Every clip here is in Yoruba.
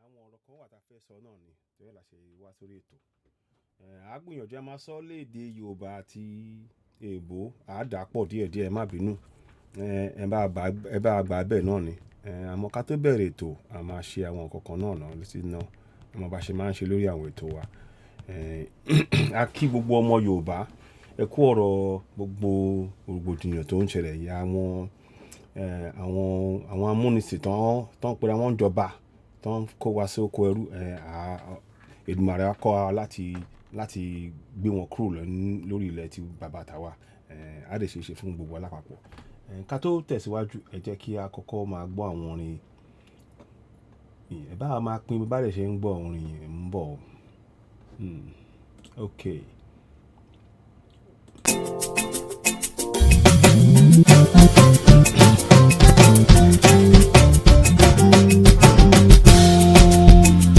Àwọn ọ̀rọ̀ kan wà tá a fẹ́ sọ náà ni torí la ṣe wá sórí ètò. A gbìyànjú ẹ máa sọ lédè Yorùbá àti èèbó àdàpọ̀ díẹ̀díẹ̀ má bínú. Ẹ bá gbà bẹ́ẹ̀ náà ni. Àmọ́ ká tó bẹ̀rẹ̀ ètò a máa ṣe àwọn nǹkan kan náà létí náà. Àmọ́ bá ṣe máa ń ṣe lórí àwọn ètò wa. A kí gbogbo ọmọ Yorùbá ẹ kú ọ̀rọ̀ gbogbo rògbòdìyàn tó ń ṣẹlẹ̀ yìí àwọn amuninsin tó ń pera wọn jọba tó ń kó wa sí oko ẹrú Èdùmàrè á kọ́ wa láti gbé wọn kúrò lórí ilẹ̀ tí bàbá tàwa á lè ṣe fún gbogbo alápapọ̀. Ká tó tẹ̀síwájú ẹ jẹ́ kí a kọ́kọ́ máa gbọ́ àwọn orin ẹ bá máa pín bí bá lè ṣe ń gbọ́ orin yìí ń bọ̀. Okay.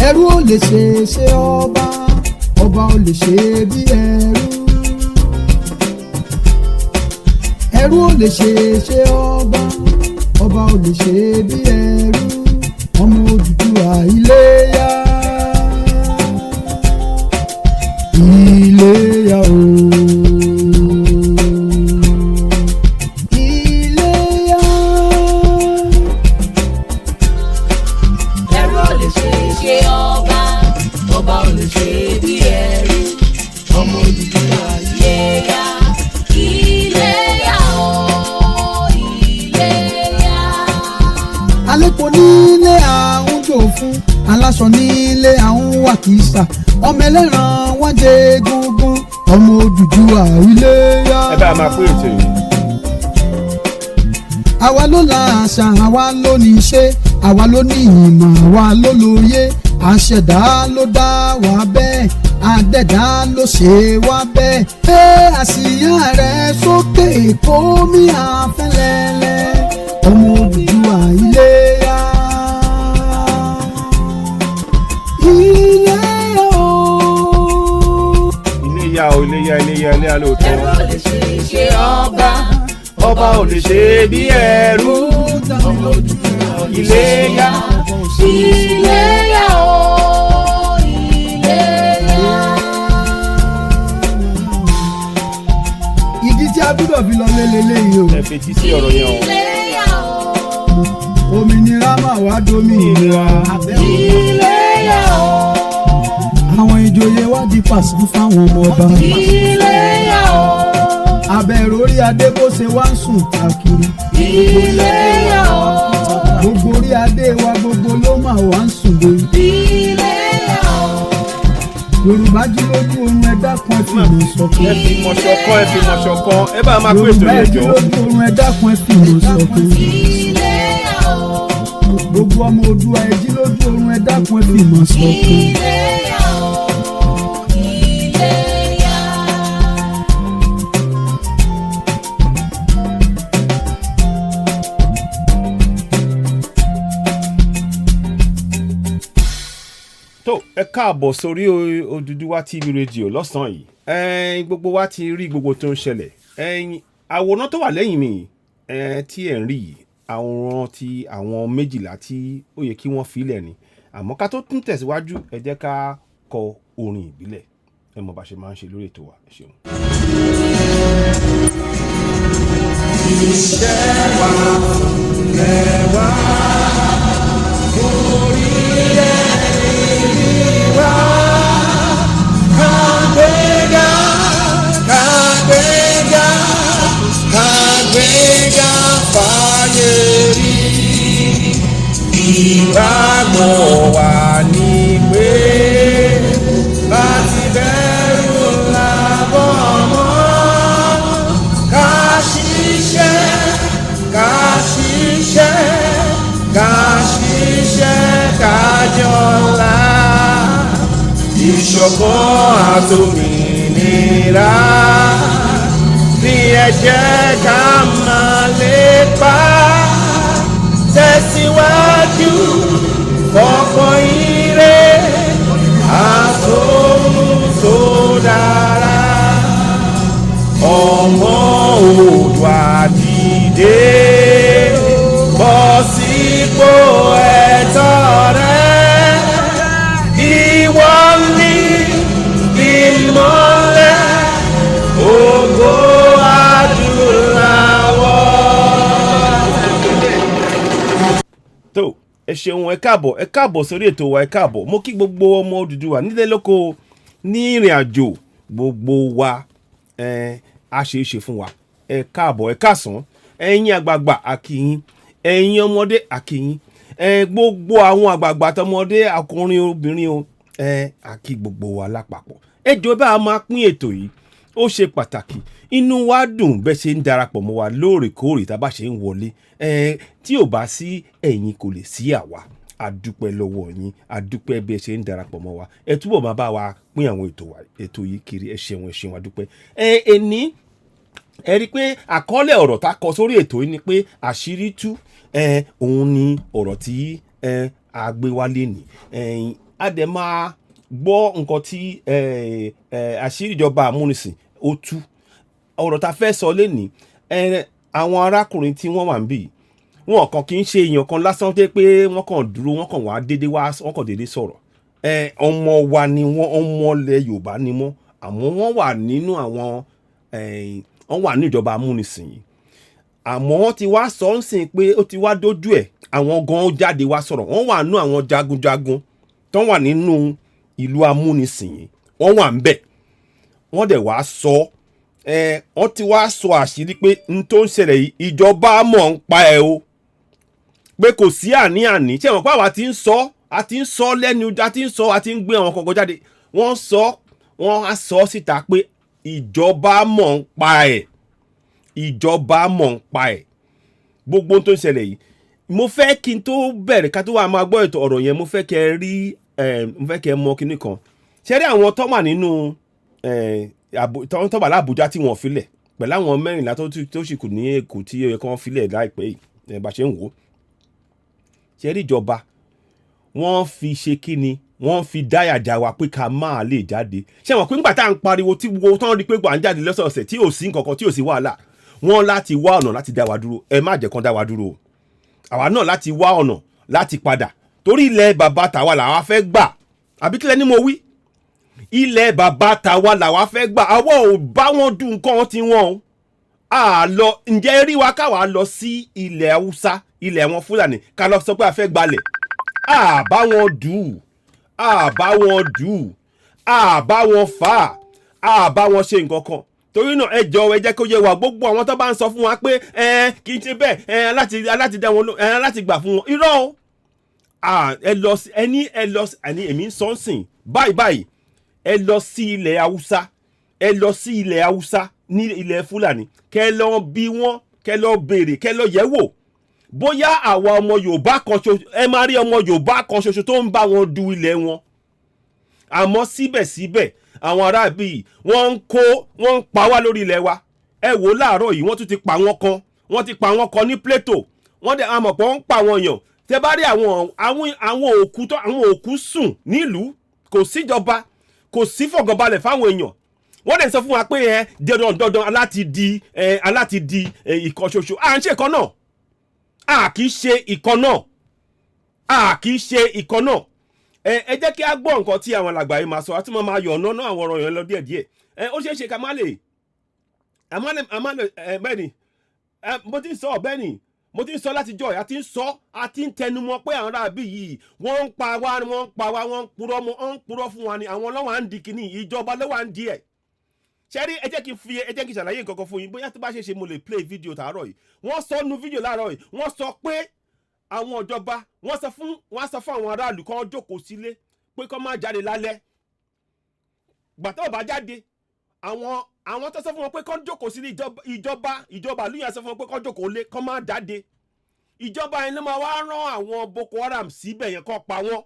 Ẹrú ò lè ṣe ọba, ọba ò lè ṣe bí ẹrú. Ẹrú ò lè ṣe ọba, ọba ò lè ṣe bí ẹrú. Ọmọ Odùduwà Iléyá, Iléyá o. Àlépo nílé àwọn jò fún aláṣọ nílé àwọn wàkìsà ọmọ ẹlẹ́ran wọ́n jẹ egungun ọmọ Odùduwà Iléyá. Ẹ bá máa pé ètò yìí. Àwa ló la àṣà, àwa ló ní iṣẹ́, àwa ló ní ìmọ̀, àwa ló lóye. Àṣẹ̀dá ló dá wa bẹ́ẹ̀, àdẹ̀dá ló ṣe wá bẹ́ẹ̀. Àsíá rẹ̀ sókè kó mi àfẹ́lẹ́lẹ́ ọmọ Odùduwà Iléyá. Iléyá o. Iléyá lóòótọ́. Ẹrú ò lè ṣe ọba, ọba ò lè ṣe bí ẹrú. ọmọ Odùduwà Iléyá. Iléyá o. Iléyá. Ìdí tí a gbúdọ̀ fi lọ lélẹ́lẹ́yìí o. Ẹ fetí sí ọ̀rọ̀ yẹn o. Iléyá o. Òmìnira máa wá dómìnira. Iléyá o. Àwọn ìjòyè wá di pàṣán fáwọn ọmọ ọba. Iléyá o. Abẹ́rẹ́ orí adé bó ṣe wá ń sùn káàkiri. Iléyá o. Gbogbo orí adé wa gbogbo ló máa wá ń sùn lórí. Iléyá o. Yorùbá jí lójú oorun ẹ dákun ẹ fìmọ̀ ṣọ̀kan. Ẹ fi mọ̀ ṣọ̀kan ẹ bá máa pé ètò Yorùbá yẹn jí jọ. lójú oorun ẹ dákun ẹ fìmọ̀ ṣọ̀kan. Iléyá o. Gbogbo ọmọ Oòduà ẹ jí lójú oorun ẹ dákun ẹ fìmọ̀ ṣọ̀kan. Iléyá o. Iléyá. Tó ẹ káàbọ̀ sórí Oduduwa TV rédíò lọ́sàn-án yìí. Gbogbo wa ti rí gbogbo tó ń ṣẹlẹ̀. Àwòrán tó wà lẹ́yìn mi tí ẹ̀ ń rí yìí àwòrán ti àwọn 12 tí ó yẹ kí wọ́n filẹ̀ ni. Àmọ́ ká tó tún tẹ̀síwájú ẹ jẹ́ ká kọ orin ìbílẹ̀. Ẹ mọ̀ bá ṣe máa ń ṣe lórí ètò wa. Ẹ ṣeun. Iṣẹ́ wa lẹ́wà orílẹ̀-èdè wa kàgbéga kàgbéga kàgbéga fàyè rí ìgbàgbọ́ wa ní pé láti bẹ̀rù làbọ̀ mọ́ ká ṣiṣẹ́ kájọlá ìṣọ̀kan àtòmìnira ní ẹ jẹ́ ká máa lépa tẹ̀síwájú fọkàn ire àtòhun tó dára ọmọ Oòduà dìde bọ́ sí ẹ ṣeun, ẹ káàbọ̀ sórí ètò wa, ẹ káàbọ̀. Mo kí gbogbo ọmọ Oduduwa nílé lóko ní ìrìn àjò gbogbo wa, a ṣe é ṣe fún wa. Ẹ káàbọ̀, ẹ káàsán, ẹ̀yin àgbààgbà a kí yín, ẹ̀yin ọmọdé a kí yín, gbogbo àwọn àgbààgbà àtọmọdé ọkùnrin obìnrin o, a kí gbogbo wa lápapọ̀. Ẹ jọ̀ọ́ bá a máa pín ètò yìí, ó ṣe pàtàkì. Inú wa dùn bẹ́ẹ̀ ṣe ń darapọ̀ mọ́ wa lóòrèkóòrè tá a bá ṣe ń wọlé. Tí ò bá sí ẹ̀yin kò lè sí àwa. A dúpẹ́ lọ́wọ́ yín, a dúpẹ́ bí ẹ ṣe ń darapọ̀ mọ́ wa. Ẹ túbọ̀ máa bá wa pín àwọn ètò yìí kiri. Ẹ ṣeun, a dúpẹ́. Ẹni ẹ rí i pé àkọọ́lẹ̀ ọ̀rọ̀ tá a kọ sórí ètò yìí ni pé àṣírí tú. Òun ni ọ̀rọ̀ tí a gbé wálé ní. A dẹ̀ máa gbọ́ nǹkan tí àṣírí ìjọba amúnisìn ó tú. Ọ̀rọ̀ tá a fẹ́ sọ lénìí, àwọn arákùnrin tí wọ́n wà ń bì, wọn kàn kì í ṣe èèyàn kan lásán tó pé wọ́n kàn dúró, wọ́n kàn wá déédéé wọ́n kàn déédéé sọ̀rọ̀. Ọmọ wa ni wọ́n, ọmọ ilẹ̀ Yorùbá ni wọ́n, àmọ́ wọ́n wà nínú wọ́n wà ní ìjọba amúnisìn yìí. Àmọ́ wọ́n ti wá sọ ń sìn pé ó ti wá dójú ẹ̀, àwọn gan jáde wá sọ̀rọ̀. Wọ́n wà nínú àwọn jagunjagun tó wà nínú ìlú amúnisìn yìí, wọ́n wà ń bẹ̀. Wọ́n dẹ̀ wá sọ, wọ́n ti wá sọ àṣírí pé n tó ń ṣẹlẹ̀ yìí ìjọba mọ̀ ń pa ẹ̀ o, pé kò sí àní-àní. Ṣé wọn pa àwa ti ń sọ lẹ́nu, a ti ń gbé àwọn kọ̀ọ̀kan jáde. Wọ́n á sọ síta pé ìjọba mọ̀ ń pa ẹ̀, ìjọba mọ̀ ń pa ẹ̀. Gbogbo tó ń ṣẹlẹ̀ yìí, mo fẹ́ kí n tó bẹ̀rẹ̀ ká tó wà máa gbọ́ ètò ọ̀rọ̀ yẹn, mo fẹ́ kẹ́ mọ̀ kinní kan. Ṣé rí àwọn tó wà nínú tó wà lábújá tí wọ́n filẹ̀ pẹ̀lú àwọn mẹ́rìnlá tó sì kù ní Èkó tí ó yẹ kí wọ́n filẹ̀ láìpẹ́ yìí, bá ṣe ń wò ó. Ṣé rí ìjọba wọ́n fi ṣe kíni, wọ́n fi dáyàjà wa pé ká máa lè jáde. Ṣé wọn pé nígbà tá à ń pariwo tí gbogbo tán rí pé gbà ń jáde lọ́sọ̀ọ̀sẹ̀ tí ò sí nǹkankan, tí ò sí wàhálà, wọ́n láti wá ọ̀nà láti dá wa dúró. Ẹ má jẹ́ kán dá wa dúró. Àwa náà láti wá ọ̀nà láti padà, torí ilẹ̀ bàbá tàwa làwa fẹ́ gbà. Àbí kílẹ̀ ni mo wí? Ilẹ̀ bàbá tàwa làwa fẹ́ gbà. Àwa ò bá wọn dùn nǹkan tí wọ́n lọ. Ǹjẹ́ rí wa káwa lọ sí ilẹ̀ Haúsá, ilẹ̀ wọn Fúlàní, ká lọ sọ pé a fẹ́ gbalẹ̀? Bá wọn dù, bá wọn dù, bá wọn fà, bá wọn ṣe nǹkan kan. Torí náà ẹ jọ̀ọ́ ẹ jẹ́ kó yé wa, gbogbo àwọn tó bá ń sọ fún wa pé kì í ṣe bẹ́ẹ̀, láti dá wọn láti gbà fún wọn. Irọ́ o. Ẹ lọ sí èmi ń sọ ń sìn báyìí, ẹ lọ sí ilẹ̀ Haúsá, ẹ lọ sí ilẹ̀ Haúsá ní ilẹ̀ Fúlàní, kẹ́ lọ bí wọ́n, kẹ́ lọ béèrè, kẹ́ lọ yẹ̀ wò bóyá àwa ọmọ Yorùbá kan ṣoṣo, ẹ máa rí ọmọ Yorùbá kan ṣoṣo tó ń bá wọn du ilẹ̀ wọn. Àmọ́ síbẹ̀síbẹ̀ àwọn aráàbí yìí wọ́n ń pa wá lórí ilẹ̀ wa. Ẹ wò láàárọ̀ yìí wọ́n tún ti pa wọ́n kan ní Plateau. Wọ́n dẹ̀ àmọ̀ pé wọ́n ń pa wọn yàn. Tẹ bá rí àwọn òkú sùn nílùú, kò síjọba, kò sí fọ̀gànbalẹ̀ fáwọn èèyàn. Wọ́n dẹ̀ sọ fún wa pé dandan aláti di ìkan ṣoṣo. À ń ṣe ìkan náà. Kì í ṣe ìkan náà. Kì í ṣe ìkan náà. Ẹ jẹ́ kí a gbọ́ nǹkan tí àwọn alàgbà yìí máa sọ, àti máa yọ̀ ọ̀nà àwọn ọ̀rọ̀ yẹn lọ díẹ̀díẹ̀. Ó ṣeé ṣe ká má lè bẹ́ẹ̀ ni, mo ti ń sọ bẹ́ẹ̀ ni, mo ti ń sọ láti jọ a ti ń tẹnumọ́ pé àwọn aráàbí yìí wọ́n ń pa wá, wọ́n ń purọ́ fún wa ni, àwọn ọlọ́wà ń di kìíní, ìjọba lọ́wà ń di ẹ̀. Ṣẹ́rí ẹ jẹ́ kí n ṣàlàyé nǹkan kan fún yín, bóyá tó bá ṣe mo lè play fídíò tàárọ̀ yìí. Wọ́n sọ nu fídíò láàárọ̀ yìí, wọ́n sọ pé àwọn ìjọba wọ́n sọ fún àwọn aráàlú kan jókòó sílé pé kán má jáde lálẹ́. Gbàtọ́ bá jáde, àwọn tó sọ fún wọn pé kán jókòó sílé, ìjọba lóyún sọ fún wọn pé kán jókòó lé, kán má jáde. Ìjọba yẹn ló máa wá rán àwọn Boko Haram síbẹ̀ yẹn kán pa wọ́n.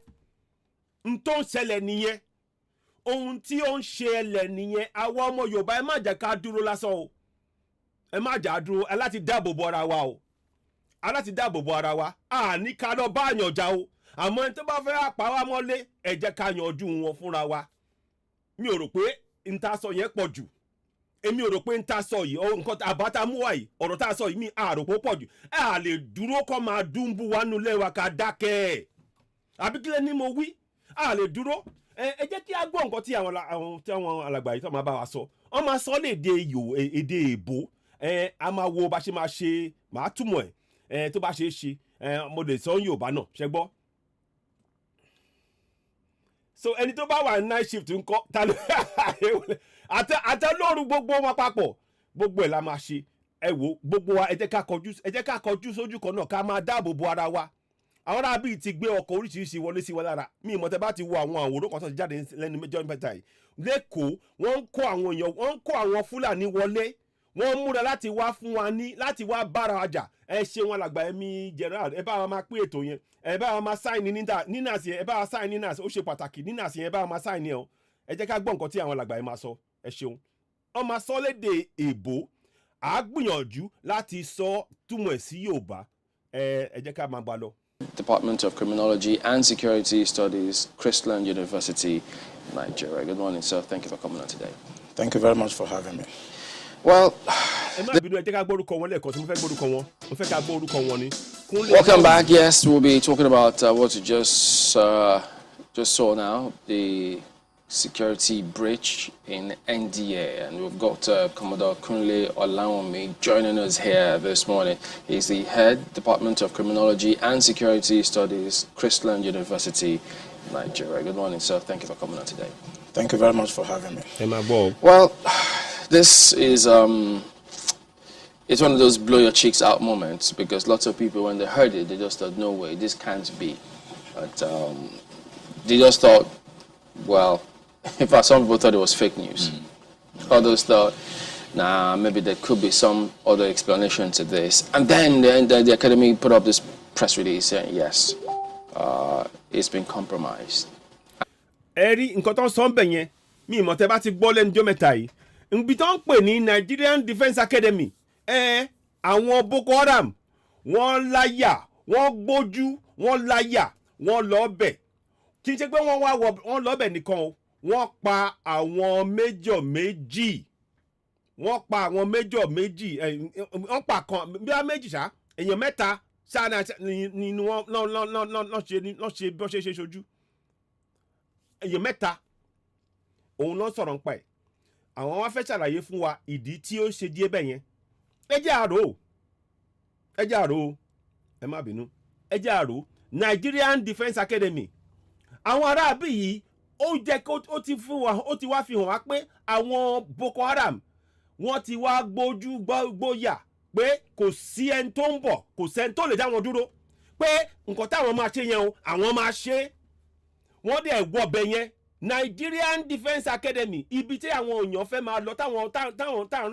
N tó ń ṣẹlẹ̀ nìyẹn. Ohun tí ó ń ṣẹlẹ̀ nìyẹn. Àwa ọmọ Yorùbá ẹ má jẹ́ ká dúró lásán o. Ẹ má jà dúró, ẹ láti dáàbò bo ara wa o. Aláti dáàbò bo ara wa, ní ká lọ bá àyàn jà o. Àmọ́ ẹni tó bá fẹ́ pa wá mọ́lé, ẹ jẹ́ ká yanjú wọn fúnra wa. Mi ò rò pé n ta sọ yẹn pọ̀ jù. Èmi ò rò pé n ta sọ yìí, nǹkan àbáta mú wá yìí, ọ̀rọ̀ tá a sọ yìí mi àrò pé ó pọ̀ jù. Lè dúró kọ́ máa dúnbú wa nulẹ̀ wa ká dákẹ́. Àbí kílẹ̀ ni mo wí? Lè dúró. Ẹ jẹ́ kí a gbọ́ nǹkan tí àwọn alàgbà yìí tó máa bá wa sọ. Wọ́n máa sọ lédè èdè èbó. A máa wo bá ṣe máa ṣe, màá túmọ̀ ẹ̀. Tó bá ṣe é ṣe, mo lè sọ Yorùbá náà, ṣẹ gbọ́. so ẹni tó bá wà ní night shift ńkọ́ ta ló àtẹlóru gbogbo wọn papọ̀ gbogbo ẹ̀ la máa ṣe ẹ wo gbogbo wa ẹ jẹ́ ká kọjú sójú kan náà ká máa dáàbò bo ara wa àwọn ará bíi ti gbé ọkọ̀ oríṣiríṣi wọlé sí wa lára mi ìmọ̀ tẹ́ bá ti wo àwọn àwòrán kan tó ti jáde lẹ́nu méjọ́ mẹ́ta yìí lẹ́kọ̀ọ́ wọ́n ń kó àwọn èèyàn wọ́n ń kó àwọn fúlàní wọlé wọ́n ń múra láti wá fún wa ní láti wá bára wa jà ẹ ṣe wọn làgbà ẹ̀mí Gerald ẹ bá wa máa pín ètò yẹn ẹ bá wa máa sáìnì nínàsì ẹ bá wa sáìnì nínàsì ó ṣe pàtàkì nínàsì yẹn ẹ bá wa máa sáìnì ẹ o ẹ jẹ́ ká gbọ́ nǹkan tí àwọn làgbà yẹn máa sọ ẹ ṣeun wọ́n máa sọ lédè èbó à á gbìyànjú láti sọ túmọ̀ ẹ̀ sí Yorùbá ẹ jẹ́ ká máa bá lọ. Department of Criminology and Security Studies, Chrisland University, Nigeria. Good morning, sir. Thank you for coming on today. Thank you very much for having me. Well, welcome back. Yes, we'll be talking about what you just saw now, the security breach in NDA, and we've got Commodore Kunle Olawumi joining us here this morning. He's the head Department of Criminology and Security Studies, Chrisland University, Nigeria. Good morning, sir. Thank you for coming on today. Thank you very much for having me. Well, this is it's one of those blow your cheeks out moments, because lots of people, when they heard it, they just thought, no way, this can't be. But they just thought, well, in fact, some people thought it was fake news. Others thought, nah, maybe there could be some other explanation to this. And then the academy put up this press release saying, yes, it's been compromised. Eri nǹkan tó ń sọ ń bẹ̀ yẹn mi ìmọ̀ tẹ́ bá ti gbọ́ lẹ́nu jọ́ mẹ́ta yìí nbi tó ń pè ní Nigerian Defence Academy àwọn Boko Haram wọ́n láyà wọ́n gbójú wọ́n láyà wọ́n lọ́ọ́bẹ̀ kì í ṣe pé wọ́n lọ́ọ́bẹ̀ nìkan o wọ́n pa àwọn méjọ̀ méjì wọ́n pa kan bí wọ́n méjì ṣá èèyàn mẹ́ta ṣáà ni wọ́n ṣe bí wọ́n ṣe ṣojú èèyàn mẹ́ta òun ló sọ̀rọ̀ ń pa ẹ̀ àwọn wá fẹ́ ṣàlàyé fún wa ìdí tí ó ṣe díẹ̀ bẹ́ẹ̀ yẹn ẹ jẹ́ àrò ẹ má bínú ẹ jẹ́ àrò Nigerian Defence Academy àwọn aráàbí yìí ó jẹ́ kó ó ti wá fi hàn wá pé àwọn Boko Haram wọ́n ti wá gbójú gbóyà pé kò sí ẹni tó ń bọ̀ kò sẹ́ni tó lè dá wọn dúró pé nǹkan táwọn máa ṣe yẹn o àwọn máa ṣe wọ́n dẹ̀ wọ̀bẹ̀ yẹn Nigerian Defence Academy ibi tí àwọn èèyàn fẹ́ máa lọ táwọn àwọn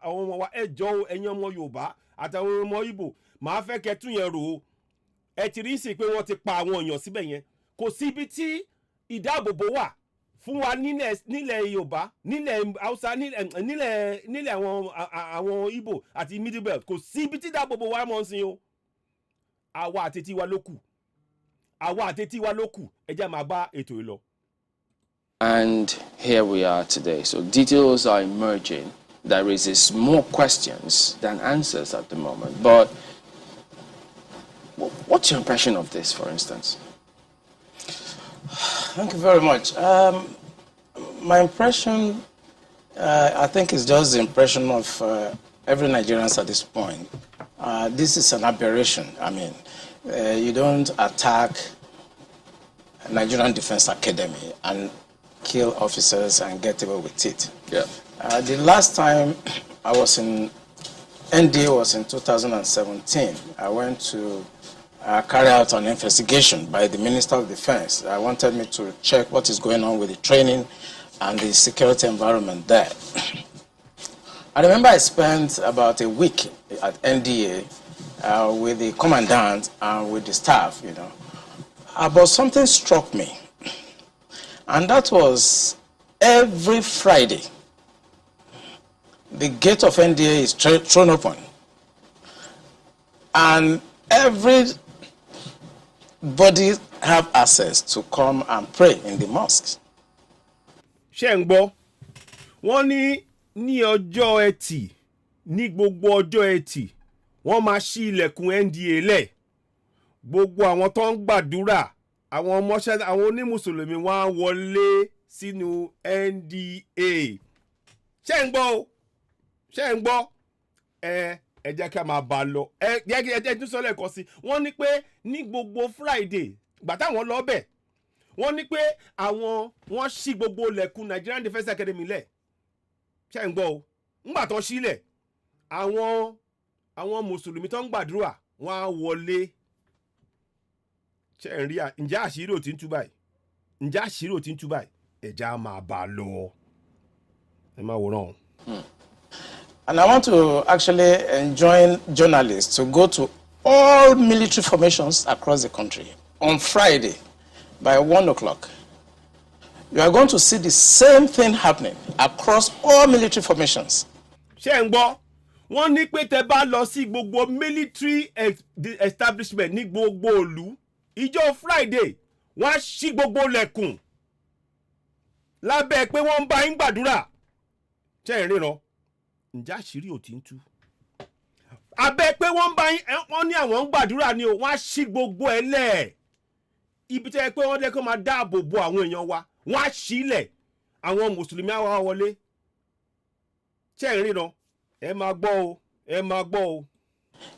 ọmọ wa ẹjọ́ ẹ̀yin ọmọ Yorùbá àtàwọn ọmọ Ìgbò máa fẹ́ kẹ́ tún yẹn rò ó ẹ ti rí sí pé wọ́n ti pa àwọn èèyàn síbẹ̀ yẹn kò sí ibi tí ìdáàbòbò wà fún wa nílẹ̀ Yorùbá nílẹ̀ Haúsá nílẹ̀ àwọn Ìgbò àti Middle Belt kò sí ibi tí ìdáàbòbò wà mọ́ sí o àwa àti tiwa ló kù ẹ jẹ́ máa bá ètò yìí lọ. And here we are today. So details are emerging that raises more questions than answers at the moment. But what's your impression of this, for instance? Thank you very much. My impression, I think, is just the impression of every Nigerian at this point. This is an aberration. I mean, you don't attack Nigerian Defence Academy and kill officers and get away with it. Yeah. The last time I was in NDA was in 2017. I went to carry out an investigation by the Minister of Defense. I wanted me to check what is going on with the training and the security environment there. I remember I spent about a week at NDA with the commandant and with the staff, you know. But something struck me. And that was every Friday, the gate of NDA is thrown open. And everybody have access to come and pray in the mosques. Ṣé ń gbọ́ wọ́n ní ọjọ́ Ẹtì ní gbogbo ọjọ́ Ẹtì wọ́n máa ṣí ilẹ̀kùn NDA lẹ̀ gbogbo àwọn tó ń gbàdúrà àwọn ọmọọṣẹ́ àwọn onímùsùlùmí wọ́n á wọlé sínú NDA ṣé ń gbọ́ ẹ jẹ́ ká máa bá a lọ ẹ tún sọ lẹ́ẹ̀kan sí wọ́n ní pé ní gbogbo Friday gbà táwọn lọ bẹ̀ wọ́n ní pé àwọn wọ́n ṣí gbogbo ilẹ̀kùn Nigerian Defence Academy lẹ̀ ṣe ń gbọ́ o ńgbà tó sílẹ̀ àwọn mùsùlùmí tó ń gbàdúrà wọ́n á wọlé ṣe ń rí ǹjẹ́ àṣírí ò ti ń tú báyìí ẹ̀já máa bá a lọ ẹ má wòran. And I want to actually enjoin journalists to go to all military formations across the country on Friday by 1 o'clock. You are going to see the same thing happening across all military formations. ṣé ń gbọ́ wọ́n ní pé tẹ́ bá lọ sí gbogbo military establishment ní gbogbo ìlú ìjọ Friday wọ́n á ṣí gbogbo lẹ̀kùn lábẹ́ pé wọ́n ń bá yín gbàdúrà ṣé ń ríran ǹjẹ́ àṣírí ò ti ń tú abẹ́ pé wọ́n ní àwọn ń gbàdúrà ni o wọ́n á ṣí gbogbo ẹ̀ lẹ̀ ibi tẹ́ pé wọ́n dẹ́ kó máa dáàbò bo àwọn èèyàn wa wọ́n á ṣí lẹ̀ àwọn mùsùlùmí á wá wọlé ṣé ń ríran ẹ máa gbọ́ o.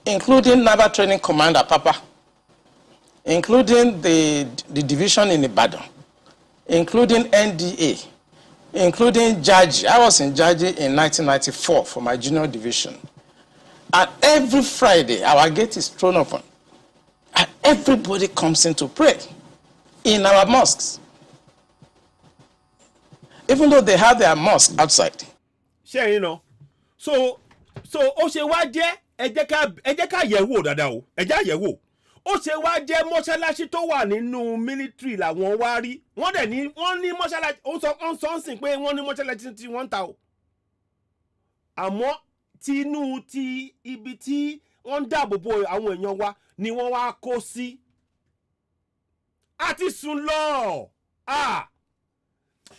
Including Naval Training Command Apapa, including the division in Ibadan, including NDA, including Jaji. I was in Jaji in 1994 for my junior division. And every Friday, our gate is thrown open. And everybody comes in to pray in our mosques. Even though they have their mosque outside. Ṣé you know? So ó ṣe wá jẹ́ ẹ jẹ́ ká yẹ̀ wò dáadáa o. Ẹ jẹ́ yẹ̀ wò. Ó ṣe wá jẹ́ mọ́ṣáláṣí tó wà nínú military làwọn wá rí. Wọ́n ní mọ́ṣáláṣí ó sọ ń sìn pé wọ́n ní mọ́ṣáláṣí tí wọ́n ń ta o. Àmọ́ tinú ti ibi tí wọ́n ń dáàbò bo àwọn èèyàn wa ni wọ́n wá kó sí. A ti sùn lọ.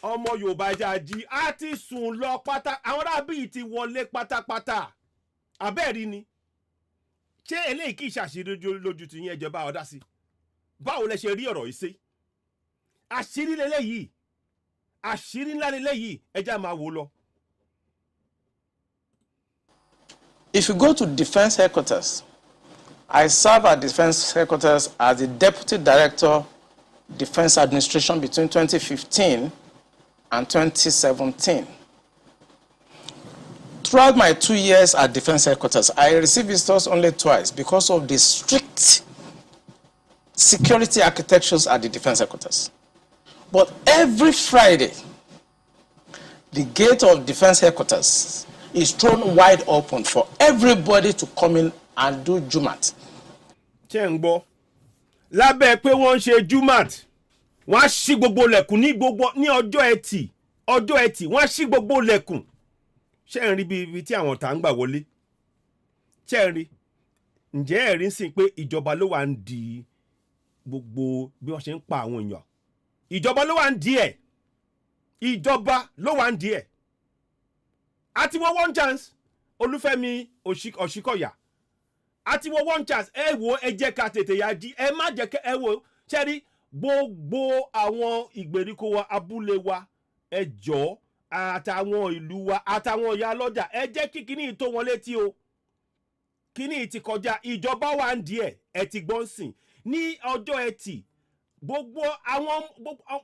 Ọmọ Yorùbá Jájí a ti sùn lọ pátá àwọn rábì ti wọlé pátápátá. Abẹ́ẹ̀rí ni. Ṣé eléyìí kì í ṣàṣírí lójú ti yín ẹjọ́ bá ọ̀dá sí? Báwo lẹ ṣe rí ọ̀rọ̀ yìí sí? Àṣírí lélẹ́yìí. Àṣírí ńlá lélẹ́yìí ẹjá máa wò lọ. If you go to Defense Headquarters, I serve at Defense Headquarters as the Deputy Director, Defense Administration between 2015 and 2017. Throughout my 2 years at Defense Headquarters, I received visitors only twice because of the strict security architectures at the Defense Headquarters. But every Friday, the gate of Defense Headquarters is thrown wide open for everybody to come in and do Jumat. Ṣé ń gbọ́ lábẹ́ pé wọ́n ń ṣe Jumat wọ́n á ṣí gbogbo lẹ̀kùn ní ọjọ́ ẹtì wọ́n á ṣí gbogbo lẹ̀kùn. Ṣé ń rí ibi tí àwọn tá ń gbà wọlé? Ṣé ń rí ǹjẹ́ ẹ̀rí ń sìn pé ìjọba ló wà ń di gbogbo bí wọ́n ṣe ń pa àwọn èèyàn? Ìjọba ló wà ń di ẹ̀. Ìjọba ló wà ń di ẹ̀. Àti wọ́n one chance Olúfẹ́mi Òṣìkọ̀yà àti wọ́n one chance ẹ wo ẹ jẹ́ ká tètè yá jí ẹ má jẹ́ ẹ wo ṣẹ́rí gbogbo àwọn ìgbèríko wa abúlé wa ẹ jọ̀ọ́ àtàwọn ìlú wa àtàwọn ìyá lọ́jà ẹ jẹ́ kí kíní tó wọn létí o kíní ti kọjá ìjọba wa ń di ẹ ti gbọ́n sìn ní ọjọ́ ẹtì gbogbo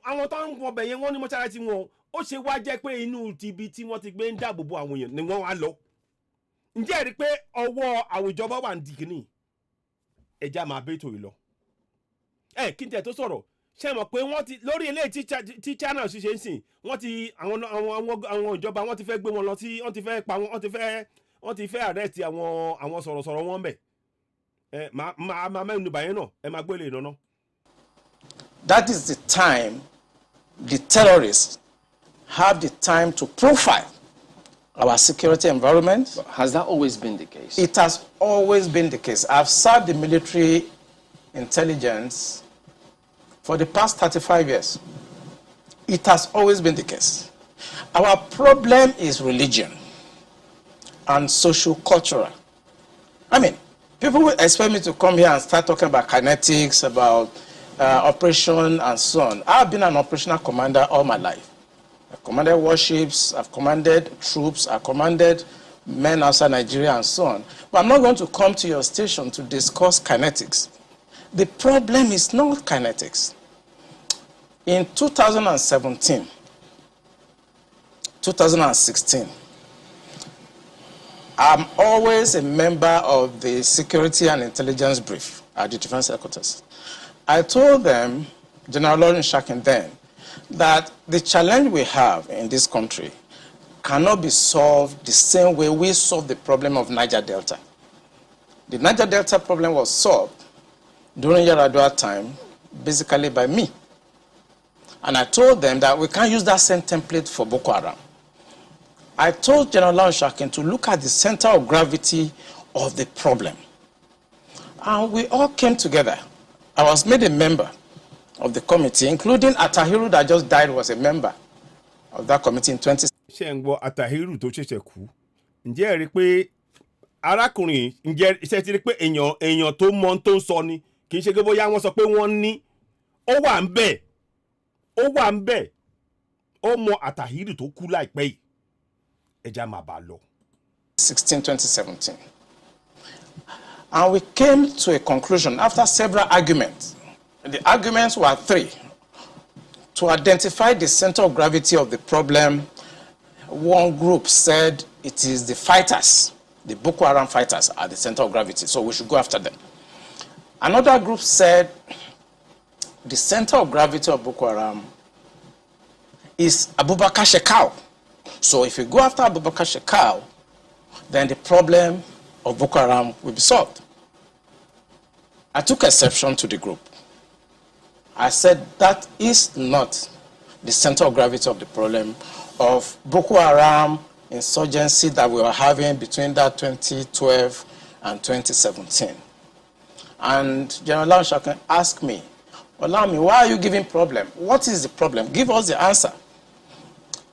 àwọn tó ń wọbẹ̀ yẹn wọ́n ní mọ́ṣáláṣí wọn ó ṣe wá jẹ́ pé inú ibi tí wọ́n ti gbé ń dáàbò bo àwọn èèyàn ni wọ́n wá lọ. Ǹjẹ́ ẹ rí pé ọwọ́ àwọn ìjọba wà ń di kìíní ẹja máa bẹ́ ètò yìí lọ. Kí n tẹ̀ tó sọ̀rọ̀ ṣe mọ̀ pé wọ́n ti lórí eléyìí tí channel ṣiṣẹ́ ń sìn wọ́n ti àwọn ìjọba wọ́n ti fẹ́ gbé wọn lọ sí wọ́n ti fẹ́ pa wọ́n ti fẹ́ arrest àwọn sọ̀rọ̀sọ̀rọ̀ wọn bẹ̀. Máa mẹ́nu bàyẹn náà ẹ máa gbélé ìnáná. That is the time the terrorists have the time to profile our security environment. But has that always been the case? It has always been the case. I've served the military intelligence for the past 35 years. It has always been the case. Our problem is religion and social-cultural. I mean, people will expect me to come here and start talking about kinetics, about operation and so on. I've been an operational commander all my life. I've commanded warships, I've commanded troops, I've commanded men outside Nigeria and so on. But I'm not going to come to your station to discuss kinetics. The problem is not kinetics. In 2017, 2016, I'm always a member of the Security and Intelligence Brief at the Defense Headquarters. I told them, General Lawrence Shakin then, that the challenge we have in this country cannot be solved the same way we solved the problem of Niger Delta. The Niger Delta problem was solved during Yaradua time, basically by me. And I told them that we can't use that same template for Boko Haram. I told General Lawrence Shakin to look at the center of gravity of the problem. And we all came together. I was made a member of the committee, including Atahiru that just died was a member of that committee in 20. ṣé ń gbọ́ Atahiru tó ṣẹ̀ṣẹ̀ kú ǹjẹ́ ẹ rí pé arákùnrin ǹjẹ́ iṣẹ́ ti rí pé èèyàn tó mọ tó ń sọ ni kì í ṣe pé bóyá wọ́n sọ pé wọ́n ní ó wà ń bẹ̀ ó mọ Atahiru tó kú láìpẹ́ yìí ẹja máa bá lọ. 2017. And we came to a conclusion after several arguments. The arguments were three. To identify the center of gravity of the problem, one group said it is the fighters, the Boko Haram fighters are the center of gravity, so we should go after them. Another group said the center of gravity of Boko Haram is Abubakar Shekau. So if we go after Abubakar Shekau, then the problem of Boko Haram will be solved. I took exception to the group. I said that is not the center of gravity of the problem of Boko Haram insurgency that we were having between that 2012 and 2017. And General Lawrence Shakin asked me, Olami, why are you giving problem? What is the problem? Give us the answer.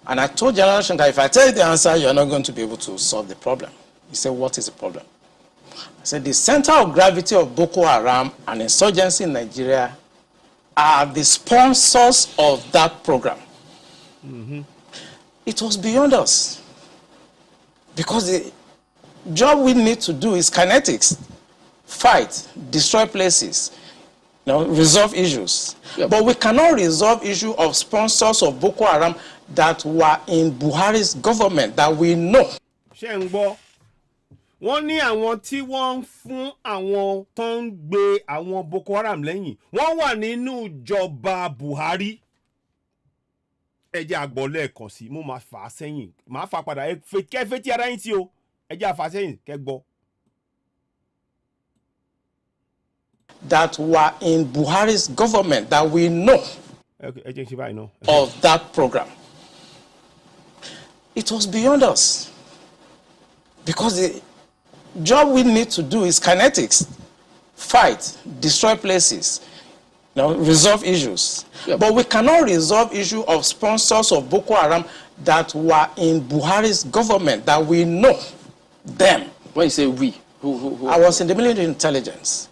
And I told General Lawrence that if I tell you the answer, you're not going to be able to solve the problem. He said, what is the problem? I said, the center of gravity of Boko Haram and insurgency in Nigeria are the sponsors of that program. Mm-hmm. It was beyond us. Because the job we need to do is kinetics. Fight, destroy places, resolve issues. Yep. But we cannot resolve issue of sponsors of Boko Haram that were in Buhari's government that we know. Wọ́n ní àwọn tí wọ́n ń fún àwọn tó ń gbé àwọn Boko Haram lẹ́yìn wọ́n wà nínú ìjọba Buhari ẹ jẹ́ àgbọ̀ lẹ́ẹ̀kan sí mo máa fà á sẹ́yìn máa fà padà kẹfẹ́ tí ara yín tí o ẹ jẹ́ àfà sẹ́yìn kẹgbọ́. That were in Buhari's government that we know of that program. It was beyond us. Because the job we need to do is kinetics. Fight, destroy places, resolve issues. Yep. But we cannot resolve issue of sponsors of Boko Haram that were in Buhari's government that we know them. When you say we, who? I was in the military intelligence.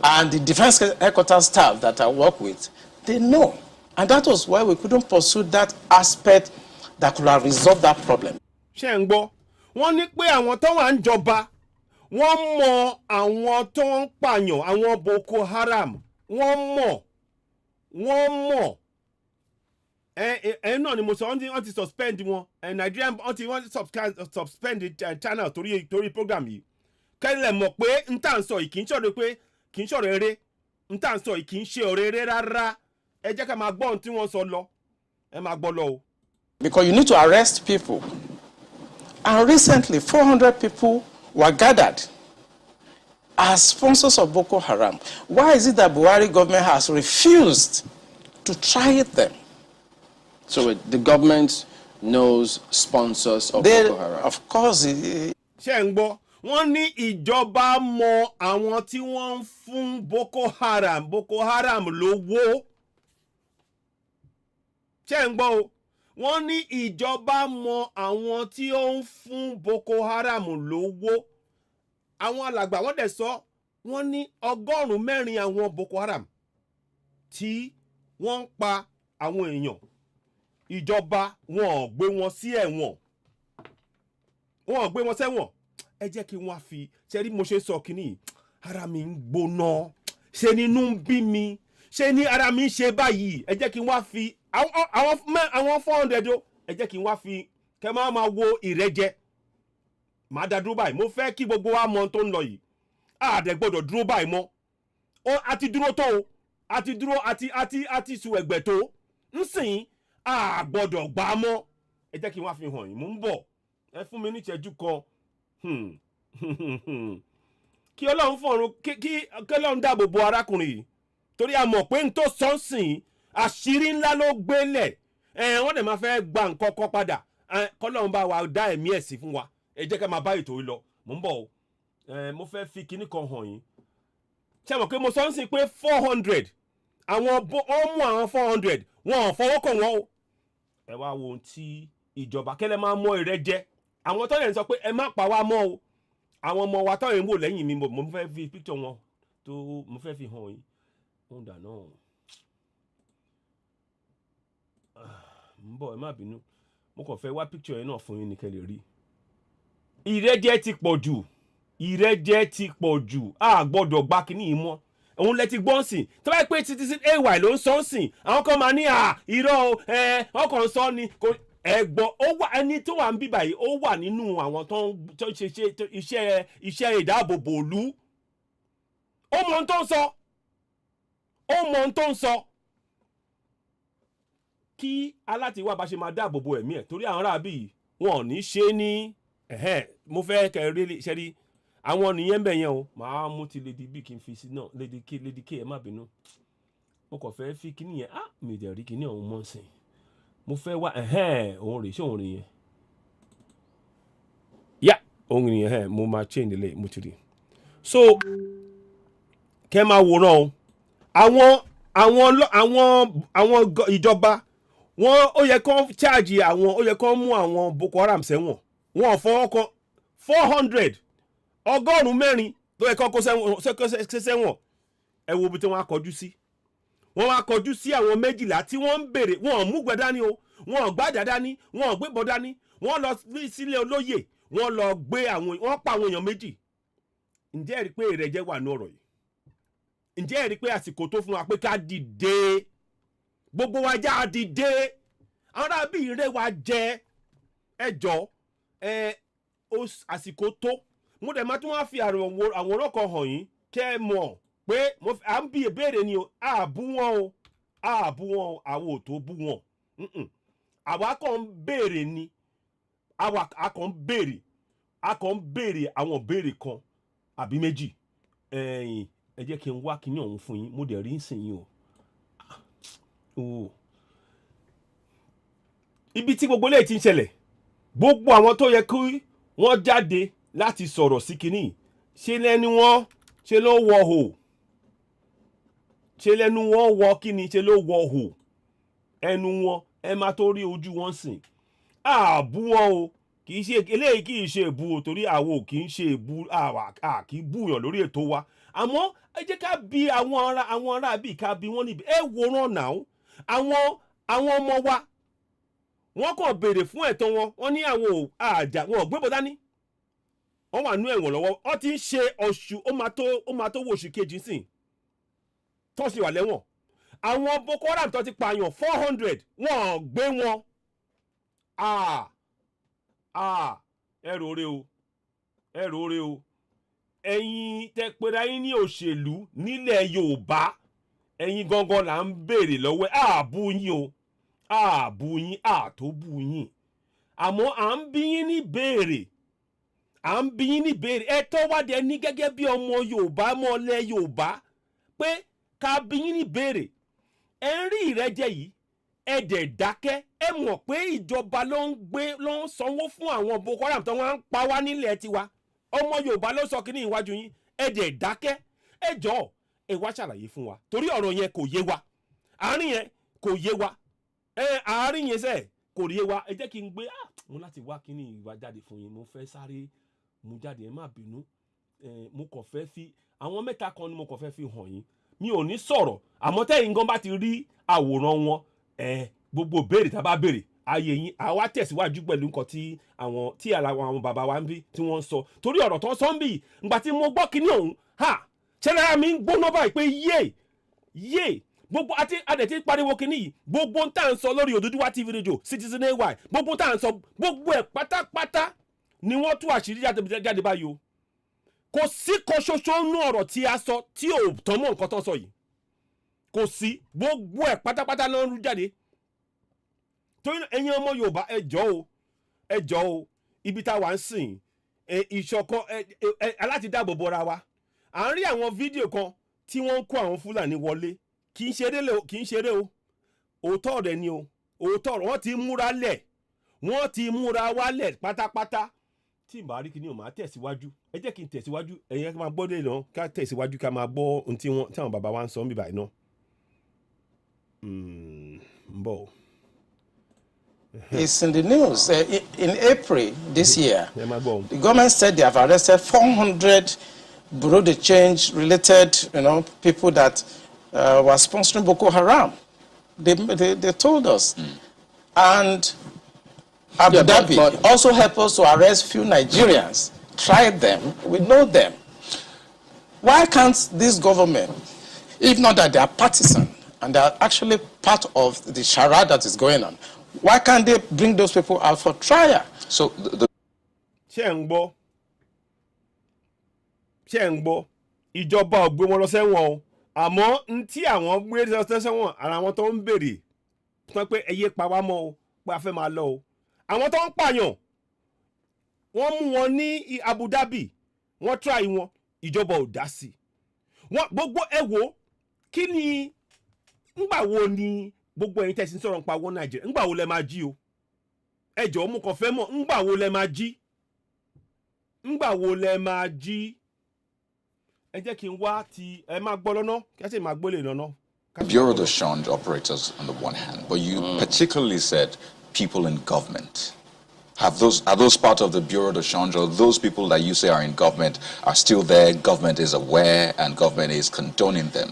And the defense headquarters staff that I work with, they know. And that was why we couldn't pursue that aspect that could have resolved that problem. Ṣé ń gbọ́, wọ́n ní pé àwọn tó wà ń jọba, wọ́n mọ àwọn tó ń pààyàn, àwọn Boko Haram, wọ́n mọ̀. Náà ni mo sọ, wọ́n ti suspend wọn. Nigerian, wọ́n ti suspend channel torí program yìí. Kẹ́lẹ̀ mọ̀ pé n tà ń sọ yìí kì í ṣọ̀rọ̀ eré n tà ń sọ yìí kì í ṣe ọ̀rọ̀ eré rárá ẹ jẹ́ ká máa gbọ́ ohun tí wọ́n sọ lọ ẹ máa gbọ́ lọ o. Because you need to arrest people. And recently 400 people were gathered as sponsors of Boko Haram. Why is it that Buhari government has refused to try them? So the government knows sponsors of Boko Haram? Of course. Ṣé ń gbọ́? Wọ́n ní ìjọba mọ àwọn tí wọ́n ń fún Boko Haram lówó. Ṣé ń gbọ́ o? Wọ́n ní ìjọba mọ àwọn tí ó ń fún Boko Haram lówó. Àwọn alàgbà wọ́n dẹ̀ sọ wọ́n ní 104 àwọn Boko Haram tí wọ́n ń pa àwọn èèyàn. Ìjọba wọn ò gbé wọn sí ẹ̀wọ̀n. Wọn ò gbé wọn sẹ́wọ̀n. Ẹ jẹ́ kí wọ́n fi ṣe rí mo ṣe sọ kínní ara mi ń gbóná ṣe nínú ń bí mi ṣe ni ara mi ń ṣe báyìí ẹ jẹ́ kí n wá fi àwọn 400 o ẹ jẹ́ kí n wá fi kẹ́ máa wo ìrẹ́jẹ màá dá dúró báyìí mo fẹ́ kí gbogbo wa mọ ohun tó ń lọ yìí àdẹ gbọ́dọ̀ dúró báyìí mọ́ àti dúró tó o àti dúró àti sùn ẹ̀gbẹ́ tó nsìn gbọ́dọ̀ gbà á mọ́ ẹ jẹ́ kí n wá fi hàn yín mò ń bọ̀ ẹ fún mi ní ìṣẹ́jú kan kí Ọlọ́run fọ̀run kí Ọlọ́run dáàbò bo arákùnrin yìí torí a mọ̀ pé n tó sọ sìn àṣírí ńlá ló gbélẹ̀ wọ́n dẹ̀ máa fẹ́ gba nǹkan kan padà kọ́lọ́run bá wa dá ẹ̀mí ẹ̀ sí fún wa ẹ jẹ́ ká máa bá ètò yìí lọ mò ń bọ̀ o mo fẹ́ fi kinní kan hàn yín ṣé mọ̀ pé mo sọ ń sìn pé 400 àwọn ó mú àwọn 400 wọn ò fọwọ́ kàn wọ́n o ẹ wá wo ohun tí ìjọba kẹ́lẹ́ máa mọ ìrẹ́jẹ àwọn tó yẹn sọ pé ẹ má pa wá mọ́ o àwọn ọmọ wa tó yẹn ń wò lẹ́yìn mi mo fẹ́ fi picture wọn tó mo fẹ́ fi hàn yín ó ń dà náà ń bọ̀ ẹ má bínú mo kàn fẹ́ wá picture yẹn náà fún yín ní kẹ́ lè rí ìrẹ́jẹ ti pọ̀ jù ìrẹ́jẹ ti pọ̀ jù a gbọ́dọ̀ gba kínní yìí mọ́ òun lẹ ti gbọ́n sìn tó bá pé citizen ay ló ń sọ sìn àwọn kan máa ní irọ́ o wọ́n kàn ń sọ ni ẹ̀gbọ́n ó wà ẹni tó wà ń bí báyìí ó wà nínú àwọn tó ń ṣe iṣẹ́ ìdáàbòbò ìlú ó mọ ohun tó ń sọ ó mọ ohun tó ń sọ kí alátiwá bá ṣe máa dáàbòbò ẹ̀mí ẹ̀ torí àwọn aráàbí wọn ò ní ṣe ní mo fẹ́ kẹrí ṣẹ́rí àwọn nìyẹn bẹ̀ yẹn o màá mú ti lady b kí n fi sí náà lady k ẹ má bínú mo kàn fẹ́ fi kíní yẹn mi dẹ̀ rí kíní ọ̀hún mọ́ sìn mo fẹ́ wá òun rè ṣé òun rè yẹn yá òun rè yẹn mo máa change lè mo ti rí so kẹ́ máa wòran o àwọn ìjọba wọn ó yẹ kó charge àwọn ó yẹ kó mú àwọn Boko Haram sẹ́wọ̀n wọn ò fọwọ́ kan 400 ọgọ́rùn-ún mẹ́rin tó yẹ kó sẹ́wọ̀n ẹ wo ibi tí wọ́n á kọjú sí wọ́n wá kọjú sí àwọn méjìlá tí wọ́n ń béèrè wọn ò mú gbẹ dání o wọn ò gbàjà dání wọn ò gbébọn dání wọ́n lọ sílé olóyè wọ́n lọ gbé wọ́n pa àwọn èèyàn méjì ǹjẹ́ ẹ rí pé ìrẹ́jẹ wà ní ọ̀rọ̀ yìí ǹjẹ́ ẹ rí pé àsìkò tó fún wa pé ká dìde gbogbo wa já dìde àwọn arábí ìrẹ́ wa jẹ ẹjọ́ àsìkò tó mo dẹ̀ máa tún wá fi àwòrán kan hàn yín kẹ́ ẹ mọ̀ pé à ń bí ìbéèrè ni o àbú wọn o àwọn ò tó bú wọn àwa kàn ń béèrè ni àwa kàn ń béèrè àwọn béèrè kan àbí méjì ẹ jẹ́ kí n wá kíní ọ̀hún fún yín mo dẹ̀ rí ń sìn yín o ibi tí gbogbo eléyìí ti ń ṣẹlẹ̀ gbogbo àwọn tó yẹ kí wọ́n jáde láti sọ̀rọ̀ sí kíní ṣe lẹ́nu wọn ṣe ló wọ hò ṣe lẹ́nu wọn wọ kíni ṣe ló wọ hò ẹnu wọn ẹ máa tó rí ojú wọn sìn àbú wọn o kì í ṣe eléyìí kì í ṣe èbú o torí àwọn ò kì í ṣe èbú kì í búyàn lórí ètò wa àmọ́ ẹ jẹ́ ká bi àwọn ará bíi ká bi wọ́n níbi ẹ wòran náà àwọn ọmọ wa wọ́n kàn béèrè fún ẹ̀tọ́ wọn wọ́n ní àwọn wọn ò gbébọn dání wọ́n wà nú ẹ̀wọ̀n lọ́wọ́ wọ́n ti ń ṣe oṣù ó máa tó wo oṣù kejì sìn tó ṣe wà lẹ́wọ̀n àwọn Boko Haram tó ti pààyàn 400 wọ́n gbé wọn ẹrù oore o ẹ̀yin tẹpẹrẹ yín ní òṣèlú nílẹ̀ Yorùbá ẹ̀yin gangan là ń béèrè lọ́wọ́ àbú yín o àbú yín àtóbú yín àmọ́ à ń bí yín ní béèrè ẹ̀tọ́ wá dé ní gẹ́gẹ́ bí ọmọ Yorùbá mọ́lẹ̀ Yorùbá pé ká bí yín ní béèrè ẹ ń rí ìrẹ́jẹ yìí ẹ dẹ̀ dákẹ́ ẹ mọ̀ pé ìjọba ló ń sanwó fún àwọn Boko Haram tó wọ́n ń pa wá nílẹ̀ tiwa ọmọ Yorùbá ló sọ kí ní ìwájú yín ẹ dẹ̀ dákẹ́ ẹ jọ̀ọ́ ẹ wá ṣàlàyé fún wa torí ọ̀rọ̀ yẹn kò yé wa àárín yẹn kò yé wa àárín yẹn sẹ́ẹ̀ kò yé wa ẹ jẹ́ kí n gbé mo láti wá kí ní ìwà jáde fún yín mo fẹ́ sáré mú jáde ẹ má bínú mo kàn fẹ́ fi àwọn mẹ́ta kan ni mo kàn fẹ́ fi hàn yín mi ò ní sọ̀rọ̀ àmọ́ tẹ́yìn gan bá ti rí àwòrán wọn gbogbo béèrè tá a bá béèrè ayé yín àwa tẹ̀síwájú pẹ̀lú nǹkan tí àwọn bàbá wa ń bí tí wọ́n ń sọ torí ọ̀rọ̀ tó ń sọ ń bì ìgbà tí mo gbọ́ kíní ọ̀hún ṣẹlẹ̀ mi ń gbóná báyìí pé yé gbogbo àti adẹ̀tí pariwo kìíní yìí gbogbo ń tà ń sọ lórí Oduduwa TV radio Citizen AY gbogbo ń tà ń sọ gbogbo ẹ̀ pátápátá ni wọ́n tú àṣírí jáde báyìí o kò sí kan ṣoṣo nú ọ̀rọ̀ tí a sọ tí ò tán mọ́ nǹkan tó sọ yìí kò sí gbogbo ẹ̀ pátápátá ló ń rú jáde torí ẹ̀yin ọmọ Yorùbá ẹ jọ̀ọ́ o ibi tá a wà ń sìn ìṣọ̀kan aláti dáàbò bora wa à ń rí àwọn fídíò kan tí wọ́n ń kó àwọn Fúlàní wọlé kì í ṣeré o òótọ́ rẹ̀ ni o òótọ́ rẹ̀ wọ́n ti múra wálẹ̀ pátápátá tí n bá rí kíní o máa tẹ̀síwájú ẹ jẹ́ kí n tẹ̀síwájú ẹ̀yin ká máa gbọ́ dé lọ ká tẹ̀síwájú ká máa gbọ́ ohun tí àwọn bàbá wa ń sọ níbí báyìí náà ń bọ̀. It's in the news. In April this year, the government said they have arrested 400 bureau de change related, people that were sponsoring Boko Haram. They told us. And Abu Dhabi also helped us to arrest few Nigerians, tried them, we know them. Why can't this government, if not that they are partisan and they are actually part of the charade that is going on, why can't they bring those people out for trial? So ṣé ń gbọ́ ìjọba ò gbé wọn lọ sẹ́wọ̀n o àmọ́ ntí àwọn gbé lọ sẹ́wọ̀n ara wọn tó ń béèrè fún pé ẹyẹ pa wá mọ́ o pé a fẹ́ máa lọ o àwọn tó ń pààyàn wọ́n mú wọn ní Abu Dhabi wọ́n try wọn ìjọba ò dá sí wọn gbogbo ẹ wò kí ni ńgbà wo ni gbogbo ẹ̀yin tẹ̀sí sọ̀rọ̀ nípa wọn Nàìjíríà ńgbà wo lẹ máa jí o ẹ jọ̀ọ́ mú kàn fẹ́ mọ̀ ńgbà wo lẹ máa jí ẹ jẹ́ kí n wá ti ẹ máa gbọ́ lọ́nà kí ẹ sì máa gbólé lọ́nà. Bureau de Change operators on the one hand, but you particularly said people in government. Are those part of the Bureau de Change, or those people that you say are in government are still there, government is aware and government is condoning them?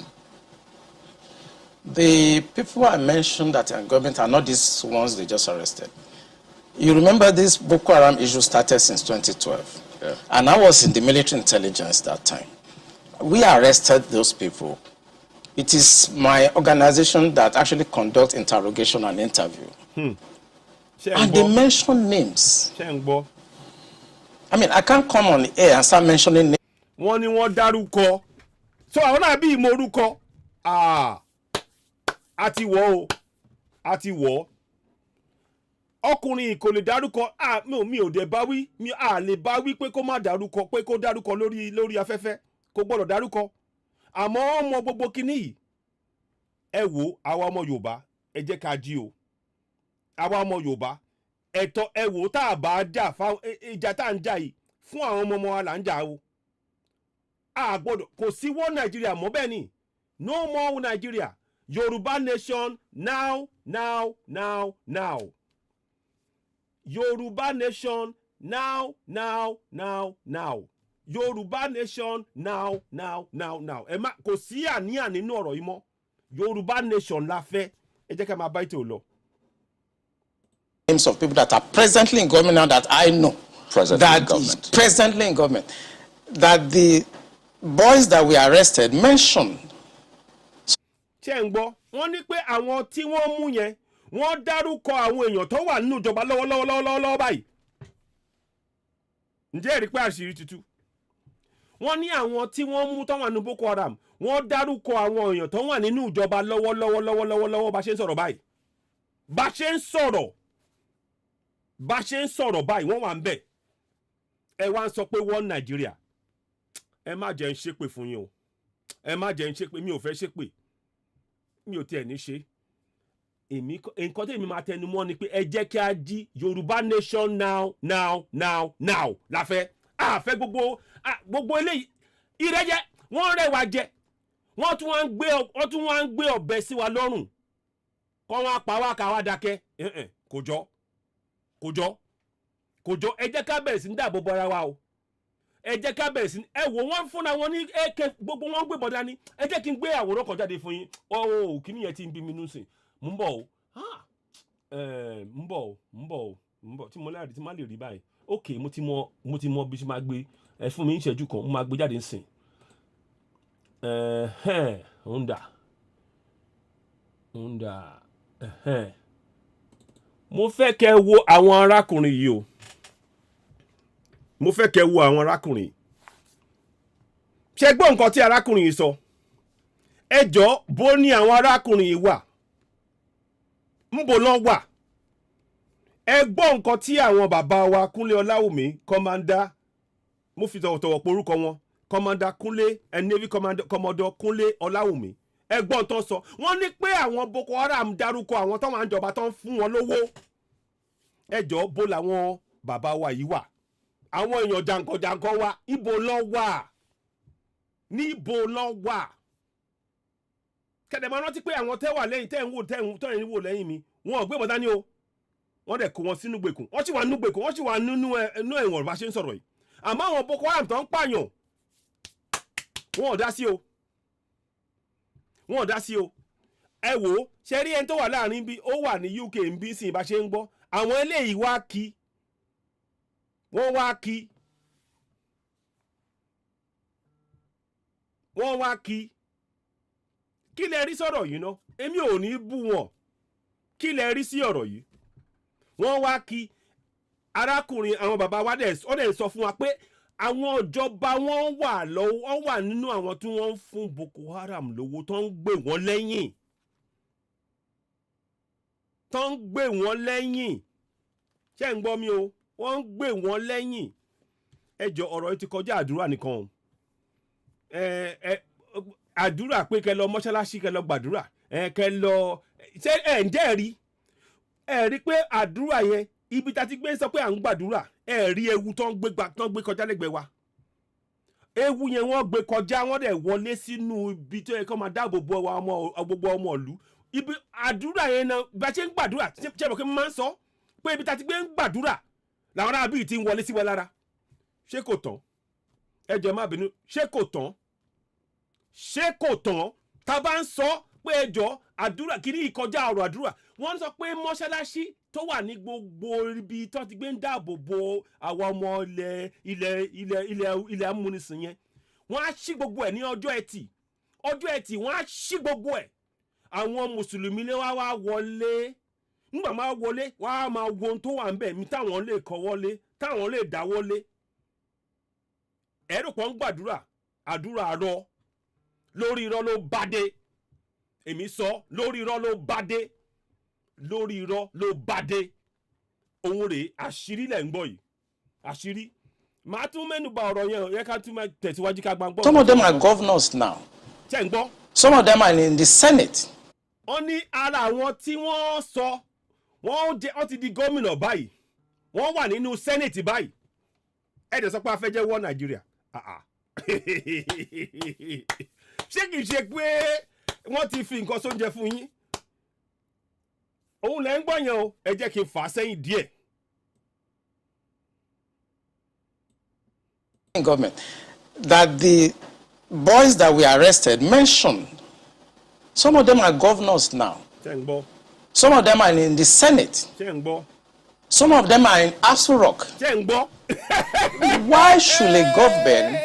The people I mentioned that are in government are not these ones they just arrested. You remember this Boko Haram issue started since 2012. Yeah. And I was in the military intelligence that time. We arrested those people. It is my organization that actually conducts interrogation and interview. And they mention names. I mean, I can't come on the air and start mentioning names. Wọ́n ní wọ́n dárúkọ. So àwọn náà bí ìmọ̀ orúkọ. Àti wọ̀. Ọkùnrin kò lè dárúkọ mi ò dẹ̀ bá wí mi lè bá wí pé kó má dárúkọ pé kó dárúkọ lórí afẹ́fẹ́ kó gbọ́dọ̀ dárúkọ àmọ́ ọmọ gbogbo kinní yìí ẹ wò àwa ọmọ Yorùbá ẹ jẹ́ ká jí o àwa ọmọ Yorùbá ẹ̀tọ́ ẹ wò tá a bá jà fáwọn ìjà tá à ń jà yìí fún àwọn ọmọ wa là ń jà o gbọ́dọ̀ kò sí wọ́n Nàìjíríà mọ́ bẹ́ẹ̀ ni no more Nigeria Yorùbá nation now. Yoruba nation now. Yoruba nation now. Ẹ má kò sí àníyàn nínú ọ̀rọ̀ yìí mọ́. Yoruba nation la fẹ́. Ẹ jẹ́ ká máa bá ètò lọ. Names of people that are presently in government now that I know. Presently in government. That the boys that we arrested mentioned. Ṣé ń gbọ́? Wọ́n ní pé àwọn tí wọ́n mú yẹn wọ́n dárúkọ àwọn èèyàn tó wà nínú ìjọba lọ́wọ́lọ́wọ́ báyìí. Ǹjẹ́ ẹ rí pé àṣírí tútù? Wọ́n ní àwọn tí wọ́n mú tó wà nínú Boko Haram wọ́n dárúkọ àwọn èèyàn tó wà nínú ìjọba lọ́wọ́lọ́wọ́ bá ṣe ń sọ̀rọ̀ báyìí. Bá ṣe ń sọ̀rọ̀ báyìí wọ́n wà ń bẹ̀. Ẹ wá ń sọ pé wọ́n Nàìjíríà. Ẹ má jẹ́ ń ṣépè fún yín o. Ẹ má jẹ́ ń ṣépè mi ò fẹ́ ṣépè. Mi ò tiẹ̀ ní ṣe. Nǹkan tí èmi máa tẹnu mọ́ ni pé ẹ jẹ́ kí a jí Yorùbá nation now la fẹ́ àfẹ́ gbogbo eléyìí ìrẹ́jẹ wọ́n rẹwà jẹ wọ́n tún wá ń gbé ọ̀bẹ sí wa lọ́rùn kọ́ wọn pa wá ká wá dákẹ́ kò jọ ẹ jẹ́ ká bẹ̀rẹ̀ sí ní dáàbò bọ́ra wa o ẹ jẹ́ ká bẹ̀rẹ̀ sí ní ẹ wò wọ́n fúnra wọn ní AK gbogbo wọn gbé bọ́dá ní ẹ jẹ́ kí n gbé àwòrán kan jáde fún yín kí nìyẹn ti ń bí mi nù sìn mo ń bọ̀ tí mo lè rí báyìí ok mo ti mọ bí ṣe máa gbé ẹ fún mi ní ìṣẹ́jú kan mo máa gbé jáde nsìn ń dà Ǹdà mo fẹ́ kẹ́ wo àwọn arákùnrin yìí o. Mo fẹ́ kẹ́ wo àwọn arákùnrin yìí. Ṣé gbọ́ nǹkan tí arákùnrin yìí sọ? Ẹ jọ̀ọ́ bó ní àwọn arákùnrin yìí wà? Ńbo ló wà? Ẹ gbọ́ nǹkan tí àwọn bàbá wa Kúnlé Ọláwùmí kọ́mándà, mo fi tọ̀wọ̀tọ̀wọ̀ porúkọ wọn, kọ́mándà Kúnlé Navy Commodore Kúnlé Ọláwùmí. Ẹ gbọ́ tó sọ. Wọ́n ní pé àwọn Boko Haram dárúkọ àwọn tó wà ń jọba tó ń fún wọn lówó. Ẹ jọ̀ọ́ bó làwọn bàbá wa yìí wà? Àwọn èèyàn jàǹkànjàǹkàn wa ibo ló wà? Níbo ló wà? Kẹ̀dẹ̀ máa rántí pé àwọn tẹ́ wà lẹ́yìn tẹ́ ń wò lẹ́yìn mi, wọn ò gbé bọ̀ dání o. Wọ́n dẹ̀ kó wọn sínú gbèkùn. Wọ́n sì wà nínú gbèkùn. Wọ́n sì wà nínú ẹ̀wọ̀n bá ṣe ń sọ̀rọ̀ yìí. Àmọ́ àwọn Boko Haram tó ń pààyàn, wọn ò dá sí o. Wọn ò dá sí o. Ẹ wò ó, ṣe rí ẹni tó wà láàrin bí ó wà ní UK ń bí sìn bá ṣe ń gbọ́. Àwọn eléyìí wá kí. Wọ́n wá kí. Wọ́n wá kí. Kí lẹ rí sọ̀rọ̀ yìí ná? Èmi ò ní bú wọn. Kí lẹ rí sí ọ̀rọ̀ yìí? Wọ́n wá kí arákùnrin àwọn bàbá wa dẹ̀ sọ fún wa pé àwọn ìjọba wọn wà nínú àwọn tí wọ́n ń fún Boko Haram lówó tó ń gbé wọn lẹ́yìn. Tó ń gbé wọn lẹ́yìn. Ṣé ń gbọ́ mi o? Wọ́n ń gbé wọn lẹ́yìn. Ẹ jọ ọ̀rọ̀ yìí ti kọjá àdúrà nìkan o. Àdúrà pé kẹ́ lọ mọ́ṣáláṣí kẹ́ lọ gbàdúrà. Kẹ́ lọ ṣé ǹjẹ́ ẹ rí pé àdúrà yẹn ibi tá ti gbé sọ pé à ń gbàdúrà ẹ rí ewu tó ń gbé kọjá lẹ́gbẹ̀ẹ́ wa. Ewu yẹn wọ́n gbé kọjá wọ́n dẹ̀ wọlé sínú ibi tó yẹ kó máa dáàbò bo gbogbo ọmọ ìlú. Ibi àdúrà yẹn náà bá ṣe ń gbàdúrà ṣe mọ̀ pé mo máa ń sọ pé ibi tá ti gbé ń gbàdúrà làwọn ará bíi ti ń wọlé sí wa lára. Ṣé kò tán? Ẹ jọ̀ọ́ má bínú. Ṣé kò tán? Ṣé kò tán? Tá bá ń sọ pé ẹ jọ̀ọ́ àdúrà kí ní ìkọjá ọ̀rọ̀ àdúrà. Wọ́n sọ pé mọ́ṣáláṣí tó wà ní gbogbo ibi tó ti gbé ń dáàbò bo àwọn ọmọ ilẹ̀ amuninsin yẹn. Wọ́n á ṣí gbogbo ẹ̀ ní ọjọ́ ẹtì. Ọjọ́ ẹtì wọ́n á ṣí gbogbo ẹ̀. Àwọn mùsùlùmí lé wá wọlé. Nígbà máa wọlé wọ́n á máa wo ohun tó wà ń bẹ̀ mi táwọn lè kọ́wọ́lé táwọn lè dáwọ́lé. Ẹ̀rù kan ń gbàdúrà àdúrà rọ lórí irọ́ ló bá dé. Èmi sọ lórí irọ́ ló bá dé. Lórí irọ́ ló bá dé. Òun rèé àṣírí lẹ̀ ń gbọ́ yìí. Àṣírí. Màá tún mẹ́nu bà ọ̀rọ̀ yẹn yẹ ká tún máa tẹ̀síwájú ká gbàgbọ́. Some of them are governors now. Ṣé ń gbọ́? Some of them are in the Senate. Wọ́n ní ara àwọn tí wọ́n sọ wọ́n ti di gómìnà báyìí. Wọ́n wà nínú Senate báyìí. Ẹ dẹ̀ sọ pé a fẹ́ jẹ́ wọ́ Nàìjíríà. Ṣé kìí ṣe pé wọ́n ti fi nǹkan sóúnjẹ fún yín? Òun lẹ́ ń gbọ́ yẹn o, ẹ jẹ́ kí n fà á sẹ́yìn díẹ̀. Government that the boys that were arrested mentioned, some of them are governors now. Ṣé ń gbọ́? Some of them are in the Senate. Ṣé ń gbọ́? Some of them are in Asiri. Ṣé ń gbọ́? Why should a government?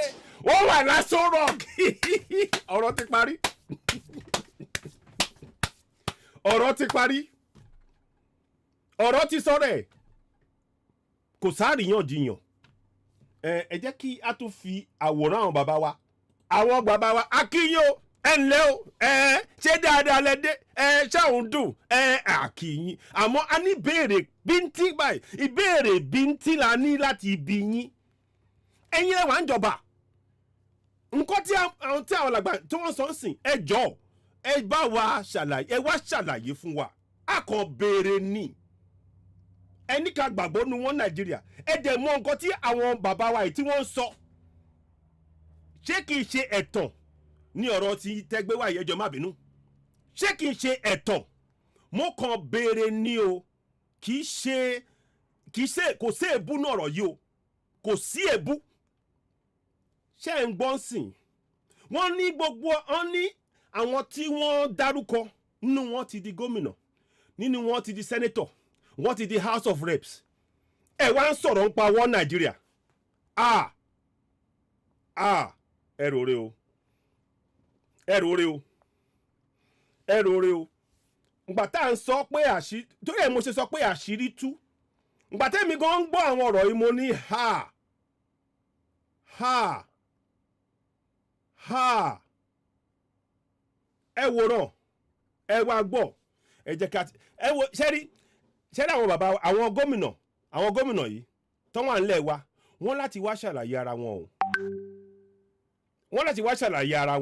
Wọ́n wà lásán rock. Ọ̀rọ̀ ti parí. Ọ̀rọ̀ ti parí. Ọ̀rọ̀ ti sọ̀rọ̀ ẹ̀. Kò sáàríyànjiyàn. Ẹ jẹ́ kí a tún fi àwòrán àwọn bàbá wa. Àwọn bàbá wa akíyìn o. Ẹ ǹlẹ́ o. Ṣé dáadáa lẹ dé? Ṣáà ń dùn. Akíyìn. Àmọ́ a ní ìbéèrè bíntín báyìí. Ìbéèrè bíntín la ní láti ibi yín. Ẹ̀yin ẹ̀ wà ń jọba. Nǹkan tí àwọn làgbà tí wọ́n sọ ń sìn ẹ jọ̀ọ́ ẹ bá wa ṣàlàyé ẹ wá ṣàlàyé fún wa a kàn béèrè ni ẹni ká gbàgbọ́ nu wọn Nàìjíríà ẹ dẹ̀ mọ̀ nǹkan tí àwọn bàbá wa yìí tí wọ́n ń sọ ṣé kìí ṣe ẹ̀tàn ní ọ̀rọ̀ tí tẹ́gbẹ́ wà yìí ẹ jọ̀ọ́ má bínú ṣé kìí ṣe ẹ̀tàn mo kàn béèrè ni o kìí ṣe kò sí èébú náà ọ̀rọ̀ yìí o kò sí èébú. Ṣé ń gbọ́ sìn wọ́n ní gbogbo wọ́n ní àwọn tí wọ́n dárúkọ nínú wọn ti di gómìnà nínú wọn ti di senator wọ́n ti di House of Reps ẹ wá ń sọ̀rọ̀ nípa wọn Nàìjíríà ẹ rò rè o ngbà tá à ń sọ pé àṣírí torí ẹ̀ mo ṣe sọ pé àṣírí tú ngbà tẹ́mi gan ń gbọ́ àwọn ọ̀rọ̀ yìí mo ní ha ẹ wòran ẹ wá gbọ́ ẹ jẹ́ ká ẹ wo ṣẹ́rí àwọn bàbá àwọn gómìnà yìí tó wà ńlẹ̀ wa wọ́n láti wá ṣàlàyé ara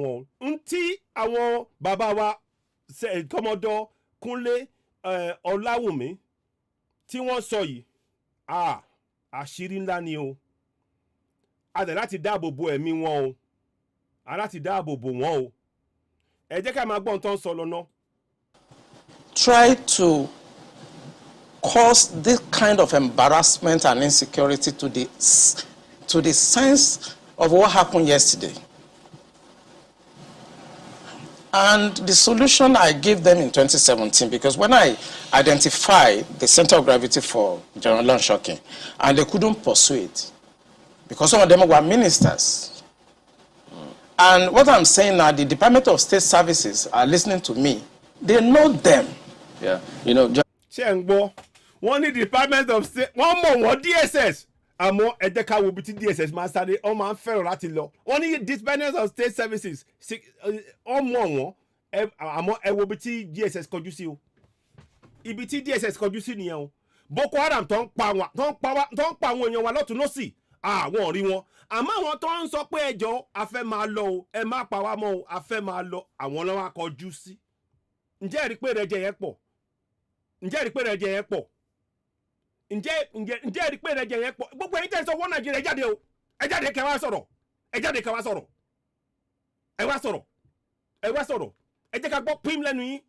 wọn o ń tí àwọn bàbá wa kọ́mọdọ́ Kúnlé Ọláwùmí tí wọ́n sọ yìí àṣírí ńlá ni o a dẹ̀ láti dáàbò bo ẹ̀mí wọn o a láti dáàbò bo wọn o ẹ jẹ́ ká máa gbọ́ nǹkan sọ lọ́nà. Try to cause this kind of embarrassment and insecurity to the sense of what happened yesterday. And the solution I gave them in 2017, because when I identified the center of gravity for General Shocking, and they couldn't pursue it, because some of them were ministers. And what I'm saying now, the Department of State Services are listening to me. They know them. Yeah, you know. Ṣé ń gbọ́ wọ́n ní Department of State wọ́n mọ̀ wọ́n DSS àmọ́ ẹ jẹ́ ká wo ibi tí DSS máa sáré wọ́n máa ń fẹ́ràn láti lọ wọ́n ní Department of State Services wọ́n mọ̀ wọ́n àmọ́ ẹ wo ibi tí DSS kọjú sí o ibi tí DSS kọjú sí nìyẹn o Boko Haram tó ń pa àwọn èèyàn wa lọ́tún lọ́sì àwọn ò rí wọn àmọ́ àwọn tó ń sọ pé ẹjọ́ a fẹ́ máa lọ o ẹ má pa wá mọ́ o a fẹ́ máa lọ àwọn lọ́wọ́ kọjú sí ǹjẹ́ ẹ rí pé rẹ̀ jẹ́ yẹn pọ̀ ǹjẹ́ ẹ rí pé rẹ̀ jẹ́ yẹn pọ̀ ǹjẹ́ ẹ rí pé rẹ̀ jẹ́ yẹn pọ̀ gbogbo ẹ̀yin tẹ́ sọ wọ́n Nàìjíríà ẹ jáde o ẹ jáde kẹ́ wá sọ̀rọ̀ ẹ jáde kẹ́ wá sọ̀rọ̀ ẹ wá sọ̀rọ̀ ẹ wá sọ̀rọ̀ ẹ jẹ́ ká gbọ́ pím lẹ́nu yín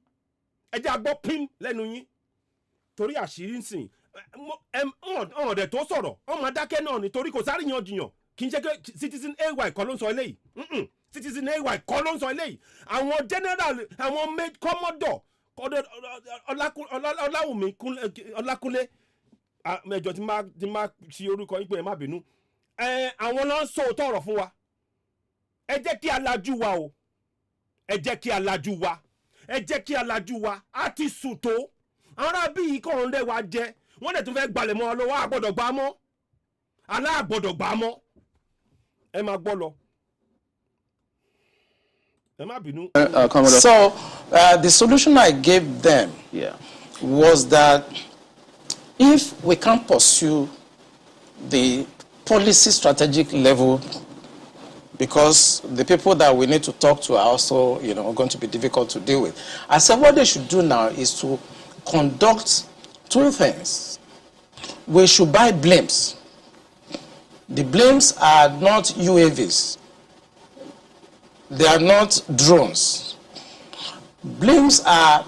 ẹ jẹ́ ká gbọ́ pím lẹ́nu yín torí àṣírí ń sìn ọ̀dẹ̀ tó sọ̀rọ̀ ọmọ adákẹ́ náà nítorí kò sáré yan jiyàn kì í ṣe pé citizen AY kọ́ ló ń sọ eléyìí citizen AY kọ́ ló ń sọ eléyìí àwọn general àwọn commodore Ọláwùmí Ọlákúnlé ẹjọ́ tí máa ṣe orúkọ yín pé ẹ má bínú àwọn ló ń sọ òótọ́ ọ̀rọ̀ fún wa ẹ jẹ́ kí a lajú wa o ẹ jẹ́ kí a lajú wa ẹ jẹ́ kí a lajú wa á ti sùn tó ara bíi kọ́ ń rẹ̀ wá jẹ́ wọ́n dẹ̀ tún fẹ́ gbalẹ̀ mọ́ ọ lọ́wọ́ àgbọ̀dọ̀ gbà mọ́ aláàgbọ̀dọ̀ gbà mọ́ ẹ máa gbọ́ lọ ẹ má bínú. So the solution I gave them was that if we can't pursue the policy strategic level, because the people that we need to talk to are also, going to be difficult to deal with. I said what they should do now is to conduct two things. We should buy blimps. The blimps are not UAVs. They are not drones. Blimps are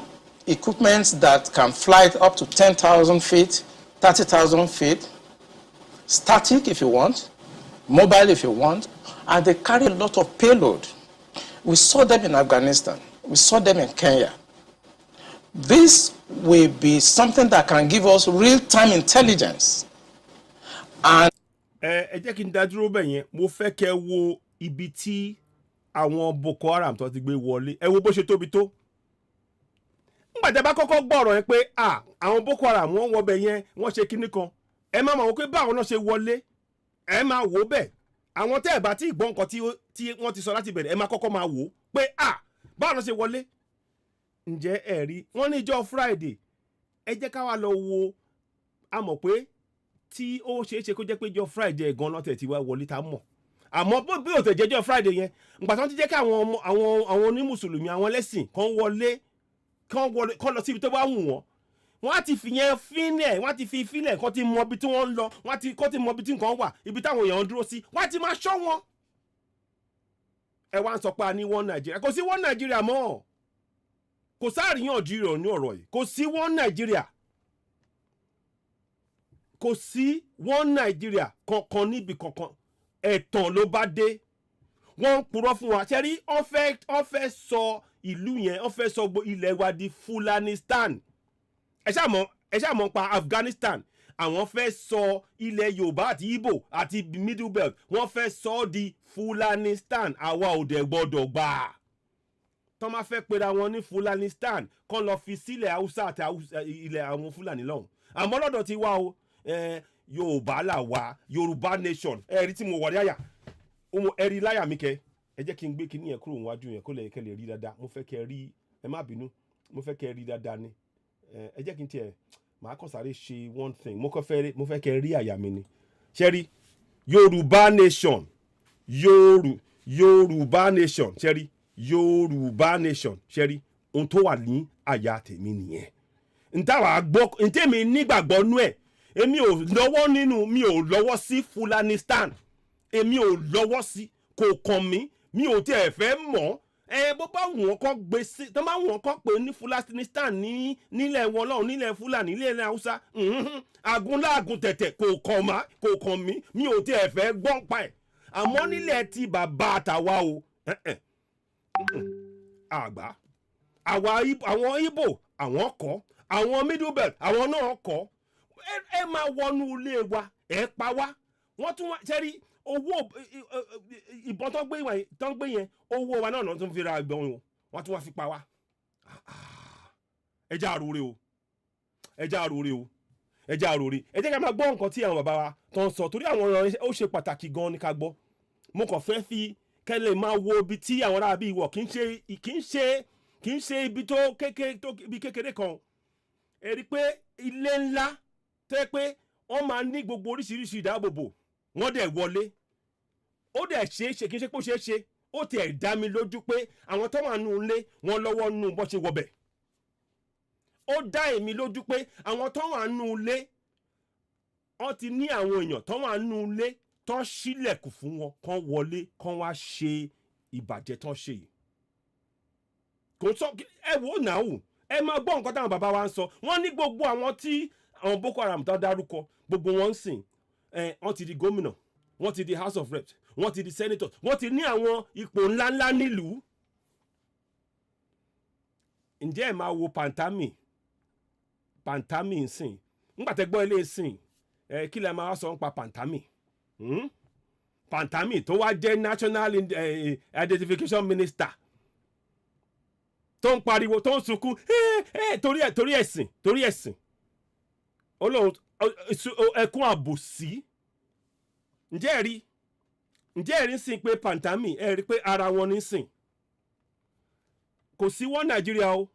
equipment that can fly up to 10,000 feet, 30,000 feet, static if you want, mobile if you want, and they carry a lot of payload. We saw them in Afghanistan. We saw them in Kenya. This will be something that can give us real-time intelligence. And ẹ jẹ́ kí n dá dúró bẹ̀ yẹn mo fẹ́ kẹ́ wo ibi tí àwọn Boko Haram tó ti gbé wọlé ẹ wo bó ṣe tóbi tó nígbà tí a bá kọ́kọ́ gbọ́ ọ̀rọ̀ yẹn pé àwọn Boko Haram wọ́n wọ bẹ̀ yẹn wọ́n ṣe kinní kan ẹ máa mọ̀ wọ́n pé báwọn náà ṣe wọlé ẹ máa wò bẹ́ẹ̀ àwọn tẹ́ ẹ̀ bá tí ìgbọ́n nǹkan tí wọ́n ti sọ láti bẹ̀rẹ̀ ẹ máa kọ́kọ́ máa wò pé báwọn náà ṣe wọlé ǹjẹ́ ẹ rí wọ́n ní ìjọ Friday ẹ jẹ́ ká wá lọ wo a mọ̀ pé tí ó ṣeé ṣe kó jẹ́ pé ìjọ Friday gan lọ́tẹ̀ tí wá wọlé tá mọ̀ àmọ́ bí ó tẹ̀ jẹ́jọ́ Friday yẹn ǹgbà tí wọ́n ti jẹ́ kí àwọn onímùsùlùmí àwọn ẹlẹ́sìn kan wọlé kán lọ síbi tó bá wù wọ́n wọ́n á ti fi yẹn fílẹ̀ wọ́n á ti fi fílẹ̀ kán ti mọ ibi tí wọ́n ń lọ kán ti mọ ibi tí nǹkan wà ibi táwọn èèyàn ń dúró sí wọ́n á ti máa ṣọ́ wọn. ẹ wá ń sọ pé a ní wọ́n Nàìjíríà kò sí wọ́n Nàìjíríà mọ́ kò sáàríyànjiyàn ní ọ̀rọ̀ yìí kò sí wọ́n Nàìjíríà kò sí wọ́n Nàìjíríà kankan níbi kankan ẹ̀tàn ló bá dé wọ́n ń purọ́ fún wa ṣe rí wọ́n fẹ́ sọ ìlú yẹn wọ́n fẹ́ sọ ilẹ̀ wa di Fulanistan ẹ ṣáà mọ̀ pa Afghanistan àwọn fẹ́ sọ ilẹ̀ Yorùbá àti Igbo àti Middle Belt wọ́n fẹ́ sọ ọ́ di Fulanistan àwa ò dẹ̀ gbọ́dọ̀ gbà tó máa fẹ́ pera wọn ní Fulanistan kán lọ fi sílẹ̀ Haúsá àti ilẹ̀ àwọn Fúlàní lọ́hùn àmọ́ lọ́dọ̀ ti wá o Yorùbá là wá Yorùbá nation ẹ̀rí tí mo wọ̀ ní àyà ẹ̀rí láyà mi kẹ́ ẹ jẹ́ kí n gbé kinní yẹn kúrò níwájú yẹn kó lè kẹ́ lè rí dáadáa mo fẹ́ kẹ́ rí ẹ má bínú mo fẹ́ kẹ́ rí dáadáa ni ẹ jẹ́ kí n tiẹ̀ màá kàn sáré ṣe one thing mo fẹ́ kẹ́ rí àyà mi ni ṣe rí Yorùbá nation Yorùbá nation ṣe rí Yorùbá nation ṣe rí ohun tó wà ní àyà tèmi nìyẹn ntàwà gbọ́ ntẹ́mi nígbàgbọ́ nú ẹ̀ èmi ò lọ́wọ́ nínú mi ò lọ́wọ́ sí Fulanistan èmi ò lọ́wọ́ sí kò kàn mí mi ò tiẹ̀ fẹ́ mọ̀ bó bá wọ́n kọ́ gbé sí tó bá wọ́n kọ́ pé ní Fulanistan nílẹ̀ wọn lọ́hùn nílẹ̀ Fúlàní nílẹ̀ Haúsá agunláàgùn tẹ̀tẹ̀ kò kàn mí mi ò tiẹ̀ fẹ́ gbọ́n pa ẹ̀ àmọ́ nílẹ̀ ti bàbá àtàwa o àgbà àwọn Ìgbò àwọn kọ́ àwọn middle belt àwọn náà kọ́ ẹ máa wọnú ilé wa ẹ pa wá wọ́n tún wá ṣẹ́rí owó ìbọn tó ń gbé yẹn owó wa náà tún fi ra ìbọn o wọ́n tún wá fi pa wá ẹjẹ́ àròrè o ẹjẹ́ àròrè o ẹjẹ́ àròrè ẹ jẹ́ ká máa gbọ́ nǹkan tí àwọn bàbá wa tó ń sọ torí àwọn ọ̀rọ̀ ó ṣe pàtàkì gan ni ká gbọ́ mo kàn fẹ́ fi kẹ́lẹ̀ máa wo ibi tí àwọn ará bí wọ̀ kì í ṣe ibi tó kékeré kan ẹ rí i pé ilé ńlá tẹ́ pé wọ́n máa ní gbogbo oríṣiríṣi ìdáàbòbò wọ́n dẹ̀ wọlé ó dẹ̀ ṣeé ṣe kì í ṣe pé ó ṣeé ṣe ó tiẹ̀ dá mi lójú pé àwọn tó wà nù ilé wọn lọ́wọ́ nù bó ṣe wọbẹ̀ ó dá èmi lójú pé àwọn tó wà nù ilé wọ́n ti ní àwọn èèyàn tó wà nù ilé tó ṣílẹ̀kùn fún wọn kán wọlé kán wá ṣe ìbàjẹ́ tó ṣe yìí kò sọ ẹ wò náà ẹ máa gbọ́ nǹkan táwọn bàbá wa ń sọ wọ́n ní gbogbo àwọn tí àwọn Boko Haram tó dárúkọ gbogbo wọn ń sìn wọ́n ti di gómìnà wọ́n ti di House of Reps wọ́n ti di senator wọ́n ti ní àwọn ipò ńláńlá nílùú ǹjẹ́ ẹ máa wo pantami ń sìn nígbà tẹ́ gbọ́ ilé sìn kí lẹ máa sọ nípa pantami tó wá jẹ́ national identification minister tó ń pariwo tó ń sunkún torí ẹ̀sìn olóhùn ẹkún àbòsí ǹjẹ́ ẹ rí sìn pé pantami ẹ rí pé ara wọn ní sìn kò sí wọn Nàìjíríà o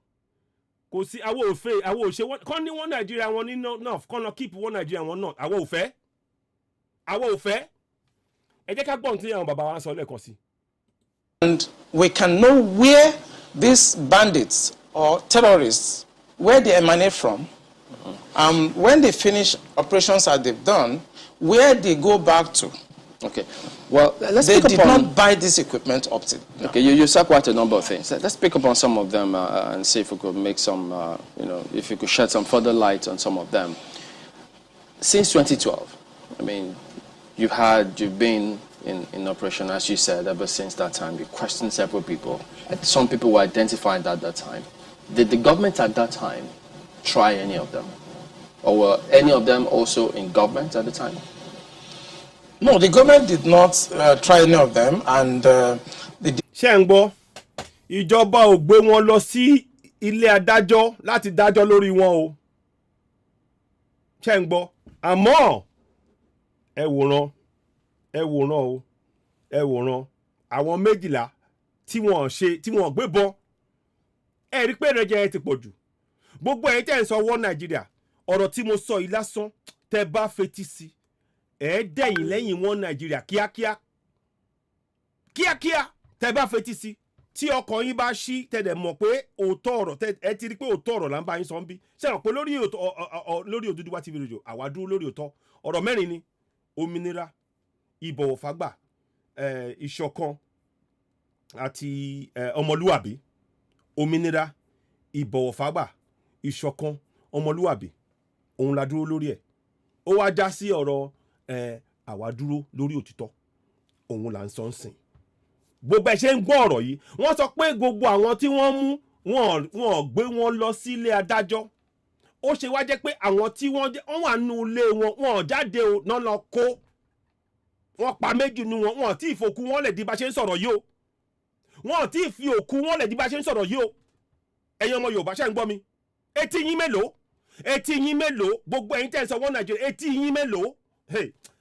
kò sí àwọn òṣè kọ́ ní wọn Nàìjíríà wọn ní north kọ́ lọ keep wọn Nàìjíríà wọn north àwọn ò fẹ́ ẹ jẹ́ ká gbọ́n tí àwọn bàbá wa sọ lẹ́ẹ̀kan sí. And we can know where these bandits or terrorists, where they emanate from, when they finish operations that they've done, where they go back to. Okay. Well, they did not buy this equipment up to. Okay, you said quite a number of things. Let's pick up on some of them and see if we could make some, if you could shed some further light on some of them. Since 2012, I mean, you've been in operation, as you said, ever since that time. You questioned several people. Some people were identified at that time. Did the government at that time try any of them? Or were any of them also in government at the time? No, the government did not try any of them, and ṣé ń gbọ́ ìjọba ò gbé wọn lọ sí ilé adájọ́ láti dájọ́ lórí wọn o ṣé ń gbọ́ àmọ́ ẹ wòran àwọn 12 tí wọ́n gbébọn ẹ rí pé ẹrẹjẹ ti pọ̀ jù gbogbo ẹ̀yin tẹ́ ń sọ wọ Nàìjíríà ọ̀rọ̀ tí mo sọ yìí lásán tẹ́ bá fetí sí ẹ dẹ̀yìn lẹ́yìn wọn Nàìjíríà kíákíá tẹ́ bá fetí sí tí ọkàn yín bá ṣí tẹ́dẹ̀ mọ̀ pé òótọ́ ọ̀rọ̀ ẹ ti rí pé òótọ́ ọ̀rọ̀ là ń bá yín sọ ń bí ṣé àwọn pé lórí Oduduwa TV radio àwa dúró lórí òótọ́ ọ̀rọ̀ 4 ni òmìnira ìbọ̀wọ̀fágbà ìṣọ̀kan àti ọmọlúwàbí òmìnira ìbọ̀wọ̀fágbà ìṣọ̀kan ọmọlúwàbí òun la dúró lórí ẹ̀ ó wá já sí ọ̀rọ̀ àwa dúró lórí òtítọ́ òun là ń sọ ń sìn gbogbo ẹ̀ ṣe ń gbọ́ ọ̀rọ̀ yìí wọ́n sọ pé gbogbo àwọn tí wọ́n mú wọn gbé wọn lọ sí ilé adájọ́ ó ṣe wá jẹ́ pé àwọn tí wọ́n wà nù ilé wọn jáde o náà lọ kó wọ́n pa méjì nù wọn tí ìfòkú wọn lè di bá ṣe ń sọ̀rọ̀ yìí o wọn ò tí ì fi òkú wọn lẹ̀ di bá ṣe ń sọ̀rọ̀ yìí o ẹ̀yin ọmọ Yorùbá ṣe ń gbọ́ mi etí yín mélòó gbogbo ẹ̀yin tẹ́ ń sọ wọ́n Nàìjíríà etí yín mélòó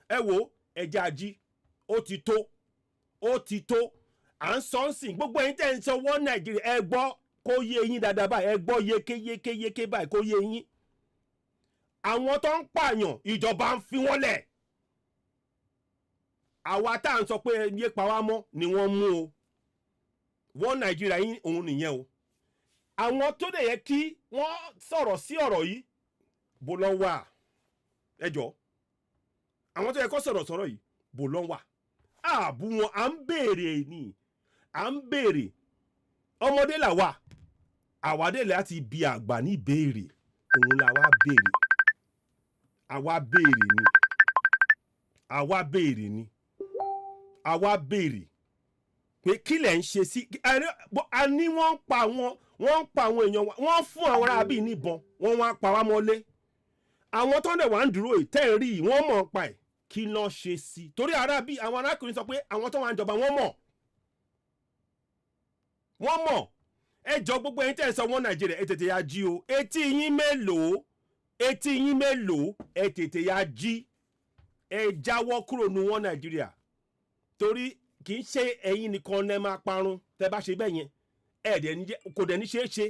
ẹ wo ẹja ají ó ti tó à ń sọ ń sìn gbogbo ẹ̀yin tẹ́ ń sọ wọ́n Nàìjíríà ẹ gbọ́ kó yé yín dáadáa báyìí ẹ gbọ́ yékéyéké báyìí kó yé yín àwọn tó ń pààyàn ìjọba ń fi wọ́n lẹ̀ àwa tá à ń sọ pé yé pa wá mọ́ ni wọ́n mú o wọ́n Nàìjíríà yín òun nìyẹn o àwọn tó dẹ̀ yẹ kí wọ́n sọ̀rọ̀ sí ọ̀rọ̀ yìí bó lọ wà ẹjọ́ àwọn tó yẹ kó sọ̀rọ̀ yìí bó lọ wà ààbù wọn à ń béèrè ọmọdé là wà àwádé láti bi àgbà ní ìbéèrè òun là wá béèrè àwa béèrè pé kí lẹ̀ ń ṣe sí a ní wọ́n ń pa àwọn èèyàn wọ́n fún àwọn arábí níbọn wọ́n wá pa wá mọ́lé àwọn tó ń dẹ̀ wá ń dúró ìtẹ́ rí i wọ́n mọ̀ pa ẹ̀ kí lọ́ ṣe sí torí arábí àwọn arákùnrin sọ pé àwọn tó wà ń jọba wọ́n mọ̀ ẹ jọ gbogbo ẹ̀yin tẹ́ ẹ sọ wọ́n Nàìjíríà ẹ tètè ya jí o etí yín mélòó ẹ tètè ya jí ẹ jáwọ́ kúrò nu wọ́n Nàìjíríà torí kì í ṣe ẹ̀yin nìkan lẹ máa parun tẹ́ bá ṣe bẹ́ẹ̀ yẹn kò dẹ̀ ní ṣe é ṣe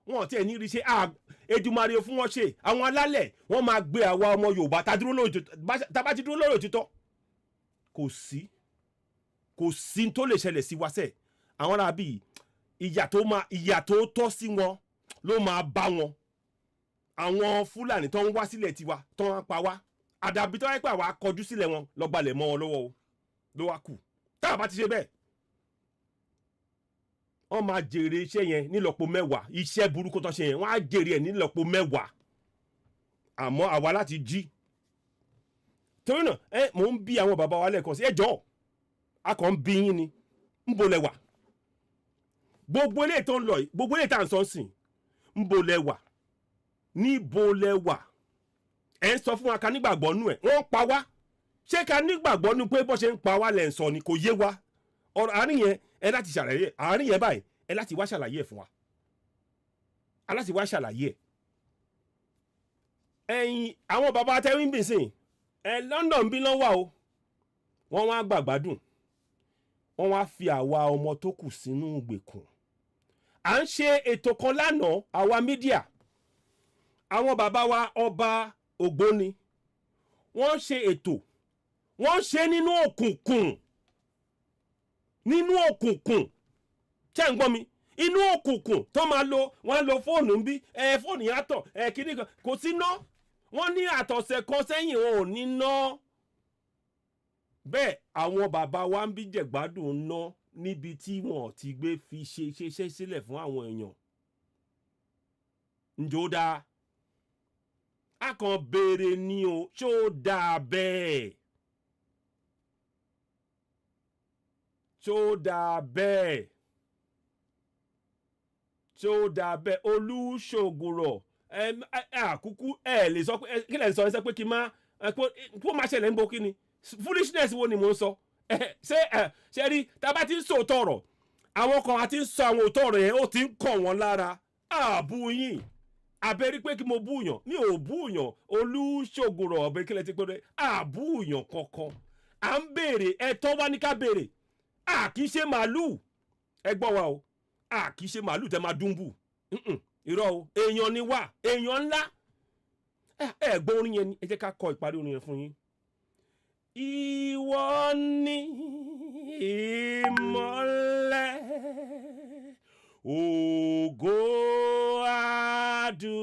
wọn tí ẹ̀ ní rí ṣe Èdùmàrè fún wọn ṣe àwọn alálẹ̀ wọ́n máa gbé àwa ọmọ Yorùbá tá bá ti dúró lórí òtítọ́ kò sí tó lè ṣẹlẹ̀ sí wa sẹ́ẹ̀ àwọn arábí ìyà tó tọ́ sí wọn ló máa bá wọn àwọn Fúlàní tó ń wá sílẹ̀ tiwa tó ń pa wá àdàbí tó wáyé pé àwa kọjú sílẹ̀ wọn lọ́gbalẹ̀ mọ́ wọn lọ́wọ́ o ló wá kù tá a bá ti ṣe bẹ́ẹ̀ wọ́n máa jèrè iṣẹ́ yẹn nílọ́po 10 iṣẹ́ burúkú tó ṣe yẹn wọ́n á jèrè ẹ̀ nílọ́po 10 àmọ́ àwa láti jí torí náà mò ń bí àwọn bàbá wa lẹ́ẹ̀kan sí ẹjọ́ a kàn ń bí yín ni ń bo lẹ wà gbogbo eléyìí tó ń lọ yìí gbogbo eléyìí tá à ń sọ sìn ń bo lẹ wà níbo lẹ wà ẹ ń sọ fún wa ká nígbàgbọ́ nú ẹ̀ wọ́n pa wá ṣé ká nígbàgbọ́ nú pé bó ṣe ń pa wá lẹ̀ ń sọ ni kò yé wa ọ̀rọ̀ àárín yẹn ẹ láti ṣàlàyé àárín yẹn báyìí ẹ láti wá ṣàlàyé ẹ̀ fún wa aláti wá ṣàlàyé ẹ̀ ẹ̀yin àwọn bàbá tẹ́wìn bì sìn London bí lọ́n wà o wọ́n wá gbàgbádùn wọ́n wá fi àwa ọmọ tó kù sínú ìgbèkùn à ń ṣe ètò kan lánàá àwa mídíà àwọn bàbá wa ọba Ògbóni wọ́n ṣe ètò wọ́n ṣe nínú òkùnkùn tẹ́ ń gbọ́ mi inú òkùnkùn tó máa lo wọ́n lo fóònù ń bí fóònù yàtọ̀ kíní kan kò sí ná wọ́n ní àtọ̀sẹ̀ kan sẹ́yìn wọn ò ní ná bẹ́ẹ̀ àwọn bàbá wa ń bí jẹ̀gbádùn ná níbi tí wọ́n ti gbé fi ṣe sílẹ̀ fún àwọn èèyàn ǹjọ́ dáa a kàn béèrè ni o ṣó dáa bẹ́ẹ̀ Olúṣògùrọ̀ àkúkú lè sọ pé kí lẹ̀ ń sọ ẹ sọ pé kí n má kó má ṣẹlẹ̀ ń bo kí ni foolishness wo ni mò ń sọ ṣe rí tá a bá ti ń sòótọ́ ọ̀rọ̀ àwọn kan àti ń sọ àwọn òótọ́ ọ̀rọ̀ yẹn ó ti ń kàn wọ́n lára àbú yín àbẹ̀rí pé kí mo búyàn mi ò búyàn Olúṣògùrọ̀ ọ̀bẹ kílẹ̀ ti pé àbúyàn kankan à ń béèrè ẹ̀tọ́ wa ní ká béèrè kì í ṣe màálùú ẹ gbọ́ wa o kì í ṣe màálùú tẹ́ máa dúnbù irọ́ o èèyàn ni wá èèyàn ńlá ẹ gbọ́ orin yẹn ni ẹ jẹ́ ká kọ ìparí orin yẹn fún yín. Ìwọ ni ìmọ́lẹ̀ ògo adúláwọ̀.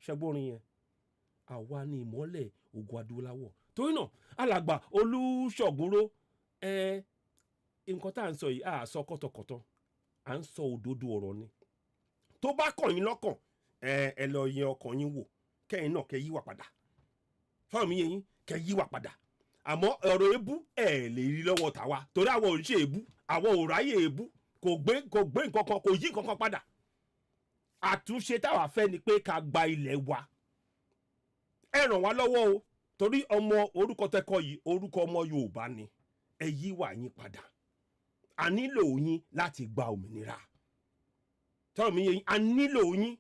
ṣẹ́gbórin yẹn àwa ni ìmọ́lẹ̀ ògo adúláwọ̀ torí náà alàgbà Olúṣògùrọ̀ nǹkan tá à ń sọ yìí sọ kọ́tọ̀kọ́tọ̀ à ń sọ òdodo ọ̀rọ̀ ni tó bá kàn yín lọ́kàn ẹ lọ yẹ ọkàn yín wò kẹ́yìn náà kẹ́ yíwà padà fáwọn mi yẹ yín kẹ́ yíwà padà àmọ́ ọ̀rọ̀ èébú lè rí lọ́wọ́ tàwa torí àwọn ò ṣe èébú àwọn ò ráyè èébú kò gbé nǹkan kan kò yí nǹkan kan padà àtúnṣe táwa fẹ́ ni pé ká gba ilẹ̀ wa ẹ ràn wá lọ́wọ́ o torí ọmọ orúkọ tẹ́kọ̀ yìí orúkọ ọmọ Yorùbá ni ẹ yí wà yín padà a nílò yín láti gba òmìnira tọ́rọ̀ mi yé yín a nílò yín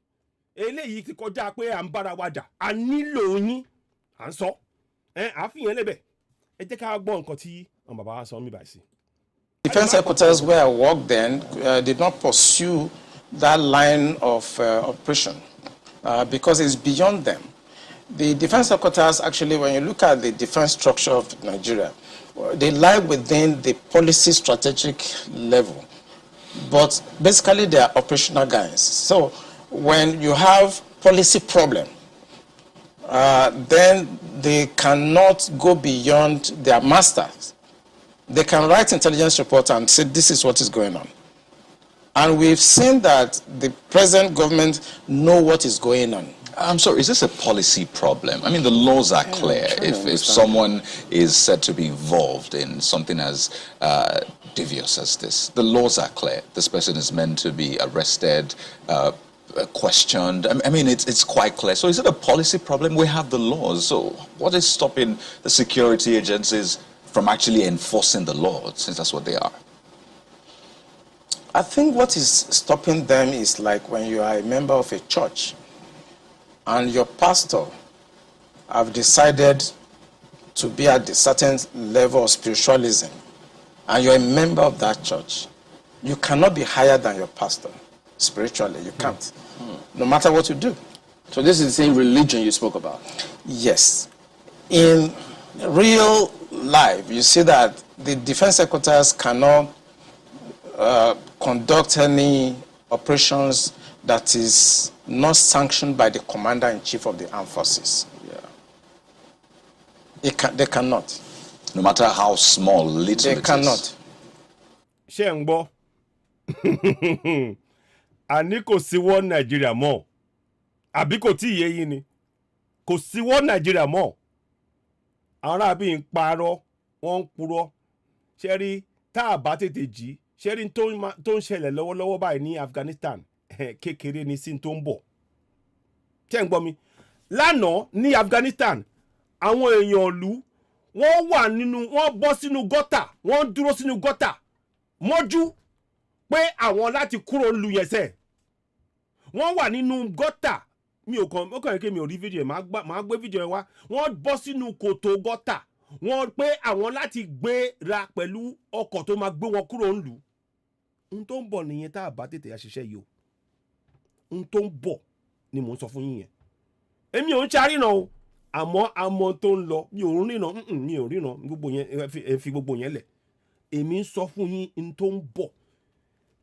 eléyìí ti kọjá pé à ń bára wa jà a nílò yín à ń sọ àfihàn lẹ́bẹ̀ ẹ jẹ́ ká gbọ́ nǹkan tí àwọn bàbá wa sọ mí báyìí sí. Defense headquarters where I worked then did not pursue that line of operation because it's beyond them. The defense headquarters, actually, when you look at the defense structure of Nigeria, they lie within the policy strategic level. But basically, they are operational guys. So when you have policy problem, then they cannot go beyond their masters. They can write intelligence report and say, this is what is going on. And we've seen that the present government know what is going on. I'm sorry, is this a policy problem? I mean, the laws are clear. If someone is said to be involved in something as devious as this, the laws are clear. This person is meant to be arrested, questioned. I mean, it's quite clear. So is it a policy problem? We have the laws. So what is stopping the security agencies from actually enforcing the law, since that's what they are? I think what is stopping them is like when you are a member of a church and your pastor have decided to be at a certain level of spiritualism, and you're a member of that church, you cannot be higher than your pastor spiritually. You can't, no matter what you do. So this is the same religion you spoke about? Yes. In real life, you see that the defense headquarters cannot conduct any operations that is not sanctioned by the commander-in-chief of the armed forces. Yeah. They cannot. No matter how small, little they it cannot. ṣé ń gbọ́ àní kò sí wọ́ Nàìjíríà mọ́ àbí kò tí ì yé yín ni kò sí wọ́ Nàìjíríà mọ́ àwọn arábí ń parọ́ wọ́n ń purọ́ ṣe rí tá a bá tètè jí ṣe rí tó ń ṣẹlẹ̀ lọ́wọ́lọ́wọ́ báyìí ní Afghanistan kékeré ní sí tó ń bọ̀ ṣé ń gbọ́ mi lánàá ní Afghanistan àwọn èèyàn ìlú wọ́n bọ́ sínú gọ́tà wọ́n dúró sínú gọ́tà mọ́jú pé àwọn láti kúrò ń lu yẹsẹ̀ wọ́n wà nínú gọ́tà mi ò kàn kí mi ò rí fídíò ẹ̀ máa gbé fídíò ẹ̀ wá wọ́n bọ́ sínú kòtò gọ́tà wọ́n pé àwọn láti gbéra pẹ̀lú ọkọ̀ tó máa gbé wọn kúrò ń lù n tó ń bọ̀ nìyẹn tá a bá tètè àṣìṣe yìí o n tó ń bọ̀ ni mò ń sọ fún yín yẹn èmi ò ń ṣàríran o àmọ́ tó ń lọ mi ò ríran gbogbo yẹn ẹ fi gbogbo yẹn lẹ̀ èmi ń sọ fún yín n tó ń bọ̀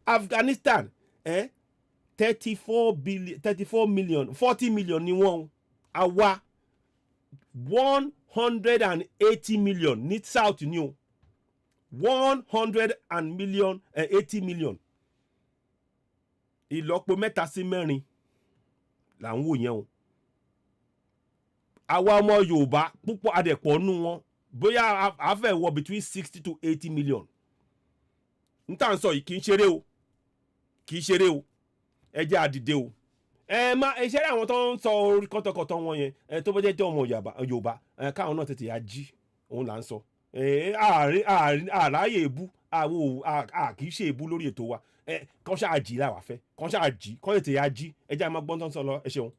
Afghanistan 34 million 40 million ni wọ́n àwa 180 million ní south ni o 180 million ìlọ́po mẹ́ta sí mẹ́rin là ń wò yẹn o àwa ọmọ Yorùbá púpọ̀ adẹ̀pọ̀ nú wọn bóyá àfẹ́ wọ between 60 to 80 million n tà ń sọ yìí kì í ṣeré o ẹ jẹ́ àdìde o ṣeré àwọn tó ń sọ orí kọ́tọ̀kọ́tọ̀ wọn yẹn tó bá jẹ́ ọmọ Yorùbá káwọn náà tètè ají òun là ń sọ àráyè èbú kì í ṣe èbú lórí ètò wa kàn ṣáà jí làwà fẹ́ kàn ṣáà jí kàn tètè ají ẹ jẹ́ àmọ́ gbọ́n tó ń sọ lọ ẹ ṣeun.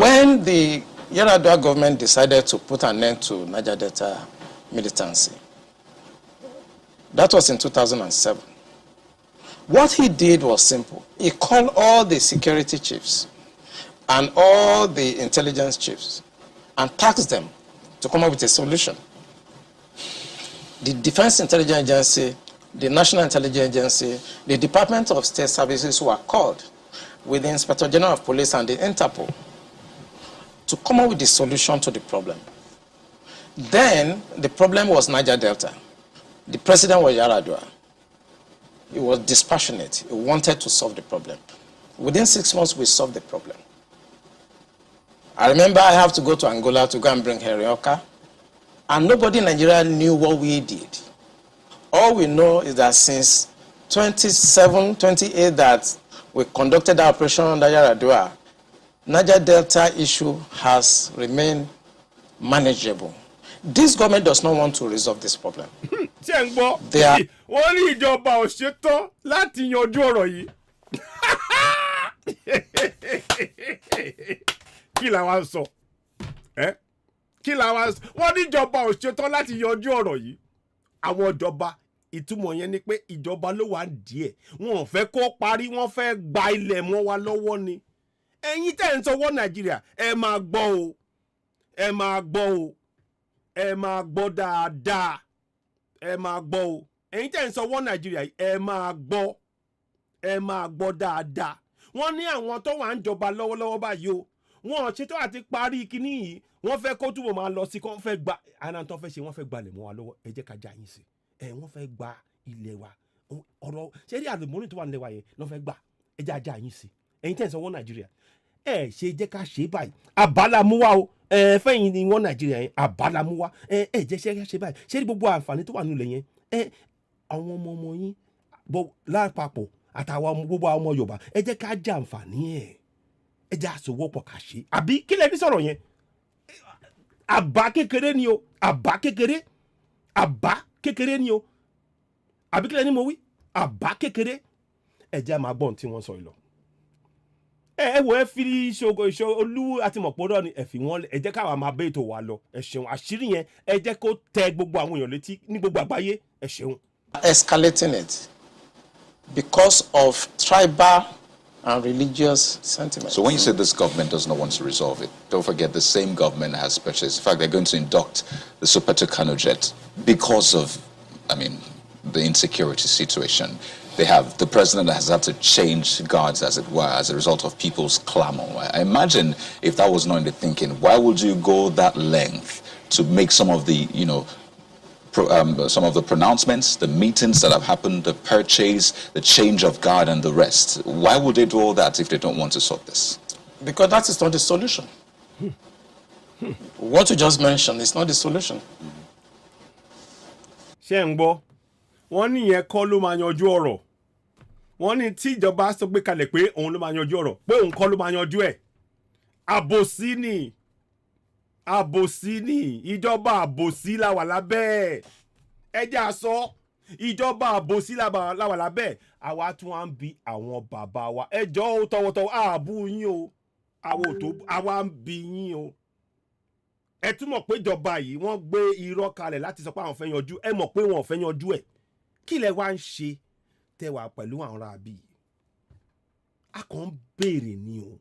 When the Yar'Adua government decided to put an end to Niger Delta militancy, that was in 2007. What he did was simple. He called all the security chiefs and all the intelligence chiefs and tasked them to come up with a solution. The Defense Intelligence Agency, the National Intelligence Agency, the Department of State Services were called with the Inspector General of Police and the Interpol to come up with the solution to the problem. Then the problem was Niger Delta. The president was Yar'Adua. He was dispassionate. He wanted to solve the problem. Within 6 months, we solved the problem. I remember I have to go to Angola to go and bring Herioka, and nobody in Nigeria knew what we did. All we know is that since 27, 28 that we conducted our operation under Yar'Adua, Niger Delta issue has remained manageable. This government does not want to resolve this problem. ṣé ń gbọ́ They are- wọ́n ní ìjọba ò ṣetán láti yanjú ọ̀rọ̀ yìí kí la wá ń sọ kí la wá ń sọ wọ́n ní ìjọba ò ṣetán láti yanjú ọ̀rọ̀ yìí àwọn ìjọba ìtumọ̀ yẹn ni pé ìjọba ló wà díẹ̀ wọn ò fẹ́ kó parí wọ́n fẹ́ gba ilẹ̀ mọ́ wa lọ́wọ́ ni ẹ̀yin tẹ́ ń sọwọ́ Nàìjíríà ẹ máa gbọ́ o ẹ máa gbọ́ o ẹ máa gbọ́ dáadáa ẹ máa gbọ́ o ẹ̀yin tẹ́ ń sọwọ́ Nàìjíríà ẹ máa gbọ́ dáadáa wọ́n ní àwọn tó wà ń jọba lọ́wọ́lọ́wọ́ báyìí o wọn ò ṣetán àti parí kinní yìí wọ́n fẹ́ kó túbọ̀ máa lọ sí kó fẹ́ gba àná tó fẹ́ ṣe wọ́n fẹ́ gbalẹ̀ mọ́ wa lọ́wọ́ ẹ jẹ́ ká já yín sí wọ́n fẹ́ gba ilẹ̀ wa ọ̀rọ̀ ṣé rí àlùmọ́nì tó wà nílẹ̀ wa yẹn lọ́ fẹ́ gbà ẹ jẹ́ ajá yín sí ẹ̀yin tẹ́ ń sọwọ́ Nàìjíríà ṣe jẹ́ ká ṣe báyìí àbálámúwá o fẹ́yìn ni wọ́n Nàìjíríà yẹn àbálámúwá jẹ́ ṣe báyìí ṣé rí gbogbo àǹfààní tó wà nílẹ̀ yẹn àwọn ọmọ yín lápapọ̀ àtàwọn gbogbo àwọn ọmọ Yorùbá ẹ jẹ́ ká jẹ àǹfààní ẹ jẹ́ àsowọ́pọ̀ ká ṣe àbí kí lẹ ní sọ̀rọ̀ yẹn àbá kékeré ni o àbá kékeré ni o àbí kí lẹ ní mo wí àbá kékeré ẹ jẹ́ máa gbọ́n tí wọ́n sọ ìlọ ẹ wo ẹ fi ìṣó olú àti mọ̀pọ̀rọ̀ ni ẹ fi wọ́n ẹ jẹ́ káwa máa bẹ́ ètò wa lọ ẹ ṣeun àṣírí yẹn ẹ jẹ́ kó tẹ gbogbo àwọn èèyàn létí ní gbogbo àgbáyé ẹ ṣeun. Escalating it because of tribal and religious sentiments. So when you say this government does not want to resolve it, don't forget the same government has purchased. In fact, they're going to induct the Super Tucano jet because of, the insecurity situation. They have, the president has had to change guards, as it were, as a result of people's clamor. I imagine if that was not in the thinking, why would you go that length to make some of the, some of the pronouncements, the meetings that have happened, the purchase, the change of guard and the rest? Why would they do all that if they don't want to sort this? Because that is not the solution. What you just mentioned is not the solution. ṣé ń gbọ́ wọ́n níyẹn kọ́ ló máa yanjú ọ̀rọ̀ wọ́n ní tí ìjọba sọ pé kalẹ̀ pé òun ló máa yanjú ọ̀rọ̀ pé òun kọ́ ló máa yanjú ẹ̀ àbòsí ni ìjọba àbòsí la wà lábẹ́ ẹ jẹ́ àsọ ìjọba àbòsí la wà lábẹ́ àwa tún wá ń bi àwọn bàbá wa ẹ jọ̀ọ́ ó tọwọ́tọwọ́ ààbò yín o àwa ń bi yín o ẹ tún mọ̀ pé ìjọba yìí wọ́n gbé irọ́ kalẹ̀ láti sọ pé àwọn fẹ́ yanjú ẹ mọ̀ pé wọn ò fẹ́ yanjú ẹ̀ kí lẹ wá ń ṣe tẹwà pẹ̀lú àwọn ará bí a kàn ń béèrè ni o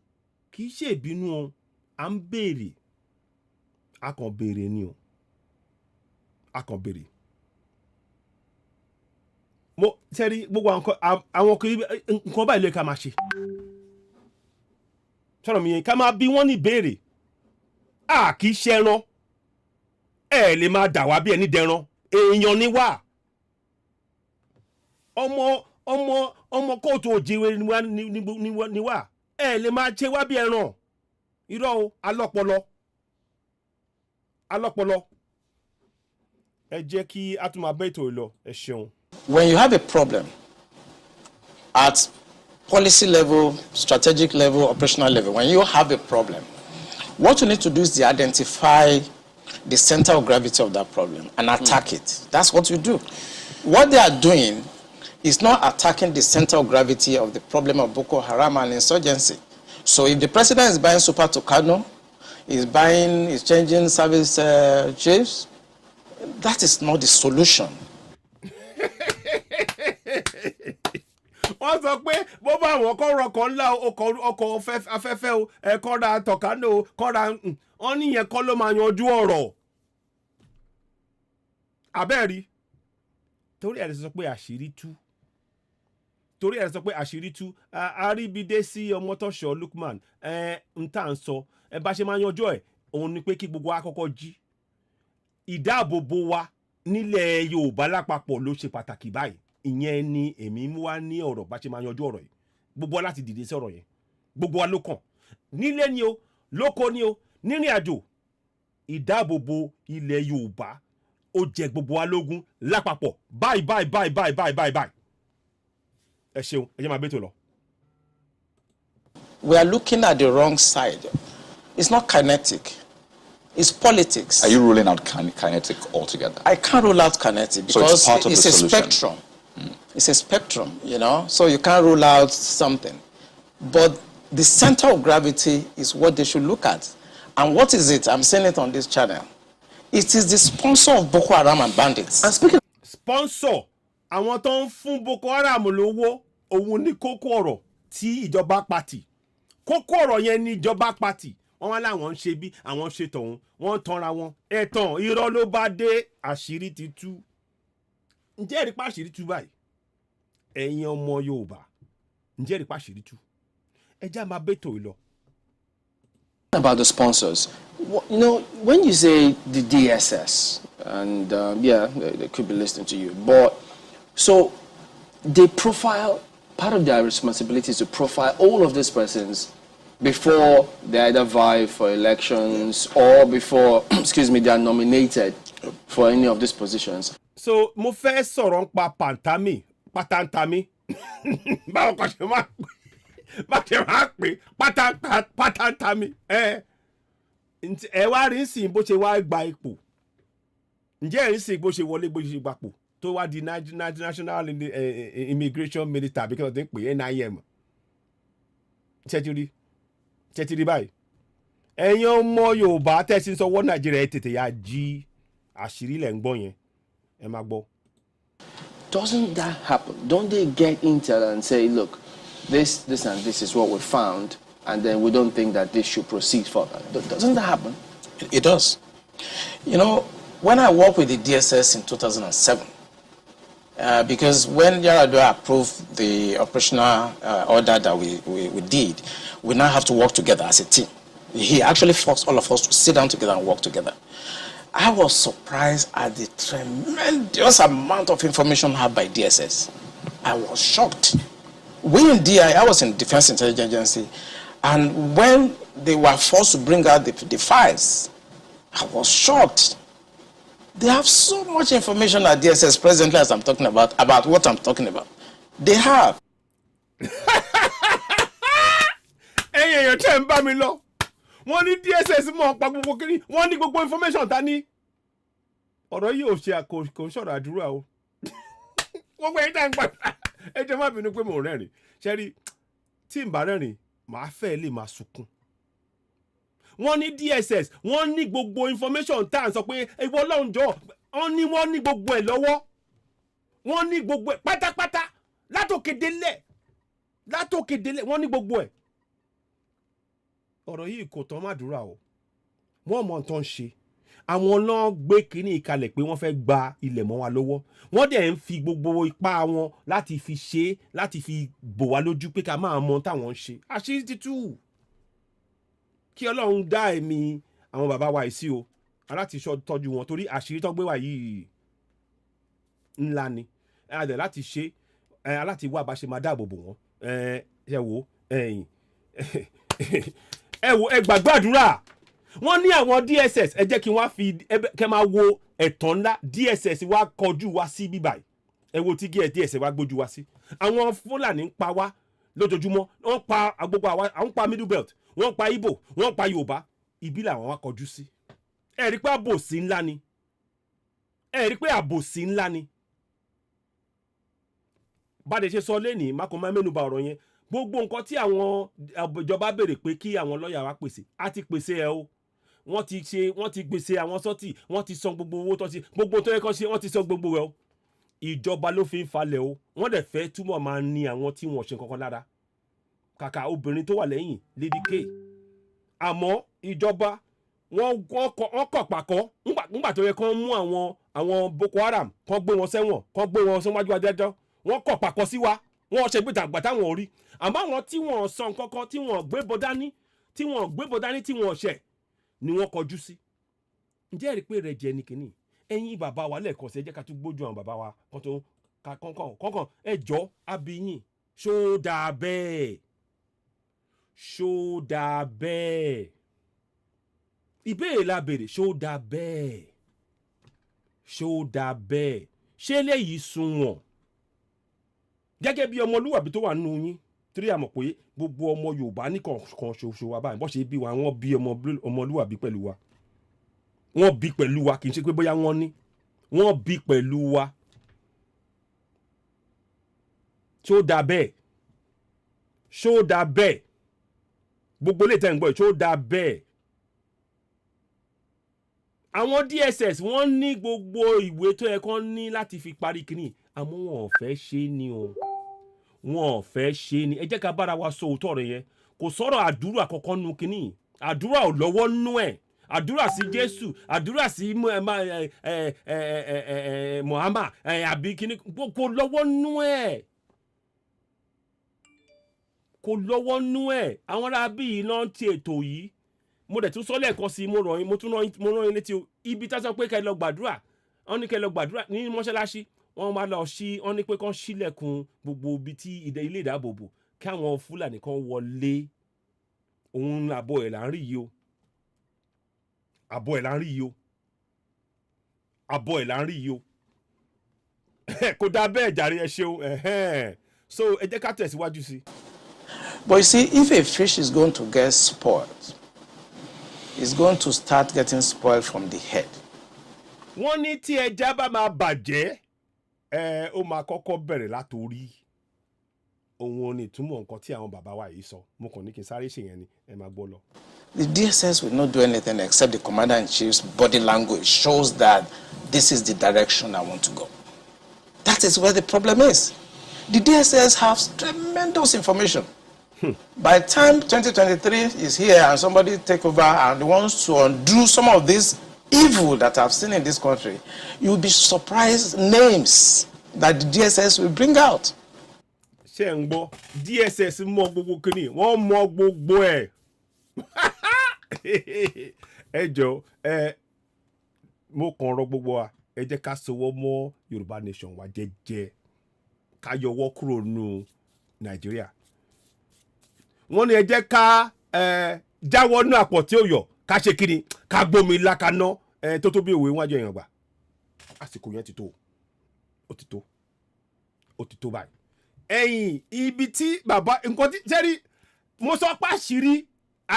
kì í ṣe ìbínú o à ń béèrè a kàn béèrè ni o a kàn béèrè mo tẹ́rí gbogbo àwọn nǹkan báyìí ló ká máa ṣe sọ̀rọ̀ mi yẹn ká máa bí wọ́n ní béèrè a kì í ṣẹran ẹ lè máa dà wá bí ẹni dẹran èèyàn ni wá ọmọ kóòtù òjìwé ni wá ẹ lè máa ṣe wá bí ẹran irọ́ o alọ́pọlọ ẹ jẹ́ kí a tún máa bẹ́ ètò ìlọ ẹ ṣeun. When you have a problem at policy level, strategic level, operational level, when you have a problem, what you need to do is to identify the center of gravity of that problem and attack it. That's what you do. What they are doing is not attacking the center of gravity of the problem of Boko Haram and insurgency. So if the president is buying Super Tucano, is changing service chiefs, that is not the solution. wọ́n sọ pé bó bá àwọn kọ́ rọkọ̀ ńlá ọkọ̀ afẹ́fẹ́ o kọ́ra tọ̀kánò o kọ́ra wọ́n níyẹn kọ́ ló máa yanjú ọ̀rọ̀ abẹ́rí torí ẹ̀ sọ pé àṣírí tú àríbídé sí ọmọtọ́ṣọ́ Lukman ń tà ń sọ bá ṣe máa yanjú ẹ̀ òun ni pé kí gbogbo wa kọ́kọ́ jí ìdáàbòbò wa nílẹ̀ Yorùbá lápapọ̀ ló ṣe pàtàkì báyìí ìyẹn ni èmi mú wá ní ọ̀rọ̀ bá ṣe máa yanjú ọ̀rọ̀ yìí gbogbo wa láti dìde sí ọ̀rọ̀ yẹn gbogbo wa ló kàn nílé ni o lóko ni o nírìn àjò ìdáàbòbò ilẹ̀ Yorùbá ó jẹ gbogbo wa lógún lápapọ̀ báyìí ẹ ṣeun ẹ jẹ́ máa bẹ́tò lọ. We are looking at the wrong side. It's not kinetic. It's politics. Are you ruling out kinetic altogether? I can't rule out kinetic So because it's part of it's the a solution. spectrum. It's a spectrum, you know, so you can't rule out something. But the center of gravity is what they should look at. And what is it? I'm saying it on this channel. It is the sponsor of Boko Haram and bandits. And speaking sponsor àwọn tó ń fún Boko Haram lówó òun ní kókó ọ̀rọ̀ tí ìjọba pàtì kókó ọ̀rọ̀ yẹn ní ìjọba pàtì wọ́n wá láwọn ń ṣe bí àwọn ṣe tọ̀hún wọ́n tanra wọn ẹ̀tàn irọ́ ló bá dé àṣírí ti tú ǹjẹ́ ẹ̀rí pa àṣírí tú báyìí ẹ̀yin ọmọ Yorùbá ǹjẹ́ ẹ̀rí pa àṣírí tú ẹ já máa bẹ́tò ìlọ. About the sponsors, you know, when you say the DSS, and yeah, they could be listening to you, but so they profile, part of their responsibility is to profile all of these persons before they either vie for elections or before, excuse me, they are nominated for any of these positions. So mo fẹ́ sọ̀rọ̀ nípa pàtàntàmí báwo kan ṣe máa pè pàtàntàmí ẹ wá rí sìn bó ṣe wá gba ipò ǹjẹ́ ẹ̀ ń sìn bó ṣe wọlé bó ṣe gbapò tó wá di national immigration minister bí kí wọ́n ti ń pè NIM ṣẹ́tìrí báyìí ẹ̀yin ọmọ Yorùbá tẹ̀sí sọ́wọ́ Nàìjíríà tètè yá jí àṣírí lẹ̀ ń gbọ́ yẹn ẹ máa gbọ́. Doesn't that happen? Don't they get intel and say, look, this and this is what we found, and then we don't think that this should proceed further? Doesn't that happen? it does. You know, when I worked with the DSS in 2007, because when Yaradua approved the operational order that we did, we now have to work together as a team. He actually forced all of us to sit down together and work together. I was surprised at the tremendous amount of information had by DSS. I was shocked. We in DI, I was in Defense Intelligence Agency, and when they were forced to bring out the files, I was shocked. They have so much information at DSS presently as I'm talking about what I'm talking about. They have. Ẹ̀yin tẹ́ ń bá mi lọ. Wọ́n ní DSS mọ̀ pa gbogbo kiri. Wọ́n ní gbogbo information ta ní. Ọ̀rọ̀ yìí ò ṣe kò sọ̀rọ̀ àdúrà o. Gbogbo ẹ̀yin tẹ́ ń gbà. Ẹ jẹ́ má bínú pé mò ń rẹ́rìn. Ṣé rí tí n bá rẹ́rìn màá fẹ́ lè máa sunkún. Wọ́n ní DSS wọ́n ní gbogbo information tá à ń sọ pé ìwọ Ọlọ́run jọ̀ọ́ wọ́n ní gbogbo ẹ̀ lọ́wọ́. Wọ́n ní gbogbo ẹ̀ pátápátá látòkè délẹ̀ wọ́n ní gbogbo ẹ̀. Ọ̀rọ̀ yìí kò tán màdúrà o wọ́n mọ̀ tán ṣe àwọn náà gbé kínní ìkalẹ̀ pé wọ́n fẹ́ gba ilẹ̀ mọ́ wa lọ́wọ́ wọ́n dẹ̀ ń fi gbogbo ipá wọn láti fi ṣe láti fi bò wá lójú pé ká máa mọ táwọn ń ṣe àṣírí ti tú kí Ọlọ́run dá ẹ̀mí àwọn bàbá wa yìí sí o aláti tọ́jú wọn torí àṣírí tó gbé wá yìí ńlá ni adẹ̀ láti ṣe aláti wá bá ṣe máa dáàbò bò wọ́n ẹ wò ẹ gbàgbọ́ àdúrà wọ́n ní àwọn DSS ẹ jẹ́ kí wọ́n fi kẹ́ máa wo ẹ̀tàn ńlá DSS wá kọjú wá sí bíbáyìí ẹ wo tí DSS wá gbójú wá sí àwọn Fúlàní ń pa wá lójoojúmọ́ wọ́n pa gbogbo àwọn pa Middle Belt wọ́n pa Igbo wọ́n pa Yorùbá ibi làwọn wá kọjú sí ẹ rí pé àbòsí ńlá ni báde ṣe sọ lẹ́nìí mákòmá mẹ́nuba ọ̀rọ̀ yẹn gbogbo nǹkan tí àwọn ìjọba béèrè pé kí àwọn lọ́ọ̀yà wa pèsè á ti pèsè ẹ o wọ́n ti pèsè àwọn sọ́tì wọ́n ti san gbogbo owó tó ti gbogbo tó yẹ kó ṣe wọ́n ti san gbogbo ẹ o ìjọba ló fi ń falẹ̀ o wọ́n dẹ̀ fẹ́ túbọ̀ máa ní àwọn tí wọ́n ṣe kankan lára kàkà obìnrin tó wà lẹ́yìn Lady K àmọ́ ìjọba wọ́n kọ̀ pàkọ́ nígbà tó yẹ kó mú àwọn Boko Haram kó gbé wọn sẹ́wọ̀n kó gbé wọn síwájú adájọ́ wọ́n kọ̀ pàkọ́ sí wa wọ́n ṣe gbìtàgbà táwọn ò rí àmọ́ àwọn tí wọ́n sọ nǹkankan tí wọ́n gbébọn dání tí wọ́n ṣẹ̀ ni wọ́n kọjú sí. ǹjẹ́ ẹ̀rí pé rẹ̀ jẹ́ ní kínní ẹ̀yin bàbá wa lẹ́ẹ̀kan sí ẹ jẹ́ ká tún gbójú àwọn bàbá wa kọ̀ọ̀kan ẹjọ́ abiyin ṣó dáa bẹ́ẹ̀ ìbéèrè la béèrè ṣó dáa bẹ́ẹ̀ ṣé eléyìí sunwọ̀n gẹ́gẹ́ bí ọmọlúwàbí tó wà nínú yín torí àmọ̀ pé gbogbo ọmọ Yorùbá ní kan ṣoṣo wa báyìí bọ́ ṣe bí wa wọ́n bí ọmọlúwàbí pẹ̀lú wa wọ́n bí pẹ̀lú wa kì í ṣe pé bóyá wọ́n ní wọ́n bí pẹ̀lú wa ṣó dà bẹ́ẹ̀ ṣó dà bẹ́ẹ̀ gbogbo lè tẹ̀ ń gbọ́ ṣó dà bẹ́ẹ̀ àwọn DSS wọ́n ní gbogbo ìwé tó yẹ kán ní láti fi parí kínní àmọ́ wọn ò fẹ́ ṣe ni o wọn ò fẹ́ ṣe ni ẹ jẹ́ ká bára wa sọ òótọ́ rẹ̀ yẹn kò sọ̀rọ̀ àdúrà kankan nu kínní àdúrà ò lọ́wọ́ nú ẹ̀ àdúrà sí Jésù àdúrà sí Muhammad àbí kínní kò lọ́wọ́ nú ẹ̀ kò lọ́wọ́ nú ẹ̀ àwọn ará bíi iná ti ètò yìí mo dẹ̀ tún sọ lẹ́ẹ̀kan sí mo ràn yín létí o ibi tá a sọ pé kẹ́ lọ gbàdúrà wọ́n ní kẹ́ lọ gbàdúrà ní mọ́ṣáláṣí wọ́n máa lọ sí wọ́n ní pé kán ṣílẹ̀kùn gbogbo ibi tí ilé ìdáàbòbò kí àwọn Fúlàní kan wọlé òun àbọ̀ ẹ̀ là ń rí yìí o àbọ̀ ẹ̀ là ń rí yìí o àbọ̀ ẹ̀ là ń rí yìí o kò dáa bẹ́ẹ̀ jàre ẹ ṣeun so ẹ jẹ́ ká tẹ̀síwájú sí. But you see, if a fish is going to get spoiled, it's going to start getting spoiled from the head. wọ́n ní tí ẹja bá máa bàjẹ́ ó máa kọ́kọ́ bẹ̀rẹ̀ látòrí òun ò ní ìtumọ̀ nǹkan tí àwọn bàbá wa yìí sọ mo kàn ní kí n sáré ṣèyẹn ni ẹ máa gbọ́ lọ. The DSS will not do anything except the commander-in-chief's body language shows that this is the direction I want to go. That is where the problem is. The DSS has tremendous information. By the time 2023 is here and somebody take over and wants to undo some of this evil that I've seen in this country, you'll be surprised names that the DSS will bring out. ṣé ń gbọ́ DSS mọ gbogbo kìíní wọ́n mọ gbogbo ẹ̀ ẹ jọ mo kàn rọ gbogbo wa ẹ jẹ́ ká sowọ́ mọ́ Yorùbá nation wa jẹ́jẹ́ ká yọwọ́ kúrò nù Nàìjíríà wọ́n ní ẹ jẹ́ ká jáwọ́ nù àpọ̀ tí ó yọ ká ṣe kiri ká gbómi lákaná tó tó bí òwe wájú èèyàn gbà àsìkò yẹn ti tó ó ti tó báyìí ẹ̀yìn ibi tí bàbá nǹkan tí sẹ́rí mo sọ pé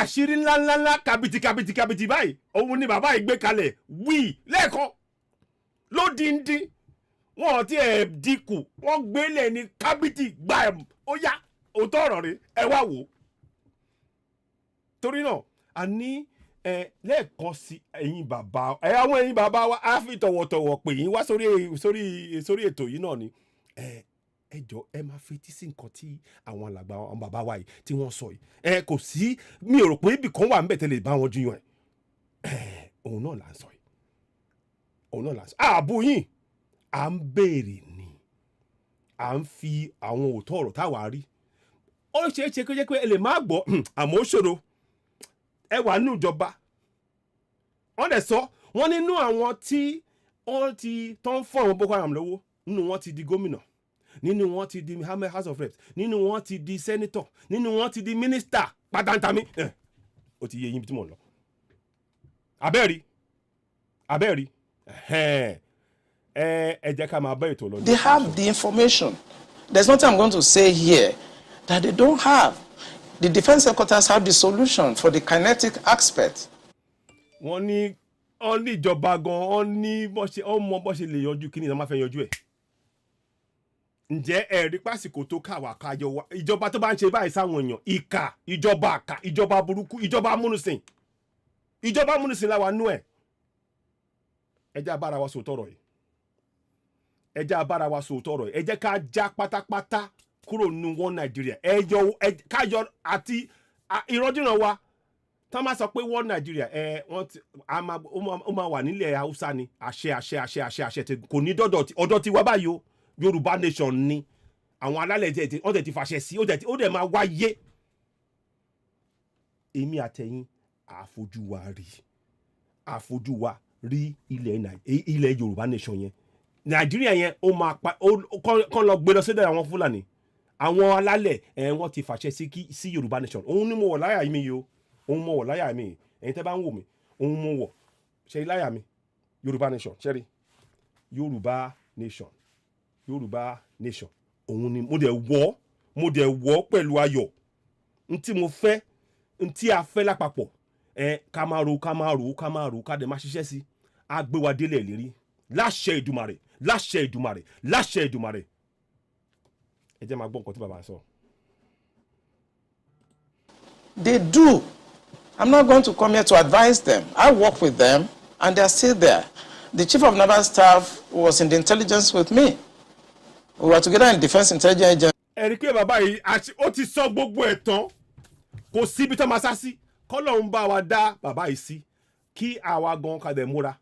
àṣírí ńláńláńlá kàbìtì báyìí òun ni bàbá yìí gbé kalẹ̀ wí lẹ́ẹ̀kan lódìndín wọn ti ẹ̀ dínkù wọ́n gbélé ní kábìtì gbà ó yá òótọ́ ọ̀rọ̀ rẹ̀ ẹ wá wò ó torí náà a ní lẹ́ẹ̀kan sí ẹ̀yin bàbá wa á fi tọ̀wọ̀tọ̀wọ̀ pè yín wá sórí ètò yìí náà ni ẹ jọ ẹ máa fetí sí nǹkan tí àwọn alàgbà àwọn bàbá wa yìí tí wọ́n sọ yìí kò sí mi ò rò pé ibì kan wà níbẹ̀ tẹ́lẹ̀ bá wọn jiyàn òun náà là ń sọ yìí ààbò yìí à ń béèrè ni à ń fi àwọn òótọ́ ọ̀rọ̀ táwa rí ó ṣeé ṣe kó jẹ́ pé ẹ lè má gbọ́ àmọ́ ó ṣòro ẹ wà nínú ìjọba wọ́n dẹ̀ sọ wọ́n nínú àwọn tí wọ́n ti tán fún àwọn Boko Haram lówó nínú wọn ti di gómìnà nínú wọn ti di House of Reps nínú wọn ti di senator nínú wọn ti di minister pátántámi ó ti yé yín tí mò ń lọ abẹ́ẹ̀rí ẹ jẹ́ ká máa bá ètò lọ. They have the information. There's nothing I'm going to say here that they don't have. The defense headquarters have the solution for the kinetic aspect. wọ́n ní ìjọba gan wọ́n mọ bó ṣe lè yanjú kí ni ìjọba fẹ́ yanjú ẹ̀. ǹjẹ́ ẹ̀rí pásìkò tó káwà káyọ wa ìjọba tó bá ń ṣe báyìí sáwọn èèyàn ìkà ìjọba burúkú ìjọba amúnisìn láwa nú ẹ̀. ẹ jẹ́ abára wa sòótọ́ ọ̀rọ̀ ẹ jẹ́ ká já pátápátá kúrò nínú wọn Nàìjíríà ká yọ àti ìrọ́jìnà wa tá máa sọ pé wọ́n Nàìjíríà ó máa wà nílẹ̀ Haúsá ni àṣẹ kò ní ọ̀dọ̀ tiwa báyìí o Yorùbá nation ni àwọn alálẹ̀ ọ̀dẹ̀ ti fàṣẹ sí ó dẹ̀ máa wáyé èmi àtẹ̀yìn àfojú wa rí ilẹ̀ Yorùbá nation yẹn Nàìjíríà yẹn ó máa kán lọ gbé lọ sí àwọn Fúlàní àwọn alálẹ̀ wọ́n ti fàṣẹ sí Yorùbá nation òun ni mo wọ̀ láyà mi yìí o òun mo wọ̀ láyà mi ẹ̀yin tẹ́ bá ń wò mí òun mo wọ̀ ṣe láyà mi Yorùbá nation ṣẹ́rí Yorùbá nation òun ni mo dẹ̀ wọ̀ pẹ̀lú ayọ̀ ntí mo fẹ́ ntí a fẹ́ lápapọ̀ ká máa ro ká dẹ̀ máa ṣiṣẹ́ sí á gbé wa délé ìlérí láṣẹ Èdùmàrè láṣẹ Èdùmàrè láṣẹ Èdùmàrè. ẹ jẹ́ máa gbọ́ nǹkan tí bàbá sọ. They do. I'm not going to come here to advise them. I work with them, and they're still there. The chief of naval staff was in the intelligence with me. We were together in defense intelligence agency. ẹ rí i pé bàbá yìí ó ti sọ gbogbo ẹ̀ tán kò síbi tó máa sá sí kọ́lọ́run bá wa dá bàbá yìí sí kí àwa gan kadẹ̀ múra.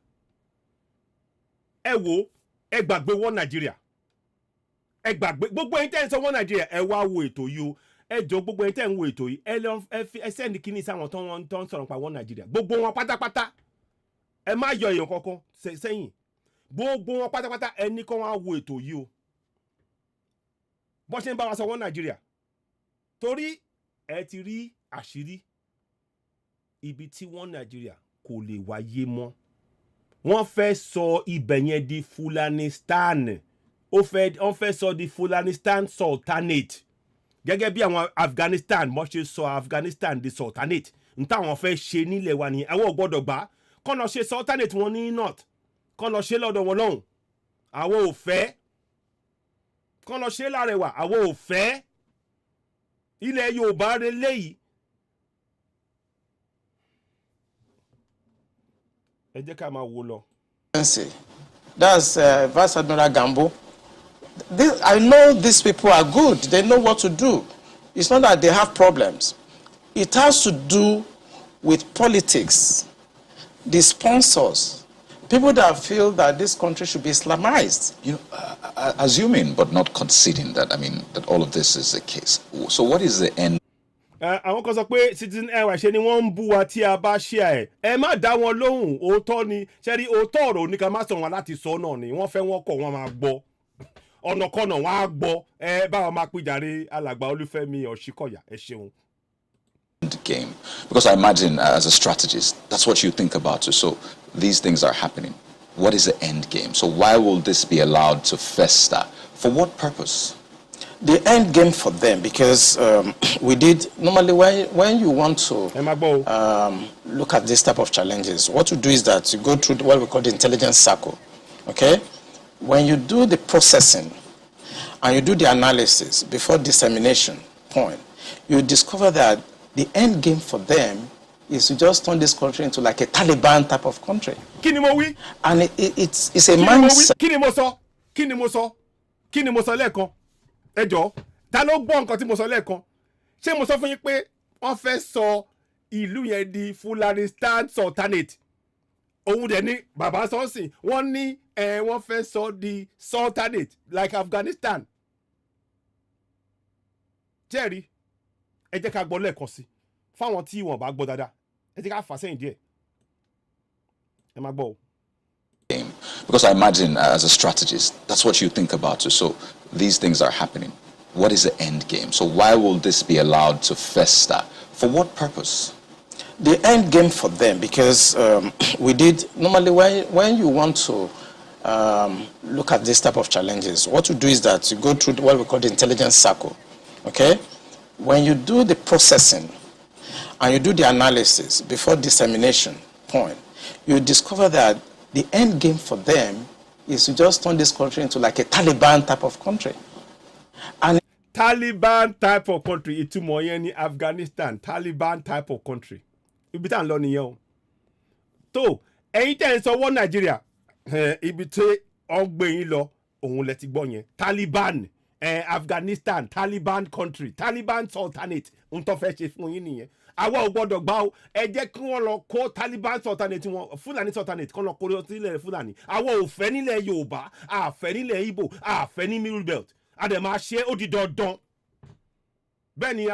ẹ wo ẹ gbàgbé wọ́n Nàìjíríà ẹ gbàgbé gbogbo ẹ̀yin tẹ́ ń sọ wọ́n Nàìjíríà ẹ wá wo ètò yìí o ẹ jọ gbogbo ẹ̀yin tẹ́ ń wo ètò yìí ẹ sẹ́ndì kíní sáwọn tó ń sọ̀rọ̀ pa wọ́n Nàìjíríà gbogbo wọn pátápátá ẹ má yọ èèyàn kankan sẹ́yìn gbogbo wọn pátápátá ẹ ní kó wá wo ètò yìí o bọ́n ṣe ń bá wa sọ wọ́n Nàìjíríà torí ẹ ti rí àṣírí ibi tí wọ́n Nàìjíríà kò lè wáyé mọ́ wọ́n fẹ́ sọ ibẹ̀ yẹn di Fulanistan wọ́n fẹ́ sọ di Fulanistan Sultanate gẹ́gẹ́ bí àwọn Afghanistan wọ́n ṣe sọ Afghanistan di Sultanate n táwọn fẹ́ ṣe nílẹ̀ wa nìyẹn àwọn ò gbọ́dọ̀ gbà kọ́ lọ ṣe Sultanate wọn ní north kọ́ lọ ṣe lọ́dọ̀ wọn lọ́hùn àwọn ò fẹ́ kọ́ lọ ṣe lárẹwà àwọn ò fẹ́ ilẹ̀ Yorùbá rẹ léyìí. ẹ jẹ́ ká máa wo lọ. That's Vice Admiral Gambo. I know these people are good. They know what to do. It's not that they have problems. It has to do with politics, the sponsors, people that feel that this country should be Islamized. You know, assuming but not conceding that, I mean, that all of this is the case. So what is the end? àwọn kan sọ pé Citizen Air ṣe ni wọ́n ń bú wa tí a bá ṣe ẹ má dá wọn lóhùn òótọ́ ni ṣe rí òótọ́ ọ̀rọ̀ ní ká má sọ wọn láti sọ náà ni wọ́n fẹ́ wọ́n kọ̀ wọ́n máa gbọ́ ọ̀nàkọ́nà wọn á gbọ́ ẹ báwa máa pìjàre alàgbà Olúfẹ́mi Ọ̀ṣíkọ̀yà ẹ ṣeun. Game, because I imagine as a strategist, that's what you think about too. So these things are happening. What is the end game? So why will this be allowed to fester? For what purpose? The end game for them, because we did normally when you want to look at this type of challenges, what you do is that you go through what we call the intelligence circle. Okay, when you do the processing and you do the analysis before dissemination point, you discover that the end game for them is to just turn this country into like a Taliban type of country. Kí ni mo wí? And it's a mindset. Kí ni mo sọ? Kí ni mo sọ? Kí ni mo sọ lẹ́ẹ̀kan? Ẹ jọ̀ọ́, ta ló gbọ́ nǹkan tí mo sọ lẹ́ẹ̀kan? Ṣé mo sọ fún yín pé wọ́n fẹ́ sọ ìlú yẹn di Fulanistan Sultanate? Òun dẹ̀ ní bàbá sọ́ọ̀sìn wọ́n ní wọ́n fẹ́ sọ di Sultanate like Afghanistan. Jerry, ẹ jẹ́ ká gbọ́ lẹ́ẹ̀kan sí fáwọn tí wọ́n bá gbọ́ dáadáa ẹ jẹ́ ká fà sẹ́yìn díẹ̀ ẹ máa gbọ́ o. Because I imagine as a strategist, that's what you think about too. So these things are happening. What is the end game? So why will this be allowed to fester? For what purpose? The end game for them, because we did normally when you want to look at this type of challenges, what you do is that you go through what we call the intelligence circle. Okay, when you do the processing and you do the analysis before dissemination point, you discover that the end game for them is to just turn this country into like a Taliban type of country. And Taliban type of country, ìtumọ̀ yẹn ní Afghanistan, Taliban type of country. Ibi tá ń lọ nìyẹn o. Tó ẹ̀yin tẹ́ ń sọ wọ́n Nàìjíríà, ibi tí wọ́n gbé yín lọ, òun lẹ ti gbọ́ yẹn. Taliban, Afghanistan, Taliban country, Taliban Sultanate, ohun tó fẹ́ ṣe fún yín nìyẹn. Àwa ò gbọ́dọ̀ gbà o, ẹ jẹ́ kí wọ́n lọ kó Taliban Sultanate wọn, Fulani Sultanate kán lọ kó sílẹ̀ Fulani. Àwa ò fẹ́ nílẹ̀ Yorùbá, a fẹ́ nílẹ̀ Igbo, a fẹ́ ní Middle Belt. A dẹ̀ máa ṣe ó di dandan. Bẹ́ẹ̀ ni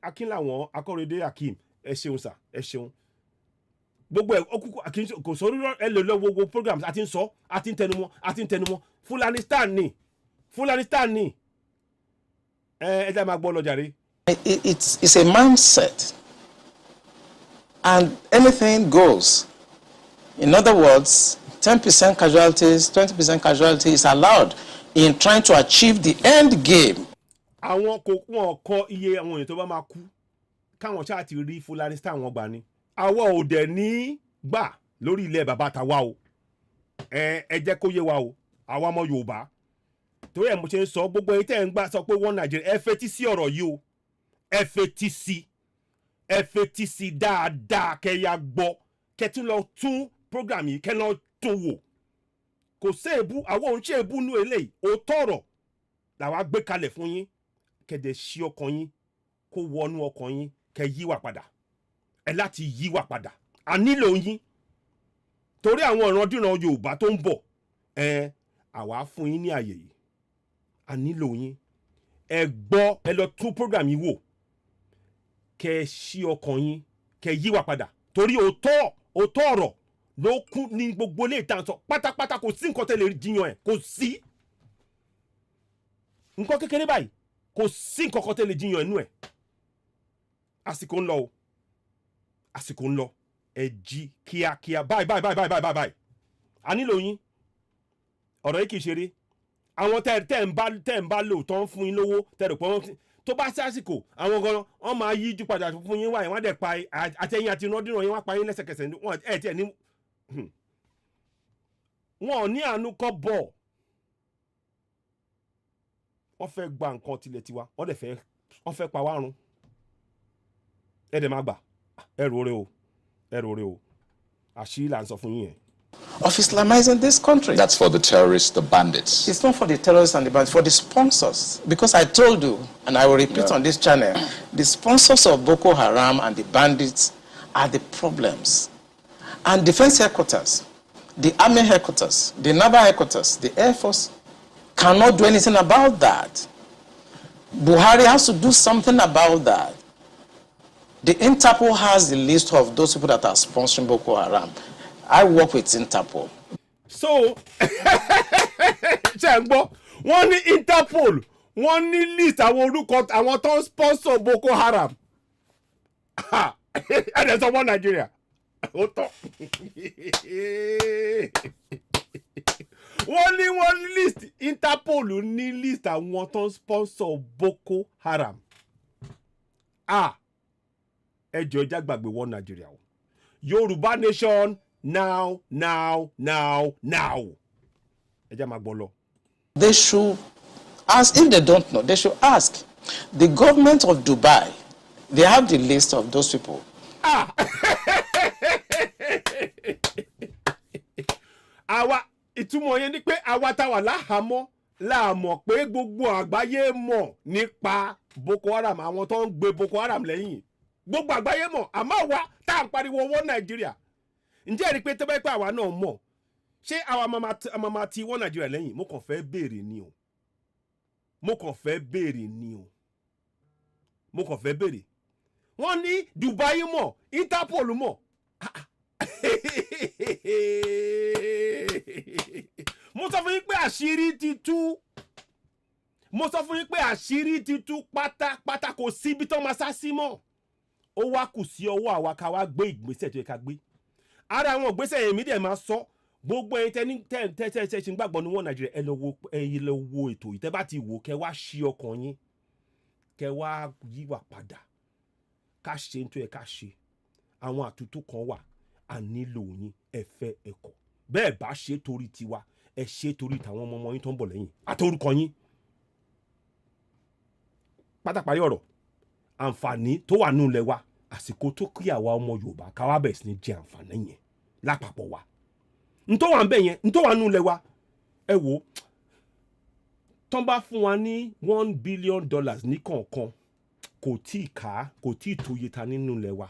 Akin làwọn Akọ́rẹdé Akeem, ẹ ṣeun sà, ẹ ṣeun. Gbogbo ẹ̀ ọkùnkùn kò sọ rírọ̀ ẹ lè lọ gbogbo programs àti ń sọ, àti ń tẹnumọ́, Fulanistan ni, Fulanistan ni. Ẹ jẹ́ máa gbọ́ lọ jàre. It's a mindset, and anything goes. In other words, 10% casualties, 20% casualties is allowed in trying to achieve the end game. Àwọn wọn kọ iye àwọn èèyàn tó bá máa kú káwọn ṣáà ti rí Fulanistan wọn gbà ni. Àwa ò dẹ̀ ní gbà lórí ilẹ̀ bàbá tàwa o ẹ jẹ́ kó yé wa o àwa ọmọ Yorùbá torí ẹ̀ mo ṣe ń sọ gbogbo ẹ̀yin tẹ́ ń gbà sọ pé wọ́n Nàìjíríà ẹ fetí sí ọ̀rọ̀ yìí o ẹ fetí sí dáadáa kẹ́yà gbọ́ kẹ́tún lọ tún program yìí kẹ́ lọ tún wò kò sí èébú àwọn òun ṣe èébú nú eléyìí òótọ́ ọ̀rọ̀ làwa gbé kalẹ̀ fún yín kẹ́dẹ̀ ṣí ọkàn yín kó wọnú ọkàn yín kẹ́ yíwà padà ẹ láti yíwà padà a nílò yín torí àwọn ìrandíran Yorùbá tó ń bọ̀ àwa fún yín ní àyè yìí a nílò yín ẹ gbọ́ ẹ lọ tún program yìí wò kẹ́ ṣí ọkàn yín kẹ́ yíwà padà torí òótọ́ ọ̀rọ̀ ló kún ní gbogbo ilé ìtàn sọ pátápátá kò sí nǹkan tẹ́lẹ̀ jiyàn ẹ̀ kò sí nǹkan kékeré báyìí kò sí nǹkan kan tẹ́lẹ̀ jiyàn ẹnu ẹ̀ àsìkò ń lọ o àsìkò ń lọ ẹ jí kíákíá báyìí a nílò yín ọ̀rọ̀ yìí kì í ṣeré àwọn tẹ́ ń bá lò tán fún yín lówó tẹ́ rò pé wọ́n tó bá sí àsìkò àwọn gan wọ́n máa yíjú padà fún yín wáyé wọ́n á dẹ̀ pa àtẹ̀yìn àti ìrandíran yín wọ́n á pa yín lẹ́sẹ̀kẹsẹ̀ wọ́n ẹ̀ tiẹ̀ ní wọn ò ní àánú kọ́ bọ̀ wọ́n fẹ́ gba nǹkan tilẹ̀ tiwa wọ́n fẹ́ pa wá run ẹ̀ dẹ̀ máa gbà ẹrù rẹ o àṣírí là ń sọ fún yín yẹn. Of Islamizing this country. That's for the terrorists, the bandits. It's not for the terrorists and the bandits, for the sponsors. Because I told you, and I will repeat on this channel, the sponsors of Boko Haram and the bandits are the problems. And defense headquarters, the army headquarters, the naval headquarters, the air force cannot do anything about that. Buhari has to do something about that. The Interpol has the list of those people that are sponsoring Boko Haram. I work with Interpol. So, ṣe ń gbọ́ wọ́n ní Interpol wọ́n ní list àwọn orúkọ àwọn tó ń sponsor Boko Haram ẹ̀rẹ̀ sọ wọ́n Nàìjíríà ó tọ́ wọ́n ní list Interpol ní list àwọn tó ń sponsor Boko Haram ẹ jọ̀ọ́ ẹ já gbàgbé wọ́n Nàìjíríà o Yorùbá nation now. Ẹ jẹ́ máa gbọ́ lọ. They should ask, if they don't know, they should ask. The government of Dubai, they have the list of those people. Àwa ìtumọ̀ yẹn ni pé àwa táwa láhàámọ́ láàmọ̀ pé gbogbo àgbáyé mọ̀ nípa Boko Haram àwọn tó ń gbé Boko Haram lẹ́yìn gbogbo àgbáyé mọ̀ àmọ́ àwa tá à ń pariwo wọ́n Nàìjíríà ǹjẹ́ ẹ̀rí pé tẹ́bẹ́ pé àwa náà mọ̀ ṣé àwa máa ti wọ́n Nàìjíríà lẹ́yìn mo kàn fẹ́ béèrè ni o wọ́n ní Dubai mọ̀ Interpol mọ̀ mo sọ fún yín pé àṣírí ti tú pátápátá kò síbi tó máa sá sí mọ́ ó wá kù sí ọwọ́ àwa ká wá gbé ìgbésẹ̀ tó yẹ ká gbé ara àwọn ìgbésẹ̀ yẹn mi dẹ̀ máa sọ gbogbo ẹ̀yin tẹ́ ṣe ń gbàgbọ́ ní wọ́n Nàìjíríà ẹ lọ wo ètò yìí tẹ́ bá ti wò kẹ́ wá ṣí ọkàn yín kẹ́ wá yíwà padà ká ṣe nítorí ẹ ká ṣe àwọn àtúntò kan wà a nílò yín ẹ fẹ́ ẹ kọ̀ bẹ́ẹ̀ bá ṣe torí tiwa ẹ ṣe torí tàwọn ọmọ yín tó ń bọ̀ lẹ́yìn àtòrúkọ yín pátáparí ọ̀rọ̀ àǹfààní tó wà nínú ilẹ̀ wa àsìkò tó kí àwa ọmọ Yorùbá ká wá bẹ̀rẹ̀ sí ní jẹ àǹfààní yẹn lápapọ̀ wa ntọ́ wà ń bẹ̀ yẹn ntọ́ wà nínú ilẹ̀ wa ẹ wò tán bá fún wa ní $1 billion ní kọ̀ọ̀kan kò tí ì tó iye ta nínú ilẹ̀ wa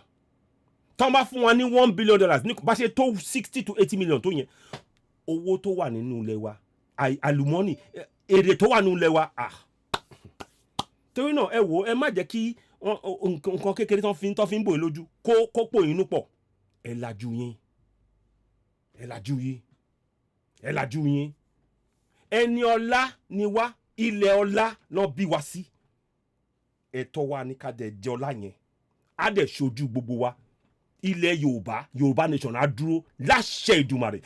tán bá fún wa ní $1 billion ní bá ṣe tó 60 to 80 million tó yẹn owó tó wà nínú ilẹ̀ wa àlùmọ́nì èrè tó wà nínú ilẹ̀ wa torí náà ẹ wò ẹ má jẹ́ kí nǹkan kékeré tán fi ń bò lójú kó pò yín nú pọ̀ ẹ lajú yín ẹni ọlá ni wá ilẹ̀ ọlá lọ bí wa sí ẹ̀tọ́ wa ní ká dẹ̀ jẹ ọlá yẹn á dẹ̀ ṣojú gbogbo wa ilẹ̀ Yorùbá nation á dúró láṣẹ Ìdùmarè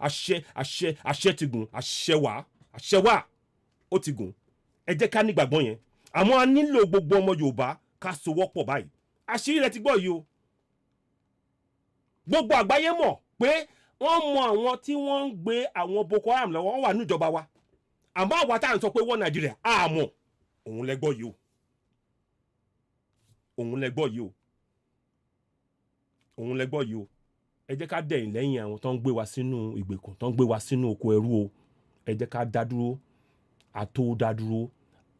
àṣẹ ti gùn àṣẹ wà ó ti gùn ẹ jẹ́ ká nígbàgbọ́ yẹn àmọ́ a nílò gbogbo ọmọ Yorùbá ká sowọ́pọ̀ báyìí àṣírí rẹ ti gbọ́ yìí o gbogbo àgbáyé mọ̀ pé wọ́n mọ àwọn tí wọ́n ń gbé àwọn Boko Haram lọ́wọ́ wọ́n wà ní ìjọba wa àmọ́ àwa tá à ń sọ pé wọ́n Nàìjíríà àmọ́ òun lẹ́gbọ́ yìí o òun lẹ́gbọ́ yìí o òun lẹ́gbọ́ yìí o ẹ jẹ́ ká dẹ̀yìn lẹ́yìn àwọn tó ń gbé wa sínú ìgbèkùn tó ń gbé wa sínú oko ẹrú o ẹ jẹ́ ká dá dúró àtó dá dúró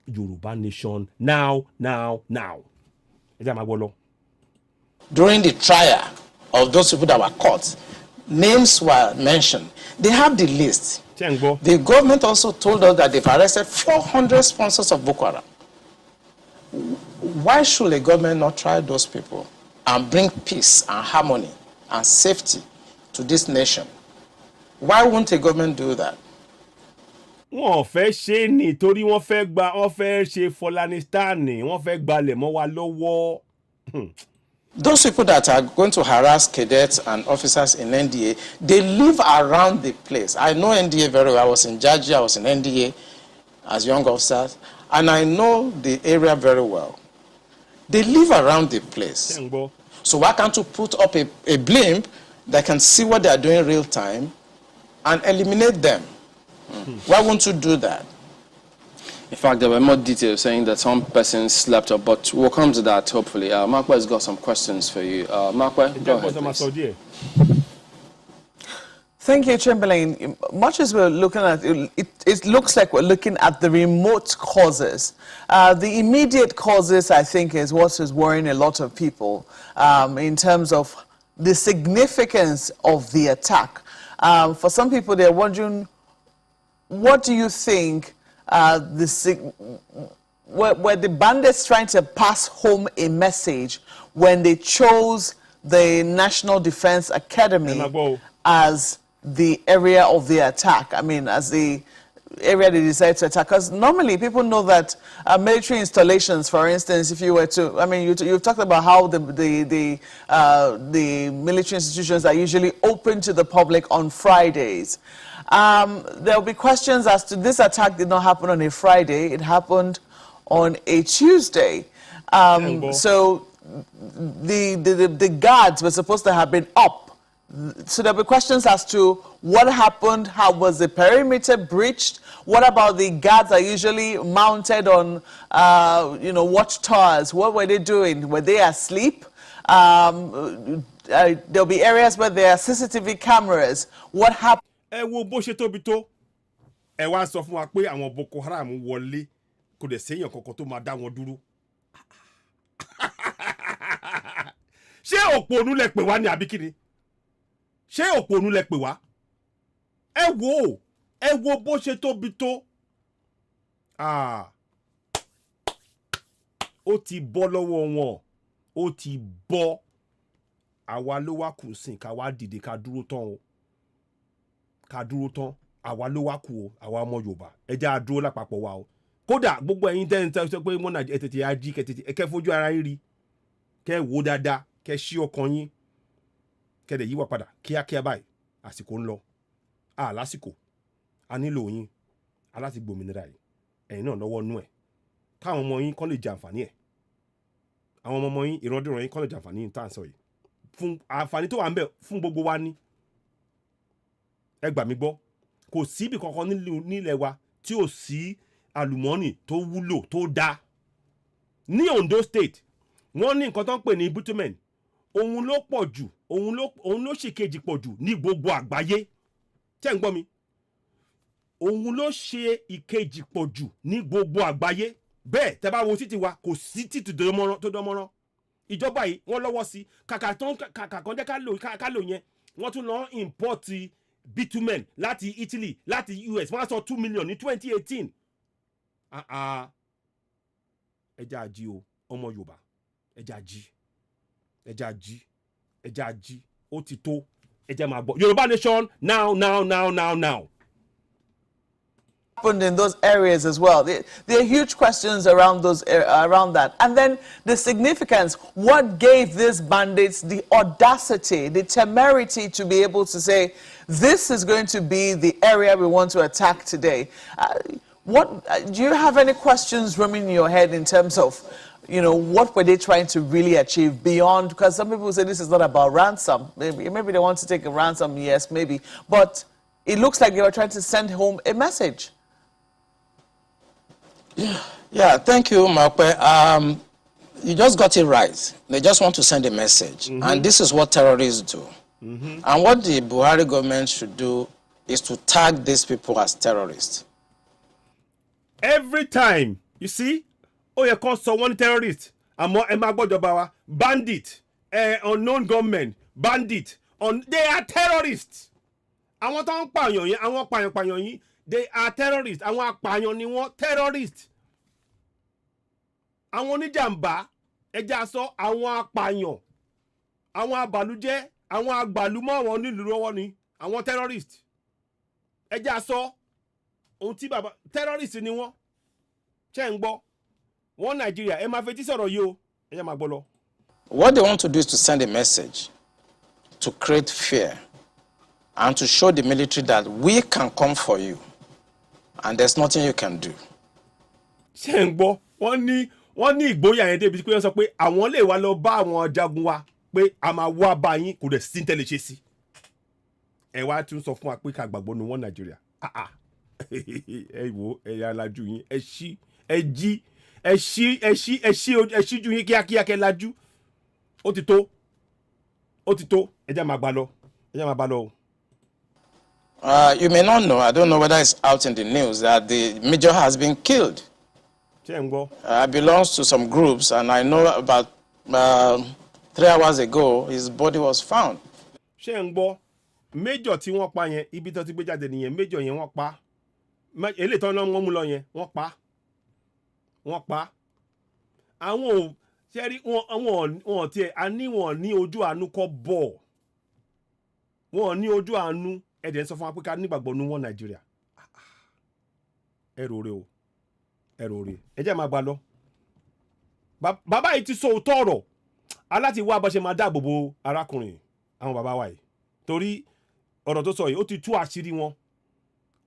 Yorùbá nation now ẹ jẹ́ àmà gbọ́ lọ. During the trial of those people that were caught, names were mentioned. They have the list. The government also told us that they've arrested 400 sponsors of Boko Haram. Why should the government not try those people and bring peace and harmony and safety to this nation? Why won't the government do that? Wọ́n fẹ́ ṣe ni torí wọ́n fẹ́ ṣe Fọlánistánì, wọ́n fẹ́ gbalẹ̀ mọ́ wa lọ́wọ́. Those people that are going to harass cadets and officers in NDA, they live around the place. I know NDA very well. I was in Georgia, I was in NDA as young officers, and I know the area very well. They live around the place. So why can't you put up a blimp that can see what they are doing in real time and eliminate them? Why won't you do that? In fact, there were more details saying that some persons slept up, but we'll come to that hopefully. Markwa has got some questions for you. Markwa, go ahead, please. Thank you, Chamberlain. Much as we're looking at it looks like we're looking at the remote causes. The immediate causes, I think, is what is worrying a lot of people in terms of the significance of the attack. For some people, they're wondering, what do you think were the bandits trying to pass home a message when they chose the National Defense Academy as the area of the attack? I mean, as the area they decided to attack? Because normally people know that military installations, for instance, if you were to, I mean, you've talked about how the military institutions are usually open to the public on Fridays. There will be questions as to this attack did not happen on a Friday, it happened on a Tuesday. So the guards were supposed to have been up. So there'll be questions as to what happened, how was the perimeter breached, what about the guards are usually mounted on, watchtowers, what were they doing, were they asleep? There'll be areas where there are CCTV cameras, what happened? Ẹ wo bó ṣe tóbi tó ẹ wá sọ fún wa pé àwọn Boko Haram wọlé kò dẹ̀ séèyàn kankan tó máa dá wọn dúró. Ṣé òpònú lẹ pè wá ní àbí kíni? Ṣé òpònú lẹ pè wá? Ẹ wo bó ṣe tóbi tó. Ó ti bọ́ lọ́wọ́ wọn, ó ti bọ́. Àwa ló wá kù sìn ká wá dìde ká dúró tán o. Ká dúró tán, àwa ló wá kù o, àwa ọmọ Yorùbá. Ẹ jẹ́ á dúró lápapọ̀ wa o. Kódà gbogbo ẹ̀yin tẹ́ ń sọ pé mo Nàìjíríà tètè á jí kẹ́ fojú ara yín rí. Kẹ́ wò dáadáa, kẹ́ ṣí ọkàn yín. Kẹ́ dẹ̀ yíwà padà kíákíá báyìí. Àsìkò ń lọ. Lásìkò. A nílò yín. Aláti gbòmìnira yìí. Ẹ̀yin náà lọ́wọ́ nú ẹ̀. Káwọn ọmọ yín kán lè jàǹfààní ẹ̀. Àwọn ọmọ yín ìrandíran yín kán lè jàǹfààní yín tá à ń sọ yìí. Fún àǹfààní tó wà ń bẹ fún gbogbo wa ní. Ẹ gbà mí gbọ́, kò síbi kankan nílẹ̀ wa tí ò sí àlùmọ́nì tó wúlò tó dáa. Ní Ondo State, wọ́n ní nǹkan tó ń pè ní bitumen. Òun ló pọ̀ jù, òun ló ṣe kejì pọ̀ jù ní gbogbo àgbáyé. Tẹ́ ń gbọ́ mi? Òun ló ṣe ìkejì pọ̀ jù ní gbogbo àgbáyé. Bẹ́ẹ̀ tẹ́ bá wo títì wa kò sí títì tó dánmọ́rán. Ìjọba yìí wọ́n lọ́wọ́ sí kàkà kan jẹ́ ká lò yẹn. Wọ́n tún lọ import bitumen láti Italy láti US wọ́n á sọ 2 million ní 2018. Ẹja àjí o ọmọ Yorùbá ẹja àjí ó ti tó ẹja máa gbọ́ Yorùbá nation now. Happened in those areas as well. There are huge questions around that. And then the significance, what gave these bandits the audacity, the temerity to be able to say, this is going to be the area we want to attack today? Do you have any questions roaming in your head in terms of, you know, what were they trying to really achieve beyond? Because some people say this is not about ransom. Maybe they want to take a ransom, yes, maybe. But it looks like they were trying to send home a message. Yeah, thank you, Makwe. You just got it right. They just want to send a message. And this is what terrorists do. And what the Buhari government should do is to tag these people as terrorists. Every time, you see, you call someone terrorist, bandit, unknown government, bandit, they are terrorists. I want to they are terrorists. I want terrorists. Àwọn oníjàmbá ẹja sọ àwọn apààyàn àwọn àbàlújẹ́ àwọn àgbàlúmọ̀ àwọn onílùú lọ́wọ́ ni àwọn terrorist ẹja sọ ohun tí bàbá terrorist ni wọ́n ṣe ń gbọ́ wọ́n Nàìjíríà ẹ máa fetí sọ̀rọ̀ yìí o ẹ máa gbọ́ lọ. What they want to do is to send a message to create fear and to show the military that we can come for you and there's nothing you can do. ṣe ń gbọ́ wọ́n ní ìgboyà yẹn débi pé wọ́n sọ pé àwọn lè wá lọ bá àwọn jagun wa pé a máa wá bá yín kò dẹ̀ sí tẹ́lẹ̀ ṣe sí. Ẹ wá tún sọ fún wa pé ká gbàgbọ́ nu wọn Nàìjíríà. Ẹ wo ẹ̀yà alájú yín ẹ ṣí ju yín kíákíá kẹ́ lajú. Ó ti tó ẹ jẹ́ máa gbà lọ. You may not know, I don't know whether it's out in the news, that the major has been killed. Belongs to some groups, and I know about 3 hours ago, his body was found. Major tí wọ́n pa yẹn ibi tó ti gbé jáde nìyẹn major yẹn wọ́n pa eléyìí tó wọ́n mú lọ yẹn wọ́n pa àwọn ò ṣẹ́rí wọn tiẹ̀ a ní wọn ní ojú àánú kọ́ bọ̀ wọn ní ojú àánú ẹ̀dẹ̀ ń sọ fún wa pé ká nígbàgbọ́ nu wọn Nàìjíríà ẹ rò rè ẹ jẹ́ máa gbà lọ. Bàbá yìí ti sọ òótọ́ ọ̀rọ̀ aláti wá bá ṣe máa dáàbò bo arákùnrin àwọn bàbá wa yìí torí ọ̀rọ̀ tó sọ yìí ó ti tú àṣírí wọn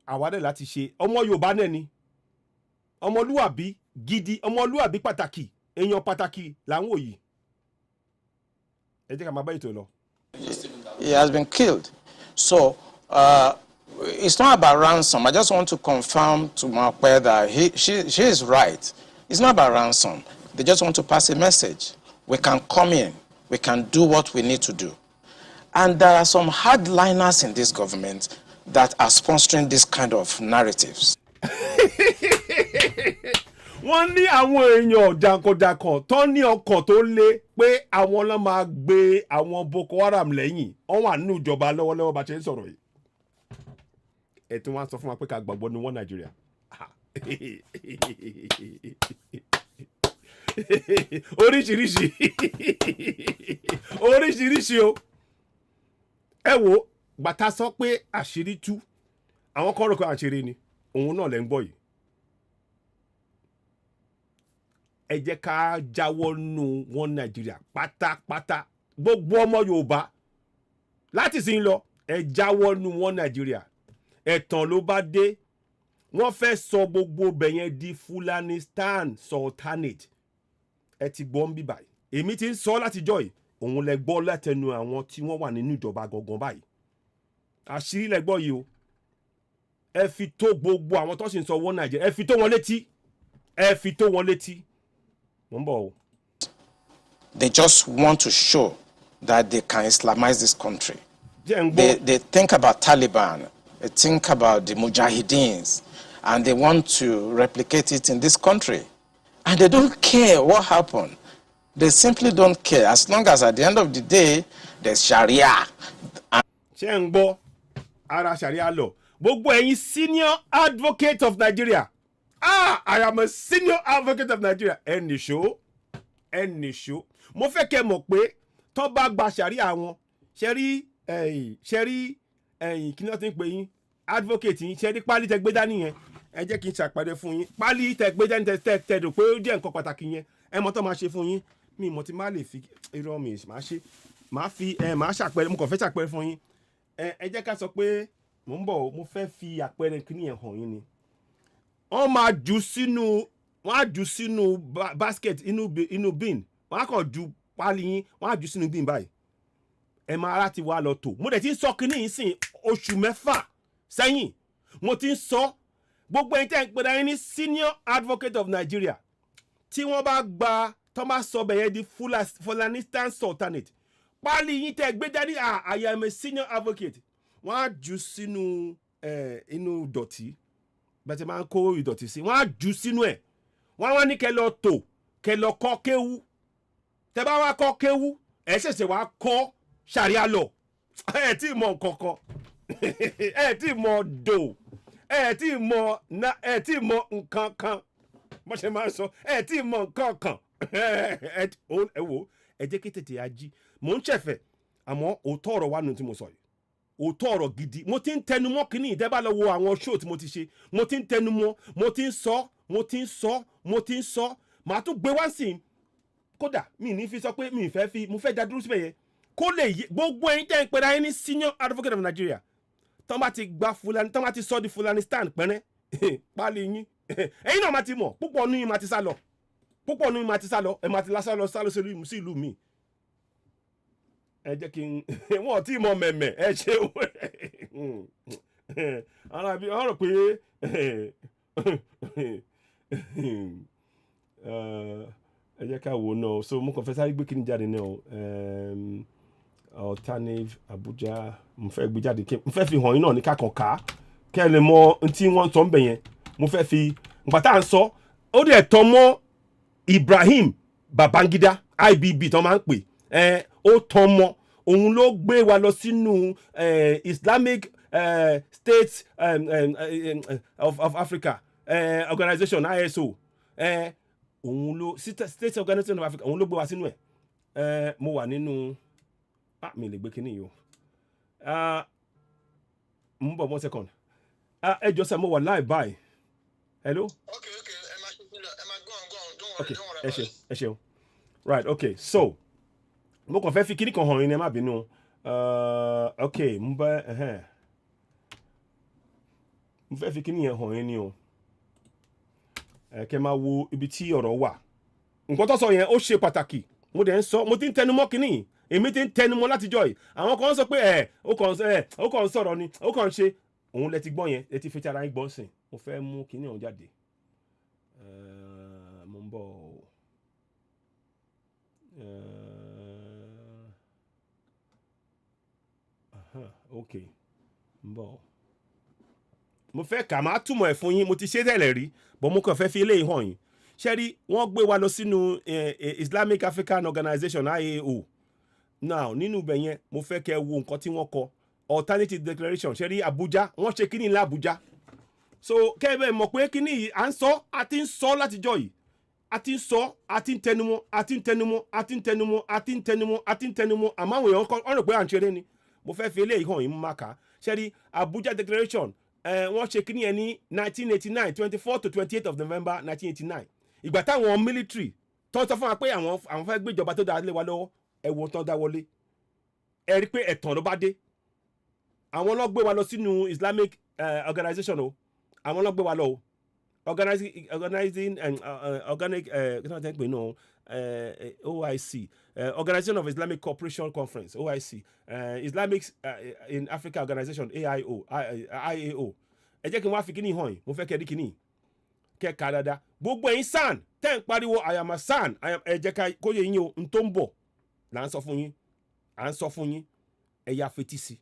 àwádẹ́ láti ṣe ọmọ Yorùbá náà ni ọmọlúwàbí gidi ọmọlúwàbí pàtàkì èèyàn pàtàkì làwọn òyì ẹ jẹ́ ká máa bá ètò lọ. He has been killed. So it's not about ransom. I just want to confirm to Makwe that she is right. It's not about ransom. They just want to pass a message. We can come in. We can do what we need to do. And there are some hardliners in this government that are sponsoring this kind of narratives. Wọ́n ní àwọn èèyàn jàǹkànjàǹkàn tó ní ọkàn tó lé pé àwọn ló máa gbé àwọn Boko Haram lẹ́yìn wọ́n wà nínú ìjọba lọ́wọ́lọ́wọ́ bá ṣe ń sọ̀rọ̀ yìí. Ẹ tún wá sọ fún wa pé ká gbàgbọ́ ní wọn Nàìjíríà. Oríṣiríṣi o. Ẹ wo bàtà sọ pé àṣírí tú àwọn kan rò pé àṣírí ni òun náà lẹ́ ń gbọ́ yìí. Ẹ jẹ́ ká jáwọ́ nù wọn Nàìjíríà pátápátá gbogbo ọmọ Yorùbá láti sin lọ ẹ jáwọ́ nù wọn Nàìjíríà ẹ̀tàn ló bá dé wọ́n fẹ́ sọ gbogbo bẹ̀yẹn di Fulanistan Sultanate ẹ ti gbọ́ ń bí báyìí èmi ti ń sọ látijọ́ yìí òun lẹ gbọ́ látẹnu àwọn tí wọ́n wà nínú ìjọba gangan báyìí àṣírí lẹ gbọ́ yìí o ẹ fi tó gbogbo àwọn tó sì ń sọ wọn Nàìjíríà ẹ fi tó wọn létí They just want to show that they can Islamize this country. They think about Taliban, they think about the Mujahideens, and they want to replicate it in this country. And they don't care what happened. They simply don't care. As long as at the end of the day, there's Sharia. Ara Sharia law. Gbogbo ẹ̀yin senior advocate of Nigeria. I am a senior advocate of Nigeria. Ẹnì ṣó. Mo fẹ́ kẹ́ mọ̀ pé tó bá gba Sharia wọn, ṣẹ́rí kí ni wọ́n ti ń pè yín advocate yín ṣẹ́rí pálí tẹ gbé dání yẹn. Ẹ jẹ́ kí n ṣàpàdé fún yín. Pálí tẹ gbé dání tẹ dò pé ó jẹ́ nǹkan pàtàkì yẹn. Ẹ mọ̀ tó máa ṣe fún yín. Mi mọ̀ tí máa lè fi irọ́ mi máa ṣe. Máa ṣàpẹẹrẹ mo kàn fẹ́ ṣàpẹẹrẹ fún yín. Ẹ jẹ́ ká sọ pé mo fẹ́ fi àpẹẹrẹ kíní yẹn hàn yín ni. Wọ́n máa jù sínú wọ́n á jù sínú basket inú bin wọ́n á kàn ju pálí yín wọ́n á jù sínú bin báyìí ẹ máa láti wá lọ tò mo dẹ̀ ti ń sọ kínní yìí sìn oṣù 6 sẹ́yìn mo ti ń sọ gbogbo ẹni tẹ́ ń pè dáyé ní senior advocate of Nigeria tí wọ́n bá gba tó bá sọ bẹ̀yẹ di Fulanistan sultanate pálí yín tẹ́ gbé dání I am a senior advocate wọ́n á jù sínú inú ìdọ̀tí bẹ́ẹ̀ tí máa ń kó ìdọ̀tí sí wọ́n á jù sínú ẹ̀ wọ́n wá ní kẹ́ lọ tò kẹ́ lọ kọ́ kéwú tẹ́ bá wá kọ́ kéwú ẹ̀ ṣẹ̀ṣẹ̀ wá kọ́ ṣàríà lọ ẹ̀ tí mọ̀ nǹkankan ẹ̀ tí mọ̀ dò ẹ̀ tí mọ̀ nǹkan kan bó ṣe máa ń sọ ẹ̀ tí mọ̀ nǹkan kan ẹ wò ẹ jẹ́ kí tètè ají mò ń ṣẹ̀fẹ̀ àmọ́ òótọ́ ọ̀rọ̀ wà nù tí mo sọ yìí òótọ́ ọ̀rọ̀ gidi mo ti ń tẹnumọ́ kínní ìdẹ́bà lọ wo àwọn show tí mo ti ṣe mo ti ń tẹnumọ́ mo ti ń sọ màá tún gbé wá sí i kódà mi ní fi sọ pé mo fẹ́ dá dúró síbẹ̀ yẹn kó lè yé gbogbo ẹ̀yin tẹ́ ń pera ẹni ní senior advocate of Nigeria tán bá ti gba Fulani tán bá ti sọ di Fulanistan pẹ́rẹ́ pálí yín ẹ̀yin náà máa ti mọ̀ púpọ̀ nínú yín máa ti sá lọ ẹ̀ máa ti lásán lọ sálọ sí ìlú mi ẹ jẹ́ kí n wọ́n tí mọ mẹ̀mẹ̀ ẹ ṣe ara bí wọ́n rò pé ẹ jẹ́ ká wò náà so mo kàn fẹ́ sáré gbé kí ni jáde náà alternative Abuja mo fẹ́ gbé jáde mo fẹ́ fi hàn yín náà ní kákan ká kẹ́ ẹ lè mọ tí wọ́n sọ ń bẹ̀ yẹn mo fẹ́ fi nígbà tá à ń sọ ó dẹ̀ tọ́ mọ́ Ibrahim Babangida IBB tó máa ń pè ó tán mọ́ òun ló gbé wa lọ sínú Islamic State of Africa Organization ISO òun ló State Organization of Africa òun ló gbé wa sínú ẹ̀ mo wà nínú mi lè gbé kinní yìí o mo ń bọ̀ 1 second ẹ jọ sẹ́ mo wà live báyìí hello. Okay ẹ máa ṣe sílẹ̀ ẹ máa go on don't okay worry ẹ ṣeun right okay so mo kàn fẹ́ fi kíní kan hàn yín ní ẹ má bínú okay mo fẹ́ fi kíní yẹn hàn yín ní o kẹ́ máa wo ibi tí ọ̀rọ̀ wà nǹkan tó sọ yẹn ó ṣe pàtàkì mo dẹ̀ ń sọ mo ti ń tẹnumọ́ kíní èmi ti ń tẹnumọ́ látijọ́ yìí àwọn kan sọ pé ó kàn ń sọ̀rọ̀ ni ó kàn ń ṣe òun lẹ ti gbọ́ yẹn ẹ ti fi ti ara yín gbọ́ sìn mo fẹ́ mú kíní ọ̀hún jáde mo ń bọ̀ okay ń bọ̀ mo fẹ́ kà máa túmọ̀ ẹ̀ fún yín mo ti ṣe tẹ́lẹ̀ rí bọ́ mo kàn fẹ́ fi eléyìí hàn yín ṣé rí wọ́n gbé wa lọ sínú Islamic African Organization IAO now nínú ibẹ̀ yẹn mo fẹ́ kẹ́ wo nǹkan tí wọ́n kọ alternative declaration ṣé rí Abuja wọ́n ṣe kíní ní Abuja so kẹ́ẹ̀bẹ̀ mọ̀ pé kíní yìí à ń sọ àti ń sọ látijọ́ yìí àti ń sọ àti ń tẹnumọ́ àmọ́ àwọn èèyàn wọ́n rò pé à ń ṣeré ni mo fẹ́ fi eléyìí hàn yín máa kà á ṣé rí Abuja declaration wọ́n ṣe kíní yẹn ní 1989 24 to 28 of November 1989 ìgbà táwọn military tó ń sọ fún wa pé àwọn fẹ́ gbéjọba tó dáa lé wa lọ́wọ́ ẹ̀wọ̀n tó dá wọlé ẹ rí pé ẹ̀tàn ló bá dé àwọn ló gbé wa lọ sínú Islamic organization o àwọn ló gbé wa lọ o organic OIC Organization of Islamic Cooperation Conference OIC Islamic in Africa Organization IAO ẹ jẹ́ kí n wá fi kíní hàn yín mo fẹ́ kẹ́ rí kíní kẹ́ ká dáadáa gbogbo ẹ̀yin SAN tẹ́ ń pariwo àyàmà SAN ẹ jẹ́ ká kó yẹ yín o n tó ń bọ̀ là ń sọ fún yín à ń sọ fún yín ẹ yá fetí sí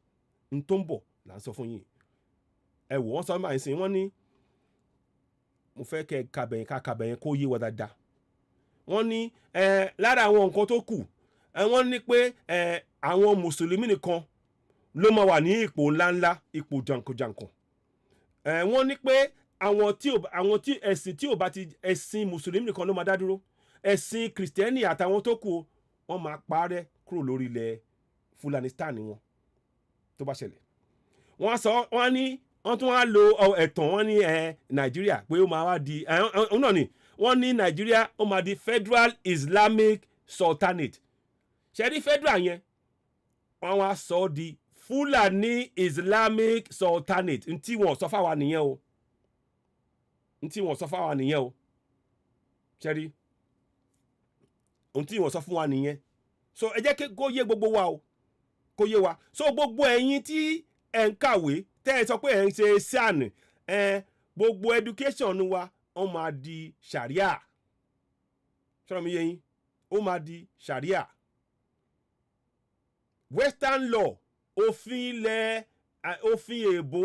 n tó ń bọ̀ là ń sọ fún yín ẹ wò wọ́n sọ máa ń sìn wọ́n ní mo fẹ́ kẹ́ kàbẹ̀yìn kó yé wa dáadáa wọ́n ní lára àwọn nǹkan tó kù wọ́n ní pé àwọn mùsùlùmí nìkan ló máa wà ní ipò ńláńlá ipò jàǹkànjàǹkàn wọ́n ní pé àwọn tí ẹ̀sìn tí ò bá ti ẹ̀sìn mùsùlùmí nìkan ló máa dá dúró ẹ̀sìn kìrìsìtẹ́nì àtàwọn tó kù wọ́n máa parẹ́ kúrò lórí ilẹ̀ Fulanistan wọn tó bá ṣẹlẹ̀ wọ́n ní wọ́n tún wá lo ẹ̀tàn wọ́n ní Nàìjíríà pé ó máa wá di náà ni wọ́n ní Nàìjíríà ó máa di Federal Islamic Sultanate ṣẹ́rí federal yẹn wọ́n wá sọ ọ́ di Fulani Islamic Sultanate ntí wọ́n sọ fáwa nìyẹn o ṣẹ́rí ohun tí wọ́n sọ fún wa nìyẹn so ẹ jẹ́ kó yé gbogbo wa o kó yé wa so gbogbo ẹ̀yin tí ẹ̀ ń kàwé tẹ́ ẹ sọ pé ẹ̀ ń ṣe SAN gbogbo education wa ó máa di sharia ṣọ́ra mi yé yín ó máa di sharia western law òfin ilẹ̀ òfin èbó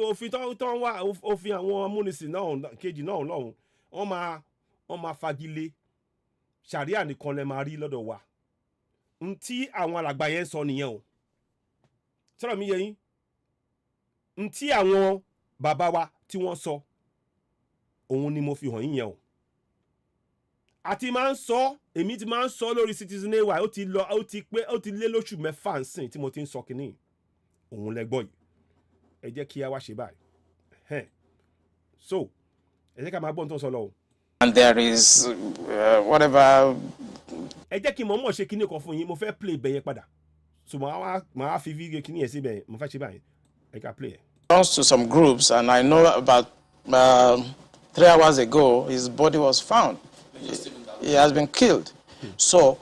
òfin tó ń wá òfin àwọn amuninsin náà kejì náà lọ́hùn wọ́n máa fagilé sharia nìkan lẹ máa rí lọ́dọ̀ wa n tí àwọn alàgbà yẹn sọ nìyẹn o ṣọ́ra mi yé yín n tí àwọn bàbá wa tí wọ́n sọ òun ni mo fi hàn yín yẹn o àti máa ń sọ èmi ti máa ń sọ lórí Citizen AY ó ti lé lóṣù mẹ́fà nsìn tí mo ti ń sọ kínní òun lẹ́gbọ́ yìí ẹ jẹ́ kí a wá ṣe báyìí so ẹ jẹ́ ká máa gbọ́ ohun tó ń sọ lọ o. And there is whatever. ẹ jẹ́ kí n mọ̀ ṣe kínní kan fún yín mo fẹ́ play bẹ̀yẹn padà so màá fi fídíò kínní yẹn síbẹ̀ mo fẹ́ ṣe báyìí ẹ ká play ẹ̀. Belongs to some groups, and I know about 3 hours ago his body was found. He has been killed. So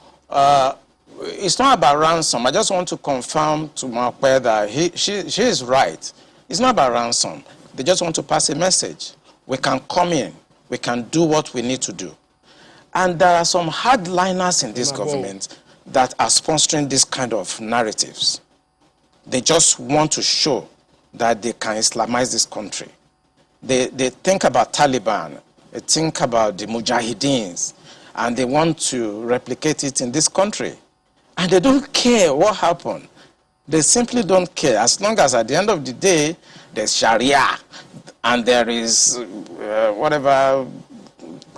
it's not about ransom. I just want to confirm to Mokpe that she is right. It's not about ransom. They just want to pass a message. We can come in. We can do what we need to do. And there are some hardliners in this government that are sponsoring this kind of narratives. They just want to show that they can Islamize this country. They think about Taliban. They think about the Mujahideens. And they want to replicate it in this country. And they don't care what happened. They simply don't care. As long as at the end of the day, there's Sharia and there is whatever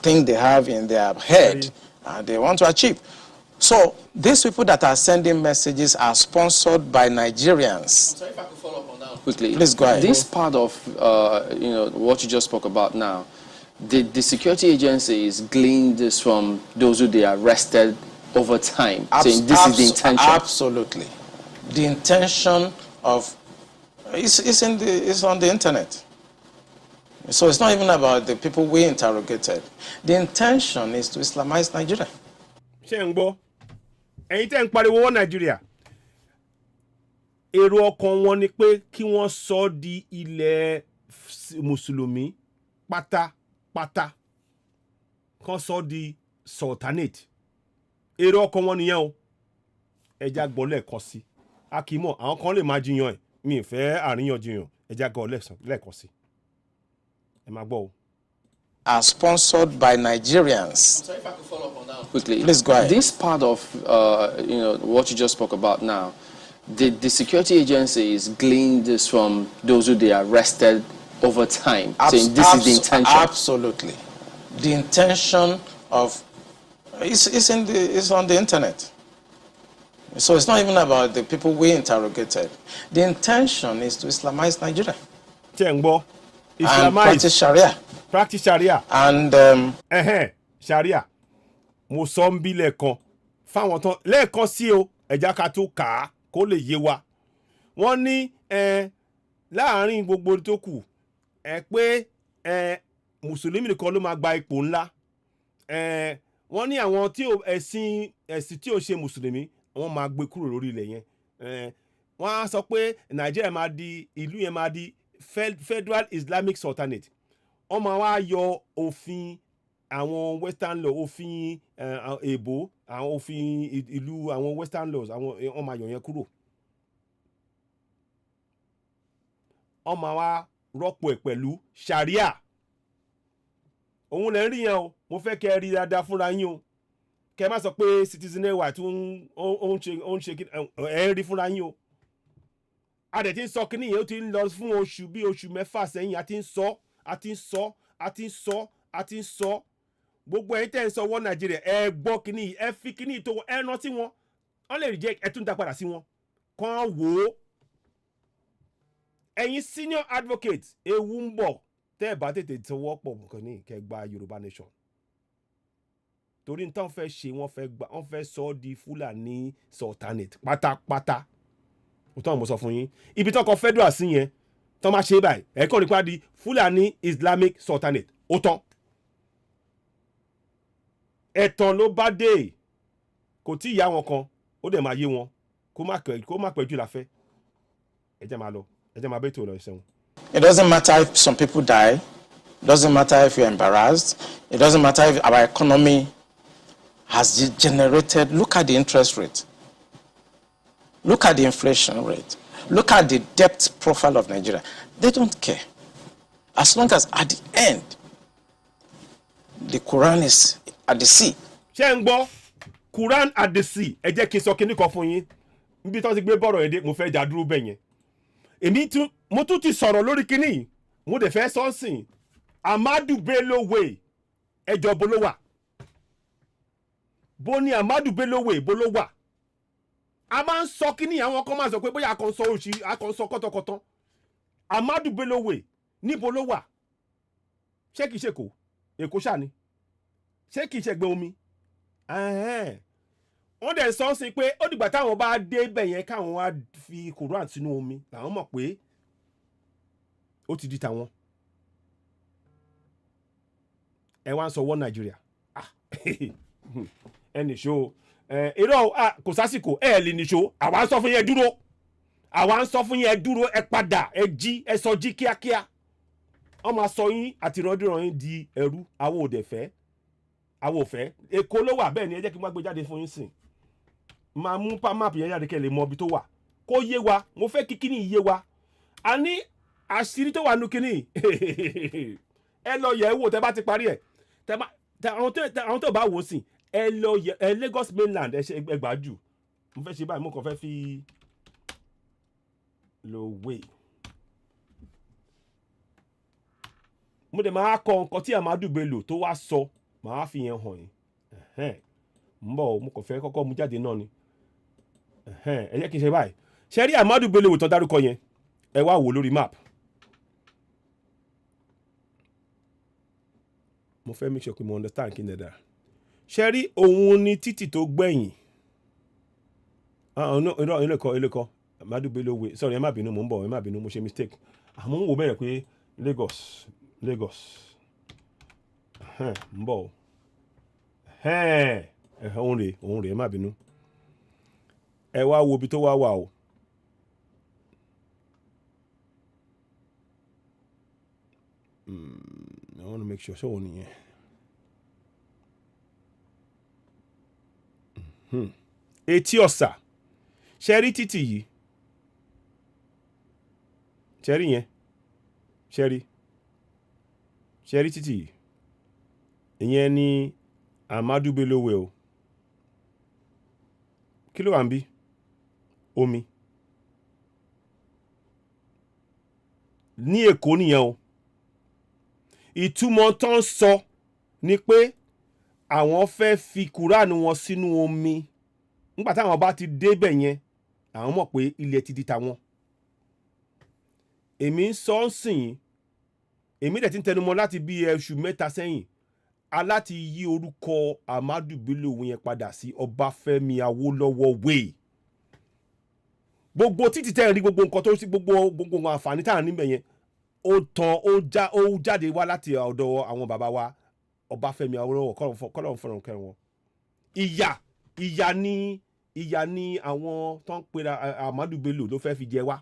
thing they have in their head and they want to achieve. So these people that are sending messages are sponsored by Nigerians. So if I could follow up on that quickly. Please go ahead. This part of what you just spoke about now, the security agencies gleaned this from those who they arrested over time, saying this is the intention. Absolutely. The intention of it's on the internet. So it's not even about the people we interrogated. The intention is to Islamize Nigeria. ṣé ń gbọ́ ẹ̀yin tẹ́ ń pariwo wọ́n Nàìjíríà èrò ọkàn wọn ni pé kí wọ́n sọ di ilẹ̀ mùsùlùmí pátápátá kan sọ di sultanate èrò ọkàn wọn nìyẹn o ẹja gbọ́ lẹ́ẹ̀kan sí akímọ̀ àwọn kan lè máa jiyàn ẹ̀ mi ì fẹ́ àríyànjiyàn ẹja gbọ́ lẹ́ẹ̀kan sí ẹ máa gbọ́ o. Are sponsored by Nigerians. So if I could follow up on that quickly. Please go ahead. This part of what you just spoke about now, the security agencies gleaned this from those who they arrested over time, saying this is the intention. Absolutely. The intention of it's on the internet. So it's not even about the people we interrogated. The intention is to Islamize Nigeria. ṣé ń gbọ́ And Islamize practice Sharia. practice sharia And sharia mo sọ ń bí lẹ́ẹ̀kan fáwọn tán lẹ́ẹ̀kan sí o ẹ̀já ká tó kà á kó lè yé wa wọ́n ní láàárín gbogbo tó kù pé mùsùlùmí nìkan ló máa gba ipò ńlá wọ́n ní àwọn tí ẹ̀sìn tí ò ṣe mùsùlùmí wọ́n máa gbé kúrò lórí ilẹ̀ yẹn wọ́n á sọ pé nàìjíríà máa di ìlú yẹn máa di federal islamic sultanate wọ́n máa wá yọ òfin àwọn western law òfin èbó àwọn òfin ìlú àwọn western laws àwọn wọ́n máa yọ yẹn kúrò wọ́n máa wá rọ́pò ẹ̀ pẹ̀lú sharia òun lè rí yẹn o mo fẹ́ kẹ́ ẹ rí dáadáa fúnra yín o kẹ́ ẹ má sọ pé Citizen AY tí ó ń ṣe ẹ ń rí fúnra yín o a dẹ̀ ti ń sọ kínní yẹn ó ti ń lọ fún oṣù mẹ́fà sẹ́yìn a ti ń sọ gbogbo ẹ̀yin tẹ́ ń sọ wọ́n Nàìjíríà ẹ gbọ́ kínní yìí ẹ fi kínní tó ẹ rán sí wọn wọ́n lè rí jẹ́ ẹ tún dá padà sí wọn kàn wò ó ẹ̀yin senior advocate ewu ń bọ̀ tẹ́ ẹ bá tètè tọwọ́ pọ̀ nǹkan ní kẹ́ gba Yorùbá nation torí ní táwọn fẹ́ ṣe wọ́n fẹ́ sọ ọ́ di Fúlàní sultanate pátápátá òtún àwọn mo sọ fún yín ibi tán kọ federal sí yẹn tán máa ṣe báyìí ẹ̀kọ́ nípa di Fúlàní Islamic sultanate ó tán ẹ̀tàn ló bá dé kò tí ìyá wọn kan ó dẹ̀ máa yé wọn kó má pẹ́ jù láfẹ́ ẹ jẹ́ máa lọ ẹ jẹ́ máa bẹ́ẹ̀ tó lọ ìṣẹ́wọ̀n. It doesn't matter if some people die. It doesn't matter if you're embarrassed. It doesn't matter if our economy has degenerated. Look at the interest rate. Look at the inflation rate. Look at the debt profile of Nigeria. They don't care. As long as at the end, the Quran is at the sea. ṣé ń gbọ́ Quran at the sea ẹ jẹ́ kí n sọ kinní kan fún yín níbi tó ti gbé bọ́rọ̀ èdè mo fẹ́ dá dúró bẹ́ẹ̀ yẹn mo tún ti sọ̀rọ̀ lórí kinní yìí mo dẹ̀ fẹ́ sọ́ọ̀sìn Amadu Bello Way ẹjọ́ bó ló wà bó ní Amadu Bello Way bó ló wà a máa ń sọ kinní àwọn kan máa sọ pé bóyá akọ̀ǹsọ kọ́tọ̀kọ́tọ̀ Amadu Bello Way níbo ló wà ṣé kìí ṣe Èkó ṣáà ni ṣé kìí ṣe gbé omi wọ́n dẹ̀ sọ sí pé ó dìgbà táwọn bá dé ibẹ̀ yẹn káwọn wá fi Quran sínú omi làwọn mọ̀ pé ó ti di tàwọn ẹ wá ń sọ wọ́n Nàìjíríà ẹ nìṣó irọ́ kò sásìkò ẹ lè nìṣó àwa ń sọ fún yẹn dúró àwa ń sọ fún yẹn dúró ẹ padà ẹ jí ẹ sọ jí kíákíá wọ́n máa sọ yín àti ìrọ́dúnrún yín di ẹrú àwọn òdẹ fẹ́ àwọn òfẹ́ Èkó ló wà bẹ́ẹ̀ ni ẹ jẹ́ kí n wá gbé jáde fún yín sìn máa mú máàpù yẹn jáde kẹ́ lè mọ ibi tó wà kó yé wa mo fẹ́ kí kíní yé wa a ní àṣírí tó wà nù kíní ẹ lọ yẹ̀ wò tẹ́ bá ti parí ẹ̀ àwọn tó bá wò sìn ẹ lọ yẹ̀ Lagos mainland ẹ ṣe ẹgbàá jù mo fẹ́ ṣe báyìí mo kàn fẹ́ fi lo way mo dẹ̀ máa kọ nǹkan tí Amadu Bello tó wá sọ màá fi yẹn hàn yín ń bọ̀ mo kàn fẹ́ kọ́kọ́ mú jáde náà ni ẹ jẹ́ kí n ṣe báyìí ṣe rí Amadu Bello tó dárúkọ yẹn ẹ wá wò lórí map mo fẹ́ make sure pé mo understand kí n dẹ̀dà ṣe rí òun ni títì tó gbẹ̀yìn ilé kan Amadu Bello Way sorry ẹ má bínú mo ń bọ̀ ẹ má bínú mo ṣe mistake àmọ́ ń wò bẹ̀rẹ̀ pé Lagos ń bọ̀ òun rèé má bínú ẹ wá wo ibi tó wá wà o I want to make sure ṣóun nìyẹn Etí Ọ̀sà ṣe rí títì yìí ṣe rí yẹn ṣe rí títì yìí ìyẹn ni Amadu Bello Way o kí ló wà ń bí omi ní Èkó nìyẹn o ìtumọ̀ tó ń sọ ni pé àwọn fẹ́ fi Kùránì wọn sínú omi nígbà táwọn bá ti débẹ̀ yẹn àwọn mọ̀ pé ilẹ̀ ti di tàwọn èmi ń sọ ń sìn èmi dẹ̀ ti ń tẹnumọ́ láti bí oṣù mẹ́ta sẹ́yìn aláti yí orúkọ Amadu Bello yẹn padà sí Ọbáfẹ́mi Awólọ́wọ̀ Way gbogbo títí tẹ́ ẹ̀ rí gbogbo nǹkan tó sí gbogbo àǹfààní tá à ń níbẹ̀ yẹn ó jáde wá láti ọ̀dọ̀ àwọn bàbá wa Ọbáfẹ́mi Awólọ́wọ̀ kọ́lọ̀ fọ̀rọ̀ kẹrin wọn ìyà ni àwọn tó ń pera Amadu Bello ló fẹ́ fi jẹ wá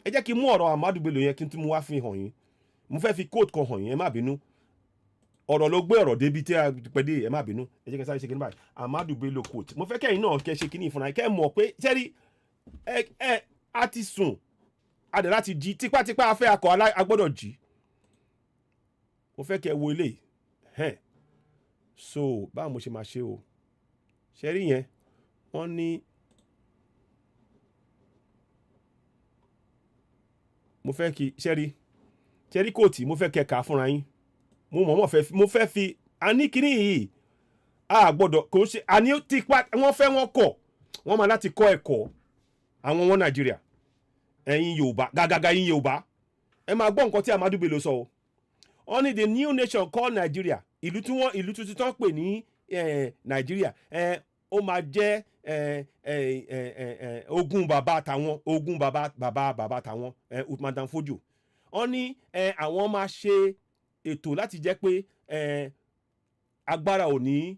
ẹ jẹ́ kí n mú ọ̀rọ̀ Amadu Bello yẹn kí n tún mú wá fi hàn yín mo fẹ́ fi kóòtù kan hàn yín ẹ má bínú ọ̀rọ̀ ló gbé ọ̀rọ̀ débi tí a pẹ́ dé ẹ má bínú ẹ jẹ́ kí n sáré ṣe kí n báyìí Amadu Bello quote mo fẹ́ kẹ́yìn náà kẹ́ ṣe kí ní ìfúnra kẹ́ mọ̀ pé sẹ́rí a ti sùn a dẹ̀ láti jí tipátipá afẹ́ akọ agbọ́dọ̀ jí mo fẹ́ kẹ́ wo eléyìí so báwo mo ṣe máa ṣe o sẹ́rí yẹn wọ́n ní mo fẹ́ kí sẹ́rí kóòtì mo fẹ́ kẹ́ kà á fúnra yín mo fẹ́ fi àní kíní yìí a gbọ́dọ̀ kò ṣe àní tipa wọ́n fẹ́ wọ́n kọ̀ wọ́n máa láti kọ́ ẹ̀kọ́ àwọn wọn Nàìjíríà ẹ̀yin Yorùbá gàgàgà yín Yorùbá ẹ máa gbọ́ nǹkan tí Amadu Bello sọ o wọ́n ní the new nation called Nigeria ìlú tuntun tó ń pè ní Nigeria ó máa jẹ́ ogún bàbá tàwọn Madam Fojo wọ́n ní àwọn máa ṣe ètò láti jẹ́ pé agbára ò ní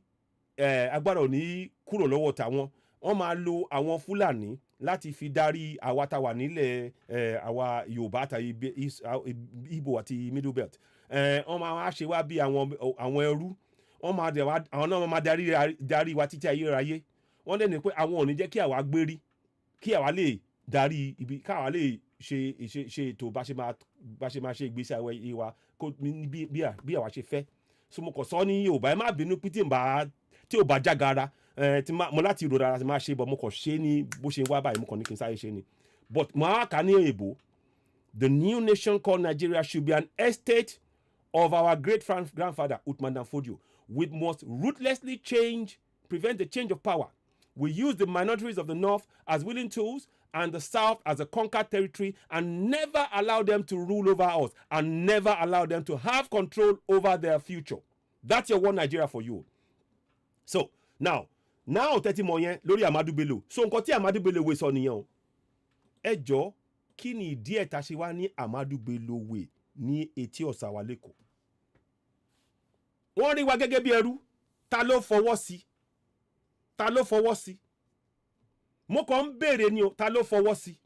agbára ò ní kúrò lọ́wọ́ tàwọn wọ́n máa lo àwọn Fúlàní láti fi darí àwa tá wà nílẹ̀ àwa Yorùbá àtàyè Ìgbò àti Middle Belt wọ́n máa ṣe wá bí àwọn ẹrú wọ́n máa dẹ̀ wá àwọn náà máa darí wa títí ayérayé wọ́n dẹ̀ ní pé àwọn ò ní jẹ́ kí àwa gbérí kí àwa lè darí ibi káwa lè ṣe ètò bá ṣe máa ṣe ìgbésí ayé wa bí àwa ṣe fẹ́ so mo kàn sọ ní Yorùbá ẹ má bínú pé tí ò bá jágara mo láti rò dára ti máa ṣe bọ̀ mo kàn ṣe ní bó ṣe wá báyìí mo kàn ní kí n sáré ṣe ni but mo á kà ní èèbò the new nation called Nigeria should be an estate of our great grandfather Uthman Dan Fodio. We must ruthlessly prevent the change of power. We use the minorities of the North as willing tools and the South as a conquered territory and never allow them to rule over us and never allow them to have control over their future. That's your one Nigeria for you. So, now tẹ́tí mọ̀ yẹn lórí Amadu Bello. So, nǹkan tí Amadu Bello wé sọ nìyẹn o. Ẹ jọ̀ọ́, kí ni ìdí ẹ̀ tá ṣe wá ní Amadu Bello wé ní etí ọ̀sà wa lẹ́kọ̀ọ́? Wọ́n rí wa gẹ́gẹ́ bí ẹrú. Ta ló fọwọ́ sí? Ta ló fọwọ́ sí? Mo kàn ń béèrè ni o, ta ló fọwọ́ sí?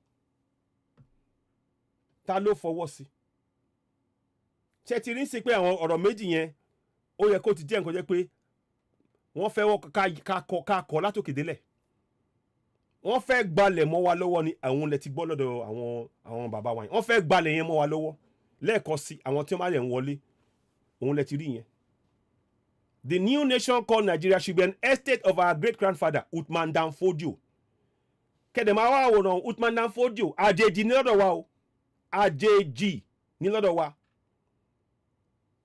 Ta ló fọwọ́ sí? Ṣé ti rí sí pé àwọn ọ̀rọ̀ méjì yẹn ó yẹ kó ti jẹ́ nǹkan jẹ́ pé wọ́n fẹ́ ká kọ́ látòkè délẹ̀. Wọ́n fẹ́ gbalẹ̀ mọ́ wa lọ́wọ́ ni àwọn lẹ ti gbọ́ lọ́dọ̀ àwọn bàbá wa yẹn. Wọ́n fẹ́ gbalẹ̀ yẹn mọ́ wa lọ́wọ́. Lẹ́ẹ̀kan sí àwọn tí wọ́n máa lẹ̀ ń wọlé. Òun lẹ ti rí yẹn. The new nation called Nigeria should be an estate of our great-grandfather, Uthman Dan Fodio. Kẹ̀dẹ̀má wá àwòrán Uthman Dan Fodio, àjèjì ní lọ́dọ̀ wa o. Àjèjì ní lọ́dọ̀ wa.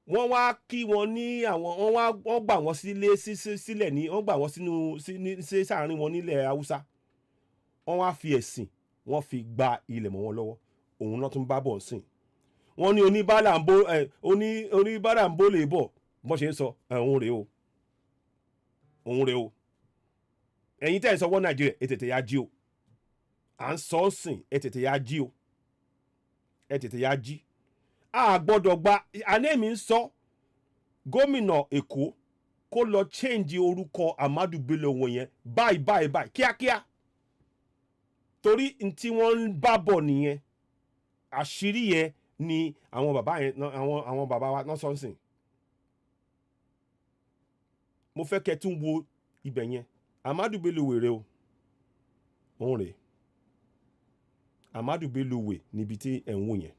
Wọ́n wá kí wọn ní wọ́n gbà wọ́n sílẹ̀ ní wọ́n gbà wọ́n sí sáàrin wọn nílẹ̀ Haúsá. Wọ́n wá fi ẹ̀sìn wọ́n fi gba ilẹ̀ mọ́ wọn lọ́wọ́. Òun náà tún bá bọ̀ sìn. Wọ́n ní oníbàárà ń bó lè bọ̀. Bọ́n ṣe ń sọ òun rèé o ẹ̀yin tẹ́ ẹ̀ sọ wọ́n Nàìjíríà ẹ tètè ya jí o à ń sọ ọ́ sìn ẹ tètè ya jí o ẹ tètè ya jí a gbọ́dọ̀ gba anẹ́mi ń sọ gómìnà Èkó kó lọ change orúkọ Amadu Bello wọn yẹn báyìí kíákíá torí tí wọ́n ń bá bọ̀ nìyẹn àṣírí yẹn ni àwọn bàbá wa náà sọ ń sìn. Mo fẹ́ kẹ́ tún wo ibẹ̀ yẹn Amadu Bello wèrè o òun rèé Amadu Bello wè níbi tí ẹ̀ ń wò yẹn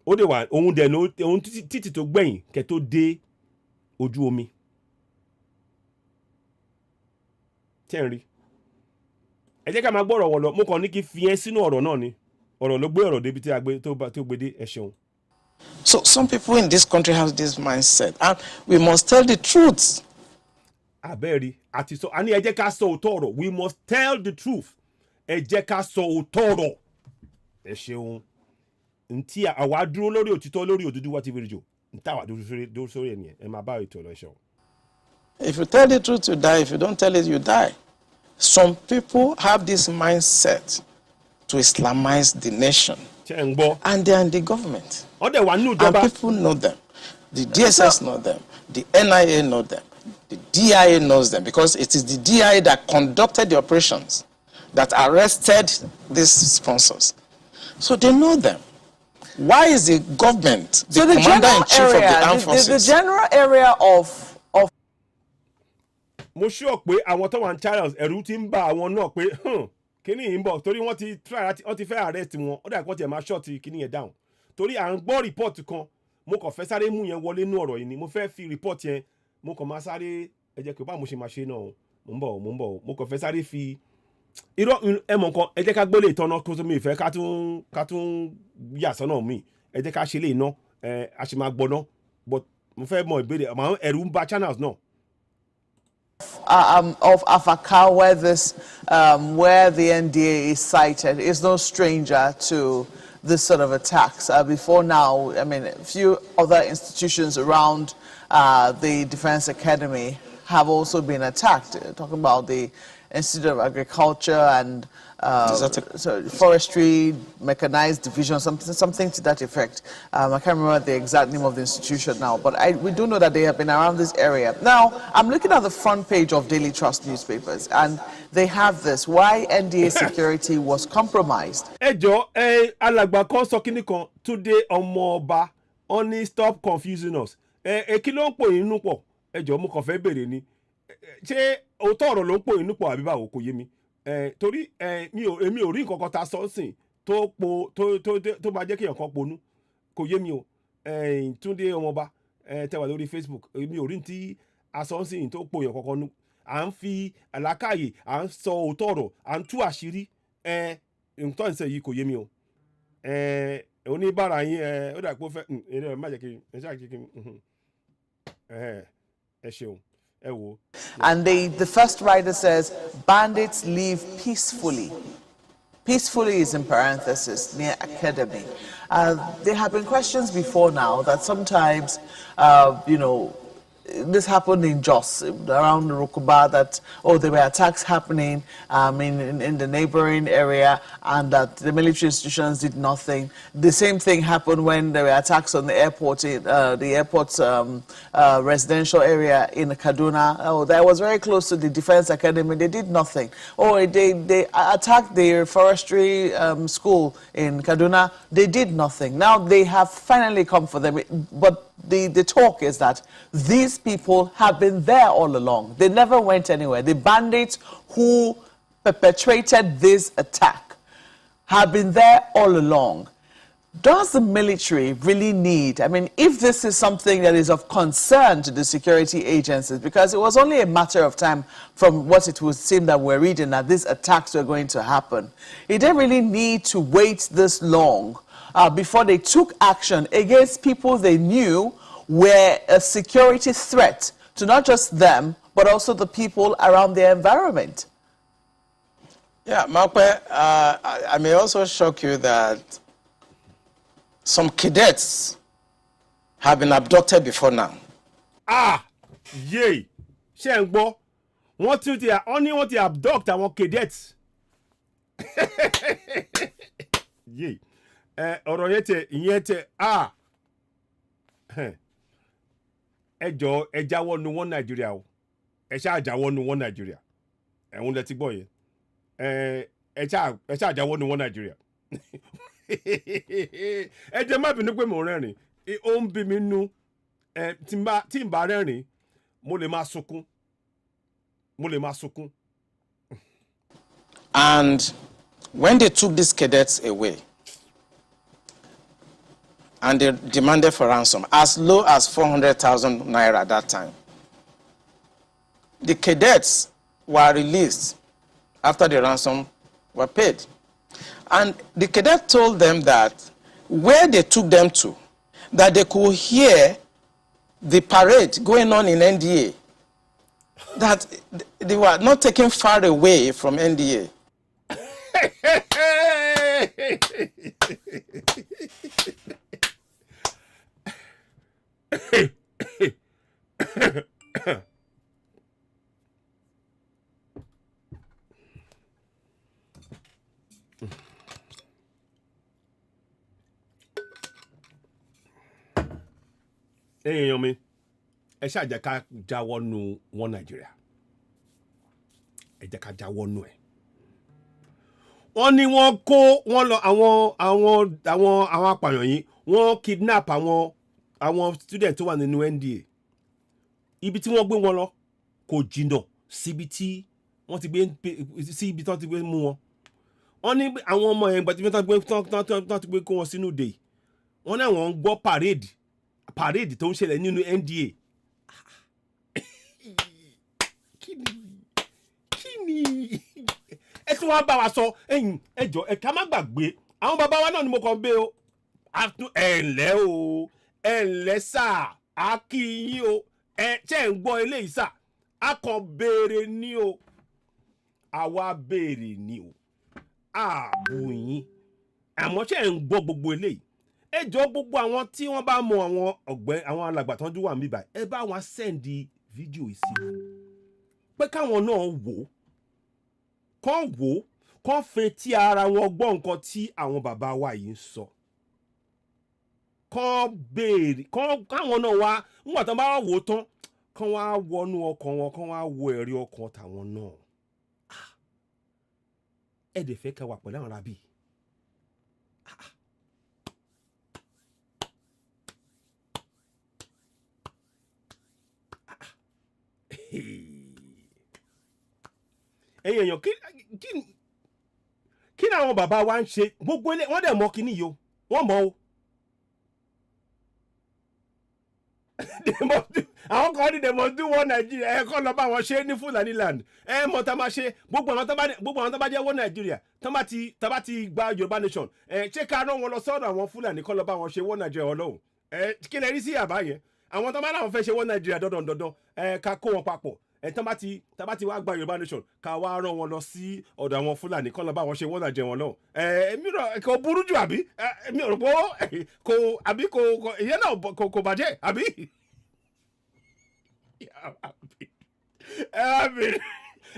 ó dẹ̀ wà òun dẹ̀ òun títì tó gbẹ̀yìn kẹ́ tó dé ojú omi tẹ́ ń rí ẹ jẹ́ ká máa gbọ́rọ̀ wọ̀ lọ mo kàn ní kí fi yẹn sínú ọ̀rọ̀ náà ni ọ̀rọ̀ ló gbé ọ̀rọ̀ débi tí tó gbé dé ẹ ṣeun. So some people in this country have this mindset, and we must tell the truth. Abẹ́rí àti sọ àní ẹ jẹ́ ká sọ òótọ́ ọ̀rọ̀ we must tell the truth ẹ jẹ́ ká sọ òótọ́ ọ̀rọ̀ ẹ ṣeun ntí àwa dúró lórí òtítọ́ lórí Oduduwa TV Radio ntí àwa dúró sórí ẹ̀nìyẹn ẹ máa bá ètò ọ̀rọ̀ ẹ̀ṣọ́. If you tell the truth, you die. If you don't tell it, you die. Some people have this mindset to Islamize the nation. And they are in the government. And people know them. The DSS know them. The NIA know them. The DIA knows them because it is the DIA that conducted the operations that arrested these sponsors. So they know them. Why is the government, the commander-in-chief of the armed forces? The general area of mo sure pé àwọn tó wà ní channels ẹ̀rù ti ń bà àwọn náà pé kíní yìí ń bọ̀ torí wọ́n ti fẹ́ arrest wọn ó dà kó tiẹ̀ máa short kíní yẹn down torí à ń gbọ́ report kan mo kàn fẹ́ sáré mú yẹn wọlé nú ọ̀rọ̀ yìí ni mo fẹ́ fi report yẹn mo kàn máa sáré ẹ jẹ́ kí báwo mo ṣe máa ṣe náà mo ń bọ̀ mo kàn fẹ́ sáré fi irọ́ ẹ mọ̀ nǹkan ẹ jẹ́ ká gbọ́ lè tọ́nà kó tó mi ìfẹ́ ká tún yà sọ́nà mi ẹ jẹ́ ká ṣe lè ná a ṣe máa gbọ́ ná but mo fẹ́ mọ ìbéèrè àmọ́ ẹ̀rù ń bà channels náà. Of Afaka, where where the NDA is cited, is no stranger to this sort of attacks. Before now, I mean, a few other institutions around the Defense Academy have also been attacked. Talking about the Institute of Agriculture and so Forestry, Mechanized Division, something to that effect. I can't remember the exact name of the institution now, but we do know that they have been around this area. Now, I'm looking at the front page of Daily Trust newspapers, and they have this: why NDA security was compromised. Alàgbà kan sọ kíní kan Túndé ọmọ ọba only stop confusing us. Kí ló ń pò yín nínú pọ̀? Mo kàn fẹ́ bèrè ni. Ṣé òótọ́ ọ̀rọ̀ ló ń pò yín nínú pọ̀ àbí báwo kò yé mi? Torí èmi ò rí nǹkan kan ta sọ́ọ̀sìn tó máa jẹ́ kí èèyàn kan ponú. Kò yé mi o. Túndé ọmọ ọba tẹwà lórí Facebook. Èmi ò rí tí asọ́ọ̀sìn tó pò èèyàn kankan nú. À ń fi àlákàyè, à ń sọ òótọ́ ọ̀rọ̀, à ń tú àṣírí. Nǹkan ìṣe yìí kò yé mi o. Oníbàárà yín ó dà pé ó fẹ́ má jẹ́ kí ẹ ṣáà kí ẹ ṣeun ẹ wò. And the first writer says bandits leave peacefully. Peacefully is in parenthesis near academy. There have been questions before now that sometimes this happened in Jos, around Rukuba, that, there were attacks happening in the neighboring area and that the military institutions did nothing. The same thing happened when there were attacks on the airport, residential area in Kaduna. That was very close to the Defense Academy. They did nothing. They attacked the forestry school in Kaduna. They did nothing. Now they have finally come for them. But the talk is that these people have been there all along. They never went anywhere. The bandits who perpetrated this attack have been there all along. Does the military really need, if this is something that is of concern to the security agencies, because it was only a matter of time from what it would seem that we're reading that these attacks were going to happen, did they really need to wait this long before they took action against people they knew were a security threat to not just them, but also the people around their environment? Yeah, Makwe, I may also shock you that some cadets have been abducted before now. Yay! Ṣé ń gbọ́? Wọ́n ti abduct àwọn cadets. Yay! Ọ̀rọ̀ ìyẹn tẹ ẹ jọ̀ọ́ ẹ jáwọ́ nu wọn Nàìjíríà o. Ẹ ṣáà jáwọ́ nu wọn Nàìjíríà. Ẹ̀hún lẹ ti gbọ́ yẹn. Ẹ ṣáà jáwọ́ nu wọn Nàìjíríà. Ẹ jẹ́ má bínú pé mò ń rẹ́rìn. Ó ń bí mi nú. Tí n bá rẹ́rìn, mo lè máa sunkún. And when they took these cadets away, and they demanded for ransom, as low as 400,000 naira at that time. The cadets were released after the ransom were paid. And the cadet told them that where they took them to, that they could hear the parade going on in NDA, that they were not taken far away from NDA. Èèyàn mi, ẹ ṣáà jẹ́ ká jáwọ́ nu wọn Nàìjíríà. Ẹ jẹ́ ká jáwọ́ nu ẹ̀. Wọ́n ní wọ́n lọ àwọn apààyàn yìí, wọ́n kidnap àwọn student tó wà nínú NDA. Ibi tí wọ́n gbé wọn lọ kò jìnnà síbi tí wọ́n ti gbé mú wọn. Wọ́n ní àwọn ọmọ yẹn gbàtí wọ́n ti gbé kó wọn sínú dè. Wọ́n ní àwọn ń gbọ́ parade tó ń ṣẹlẹ̀ nínú NDA. Kí ni ẹ tí wọ́n bá wa sọ ẹ jọ̀ọ́ ẹ ká má gbàgbé àwọn bàbá wa náà ni mo kàn bẹ̀ o. Ẹ ǹlẹ́ sà á kí yín o. Ṣé ń gbọ́ eléyìí sà á kàn béèrè ní o. Àwa béèrè ní o. Ààbò yín. Àmọ́ ṣé ń gbọ́ gbogbo eléyìí. Ẹ jọ̀ọ́ gbogbo àwọn tí wọ́n bá mọ àwọn alàgbà tó ń dúwà mí báyìí, ẹ bá wọn sẹ́ndì fídíò sí i. Pé káwọn náà wò ó. kán wò kán fetí ara wọn gbọ́ nǹkan tí àwọn bàbá wa yìí ń sọ kán béèrè káwọn náà wá nígbà tán bá wò ó tán kán wá wọnú ọkàn wọn kán wá wo ẹ̀rí ọkàn tàwọn náà ẹ dẹ̀ fẹ́ ká wà pẹ̀lú àwọn arábì ẹ̀yin èèyàn kí ni àwọn bàbá wa ń ṣe gbogbo ilé wọ́n dẹ̀ mọ̀ kíní yìí o wọ́n mọ̀ o àwọn kan ní dèmọ̀ dún wọ́n nàìjíríà ẹ̀ kọ́ lọ bá wọn ṣe ní Fulani land ẹ̀ mọ̀ tá a máa ṣe gbogbo àwọn tó bá jẹ́ wọ́n nàìjíríà tá bá ti gba Yorùbá nation ṣé ká rán wọn lọ sọ́dọ̀ àwọn Fulani kọ́ lọ bá wọn ṣe wọ́n nàìjíríà ọlọ́run kí lẹ rí sí àbá yẹn àwọn tó bá náà fẹ́ ṣe wọ́n nàìjíríà dandan ká kó wọn papọ̀ tá bá ti wá gba Yorùbá nation ká wá rán wọn lọ sí ọ̀dọ̀ àwọn Fulani kọ́ lọ bá wọn ṣe wọ́n nàìjíríà wọn lọ́hùn èmi rò kò burú jù àbí mi rò pé kò ìyẹn náà kò bàjẹ́ àbí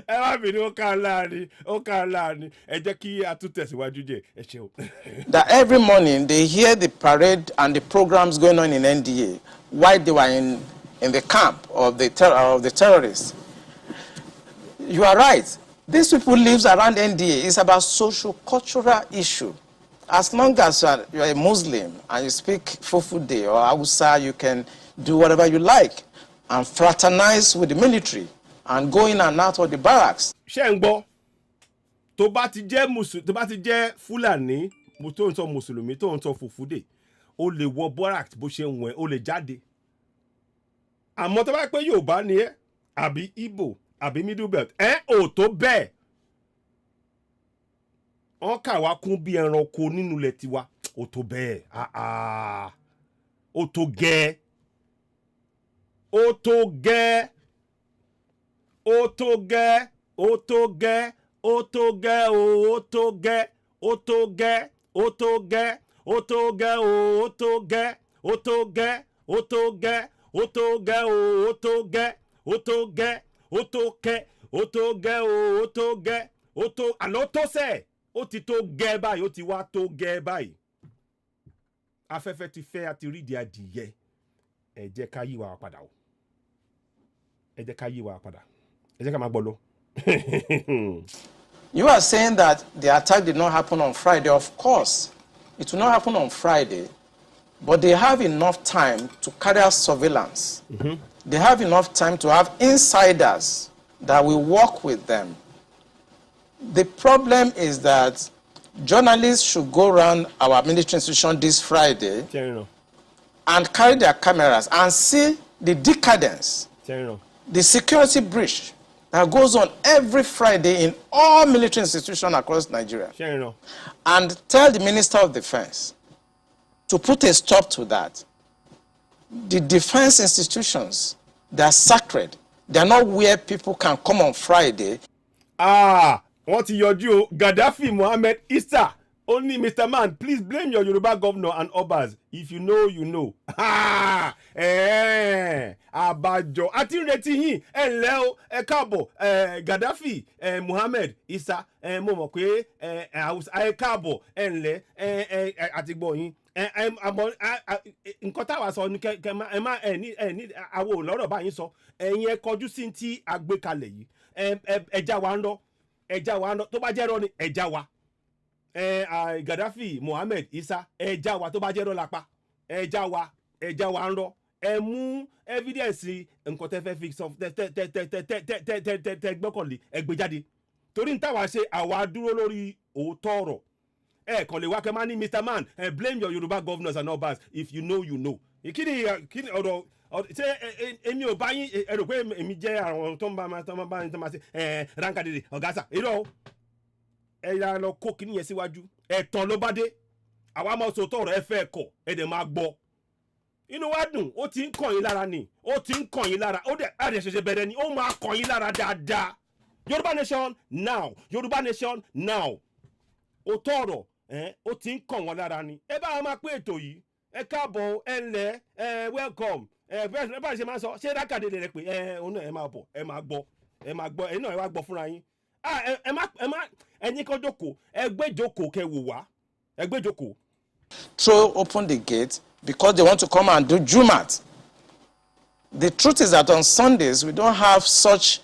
ẹ wá bìnrin ó ká láàrin ẹ jẹ́ kí a tún tẹ̀síwájú jẹ́ ẹ ṣeun. That every morning they hear the parade and the programs going on in NDA while they were in the camp of the terrorists. You are right. These people live around NDA. It's about socio-cultural issue. As long as you are a Muslim and you speak Fufude or Hausa, you can do whatever you like and fraternize with the military and go in and out of the barracks. Ṣé ń gbọ́ tó bá ti jẹ́ Fúlàní tó ń sọ Mùsùlùmí tó ń sọ Fufude ó lè wọ barracks bó ṣe ń wẹ̀ ó lè jáde àmọ́ tó bá pé Yorùbá ni ẹ́ àbí Igbo àbí Middle Belt ò tó bẹ́ẹ̀ wọ́n kà wá kún bí ẹranko nínú ilẹ̀ tiwa ò tó bẹ́ẹ̀ ó tó gẹ́ẹ́ ó tó gẹ́ ó tó gẹ́ ó tó gẹ́ ó tó gẹ́ ó tó gẹ́ ó tó gẹ́ ó tó gẹ́ ó tó gẹ́ ó tó gẹ́ ó tó gẹ́ ó tó gẹ́ ó tó gẹ́ ó tó gẹ́ ó tó gẹ́ ó tó kẹ́ ó tó gẹ́ ó tó gẹ́ ó tó àlọ́ tó sẹ̀ ó ti tó gẹ́ báyìí ó ti wá tó gẹ́ báyìí afẹ́fẹ́ ti fẹ́ àti rídìí adìyẹ ẹ jẹ́ ká yí wa padà o. Ẹ jẹ́ ká yí wa padà. Ẹ jẹ́ ká máa gbọ́ lọ. You are saying that the attack did not happen on Friday. Of course, it will not happen on Friday, but they have enough time to carry out surveillance. Mm-hmm. They have enough time to have insiders that will work with them. The problem is that journalists should go around our military institution this Friday and carry their cameras and see the decadence, the security breach that goes on every Friday in all military institutions across Nigeria. And tell the Minister of Defense to put a stop to that. The defense institutions, they are sacred. They are not where people can come on Friday. What your Jew, Gaddafi, Mohammed, Issa. Only Mr. Man, please blame your Yoruba governor and Obas. If you know, you know. Abajo. Ati reti hin. Leo, Kabo, Gaddafi, Mohammed, Issa, Momokwe, Kabo, Enle, Atigbo hin. Nǹkan táwa sọ ní ẹ má ní àwọn olóró bá yín sọ ẹ̀yin ẹ kọjú sí ti àgbékalẹ̀ yìí ẹja wa ń lọ tó bá jẹ́ rọ ni ẹja wa Gaddafi Mohammed Issa ẹja wa tó bá jẹ́ rọ lápá ẹja wa ń lọ ẹ mú evidence nǹkan tẹ́ fẹ́ fi sọ tẹ́ gbọ́kànlé ẹ gbé jáde torí ní táwa ṣe àwa dúró lórí òótọ́ ọ̀rọ̀. Kàn lè wá kẹ́ máa ní Mr. Man blame your Yoruba governors and Obas if you know you know. Kí ni ọ̀rọ̀ ṣé èmi ò bá yín ẹ rò pé èmi jẹ́ àwọn tó ń bá máa ṣe ránkàdédé ọ̀gásà irọ́ ẹ yára lọ kó kíní yẹn síwájú ẹ̀tàn ló bá dé àwa máa sọ tọ̀rọ̀ ẹ fẹ́ kọ̀ ẹ dẹ̀ máa gbọ́ inú wa dùn ó ti ń kàn yín lára ni ó ti ń kàn yín lára ó dẹ̀ ṣẹ̀ṣẹ̀ bẹ̀rẹ̀ ni ó máa kàn yín lára dáadáa Yoruba nation now Yoruba nation now ó tọ̀rọ̀ ó ti ń kàn wọ́n lára ni ẹ bá wọn máa pé ètò yìí ẹ káàbọ̀ ẹ ǹlẹ́ welcome bẹ́ẹ̀ bá ṣe máa sọ ṣé rákàdé lè rẹ pé òun náà ẹ máa bọ̀ ẹ máa gbọ́ ẹ náà ẹ wá gbọ́ fúnra yín ẹni kan jókòó ẹgbẹ́ jókòó kẹ wò wá ẹgbẹ́ jókòó. Throw open the gate because they want to come and do Jumat. The truth is that on Sundays we don't have such,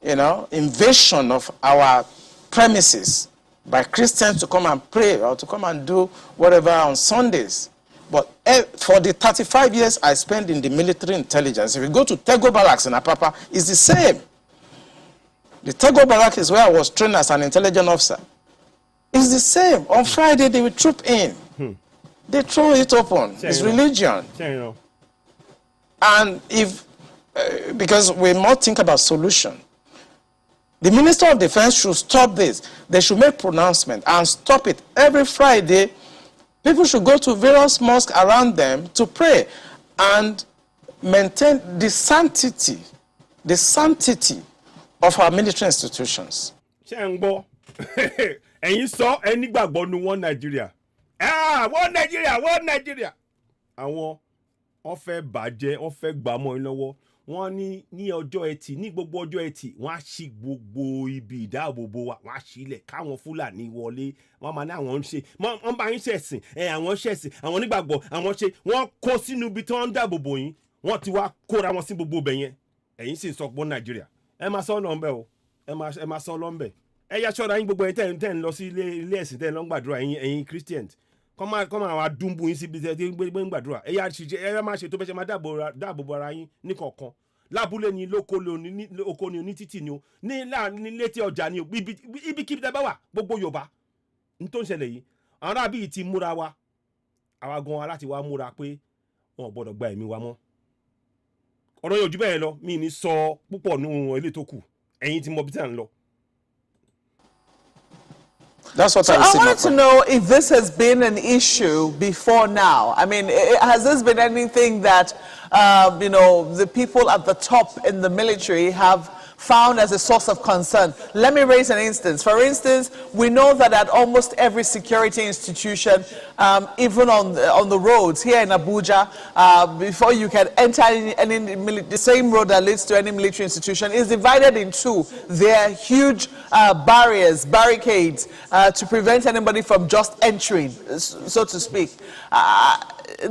invasion of our premises by Christians to come and pray or to come and do whatever on Sundays. But for the 35 years I spent in the military intelligence, if you go to Tego Barracks in Apapa, it's the same. The Tego Barracks is where I was trained as an intelligence officer. It's the same. On Friday, they will troop in. They throw it open. It's religion. And because we must think about solution. The Minister of Defense should stop this. They should make pronouncement and stop it. Every Friday, people should go to various mosques around them to pray and maintain the sanctity of our military institutions. And you saw any gbàgbọ́ one Nigeria. One Nigeria. Àwọn fẹ́ bàjẹ́, wọ́n fẹ́ gbàmọ́ iná wọ́. Wọ́n ní ọjọ́ Ẹtì, ní gbogbo ọjọ́ Ẹtì, wọ́n á ṣí gbogbo ibi ìdáàbòbò wa, wọ́n á ṣílẹ̀ káwọn Fúlàní wọlé. Wọ́n máa ní àwọn ń ṣe, wọ́n bá yín ṣẹ̀sìn, àwọn ṣẹ̀sìn, àwọn onígbàgbọ́, àwọn ṣe, wọ́n kó sínú ibi tí wọ́n ń dáàbòbò yín. Wọ́n ti wá kóra wọn sí gbogbo ibẹ̀ yẹn. Ẹ̀yin sì ń sọ pé Nàìjíríà. Ẹ máa sọ lọ́nbẹ̀ o. Ẹ máa sọ lọ́nbẹ̀. Ẹ yá ṣọ́ra yín gbogbo ẹ̀yin tẹ́ ń lọ sí ilé ẹ̀sìn tẹ́ ń lọ gbàdúrà ẹ̀yin Christians. Kọ́ máa wá dúnbù yín síbi tẹ́ ń gbàdúrà. Ẹ yá máa ṣe tó bẹ́ ṣe máa dáàbò bo ara yín ní kọ̀ọ̀kan. Lábúlé ni lóko ni onítítì ni o ní létí ọjà ni o ibikíbi tẹ́ bá wà gbogbo Yorùbá ní tó ń ṣẹlẹ̀ yìí àwọn arábí yìí ti múra wa àwa gan aláti wá múra pé wọn ò gbọdọ̀ gba ẹ̀mí wa mọ́ ọ̀rọ̀ yóò jù bẹ́ẹ̀ lọ mi ní sọ púpọ̀ nínú ilé tó kù ẹ̀yin tí mo bí tí à ń lọ. That's what so I wanted to know if this has been an issue before now. I mean, has this been anything that, the people at the top in the military have found as a source of concern? Let me raise an instance. For instance, we know that at almost every security institution, even on the roads here in Abuja, before you can enter the same road that leads to any military institution is divided in two. There are huge barricades to prevent anybody from just entering, so to speak.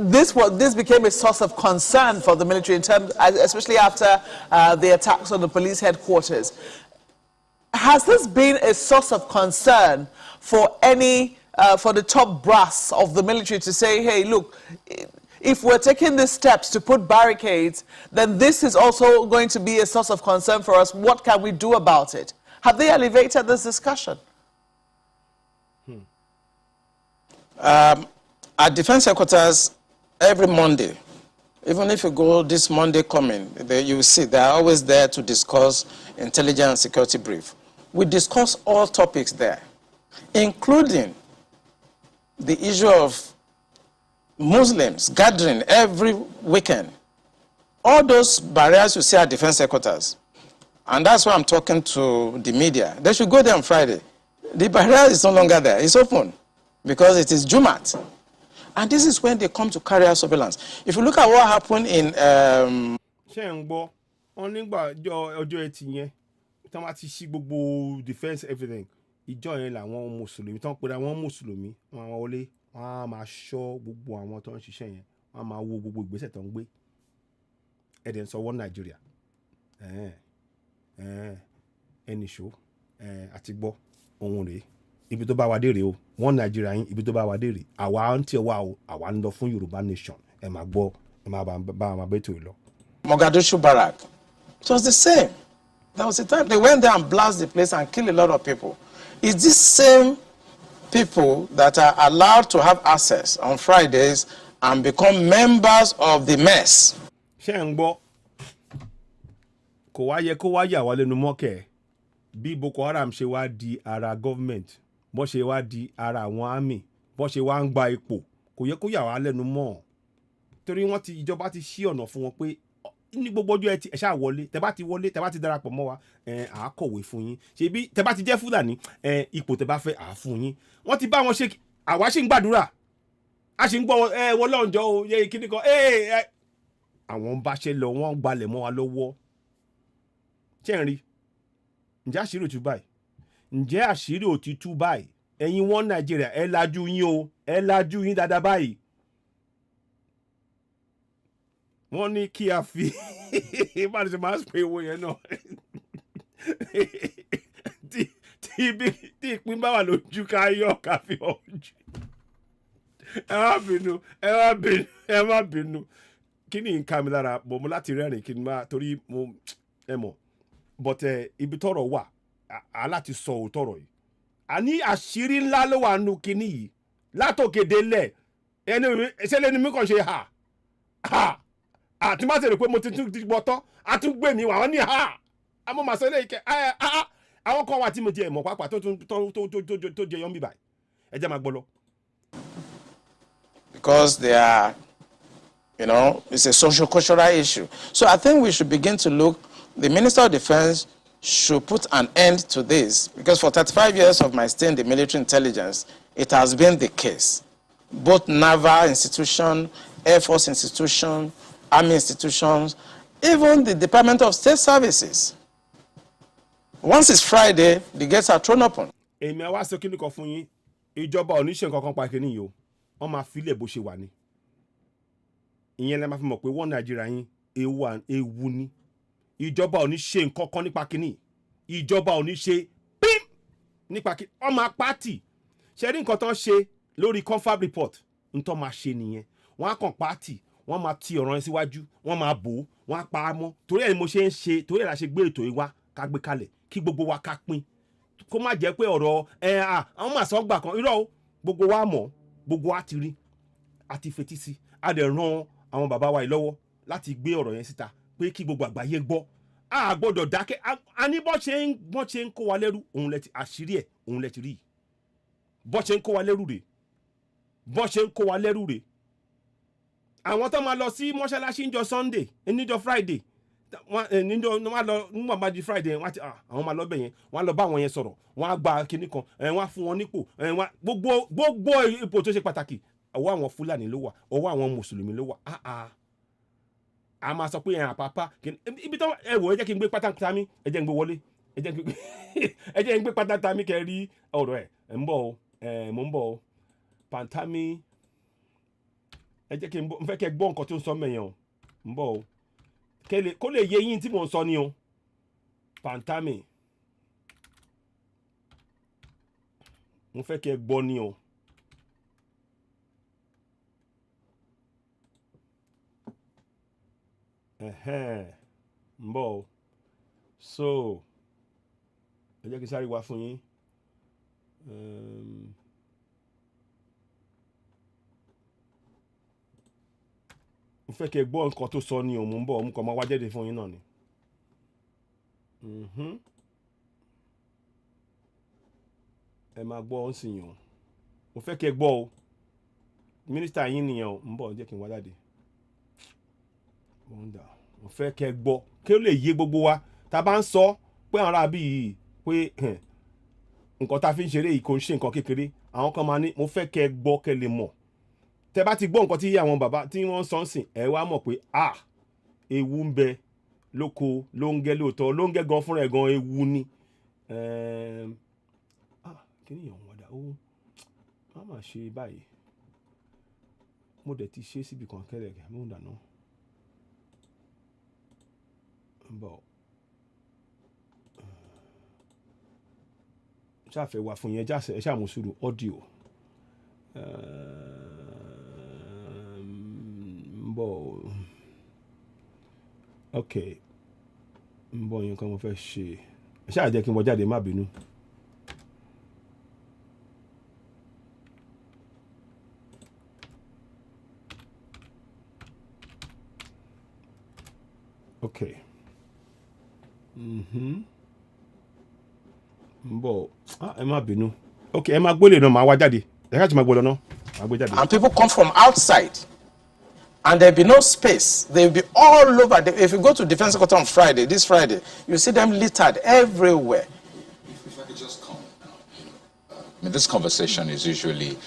This became a source of concern for the military in terms, especially after the attacks on the police headquarters. Has this been a source of concern for for the top brass of the military to say, hey, look, if we're taking these steps to put barricades, then this is also going to be a source of concern for us. What can we do about it? Have they elevated this discussion? At Defense Headquarters, every Monday, even if you go this Monday coming, you will see they are always there to discuss intelligence and security brief. We discuss all topics there, including the issue of Muslims gathering every weekend. All those barriers you see at Defense Headquarters, and that's why I'm talking to the media. They should go there on Friday. The barrier is no longer there. It's open because it is Jumat. And this is when they come to carry out surveillance. If you look at what happened in... defense everything. Ìjọ yẹn làwọn Mùsùlùmí tán pé àwọn Mùsùlùmí wọn wọlé wọn á máa ṣọ́ gbogbo àwọn tó ń ṣiṣẹ́ yẹn wọn á máa wo gbogbo ìgbésẹ̀ tó ń gbé ẹ̀dẹ̀ ń sọ wọ́n Nàìjíríà ẹnì ṣó àti gbọ́ ohun rèé ibi tó bá wa dé rèé o wọ́n Nàìjíríà yín ibi tó bá wa dé rèé àwa ń tiẹ̀ wá o àwa ń lọ fún Yorùbá nation ẹ máa gbọ́ ẹ máa bá àwọn abẹ́tò yìí lọ. Mogadishu Barrack, it was the same. That was the time they went there and blasted the place and killed a lot of people. It's these same people that are allowed to have access on Fridays and become members of the mess. Ṣé ń gbọ́ kò wá yẹ kó wá yà wá lẹ́nu mọ́kẹ́ bí Boko Haram ṣe wá di ara government bó ṣe wá di ara àwọn army bó ṣe wá ń gba ipò kò yẹ kó yà wá lẹ́nu mọ́ torí ìjọba ti ṣí ọ̀nà fún wọn pé ní gbogbo ọjọ́ Ẹtì ẹ ṣáà wọlé tẹ́ bá ti darapọ̀ mọ́ wa à á kọ̀wé fún yín ṣebí tẹ́ bá ti jẹ́ Fúlàní ipò tẹ́ bá fẹ́ à á fún yín wọ́n ti bá wọn ṣe àwa ṣì ń gbàdúrà a ṣì ń gbọ́ wọ́n lọ́njọ́ o yẹ kíní kan àwọn bá ṣe lọ wọ́n gbalẹ̀ mọ́ wa lọ́wọ́ ṣé ń rí ǹjẹ́ àṣírí òtún báyìí ǹjẹ́ àṣírí ò ti tú báyìí ẹ̀yin wọn Nàìjíríà ẹ lajú yín o ẹ lajú yín dáadáa báyìí wọ́n ní kí a fi bá a ṣe máa ń pè owó yẹn náà tí ìpín bá wà lójú ká yọ ká fi ojú ẹ má bínú kí ni nǹkan mi lára bọ̀ mo láti rẹ́rìn kí n máa torí mo ẹ mọ̀ bọ̀tẹ̀ ibi tọ́rọ̀ wà aláti sọ òótọ́rọ̀ yìí àní àṣírí ńlá ló wà nù kíní yìí látòkè délẹ̀ ẹni ìṣẹ̀lẹ̀ ni mi kàn ṣe àti má ṣe rò pé mo ti tún ti gbọ́ tán a tún gbé mi wà wọ́n ní àmọ́ màá sọ ilé ìkẹ́ àwọn kan wà tí mo ti ẹ̀ mọ̀ pàápàá tó jẹ yọ́n bíbáyìí ẹ jẹ́ máa gbọ́ lọ. Because they are, it's a social-cultural issue. So I think we should begin to look, the Minister of Defense should put an end to this, because for 35 years of my stay in the military intelligence, it has been the case. Both naval institutions, Air Force institutions, Army institutions, even the Department of State Services. Once it's Friday, the gates are thrown open. Èmi àwa sọ kí ni kan fún yín, ìjọba ò ní ṣe nǹkan kan pa kíní yìí o, wọ́n máa filẹ̀ bó ṣe wà ní. Ìyẹn lẹ máa fi mọ̀ pé wọ́n Nàìjíríà yín ewu ni. Ìjọba ò ní ṣe nǹkan kan nípa kíní. Ìjọba ò ní ṣe pím nípa kíní. Ọmọ apáàtì ṣe rí nǹkan tó ń ṣe lórí confab report ń tọ́ máa ṣe nìyẹn. Wọ́n á kàn pààtì, wọ́n máa ti ọ̀rọ̀ yẹn síwájú, wọ́n máa bò ó, wọ́n á pa á mọ́. Torí ẹ̀ ni mo ṣe ń ṣe, torí ẹ̀ la ṣe gbé ètò yìí wá ká gbé kalẹ̀ kí gbogbo wa ká pín. Kó má jẹ́ pé ọ̀rọ̀ àwọn máa sọ gbà kan irọ́ o gbogbo wa mọ̀ gbogbo wa ti rí àti fetí sí a dẹ̀ ran àwọn bàbá wa yìí lọ́wọ́ láti gbé ọ̀rọ̀ yẹn síta pé kí gbogbo àgbáyé gbọ́ a gbọ́dọ̀ dákẹ́ a ní bọ́ ṣe ń kó wa lẹ́rú òun lẹ ti àṣírí ẹ̀ òun lẹ ti rí bọ́ ṣe ń kó wa lẹ́rú rè bọ́ ṣe ń kó wa lẹ́rú rè àwọn tó máa lọ sí mọ́ṣáláṣí níjọ́ Sunday níjọ́ Friday wọ́n lọ nígbà bá di Friday wọ́n ti àwọn máa lọ bẹ̀ yẹn wọ́n lọ bá àwọn yẹn sọ̀rọ̀ wọ́n á gba kinní kan wọ́n á fún wọn nípò gbogbo ipò tó ṣe pàtàkì ọwọ́ àwọn Fúlàní ló wà ọwọ́ àwọn Mùsùlùmí ló wà a máa sọ pé àpapá ibi tó ẹ wò ẹ jẹ́ kí n gbé pátá mi ẹ jẹ́ n gbé wọlé ẹ jẹ́ n gbé pátá mi kẹ́ rí ọ̀rọ̀ ẹ̀ ń bọ̀ mo ń bọ̀ o pàǹtámi ẹ jẹ́ kí n fẹ́ kẹ́ gbọ́ nǹkan tó ń sọ mẹ́yàn o ń bọ̀ o kó lè yé yín tí mò ń sọ ni o pàǹtámì mo fẹ́ kẹ́ gbọ́ ni o ń bọ̀ o so ẹ jẹ́ kí sáré wá fún yín mo fẹ́ kẹ́ gbọ́ nǹkan tó sọ ni o mo ń bọ̀ mo kàn máa wá jáde fún yín náà ni. Ẹ máa gbọ́ ọ́n sì yàn mo fẹ́ kẹ́ gbọ́ o mínísítà yín nìyẹn o ń bọ̀ jẹ́ kí n wá jáde mo fẹ́ kẹ́ gbọ́ kí ó lè yé gbogbo wa tá a bá ń sọ pé àwọn aráabí yìí pé nǹkan tá a fi ń ṣeré yìí kò ń ṣe nǹkan kékeré àwọn kan máa ní mo fẹ́ kẹ́ gbọ́ kẹ́ lè mọ̀ tẹ́ bá ti gbọ́ nǹkan tí àwọn bàbá tí wọ́n sọ ń sìn ẹ wá mọ̀ pé ewu ń bẹ lóko lóńgẹ́ lóòótọ́ lóńgẹ́ gan fúnra ẹ̀ gan ewu ni kí ni ìyàwó wọ́dà ó má má ṣe báyìí mo dẹ̀ ti ṣe síbi kan kẹ́lẹ̀ mú dànù bọ̀ ṣáfẹ́ wà fún yẹn ẹ ṣàmùsùrù ọ́díò bọ̀ ok ń bọ̀ yẹn kan mo fẹ́ ṣe ẹ ṣáà jẹ́ kí n wọ jáde má bínú. ok bọ̀ ẹ má bínú ok ẹ má gbólé náà máa wá jáde ẹ ká ti máa gbọ́ lọ náà máa gbé jáde. And people come from outside and there be no space. They will be all over. If you go to Defense Secretary on Friday, this Friday, you see them littered everywhere. If I could just comment, I mean, this conversation is usually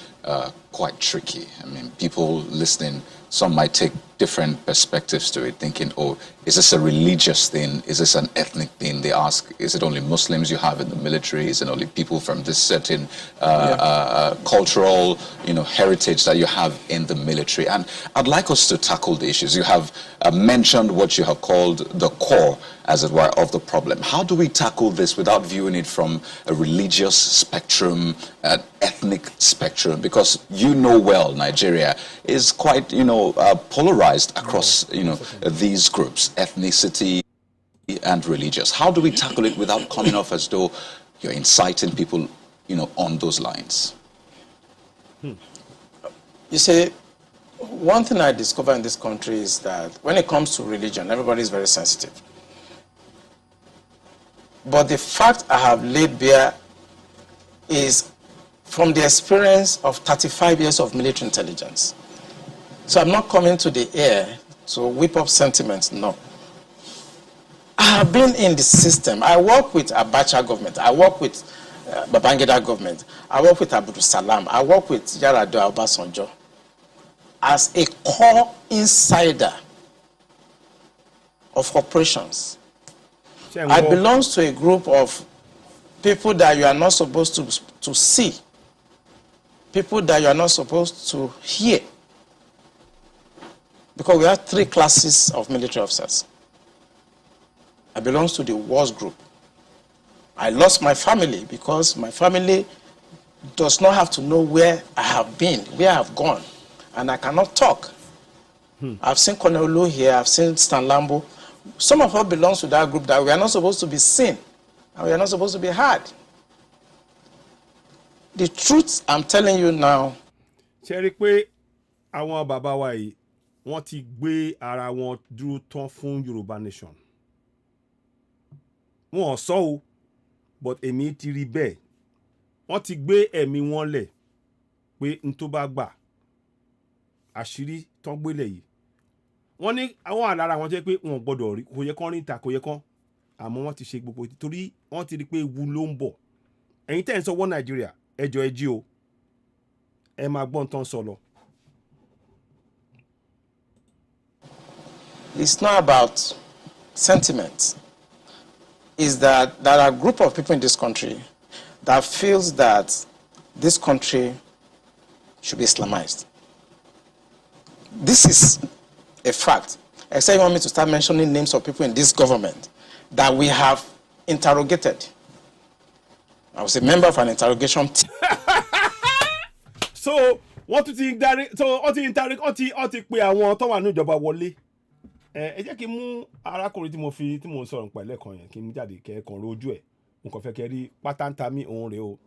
quite tricky. I mean, people listening, some might take different perspectives to it, thinking, oh, is this a religious thing? Is this an ethnic thing? They ask, is it only Muslims you have in the military? Is it only people from this certain cultural, heritage that you have in the military? And I'd like us to tackle the issues. You have mentioned what you have called the core, as it were, of the problem. How do we tackle this without viewing it from a religious spectrum, an ethnic spectrum? Because you know well, Nigeria is quite, polarized across, these groups, ethnicity and religious. How do we tackle it without coming off as though you're inciting people, on those lines? You see, one thing I discovered in this country is that when it comes to religion, everybody is very sensitive. But the fact I have laid bare is from the experience of 35 years of military intelligence. So I'm not coming to the air to whip up sentiments, no. I have been in the system. I work with Abacha government. I work with Babangida government. I work with Abdul Salam. I work with Yar'Adua Obasanjo. As a core insider of operations, I belong to a group of people that you are not supposed to see, people that you are not supposed to hear. Because we have 3 classes of military officers. I belong to the wars group. I lost my family because my family does not have to know where I have been, where I have gone, and I cannot talk. I've seen Colonel Lu here, I've seen Stan Lambo. Some of us belong to that group that we are not supposed to be seen, and we are not supposed to be heard. The truth I'm telling you now. Ṣé pé àwọn bàbá wa yìí wọ́n ti gbé ara wọn dúró tán fún Yorùbá nation. Wọ́n sọ o, but èmi ti rí bẹ́ẹ̀. Wọ́n ti gbé ẹ̀mí wọn lẹ̀ pé n tó bá gbà àṣírí tán gbélé yìí. Wọ́n ní àwọn àlára wọn jẹ́ pé wọn gbọ́dọ̀ rí, kò yẹ kán rí ta, kò yẹ kán. Àmọ́ wọ́n ti ṣe gbogbo torí wọ́n ti rí pé ewu ló ń bọ̀. Ẹ̀yin tẹ́ ń sọ wọ́n Nàìjíríà, ẹjọ́ ẹ jí o. Ẹ máa gbọ́n tán sọ lọ. It's not about sentiment. It's that there are a group of people in this country that feels that this country should be Islamized. This is a fact. Except you want me to start mentioning names of people in this government that we have interrogated. I was a member of an interrogation team. So, wọ́n tún ti darí, so wọ́n ti interrogate, wọ́n ti pe àwọn tó wà ní ìjọba wọlé. Ẹ jẹ́ kí n mú arákùnrin tí mo sọ̀rọ̀ nípa ẹlẹ́kan yẹn kí n jáde kẹ́ẹ̀kan rojú ẹ̀. Mo kàn fẹ́ kẹ́ rí pátánta mi òun rèé o.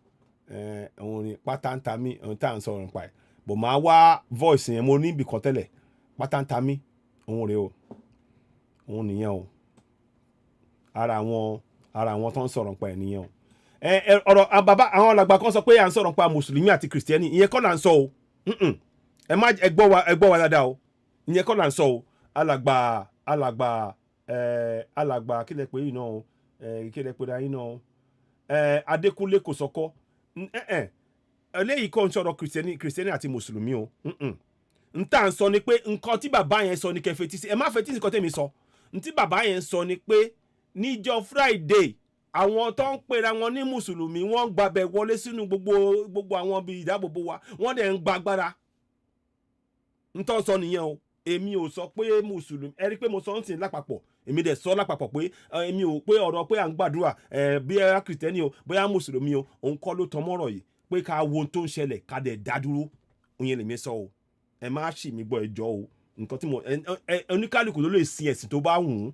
Òun ni pátánta mi òun tá à ń sọ̀rọ̀ nípa ẹ̀. Bò máa wá voice yẹn mo ní ibì kan tẹ́lẹ̀. Pátánta mi òun rèé o. Òun nìyẹn o. Ara àwọn tó ń sọ̀rọ̀ nípa ẹ̀ nìyẹn o. Ọ̀rọ̀ bàbá àwọn alàgbà kan sọ pé à ń sọ̀rọ̀ nípa Mùsùlùmí àti Kìrìsìtẹ́nì. Ìyẹn kọ́ là ń sọ o. Ẹ gbọ́ wa dáadáa o. Ìyẹn kọ́ là ń sọ o. Alàgbà kí lẹ pè yìí náà kí lẹ pè dáyìí náà Adékúnlé Kòsọ́kọ́ eléyìí kọ́ ń sọ̀rọ̀ kìrìsìtẹ́nì àti mùsùlùmí o n tà ń sọ ni pé nǹkan tí bàbá yẹn sọ ni kẹ́ fetí sí ẹ má fetí sí nǹkan tẹ́mi sọ n tí bàbá yẹn sọ ni pé níjọ́ Friday àwọn tó ń pera wọn ní mùsùlùmí wọ́n ń gbàbẹ̀ wọlé sínú gbogbo àwọn bíi ìdáàbòbò wa wọ́n dẹ̀ ń gbàgbára n tó ń sọ nìyẹn o. Èmi ò sọ pé mùsùlùmí ẹ rí pé mo sọ ń sìn lápapọ̀ èmi dẹ̀ sọ lápapọ̀ pé èmi ò pé ọ̀rọ̀ pé à ń gbàdúrà bí ẹ kìrìtẹ́nì o bóyá mùsùlùmí o òun kọ́ ló tọmọ́rọ̀ yìí pé ká wo ohun tó ń ṣẹlẹ̀ ká dẹ̀ dá dúró òun lèmi sọ o ẹ má ṣì mí gbọ́ ẹjọ́ o nǹkan tí mo oníkálukú ló lè sin ẹ̀sìn tó bá wù ú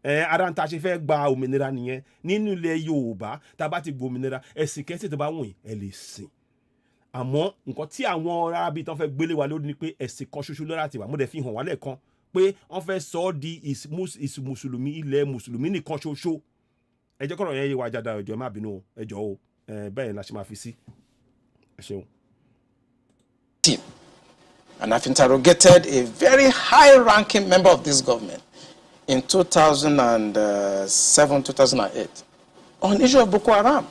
ara ń ta ṣe fẹ́ gba òmìnira nìyẹn nínú ilẹ̀ Yorùbá tá a bá ti gba òmìnira ẹ̀sìn kẹ́sìn tó bá wù yín ẹ lè sìn. Àmọ́ nǹkan tí àwọn arábí tán fẹ́ gbélé wa lórí ni pé ẹ̀sìn kan ṣoṣo lọ́la ti wà mo dẹ̀ fi hàn wá lẹ́ẹ̀kan pé wọ́n fẹ́ sọ ọ́ di mùsùlùmí ilẹ̀ mùsùlùmí nìkan ṣoṣo ẹ jẹ́ kọ́rọ̀ yẹn yé wa jáde ẹjọ́ má bínú ẹjọ́ o bẹ́ẹ̀ la ṣe máa fi sí ẹ ṣeun. And I've interrogated a very high-ranking member of this government in 2007, 2008 on the issue of Boko Haram.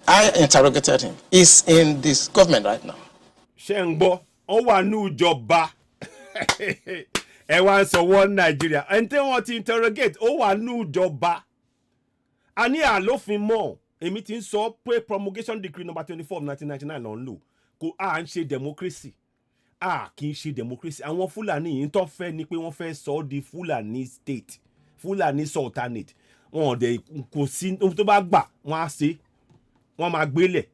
I interrogated him. He's in this government right now. ṣé ń gbọ́ ó wà ní ìjọba ẹ wá ń sọ wọ́n Nàìjíríà ẹni tí wọ́n ti interrogate ó wà ní ìjọba a ní àlófin mọ́ èmi ti ń sọ pé promulgation decree number 24 1999 ló ń lò kò à ń ṣe democracy kì í ṣe democracy àwọn Fúlàní yìí tó fẹ́ ni pé wọ́n fẹ́ sọ ọ́ di Fúlàní state Fúlàní sultanate wọn ò dẹ̀ kò sí tó bá gbà wọ́n á ṣe wọ́n máa gbélẹ̀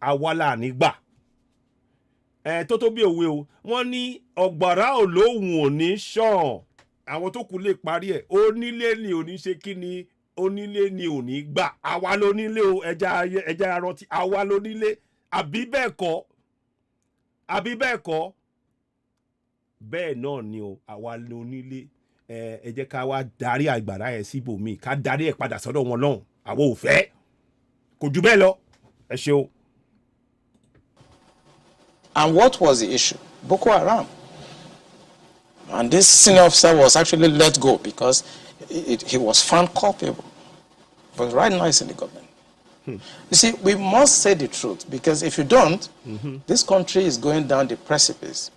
àwa là ní gbà tó bí òwe o wọ́n ní ọ̀gbàrá olóhùn ò ní ṣàn àwọn tó kù lè parí ẹ̀ onílé ni ò ní ṣe kí ni onílé ni ò ní gbà àwa lónílé o ẹja rántí àwa lónílé àbí bẹ́ẹ̀ kọ́ bẹ́ẹ̀ náà ni o àwa lónílé ẹ jẹ́ ká wá darí àgbàrá ẹ̀ síbòmíì ká darí ẹ̀ padà sọ́dọ̀ wọn lọ́hùn àwa ò fẹ́ kò jù bẹ́ẹ̀ lọ ẹ ṣeun. And what was the issue? Boko Haram. And this senior officer was actually let go because he was found culpable. But right now he's in the government. You see, we must say the truth because if you don't, this country is going down the precipice.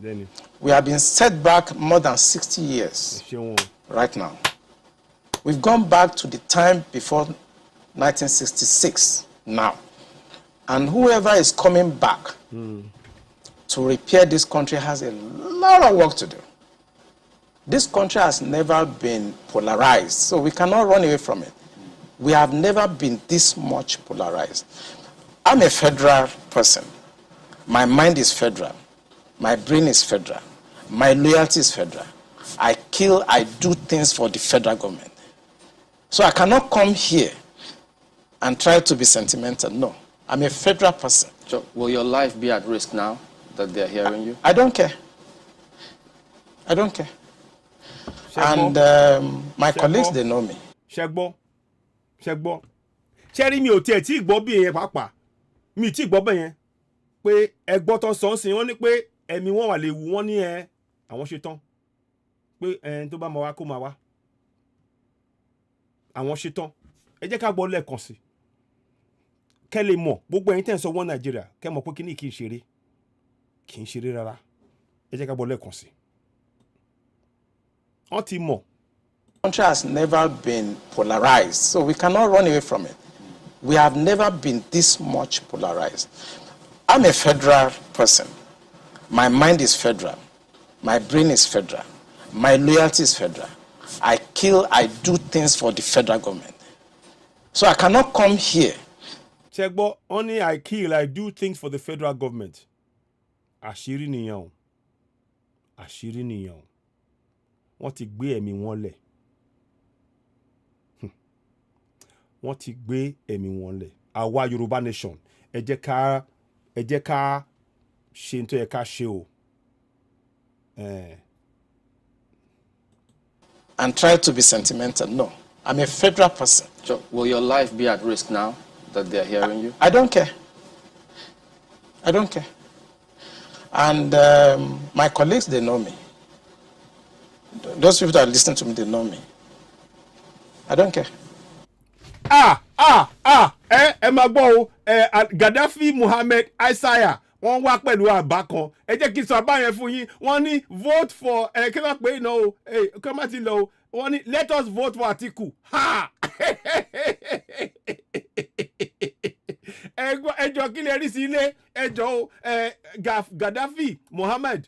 We have been set back more than 60 years right now. We've gone back to the time before 1966 now. And whoever is coming back to repair this country has a lot of work to do. This country has never been polarized, so we cannot run away from it. We have never been this much polarized. I'm a federal person. My mind is federal. My brain is federal. My loyalty is federal. I do things for the federal government. So I cannot come here and try to be sentimental. No, I'm a federal person. So will your life be at risk now that they're hearing you? I don't care. I don't care. And my colleagues, they know me. Ṣẹ́gbọ́ ṣẹ́rí mi ò tiẹ̀ tí gbọ́ bí yẹn pàápàá mi tí gbọ́ bẹ́ẹ̀ yẹn pé ẹgbọ́ tó sọ ń sìn wọ́n ní pé ẹ̀mí wọn wà lè wù wọ́n ní àwọn ṣe tán pé tó bá máa wá kó máa wá àwọn ṣe tán ẹ jẹ́ ká gbọ́ lẹ́ẹ̀kan sí kẹ́ lè mọ̀ gbogbo ẹ̀yin tẹ́ ń sọ wọ́n Nàìjíríà kẹ́ mọ̀ pé kíní kì í ṣeré rárá ẹ jẹ́ ká gbọ́ lẹ́ẹ̀kan sí wọ́n ti mọ̀. The country has never been polarized, so we cannot run away from it. We have never been this much polarized. I'm a federal person. My mind is federal. My brain is federal. My loyalty is federal. I do things for the federal government. So I cannot come here. Ṣẹ́gbọ́, only I do things for the federal government. Àṣírí nìyẹn o. Àṣírí nìyẹn o. Wọ́n ti gbé ẹ̀mí wọn lẹ̀. Wọ́n ti gbé ẹ̀mí wọn lẹ̀. Àwa Yorùbá nation ẹ jẹ́ ká ṣe tó yẹ ká ṣe o. And try to be sentimental. No, I'm a federal person. So will your life be at risk now that they're hearing you? I don't care. I don't care. And my colleagues, they know me. Those people that listen to me, they know me. I don't care. Ẹ máa gbọ́ o Gaddafi Muhammad Isaiah wọ́n wá pẹ̀lú àbá kan ẹ jẹ́ kí n sọ àbá yẹn fún yín wọ́n ní vote for kí wọ́n pè é náà o kí wọ́n má ti lọ o wọ́n ní let us vote for Atiku ẹjọ́ kí lè rí sí ilé ẹjọ́ o Gaddafi Muhammad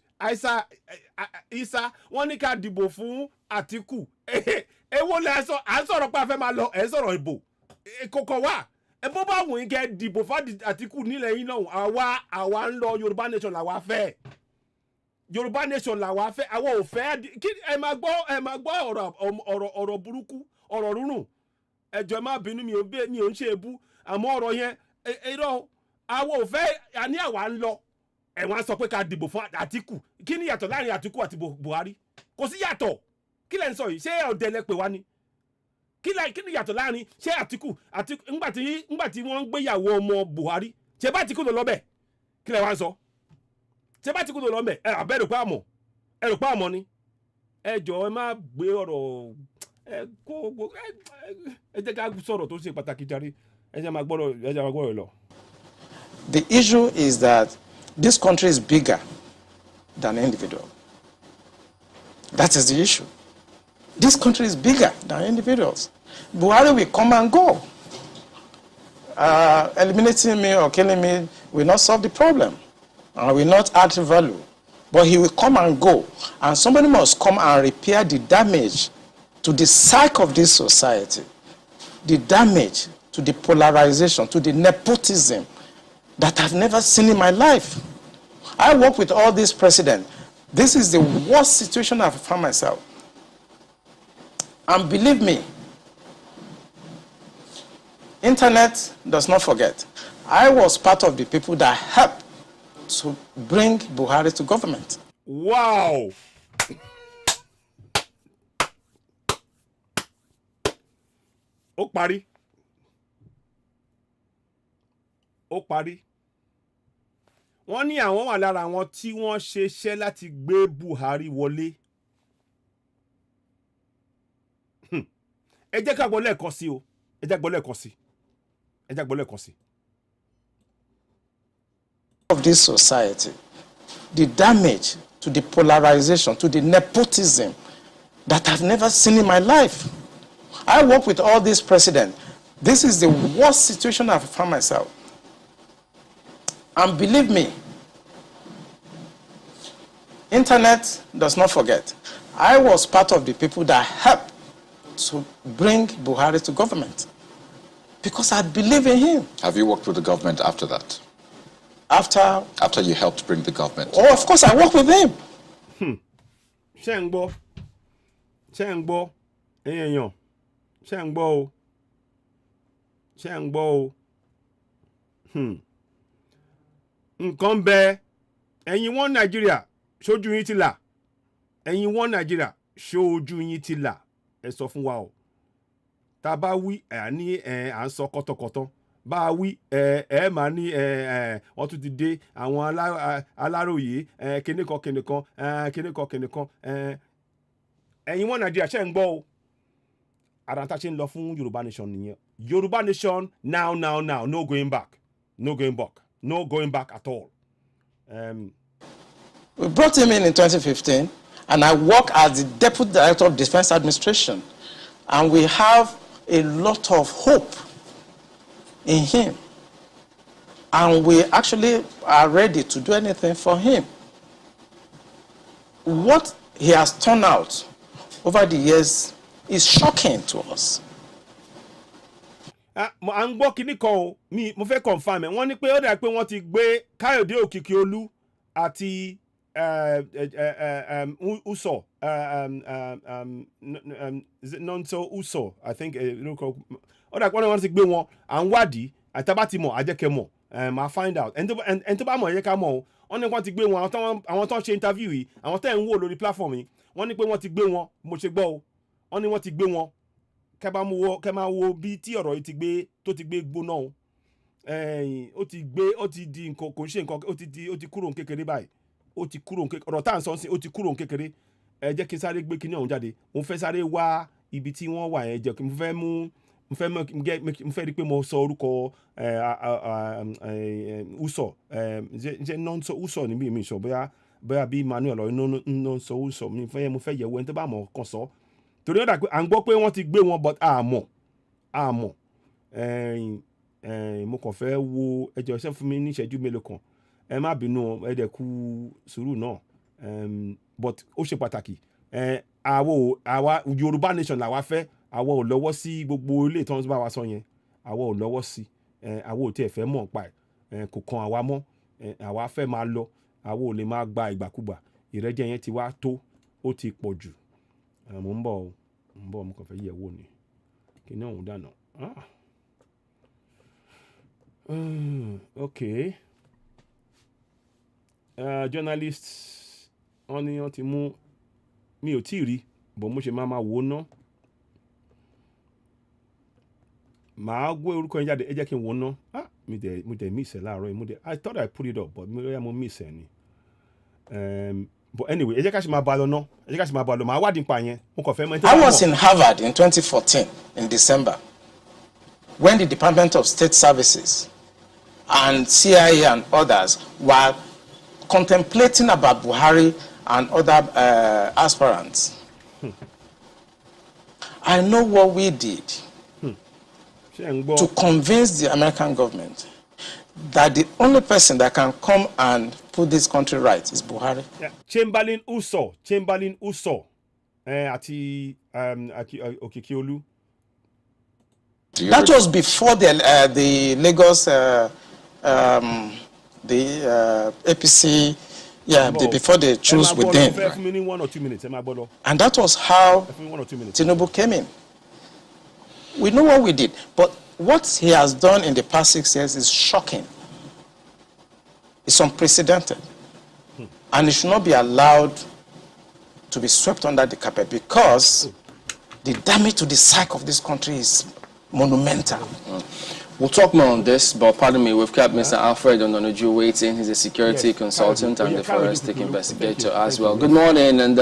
Isa wọ́n ní ká dìbò fún Atiku èwo lẹ sọ à ń sọ̀rọ̀ pé a fẹ́ máa lọ ẹ̀ ń sọ̀rọ̀ ìbò kòkò wá ẹ bó bá wù yín kẹ́ dìbò fún Atiku nílẹ̀ yín náà àwa ń lọ Yorùbá nation làwa fẹ́ Yorùbá nation làwa fẹ́ àwa ò fẹ́ kí ẹ máa gbọ́ ọ̀rọ̀ burúkú ọ̀rọ̀ rúrùn ẹjọ́ ẹ má bínú mi ò ń ṣe ebú àmọ́ ọ̀rọ̀ yẹn irọ́ àwa ò fẹ́ àní àwa ń lọ ẹ̀wọ̀n sọ pé ká dìbò fún Atiku kí ni yàtọ̀ láàrin Atiku àti Buhari kò sí yàtọ̀ kí lẹ́ ń sọ yìí ṣé ọ̀dẹ̀lẹ̀ pè wá ni kí ni yàtọ̀ láàrin ṣé Atiku ńgbà tí wọ́n ń gbéyàwó ọmọ Buhari ṣé bá Atiku lọ lọ́bẹ̀ kí lẹ́ wá ń sọ ṣé bá Atiku lọ lọ́bẹ̀ àbẹ́ rò pé àmọ́ ni ẹ jọ̀ọ́ ẹ má gbé ọ̀rọ̀ ẹ jẹ́ ká sọ̀rọ̀ tó ṣe pàtàkì jàre The issue is that this country is bigger than individual. That is the issue. This country is bigger than individuals. Buhari will come and go. Eliminating me or killing me will not solve the problem and will not add value. But he will come and go. And somebody must come and repair the damage to the psyche of this society, the damage to the polarization, to the nepotism that I've never seen in my life. I work with all these presidents. This is the worst situation I've found myself. And believe me, internet does not forget. I was part of the people that helped to bring Buhari to government. Wow! Ó parí. Wọ́n ní àwọn wà lára àwọn tí wọ́n ṣe iṣẹ́ láti gbé Buhari wọlé. Ẹ jẹ́ ká gbọ́ lẹ́ẹ̀kan sí o. Ẹ jẹ́ gbọ́ lẹ́ẹ̀kan sí. Of this society, the damage to the polarization, to the nepotism that I've never seen in my life. I work with all these presidents. This is the worst situation I've found myself. And believe me, internet does not forget. I was part of the people that helped to bring Buhari to government because I believe in him. Have you worked with the government after that? After you helped bring the government? Oh, of course, I work with him. Ṣé ń gbọ́? Èèyàn. Ṣé ń gbọ́ o? Nǹkan bẹ ẹ̀yin wọn Nàìjíríà ṣojú yín ti là. Ẹ̀yin wọn Nàìjíríà ṣojú yín ti là. Ẹ sọ fún wa o. Tá bá wí à ní à ń sọ kọ́tọ̀kọ́tọ̀. Bá wí máa ní wọ́n tún ti dé àwọn aláròyé kíníkan ẹ̀yin wọn Nàìjíríà ṣe ń gbọ́ o. Ara tá ṣe ń lọ fún Yorùbá nation nìyẹn. Yorùbá nation now no going back at all. We brought him in 2015 and I work as the Deputy Director of Defense Administration and we have a lot of hope in him and we actually are ready to do anything for him. What he has turned out over the years is shocking to us. À ń gbọ́ kinní kan o mo fẹ́ confirm ẹ̀ wọ́n ní pé ó dà pé wọ́n ti gbé Káyọ̀dé Òkìkíolú àti Uso Nonso Uso I think ó dà pé wọ́n ti gbé wọn à ń wádìí àtàbá ti mọ̀ àjẹkẹ́ mọ̀ máa find out ẹni tó bá mọ̀ ẹ̀yẹ ká mọ̀ o wọ́n ní wọ́n ti gbé wọn àwọn tó ń ṣe interview yìí àwọn tẹ́ ń wò lórí platform yìí wọ́n ní pé wọ́n ti gbé wọn mo ṣe gbọ́ o wọ́n ní wọ́n ti gbé wọn kẹ́ máa wo bí tí ọ̀rọ̀ yìí tó ti gbé gbóná o ó ti di nǹkan kò ń ṣe nǹkan ó ti kúrò ní kékeré báyìí ó ti kúrò ní kékeré ọ̀rọ̀ tá à ń sọ sí ó ti kúrò ní kékeré ẹ jẹ́ kí n sáré gbé kinní ọ̀hún jáde mo fẹ́ sáré wá ibi tí wọ́n wà yẹn jẹ́ kí mo fẹ́ rí pé mo sọ orúkọ Uso ṣe Nonso Uso níbí mi sọ bóyá bí Emmanuel ọ̀rọ̀ Nonso Uso mo fẹ́ yẹ̀wò ẹni tó bá mọ̀ kàn sọ torí ó dà pé à ń gbọ́ pé wọ́n ti gbé wọn but àmọ́ mo kàn fẹ́ wo ẹjọ́ iṣẹ́ fún mi ní ìṣẹ́jú mélòó kan ẹ má bínú ẹ dẹ̀ kú sùúrù náà but ó ṣe pàtàkì àwa Yorùbá nation làwa fẹ́ àwa ò lọ́wọ́ sí gbogbo ilé ìtàn tó bá wa sọ yẹn àwa ò lọ́wọ́ sí àwa ò tiẹ̀ fẹ́ mọ̀ pa ẹ̀ kò kan àwa mọ́ àwa fẹ́ máa lọ àwa ò lè máa gba ìgbàkúgbà ìrẹ́jẹ yẹn ti wá tó ó ti pọ̀ jù mo ń bọ̀ mo kàn fẹ́ yẹ̀ wò ni kí ni òun dànù okay journalist wọ́n ní wọ́n ti mú mi ò tí ì rí bọ̀ mo ṣe máa wò ó ná màá gbé orúkọ yẹn jáde ẹ jẹ́ kí n wò ó ná mo dẹ̀ miss ẹ̀ láàárọ̀ yìí I thought I put it up but mo miss ẹ̀ ni but anyway ẹ jẹ́ ká ṣe máa bá a lọ ná màá wádìí pa yẹn mo kàn fẹ́ mọ̀. I was in Harvard in 2014 in December when the Department of State Services and CIA and others were contemplating about Buhari and other aspirants. I know what we did to convince the American government that the only person that can come and put this country right is Buhari. Yeah. Chamberlain Uso, àti Okikiolu. That was before the Lagos, APC, before they chose within. 1 or 2 minutes. And that was how 1 or 2 minutes. Tinubu came in. We know what we did, but what he has done in the past 6 years is shocking. It's unprecedented. And it should not be allowed to be swept under the carpet because the damage to the psyche of this country is monumental. We'll talk more on this, but pardon me, we've kept Mr. Alfred Ononuju waiting. He's a security consultant and the forensic investigator as well. Good morning, and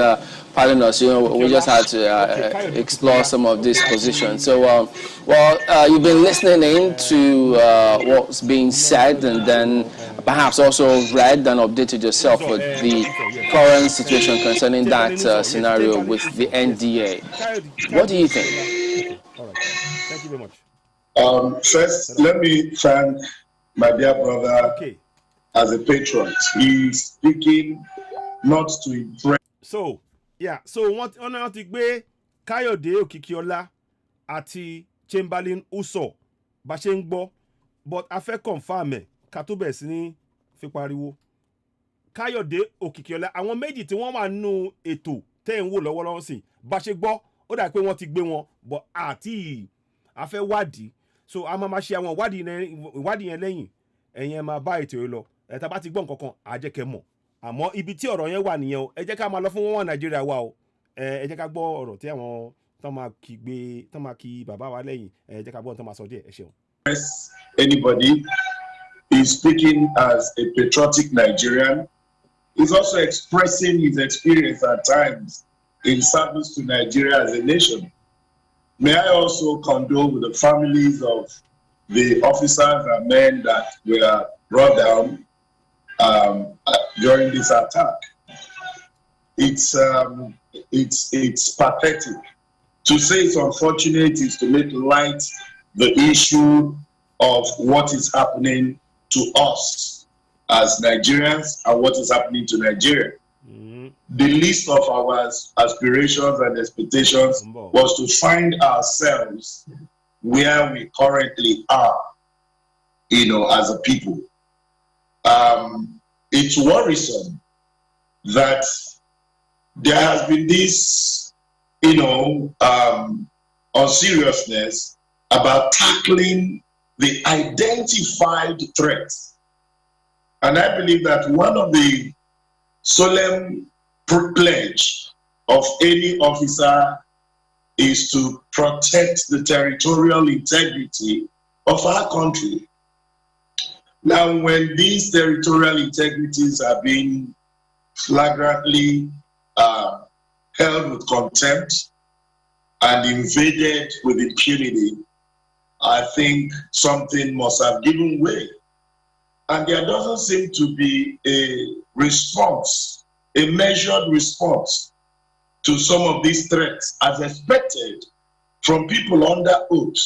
pardon us, we just had to explore some of these positions. So, you've been listening in to what's being said, and then perhaps also read and updated yourself with the current situation concerning that scenario with the NDA. What do you think? All right. Thank you very much. First, let me thank my dear brother as a patriot. He's speaking not to impress. So what on ti gbé Kayode Okikiola àti Chamberlain Uso bá ṣe ń gbọ́, but a fẹ́ confirm ẹ̀ ká tó bẹ̀rẹ̀ sí ní fi pariwo. Kayode Okikiola, àwọn méjì tí wọ́n wà nínú ètò tẹ́ ń wò lọ́wọ́lọ́wọ́ sí bá ṣe gbọ́, ó dà pé wọ́n ti gbé wọn, but àti a fẹ́ wádìí. So a máa ṣe àwọn ìwádìí yẹn lẹ́yìn, ẹ̀yin ẹ máa bá ètò yìí lọ. Tá bá ti gbọ́ nǹkan kan á jẹ́ kẹ́ mọ̀. Àmọ́ ibi tí ọ̀rọ̀ yẹn wà nìyẹn o. Ẹ jẹ́ ká máa lọ fún wọn Nàìjíríà wa o. Ẹ jẹ́ ká gbọ́ ọ̀rọ̀ tí àwọn tán máa kí bàbá wa lẹ́yìn. Ẹ jẹ́ ká gbọ́ tán máa sọ díẹ̀. Ẹ ṣeun. Anybody is speaking as a patriotic Nigerian. He's also expressing his experience at times in service to Nigeria as a nation. May I also condole with the families of the officers and men that were brought down during this attack. It's pathetic. To say it's unfortunate is to make light the issue of what is happening to us as Nigerians and what is happening to Nigeria. The least of our aspirations and expectations was to find ourselves where we currently are, as a people. It's worrisome that there has been this, unseriousness about tackling the identified threats. And I believe that one of the solemn pledge of any officer is to protect the territorial integrity of our country. Now, when these territorial integrities are being flagrantly held with contempt and invaded with impunity, I think something must have given way. And there doesn't seem to be a response, a measured response to some of these threats as expected from people under oath,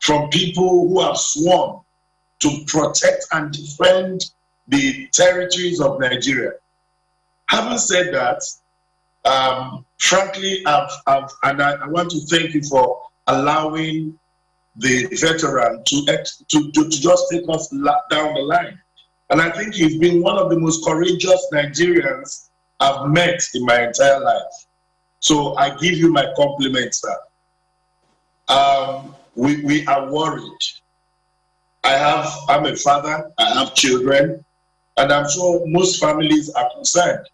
from people who have sworn to protect and defend the territories of Nigeria. Having said that, frankly, I want to thank you for allowing the veteran to just take us down the line. And I think he's been one of the most courageous Nigerians I've met in my entire life. So I give you my compliments, sir. We are worried. I'm a father, I have children, and I'm sure most families are concerned.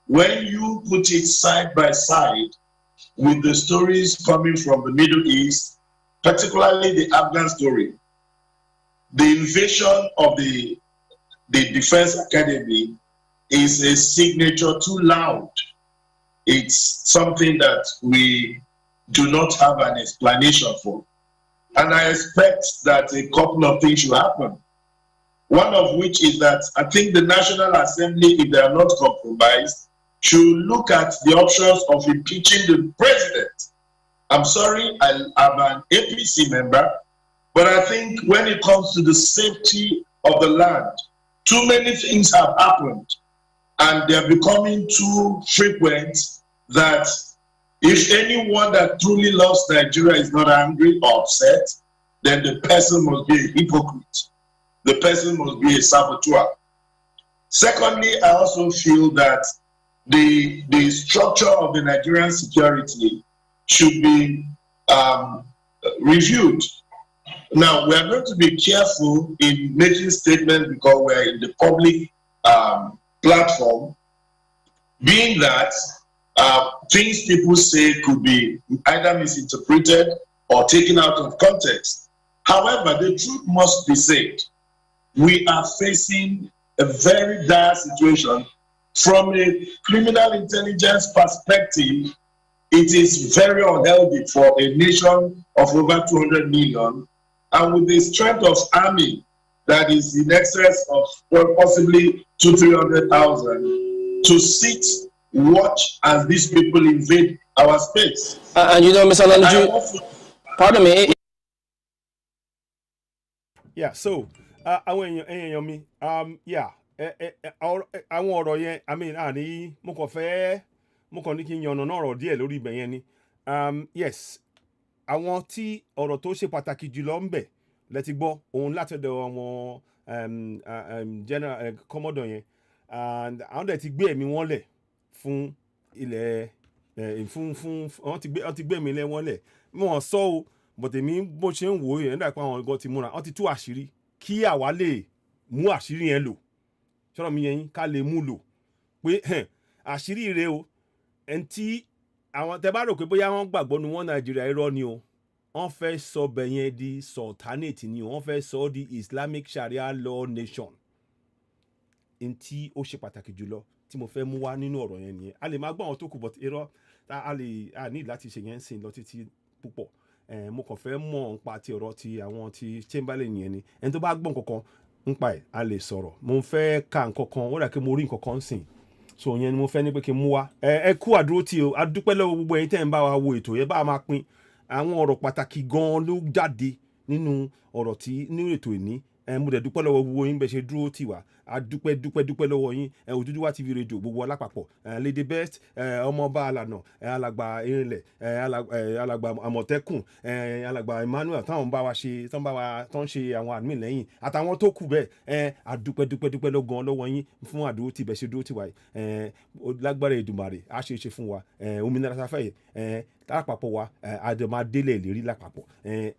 When you put it side by side with the stories coming from the Middle East, particularly the Afghan story, the invasion of the Defense Academy is a signature too loud. It's something that we do not have an explanation for. And I expect that a couple of things should happen. One of which is that I think the National Assembly, if they are not compromised, should look at the options of impeaching the president. I'm sorry, I'm an APC member, but I think when it comes to the safety of the land, too many things have happened, and they're becoming too frequent that if anyone that truly loves Nigeria is not angry or upset, then the person must be a hypocrite. The person must be a saboteur. Secondly, I also feel that the structure of the Nigerian security should be reviewed. Now, we are going to be careful in making statements because we're in the public platform, being that things people say could be either misinterpreted or taken out of context. However, the truth must be said. We are facing a very dire situation. From a criminal intelligence perspective, it is very unhealthy for a nation of over 200 million, and with the strength of army that is in excess of possibly 200,000-300,000 to sit, watch as these people invade our space. And you know, Mr. Laluju, pardon me. Yeah, so àwọn èèyàn mi yeah àwọn ọ̀rọ̀ yẹn I mean àní mo kàn ní kí n yànnà náà ọ̀rọ̀ díẹ̀ lórí ibẹ̀ yẹn ni yes àwọn tí ọ̀rọ̀ tó ṣe pàtàkì jùlọ ń bẹ lẹ́ti gbọ́ òun látọ̀dọ̀ àwọn general commodore yẹn and àwọn dẹ̀ ti gbé ẹ̀mí wọn lẹ̀ fún ilẹ̀ fún wọ́n ti gbé ẹ̀mí lẹ̀ wọn lẹ̀ wọ́n sọ o but èmi bó ṣe ń wò ó yẹn nígbà pé àwọn ọgọ́ ti múra wọ́n ti tú àṣírí kí àwa lè mú àṣírí yẹn lò ṣọ́rọ̀ mi yẹn ká lè mú lò pé àṣírí rẹ o ẹni tí àwọn tẹ bá rò pé bóyá wọ́n gbàgbọ́ nu wọn Nàìjíríà irọ́ ni o wọ́n fẹ́ sọ bẹ̀ yẹn di sultanate ni o wọ́n fẹ́ sọ di Islamic Sharia law nation ẹni tí ó ṣe pàtàkì jùlọ tí mo fẹ́ mú wá nínú ọ̀rọ̀ yẹn nìyẹn a lè máa gbọ́ àwọn tó kù but irọ́ a ní láti ṣe yẹn sìn lọ títí púpọ̀ mo kàn fẹ́ mọ̀ nípa ti ọ̀rọ̀ ti àwọn ti Chamberlain yẹn ni ẹni tó bá gbọ́ nǹkankan nípa ẹ̀ a lè sọ̀rọ̀ mo fẹ́ ka nǹkankan ó dà kí mo rí nǹkankan sìn so yẹn ni mo fẹ́ ní pé kí n mú wá ẹ kú àdúró tí o a dúpẹ́ lọ́wọ́ gbogbo ẹ̀yin tẹ́ ń bá wa wo ètò yẹn bá a máa pín àwọn ọ̀rọ̀ pàtàkì gan-an ló jáde nínú ọ̀rọ̀ tí nínú ètò ìní mo dẹ̀ dúpẹ́ lọ́wọ́ gbogbo yín bẹ́ẹ̀ ṣe dúró tì wá a dúpẹ́ lọ́wọ́ yín Oduduwa TV rédíò gbogbo alápapọ̀ Lady Best ọmọọba alànà alàgbà erinlẹ̀ alàgbà àmọ̀tẹ́kùn alàgbà Emmanuel táwọn bá wa ṣe tán ṣe àwọn admin lẹ́yìn àtàwọn tó kù bẹ́ẹ̀ a dúpẹ́ lọ́wọ́ yín fún àdúró tì bẹ́ẹ̀ ṣe dúró tì wá lágbára Èdùmàrè á ṣe é ṣe fún wa òmìnira sáfẹ́ yìí lápapọ̀ wa àdèmà délẹ̀ ìlérí lápapọ̀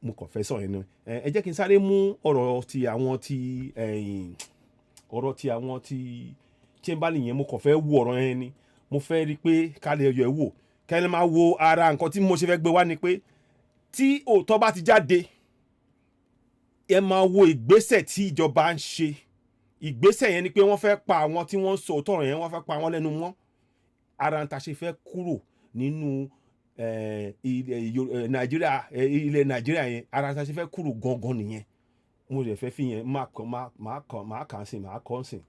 mo kàn fẹ́ sọ yẹn náà ẹ jẹ́ kí n sáré mú ọ̀rọ̀ ti àwọn tí Chamberlain yẹn mo kàn fẹ́ wo ọ̀rọ̀ yẹn ni mo fẹ́ rí pé ká lè yọ ẹ̀ wò ká lè máa wo ara nǹkan tí mo ṣe fẹ́ gbé wá ni pé tí òótọ́ bá ti jáde ẹ máa wo ìgbésẹ̀ tí ìjọba ń ṣe ìgbésẹ̀ yẹn ni pé wọ́n fẹ́ pa àwọn tí wọ́n ń sọ òótọ́ ọ̀rọ̀ yẹn wọ́n fẹ́ pa wọ́n lẹ́nu mọ́ ara ń ta ṣe fẹ́ kúrò nínú ilẹ̀ Nàìjíríà yẹn ara ta ṣe fẹ́ kúrò gangan nìyẹn mo lè fẹ́ fi yẹn máa kàn án sìn máa kọ́ ń sìn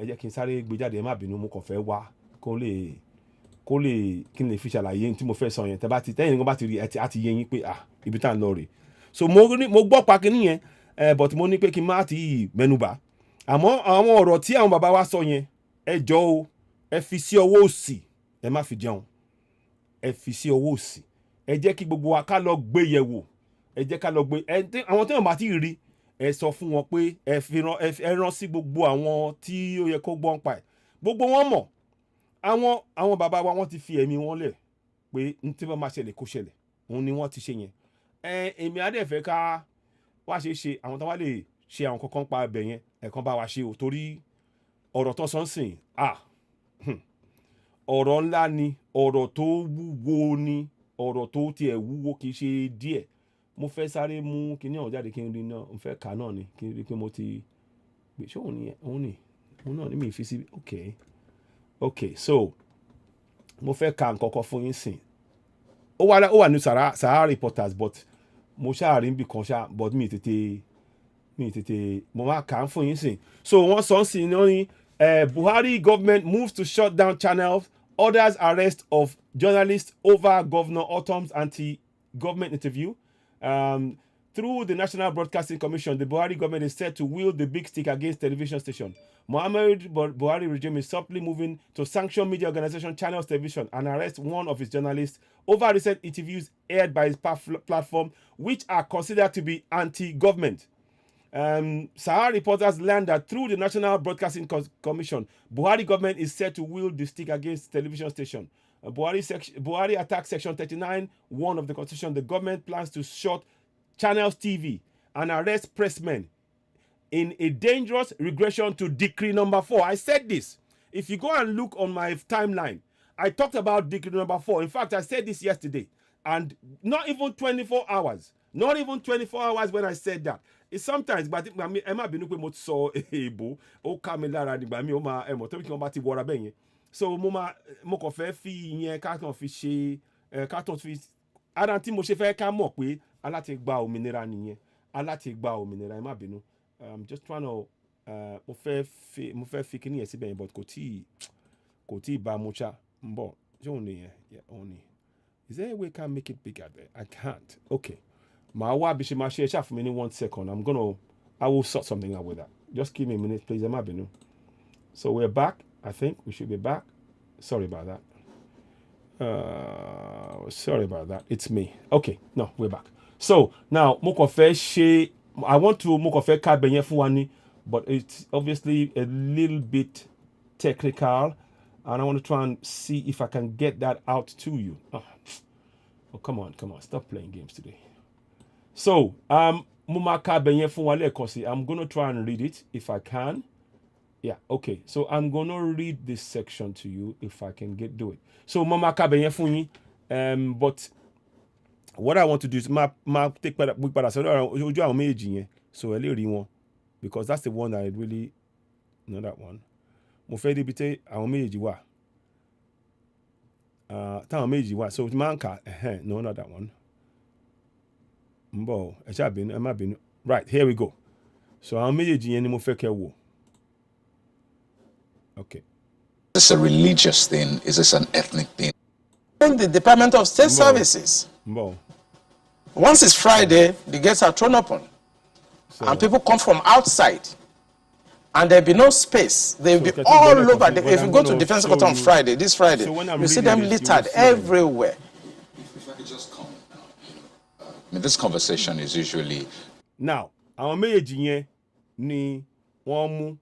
ẹ jẹ́ kí n sáré gbé jáde ẹ má bínú mo kàn fẹ́ wá kó lè kí n lè fi ṣàlàyé tí mo fẹ́ sọ yẹn tẹ́yìn nǹkan bá ti rí ẹ ti yé yín pé ibi tá à ń lọ rè so mo gbọ́ pa kínní yẹn but mo ní pé kí n má ti mẹ́nubà àmọ́ àwọn ọ̀rọ̀ tí àwọn bàbá wa sọ yẹn ẹ jọ̀ọ́ o ẹ fi sí ọwọ́ òsì ẹ má fi jẹun ẹ fi sí ọwọ́ òsì ẹ jẹ́ kí gbogbo wa ká lọ gbé yẹ̀ wò ẹ jẹ́ ká lọ gbé àwọn tí wọ́n bá ti rí ẹ sọ fún wọn pé ẹ rán sí gbogbo àwọn tí ó yẹ kó gbọ́n pa ẹ̀ gbogbo wọn mọ̀ àwọn bàbá wa wọ́n ti fi ẹ̀mí wọn lẹ̀ pé n tí wọ́n máa ṣẹlẹ̀ kó ṣẹlẹ̀ òun ni wọ́n ti ṣe yẹn èmi á dẹ̀ fẹ́ ká wá ṣe àwọn tó wá lè ṣe àwọn kankan pa ẹbẹ̀ yẹn ẹ̀kan bá wa ṣe o torí ọ̀rọ̀ tó sọ ń sìn ọ̀rọ̀ ńlá ni ọ̀rọ̀ tó wúwo ni ọ̀rọ̀ tó tiẹ̀ wúwo kì í ṣe díẹ̀ mo fẹ́ sáré mú kíní ọ̀hún jáde kí n rí náà mo fẹ́ kà náà ni kí n rí pé mo ti gbé ṣé òun náà ni mi fi sí ok so mo fẹ́ ka nǹkan kan fún yín sìn ó wà ní Sahara Reporters but mo ṣáà rí níbi kan ṣá but mi tètè mo máa kà á fún yín sìn. So wọ́n sọ sí ní Buhari government moves to shut down channels, orders arrest of journalists over Governor Otom's anti-government interview. Through the National Broadcasting Commission, the Buhari government is set to wield the big stick against television station. Muhammad Buhari regime is subtly moving to sanction media organization Channels Television and arrest one of its journalists over recent interviews aired by his platform, which are considered to be anti-government. Sahara reporters learned that through the National Broadcasting Commission, Buhari government is set to wield the stick against television station. Buhari attacked Section 39(1) of the Constitution. The government plans to shut Channels TV and arrest pressmen in a dangerous regression to decree number 4. I said this. If you go and look on my timeline, I talked about decree number 4. In fact, I said this yesterday. And not even 24 hours. Not even 24 hours when I said that. It's sometimes, but Emma Binupe mo so ebo o kamela nígbà mi o ma emo to bi ki wọ́n bá ti wọra bẹ́ẹ̀ yẹn. So mo kàn fẹ́ fi yẹn ká kàn fi ṣe ká tó fi ara tí mo ṣe fẹ́ ká mọ̀ pé aláti gba òmìnira nìyẹn. Aláti gba òmìnira ẹ má bínú. Just trying to mo fẹ́ fi kíní yẹn síbẹ̀ yẹn but kò tí bá mo ṣá ń bọ̀. Ṣé òun nìyẹn? Yeah, òun ni. Is there a way I can make it bigger there? I can't. Okay. I will 1 second. I will sort something out with that. Just give me a minute, please. So we're back. I think we should be back. Sorry about that. It's me. Okay. No, we're back. So now, I want to Mokofe Kabenye Fuwani, but it's obviously a little bit technical. And I want to try and see if I can get that out to you. Oh, come on. Stop playing games today. So, I'm going to try and read it if I can. Yeah, okay. So, I'm going to read this section to you if I can do it. So, but what I want to do is take so because that's the one that I really know that one. Mo fẹ́ débìtẹ́ àwọn méjì wà. Táwọn méjì wà. So man ka no, not that one. Mbo, right, here we go. So àwọn méjì yẹn ni mo fẹ́ kẹ́ wò. Okay. Is this a religious thing? Is this an ethnic thing? In the Department of State Services. Mbo. Once it's Friday, the gates are thrown open. So, and people come from outside. And there'll be no space. They'll be all over. If you go to Defense Secretary on Friday, this Friday, you see them littered everywhere. If I could just comment now. I mean, this conversation is usually... Now, àwọn méjèèjì yẹn ni wọ́n mú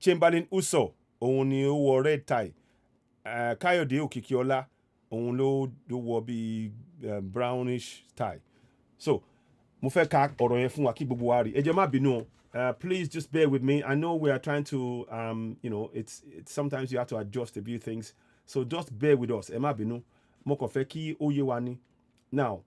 Chamberlain Uso, òun ni ó wọ red tie. Káyọ̀dé Òkìkíọlá, òun ló wọ bí brownish tie. So, mo fẹ́ ka ọ̀rọ̀ yẹn fún wa kí gbogbo wa rí. Ẹ jẹ́ má bínú. Please just bear with me. I know we are trying to, it's sometimes you have to adjust a few things. So just bear with us. Emma binu, mo kàn fẹ́ kí ó yé wa ni. Now,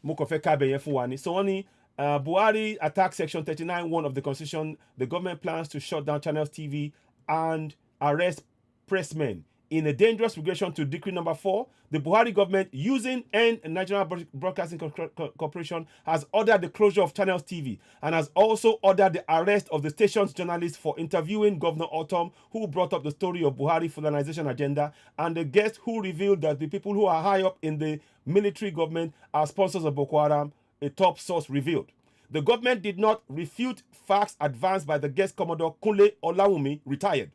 mo kàn fẹ́ ká bẹ̀ yẹn fún wa ni. So only Buhari attacked Section 39(1) of the Constitution. The government plans to shut down Channels TV and arrest pressmen. In a dangerous regression to decree number 4, the Buhari government, using National Broadcasting Corporation, has ordered the closure of Channels TV and has also ordered the arrest of the station's journalists for interviewing Governor Otom, who brought up the story of Buhari Fulanization agenda, and the guest who revealed that the people who are high up in the military government are sponsors of Boko Haram, a top source revealed. The government did not refute facts advanced by the guest Commodore Kunle Olawumi, retired,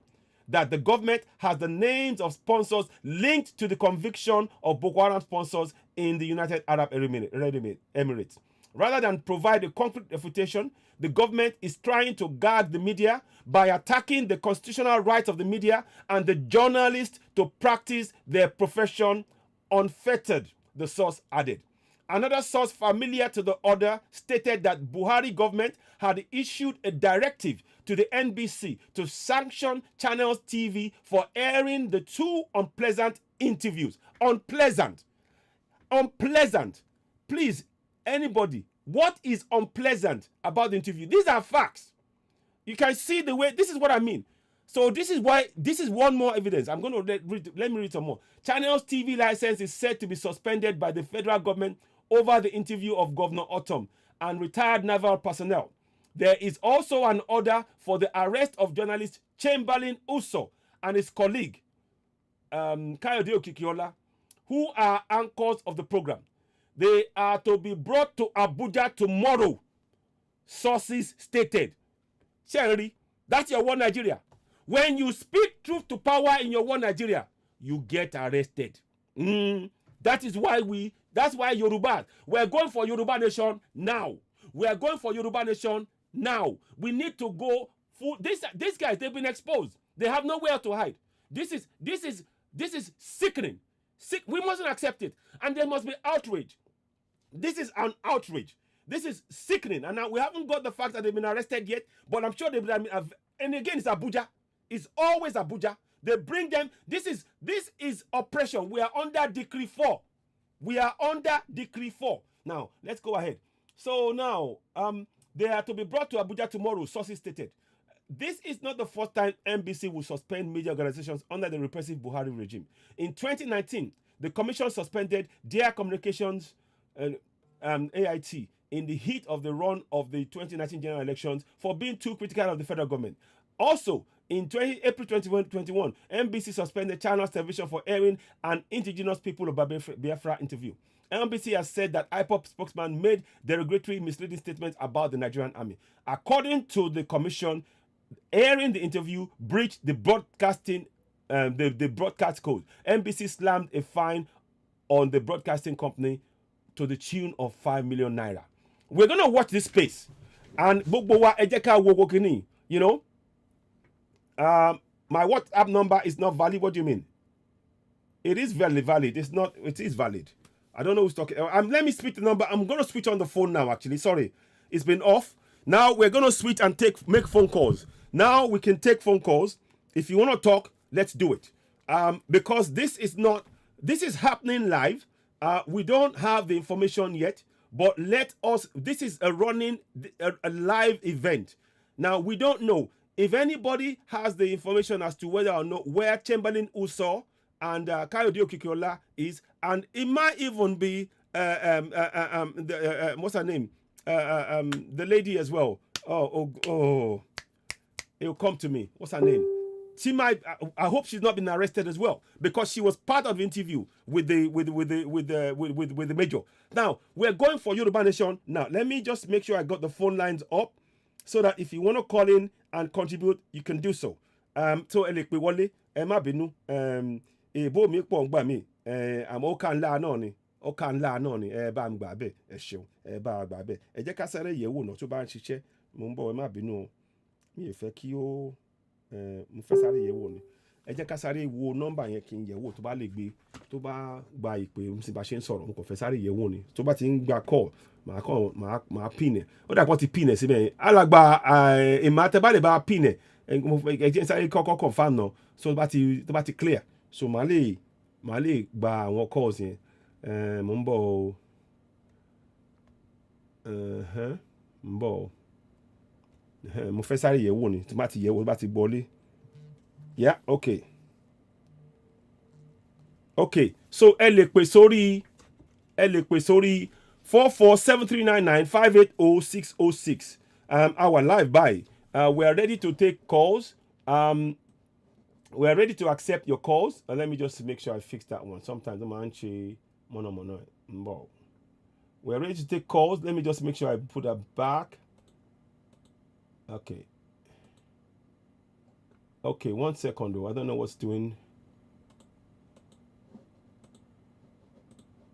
that the government has the names of sponsors linked to the conviction of Boko Haram sponsors in the United Arab Emirates. Rather than provide a concrete refutation, the government is trying to guard the media by attacking the constitutional rights of the media and the journalists to practice their profession unfettered, the source added. Another source familiar to the order stated that Buhari government had issued a directive to the NBC to sanction Channels TV for airing the 2 unpleasant interviews. Unpleasant. Please, anybody, what is unpleasant about the interview? These are facts. You can see the way, this is what I mean. So this is one more evidence. I'm going to let me read some more. Channel's TV license is said to be suspended by the federal government over the interview of Governor Otom and retired naval personnel. There is also an order for the arrest of journalist Chamberlain Uso and his colleague, Kayode Okikiola, who are anchors of the program. They are to be brought to Abuja tomorrow, sources stated. Sherry, that's your one Nigeria. When you speak truth to power in your one Nigeria, you get arrested. That's why Yoruba, we're going for Yoruba Nation now. We are going for Yoruba Nation now. We need to go full. These guys, they've been exposed. They have nowhere to hide. This is sickening. We mustn't accept it. And there must be outrage. This is an outrage. This is sickening. And now we haven't got the fact that they've been arrested yet, but I'm sure they've been. And again, it's Abuja. It's always Abuja. They bring them. This is oppression. We are under Decree 4. We are under Decree 4. Now, let's go ahead. So now, they are to be brought to Abuja tomorrow, sources stated. This is not the first time NBC will suspend media organizations under the repressive Buhari regime. In 2019, the commission suspended their communications AIT in the heat of the run of the 2019 general elections for being too critical of the federal government. Also, in April 2021, NBC suspended Channels Television for airing an indigenous people of Biafra interview. NBC has said that IPOP spokesman made derogatory, misleading statements about the Nigerian army. According to the commission, airing the interview breached the broadcasting, the broadcast code. NBC slammed a fine on the broadcasting company to the tune of 5 million naira. We're gonna watch this space, and gbogbo ejeka wogokini, you know. My WhatsApp number is not valid. What do you mean? It is very valid. It's not. It is valid. I don't know who's talking. Let me switch the number. I'm going to switch on the phone now, actually. Sorry. It's been off. Now we're going to switch and make phone calls. Now we can take phone calls. If you want to talk, let's do it. Because this is happening live. We don't have the information yet, but this is a live event. Now, we don't know. If anybody has the information as to whether or not where Chamberlain Uso and Kayode Okikiola is, and it might even be what's her name? The lady as well. Oh, it'll come to me. What's her name? She might. I hope she's not been arrested as well, because she was part of the interview with the major. Now we're going for Yoruba Nation. Now let me just make sure I got the phone lines up, so that if you want to call in and contribute, you can do so. So elekpe wole má bínú, ebo mi pọ̀ ngba mi, àmọ́ ó kàn la náà ni, ó kàn la náà ni, bá ń gbà bẹ́ẹ̀, ẹ ṣeun, bá gbà bẹ́ẹ̀. Ẹ jẹ́ ká sáré yẹ̀wò náà tó bá ń ṣiṣẹ́. Mo ń bọ̀, ẹ má bínú. Mi ò fẹ́ kí ó mo fẹ́ sáré yẹ̀wò ni. Ẹ jẹ́ ká sáré wo nọ́mbà yẹn kí n yẹ̀wò tó bá lè gbé, tó bá gba ìpè tí bá ṣe ń sọ̀rọ̀. Mo kàn fẹ́ sáré yẹ̀wò ni. Tó bá ti ń gba call, màá pin ẹ̀. Ó dà pọ̀ ti pin ẹ̀ síbẹ̀ yẹn. Alàgbà ìmọ̀ àtẹ̀bálẹ̀ bá pin ẹ̀. Ẹ jẹ́ sáré kọ́kọ́ confirm náà. So tó bá ti clear. So màá lè gba àwọn calls yẹn. Mo ń bọ̀ o. Mo ń bọ̀ o. Mo fẹ́ sáré yẹ̀wò ni. Tí bá ti yẹ̀wò, bá ti bọ́lé. Yeah, okay. So ẹ lè pè sórí 4473995800606. Our live by. We are ready to take calls. We are ready to accept your calls. Let me just make sure I fix that one. Sometimes I'm actually mono. We are ready to take calls. Let me just make sure I put that back. Okay, 1 second though. I don't know what's doing.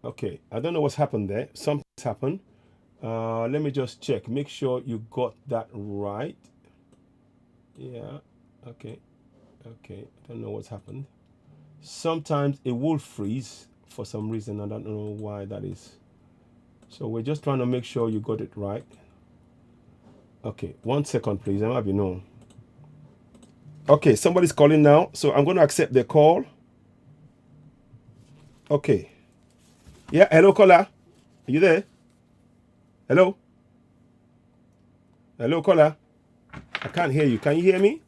Okay, I don't know what's happened there. Something's happened. Let me just check. Make sure you got that right. Yeah, okay. I don't know what's happened. Sometimes it will freeze for some reason. I don't know why that is. So we're just trying to make sure you got it right. Okay, 1 second, please. I might be known. Okay, somebody's calling now, so I'm going to accept the call. Okay. Yeah, hello, caller. Are you there? Hello? Hello, caller. I can't hear you. Can you hear me?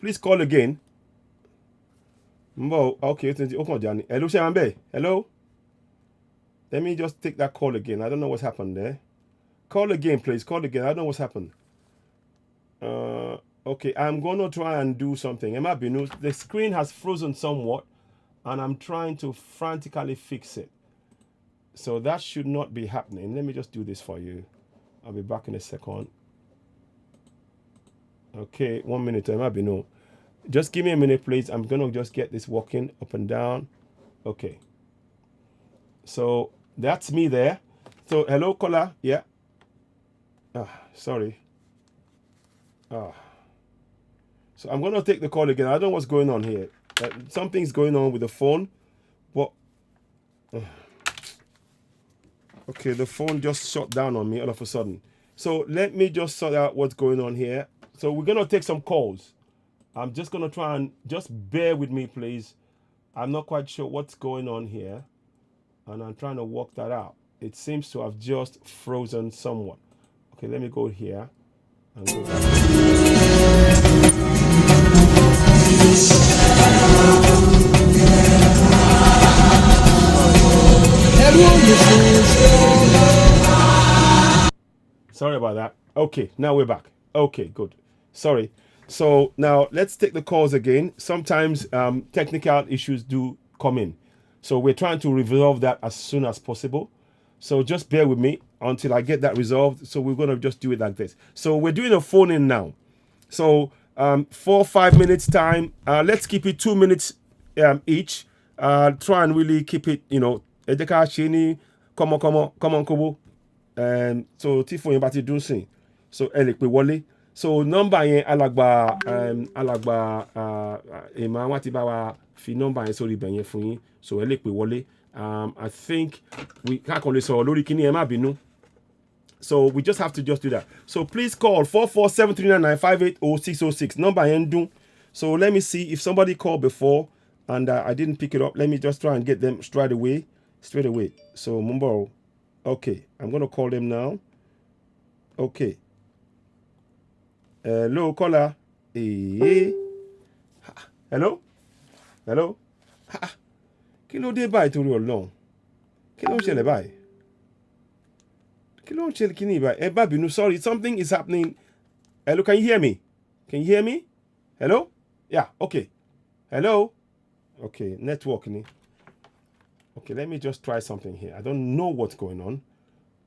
Please call again. Okay, hello, Shambe. Hello. Let me just take that call again. I don't know what's happened there. Call again, please. Call again. I don't know what's happened. Okay, I'm gonna try and do something. Emma Binu, the screen has frozen somewhat, and I'm trying to frantically fix it. So that should not be happening. Let me just do this for you. I'll be back in a second. Okay, 1 minute. Emma Binu. Just give me a minute, please. I'm gonna just get this working up and down. Okay. So that's me there. So hello, caller. Yeah. Sorry. So I'm gonna take the call again. I don't know what's going on here. Something's going on with the phone. But okay, the phone just shut down on me all of a sudden. So let me just sort out what's going on here. So we're gonna take some calls. I'm just gonna try and just bear with me, please. I'm not quite sure what's going on here, and I'm trying to work that out. It seems to have just frozen somewhat. Okay, let me go here and go back. Sorry about that. Okay, now we're back. Okay, good. Sorry. So now let's take the calls again. Sometimes technical issues do come in. So we're trying to resolve that as soon as possible. So just bear with me until I get that resolved. So we're going to just do it like this. So we're doing a phone in now. So 4 or 5 minutes time. Let's keep it 2 minutes each. Try and really keep it, Edeka Shini, come on, Kobo. So Tifo Yabati Dunsin. So Elikwe Wale. So number yen alagba Emma Watibawa fi number yen sori benye fun yin. So Elikwe Wale. I think we can't call it so Lori Kini Emma Binu. So we just have to just do that. So please call 447-399-580-606. Number yen dun. So let me see if somebody called before and I didn't pick it up. Let me just try and get them straight away. So Mumbo. Okay, I'm going to call them now. Okay. Hello, caller. Hey. Hello? Hello? Kí ló dé báyìí torí Ọlọ́run? Kí ló ń ṣẹlẹ̀ báyìí? Kí ló ń ṣẹlẹ̀ kíní báyìí? Ẹ bá bínú, sorry, something is happening. Hello, can you hear me? Can you hear me? Hello? Yeah, okay. Hello? Okay, network ni. Okay, let me just try something here. I don't know what's going on.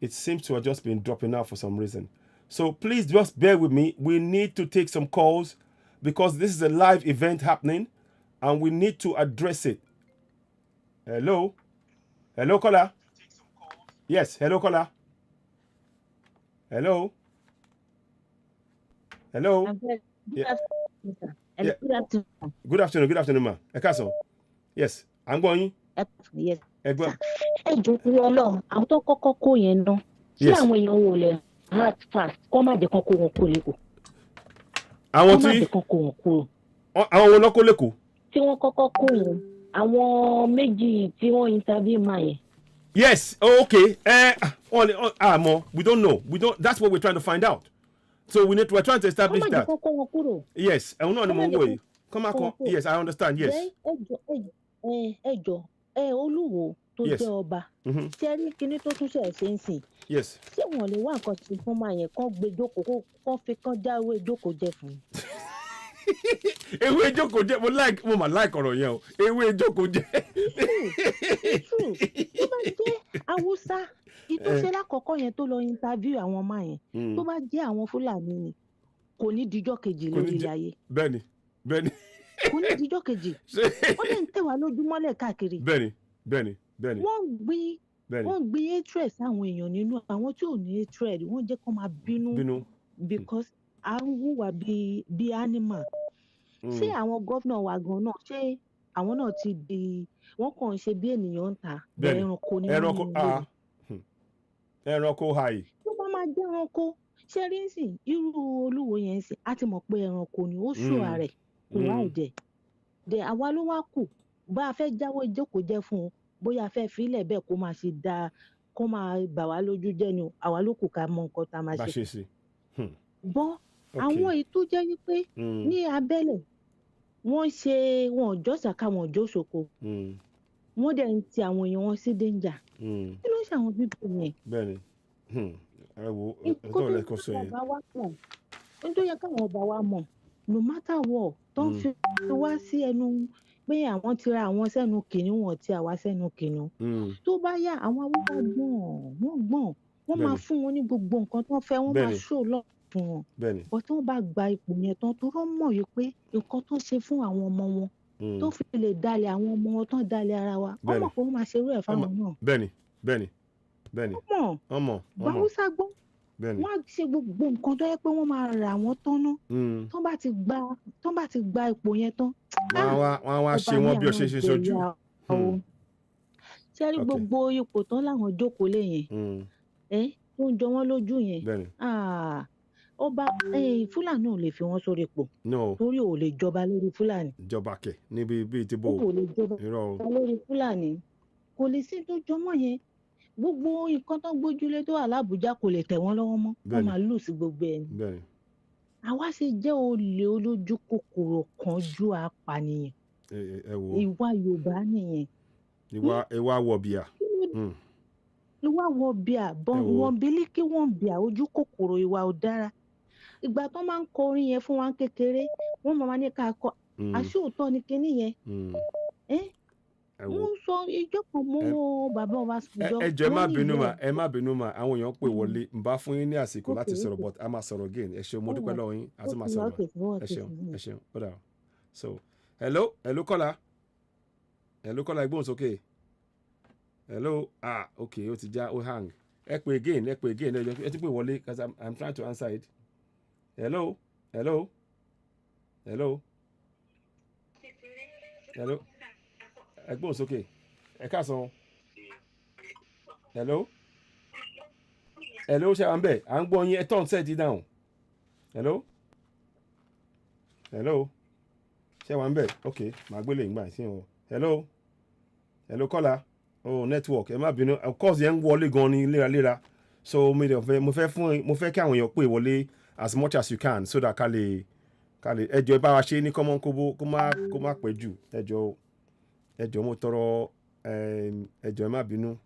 It seems to have just been dropping out for some reason. So please just bear with me. We need to take some calls because this is a live event happening and we need to address it. Hello? Hello, caller? Yes, hello, caller? Hello? Hello? Yeah. Good afternoon, ma. Ekasan. Yes, I'm going. Yes. Ẹgbọ́n. Ẹ jọ̀ọ́ torí Ọlọ́run, àwọn tó kọ́kọ́ kó yẹn ná. Ṣé àwọn èèyàn wò lẹ̀ heart fast kọ́ má jẹ́ kán kó wọn kó lẹ́kọ̀ọ́? Àwọn tí kọ́ má jẹ́ kán kó wọn kúrò. Àwọn wo ló kó lẹ́kọ̀ọ́? Tí wọ́n kọ́kọ́ kó yẹn, àwọn méjì tí wọ́n interview máa yẹn. Yes, okay. We don't know. That's what we're trying to find out. So we're trying to establish Kọ́ má that. jẹ́ kán kó wọn kúrò. Yes, Yes, I understand. Yes. Ẹ jọ̀ọ́, Olúwo tó Yes. jẹ́ ọba. Ṣé rí kinní tó tún ṣe ṣe ń sìn? Yes. Ṣé wọ́n lè wá nǹkan ṣe fún máa yẹn kán gbé jókòó kán fi kán jáwé jókòó jẹ fún un? Ewé jókòó jẹ́ mo mà like ọ̀rọ̀ yẹn o. Ewé jókòó jẹ́. True. Tó bá jẹ́ Haúsá, ìtúnṣe lákọ̀ọ́kọ́ yẹn tó lọ interview àwọn ọmọ yẹn. Tó bá jẹ́ àwọn Fúlàní ni, kò ní dijọ́ kejì lórí ilẹ̀ ayé. Bẹ́ẹ̀ni. Kò ní dijọ́ kejì. Wọ́n lè ń tẹ̀ wá lójúmọ́lẹ̀ káàkiri. Bẹ́ẹ̀ni. Wọ́n gbin hatred sáwọn èèyàn nínú àwọn tí ò ní hatred wọ́n jẹ́ kó máa bínú because à ń hùwà bí animal. Ṣé àwọn gómìnà wa gan náà ṣé àwọn náà ti di wọ́n kàn ń ṣe bí ènìyàn ń ta ẹranko ní wọ́n ẹranko hàì. tó bá máa jẹ́ ẹranko ṣé rí ń sìn irú Olúwo yẹn ń sìn á ti mọ̀ pé ẹranko ni ó ṣù ààrẹ kò wá ìjẹ́ dẹ̀ àwa ló wá kù bá a fẹ́ jáwọ́ ìjókòó jẹ́ fún un bóyá a fẹ́ filẹ̀ bẹ́ẹ̀ kó máa ṣe dáa kó máa bà wá lójú jẹ́ ni àwa ló kù ká mọ nǹkan tá a máa ṣe. Bọ́ àwọn èyí tó jẹ́ wípé ní abẹ́lẹ̀ wọ́n ṣe wọn ò jọ́sàká wọn ò jóṣòkò wọ́n dẹ̀ ń ti àwọn èèyàn wọn sí danger kí ló ń ṣe àwọn bíbí yẹn. bẹ́ẹ̀ni ẹ wo kó tó yẹ káwọn ọba wa mọ̀ no matter what tó ń fi wá sí ẹnu pé àwọn ti ra àwọn sẹ́nu kìnìún wọn ti àwa sẹ́nu kìnìún tó bá yá àwọn awúgbà gbọ̀n wọ́n máa fún wọn ní gbogbo nǹkan tó ń fẹ́ wọ́n máa ṣó lọ́ọ̀ fún wọn bọ́ tí wọ́n bá gba ipò yẹn tán tó rọ́ mọ̀ yìí pé nǹkan tó ṣe fún àwọn ọmọ wọn tó fi lè dalẹ̀ àwọn ọmọ wọn tán dalẹ̀ ara wa wọ́n mọ̀ pé wọ́n máa ṣerú ẹ̀ fáwọn náà. bẹ́ẹ̀ni ọmọ báwùsá gbọ́ wọ́n á ṣe gbogbo nǹkan tó yẹ pé wọ́n máa rà wọ́n tán ná tán bá ti gba ipò yẹn tán. wọ́n wá ṣe wọ́n bí ọṣẹ ṣe ṣojú. ṣé rí gbogbo ipò tán láwọn jókòó lé yẹn tó ń jọ wọ́n lójú yẹn ọba fúlàní ò lè fi wọ́n sórí ipò torí ò lè jọba lórí fúlàní. jọba kẹ níbi bíi ti bò ó lè jọba lórí fúlàní kò lè sí tó jọmọ́ yẹn gbogbo nǹkan tó gbójúlé tó wà lábújá kò lè tẹ̀ wọ́n lọ́wọ́ mọ́ wọ́n máa lù sí gbogbo ẹni. àwa ṣe jẹ́ olè olójú kòkòrò kanjú apànìyàn ìwà Yorùbá nìyẹn. ìwà wọ̀bìà. ìwà wọ̀bìà wọ́n bílíkì wọ́n bìà ojú kòkòrò ìwà ọ̀dára ìgbà tó máa ń kọ orin yẹn fún wa kékeré wọ́n máa ní ká kọ àṣòótọ́ ni kinní yẹn. mo sọ ìjọ kan mọ bàbá wa sọjọ. ẹ jọ̀ọ́ ẹ má bínú mà àwọn èèyàn pè wọlé n bá fún yín ní àsìkò láti sọ̀rọ̀ but a máa sọ̀rọ̀ again ẹ ṣeun mo dúpẹ́ lọ́wọ́ yín a tún máa sọ̀rọ̀ ẹ ṣeun ó dà so hello kọ́lá ẹgbọ́n sókè hello ok ó ti já ó hang ẹ pè again ẹ ti pè wọlé because I'm trying to answer it hello ẹgbọ́n sókè ẹ káàsán hello ṣe à ń bẹ̀ à ń gbọ́ yín ẹ turn set it down hello ṣe wà ń bẹ̀ ok màá gbélé ìgbà sí wọn hello kọ́lá network ẹ má bínú of course yẹn ń wọlé gan ni léraléra so mo fẹ́ kí àwọn èèyàn pè wọlé as much as you can so that ká lè ẹjọ́ ẹ bá wa ṣe ní kọ́mọ́ kó má pẹ́ jù ẹjọ́ mo tọrọ ẹjọ́ ẹ má bínú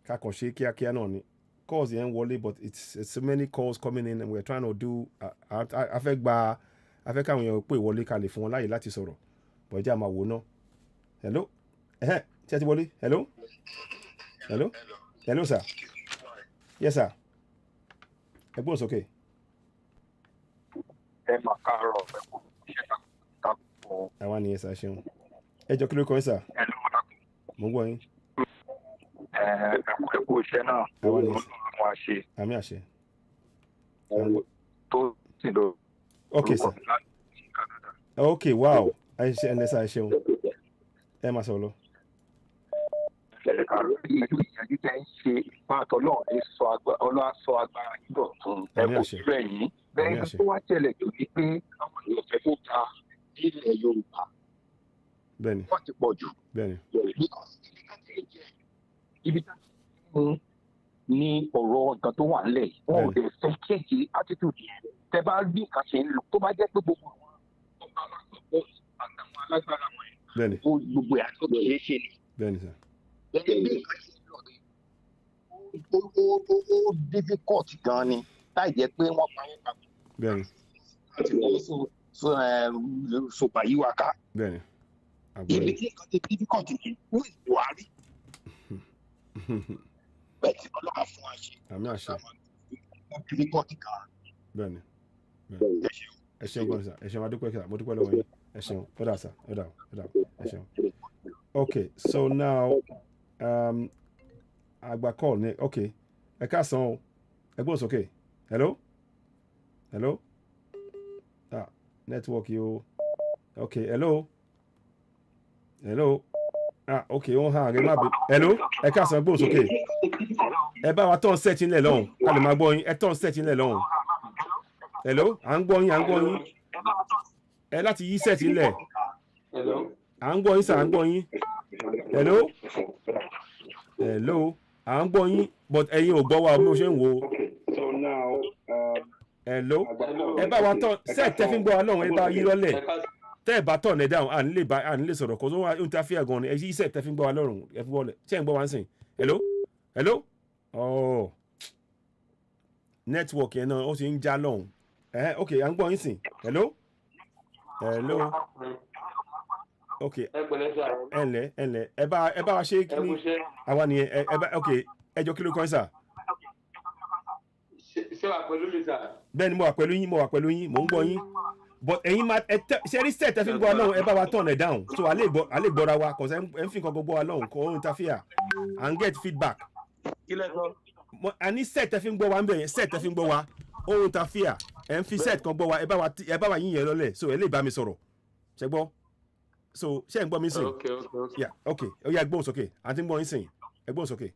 ká kàn ṣe kíákíá náà ni calls yẹn wọlé but it's so many calls coming in and we're trying to do afẹ́ káwọn èèyàn pè wọlé ká lè fún wọn láàyè láti sọ̀rọ̀ but ẹ jẹ́ àmà wò náà hello ṣé ẹ ti wọlé hello sir yes sir ẹ gbóhùn sókè. ẹ máa káàárọ̀ ẹ kò ṣe takò. àwa nìyẹn sá ṣeun ẹ jọ kí ló kọ yín sà. ẹ ló máa kú. mo ń gbọ́ yín. ẹ kú iṣẹ́ náà. àwa nìyẹn wọn á ṣe. àmì àṣẹ. tó sì lọ. ok sir ok wow ẹ ṣe ẹ lẹ́sà ẹ ṣeun ẹ máa sọ̀rọ̀ lọ. ìyànjú tẹ́ ń ṣe ìpàtọ́ ọlọ́run sọ agbára yìí dọ̀tun ẹ kò sí rẹ̀ yìí bẹ́ẹ̀ tó wá tẹ̀lẹ̀ tó ní pé àwọn èèyàn fẹ́ kó ta ilẹ̀ Yorùbá bẹ́ẹ̀ni wọ́n ti pọ̀ jù bẹ́ẹ̀ni ibi tá a ní ọ̀rọ̀ nǹkan tó wà nílẹ̀ wọn ò lè fẹ́ kéèké attitude yẹn tẹ bá rí nǹkan ṣe ń lò tó bá jẹ́ pé gbogbo àwọn ọba aláṣọ àtàwọn alágbára wọn bẹ́ẹ̀ni gbogbo ẹ̀ àti ọ̀dọ̀ ṣe ni. bẹ́ẹ̀ni sir. gẹ́gẹ́ bí nǹkan ṣe ń lọ ó difficult gan ni láì jẹ́ pé wọ́n pa wọ́n papọ̀. bẹ́ẹ̀ni. láti wọ́n sọ̀pà yí wa ká. bẹ́ẹ̀ni. ibi tí nǹkan ti difficult ni wọ́n ń Buhari. bẹ́ẹ̀ ni ọlọ́run fún wa ṣe. àmì àṣẹ. difficult gan. bẹ́ẹ̀ni. ẹ ṣeun gbọ́n sà ẹ ṣeun adúpẹ́ sà mo dúpẹ́ lọ́wọ́ yín ẹ ṣeun ó dà sà ó dà ẹ ṣeun. okay so now àgbà call ni okay ẹ káàsán o ẹ gbọ́n sókè hello network yìí o okay hello okay ó hàn ẹ má bẹ hello ẹ káàsán ẹ gbọ́n sókè ẹ bá wa tọ́n set nílẹ̀ lọ́hùn ká lè máa gbọ́ yín ẹ tọ́n set nílẹ̀ lọ́hùn hello à ń gbọ́ yín ẹ láti yí set nílẹ̀ à ń gbọ́ yín sà à ń gbọ́ yín hello à ń gbọ́ yín but ẹ̀yin ò gbọ́ wa bí mo ṣe ń wò ó hello ẹ bá wa tán set tẹ́ fi ń gbọ́ wa lọ́hùn ẹ bá yí lọ́lẹ̀ tẹ́ ẹ̀ bá tọ̀ ní dáhùn à ń lè sọ̀rọ̀ kó tó wá interfere gan ni ẹ yí sẹ́ẹ̀ tẹ́ fi ń gbọ́ wa lọ́rùn ẹ fi wọlé ṣé ń gbọ́ wa ń sìn hello oh network yẹn náà ó ti ń já lọ́hùn ok à ń gbọ́ yín sìn hello ok ẹ ǹlẹ́ ẹ bá wa ṣe kí ni àwa nìyẹn ẹ bá ok ẹ jọ kí ló kọ́ ẹ sà. ṣé wà pẹ̀lú mi sà. bẹ́ẹ̀ ni mo wà pẹ̀lú yín mò ń gbọ́ yín but ẹ̀yin máa ṣe rí set ẹ fi ń gbọ́ wa lọ́hùn ẹ bá wa turn ẹ̀ down so a lè gbọ́ra wa kò sẹ́ ẹ ń fi nǹkan gbọ́ wa lọ́hùn kò ń interfere and get feedback. kí lẹ sọ. a ní set ẹ fi ń gbọ́ wa ń bẹ̀ yẹn set ẹ fi ń gbọ́ wa ó ń interfere ẹ ń fi set kan gbọ́ wa ẹ bá wa yín yẹn lọ́lẹ̀ so ẹ lè bá mi sọ̀rọ̀ ṣẹ gbọ́ so ṣé ẹ ń gbọ́ mi sìn. ok ó yá gbóhùn sókè àti ń gbọ́ yín sìn ẹ gbóhùn sókè.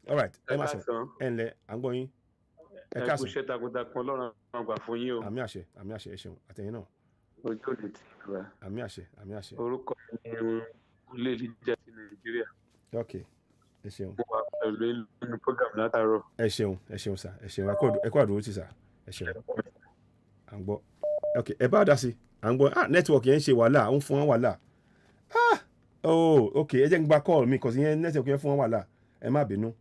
all right ẹ má sọ ẹ ǹlẹ́ à ń gbọ́ yín. ẹ kú iṣẹ́ takuntakun Ọlọ́run àwọn àgbà fún yín o. àmì àṣẹ ẹ ṣeun àtẹ̀yìn náà. ojú òde ti wá. àmì àṣẹ. orúkọ mi olè ìjà sí Nàìjíríà. ok ẹ ṣeun. mo wà pẹ̀lú inú program látàárọ̀. ẹ ṣeun sà ẹ ṣeun ẹ kó àdúró tì sà ẹ ṣeun. à ń gbọ́ ok ẹ bá dá sí à ń gbọ́ network yẹn ń ṣe wàhálà ó ń fún wọn wàhálà ok ẹ jẹ́ ń gba call mi kò sí yẹn network yẹn fún wọn wàhálà ẹ má bínú.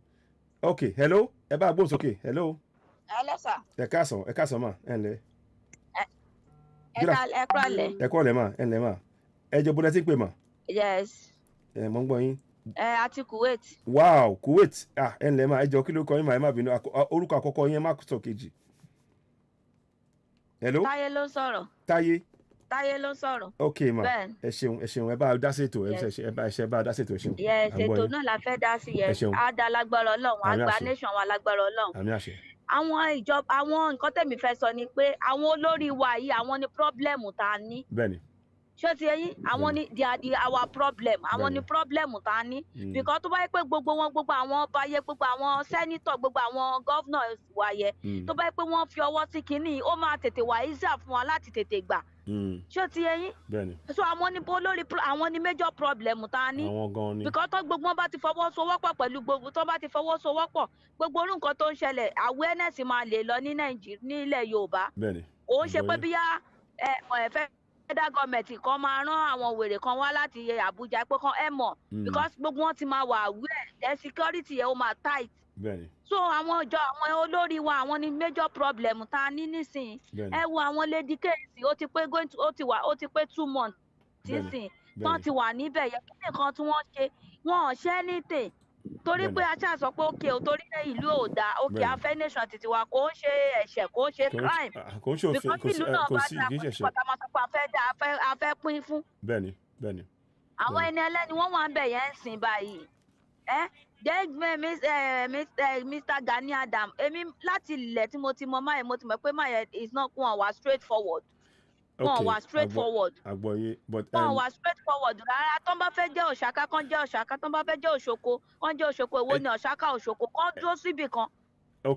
ok hello ẹ bá gbóhùn sókè hello. Hello, sir. ẹ káàsán mà ẹ ǹlẹ́. ẹ kúrọ̀lẹ́. ẹ kúrọ̀lẹ́ mà ẹ ǹlẹ́ mà ẹ jẹ́ bọ́dá tí ń pè mà. Yes. ẹ mọ̀ ń gbọ́ yín. àti Kuwait. Wow, Kuwait ẹ ǹlẹ́ mà ẹ jọ kí ló kọ yín mà ẹ má bínú orúkọ àkọ́kọ́ yín má sọ kejì. hello. Táyé ló ń sọ̀rọ̀. Táyé ló ń sọ̀rọ̀. ok mà ẹ ṣeun ẹ bá dá ṣètò ẹ bá dá ṣètò ẹ ṣeun. yes ètò náà la fẹ́ dá sí yẹn á dá lágbára Ọlọ́run á gba nation wa lágbára Ọlọ́run. àmì àṣẹ. àwọn nǹkan tẹ̀mí fẹ́ sọ ni pé àwọn olórí wa yìí àwọn ni pọ́blẹ́mù tá a ní. bẹ́ẹ̀ni. ṣé ti ẹyin àwọn ni they are our problem àwọn ni pọ́blẹ́mù tá a ní. because tó bá yẹ pé gbogbo àwọn ọba yẹ gbogbo àwọn sẹ́nítọ̀ gbogbo àwọn gọ́vnọ̀ wa yẹ tó bá yẹ pé wọ́n fi ọwọ́ sí kínní ó máa tètè wà easier fún wa láti tètè gbà. ṣé ti ẹyin. bẹ́ẹ̀ni. so àwọn ni olórí àwọn ni major problem tá a ní. àwọn gan ni. because tó gbogbo wọn bá ti fọwọ́sowọ́pọ̀ pẹ̀lú gbogbo tó bá ti fọwọ́sowọ́pọ̀ gbogbo orú nǹkan tó ń ṣẹlẹ̀ awareness máa lè lọ ní Nàìjíríà nílẹ̀ Yorùbá. bẹ́ẹ̀ni. ó ń ṣe pé bíyà federal government kan máa rán àwọn wèrè kan wá láti Àbújá pé kan ẹ mọ̀ because gbogbo wọn ti máa wà aware the security yẹn ó máa tight. bẹ́ẹ̀ni. so àwọn olórí wa àwọn ni major problem tá a ní nísìnyí. ẹ wo àwọn lady kéèsì ó ti pé 2 months sísìn tán ti wà níbẹ̀ yẹn kí nìkan tí wọ́n ṣe wọn ò ṣe anything torí pé aṣáà sọ pé òkè ò torí pé ìlú ò dáa òkè afẹ́ nation títí wa kò ń ṣe ẹ̀ṣẹ̀ kò ń ṣe crime kò ń ṣe òfin kò sí kì í ṣe ẹ̀ṣẹ̀. kọ́tà máa sọ pé a fẹ́ pín fún. bẹ́ẹ̀ni. àwọn ẹni ẹlẹ́ni wọ́n wà ń bẹ̀ yẹn ń sìn báyìí Mr. Gani Adam èmi láti ilẹ̀ tí mo ti mọ máyẹ̀ mo ti mọ̀ pé máyẹ̀ is not wọn wà straight forward. wọn wà straight forward. àgbọ̀yé but. wọn wà straight forward rárá tó ń bá fẹ́ jẹ́ Òṣàká kan jẹ́ Òṣàká tó ń bá fẹ́ jẹ́ Òṣoko kan jẹ́ Òṣoko èwo ni Òṣàká Òṣoko kan dúró síbì kan.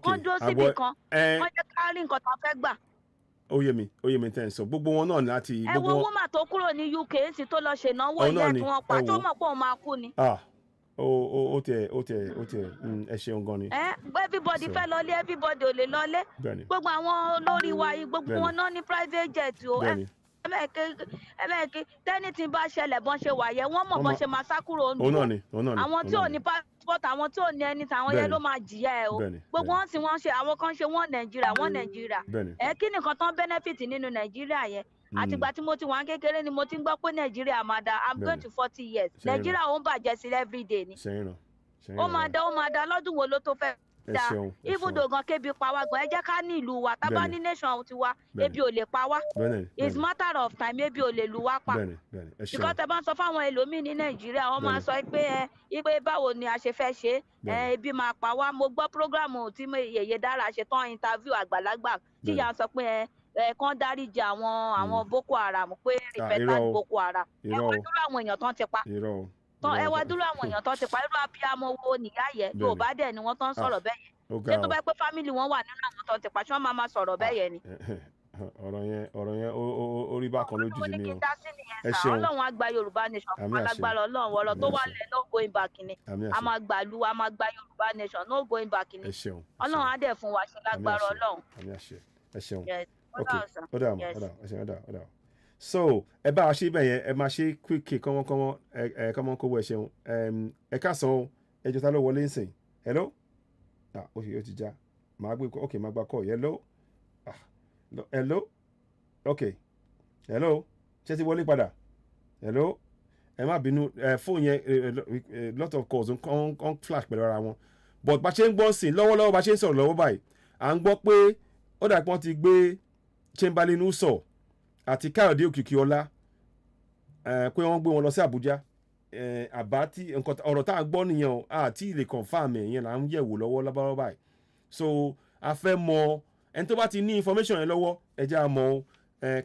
kan dúró síbì kan kan jẹ́ ká rí nǹkan tá a fẹ́ gbà. ó yé mi tẹ́ ẹ sọ gbogbo wọn náà láti. ẹ wo woman tó kúrò ní UK sì tó lọ ṣènáwó ilé tí wọ́n pa tó mọ̀ pé òun máa kú ni. ó tẹ ẹ ṣeun gan ni. everybody fẹ́ lọlé everybody ò lè lọlé. gbogbo àwọn olórí wa yìí gbogbo wọn náà ní private jet o. ẹ̀mẹ́ẹ̀kì tẹ́nìtì bá ṣẹlẹ̀ bọ́n ṣe wà yẹ wọ́n mọ̀ bọ́n ṣe máa sá kúrò ń dúró. àwọn tí ò ní passport àwọn tí ò ní ẹni tàwọn yẹn ló máa jìyà ẹ o. gbogbo wọn sì wọ́n ṣe àwọn kan ṣe wọ́n Nàìjíríà. kí nìkan tán benefit nínú Nàìjíríà yẹn. àtìgbà tí mo ti wà kékeré ni mo ti ń gbọ́ pé Nàìjíríà máa da I'm going to 40 years Nàìjíríà ó ń bàjẹ́ sí everyday ni. ó máa da lọ́dún wo ló tó fẹ́ da ibùdó gan kébi pa wá gan ẹ jẹ́ ká ní ìlú wa tábà ní nation tiwa ebi ò lè pa wá it's matter of time ebi ò lè lù wá pa because ẹ bá ń sọ fáwọn ẹlòmíín ní Nàìjíríà wọ́n máa sọ pé ipe báwo ni a ṣe fẹ́ ṣe ebi máa pa wá mo gbọ́ programu tí Yèyé Dára ṣe tán interview àgbàlagbà tíyà sọ pé kán dáríjì àwọn Boko Haram pé repentant Boko Haram ẹ wá dúró àwọn èèyàn tán ti pa ẹ wá dúró àwọn èèyàn tán ti pa irú abiyamọ wo nìyá yẹ Yorùbá dẹ̀ ni wọ́n tán sọ̀rọ̀ bẹ́ẹ̀ yẹn ṣé tó bá pẹ́ fámìlì wọn wà nínú àwọn tán ti pa ṣé wọ́n máa sọ̀rọ̀ bẹ́ẹ̀ yẹn ni. ọ̀rọ̀ yẹn orí bákan lójú ni o ẹ ṣeun Ọlọ́run á gba Yorùbá nation fún alágbára Ọlọ́run ọ̀rọ̀ tó wà lẹ̀ no going back ni a máa gbàlú a máa gba Yorùbá nation no going back ni Ọlọ́run á dẹ̀ fún wa ṣe lágbára Ọlọ́run. ẹ ṣeun ok ó dà mọ́ ẹ ṣeun ó dà. so ẹ bá wa ṣe bẹ́ẹ̀ yẹn ẹ máa ṣe quick kọ́mọ́kọ́mọ́ kọ́mọ́kọ́wọ́ ẹ ṣeun ẹ káàsán o ẹjọ́ ta ló wọlé ń sìn hello ó ti já màá gbé ok màá gba call hello hello ok hello ṣé ti wọlé padà hello ẹ má bínú fóònù yẹn lot of calls on flash pẹ̀lú ara wọn but bá ṣe ń gbọ́ sí lọ́wọ́lọ́wọ́ bá ṣe ń sọ̀rọ̀ lọ́wọ́ báyìí à ń gbọ́ pé ó dà pé wọ́n ti gbé Chamberlain Uso àti Káyọ̀dé Òkìkíọlá pé wọ́n gbé wọn lọ sí Àbújá àbá tí ọ̀rọ̀ tá a gbọ́ nìyẹn o àti lè confam ẹ̀ yẹn là ń yẹ̀wò lọ́wọ́ báyìí so a fẹ́ mọ ẹni tó bá ti ní information yẹn lọ́wọ́ ẹ jẹ́ a mọ̀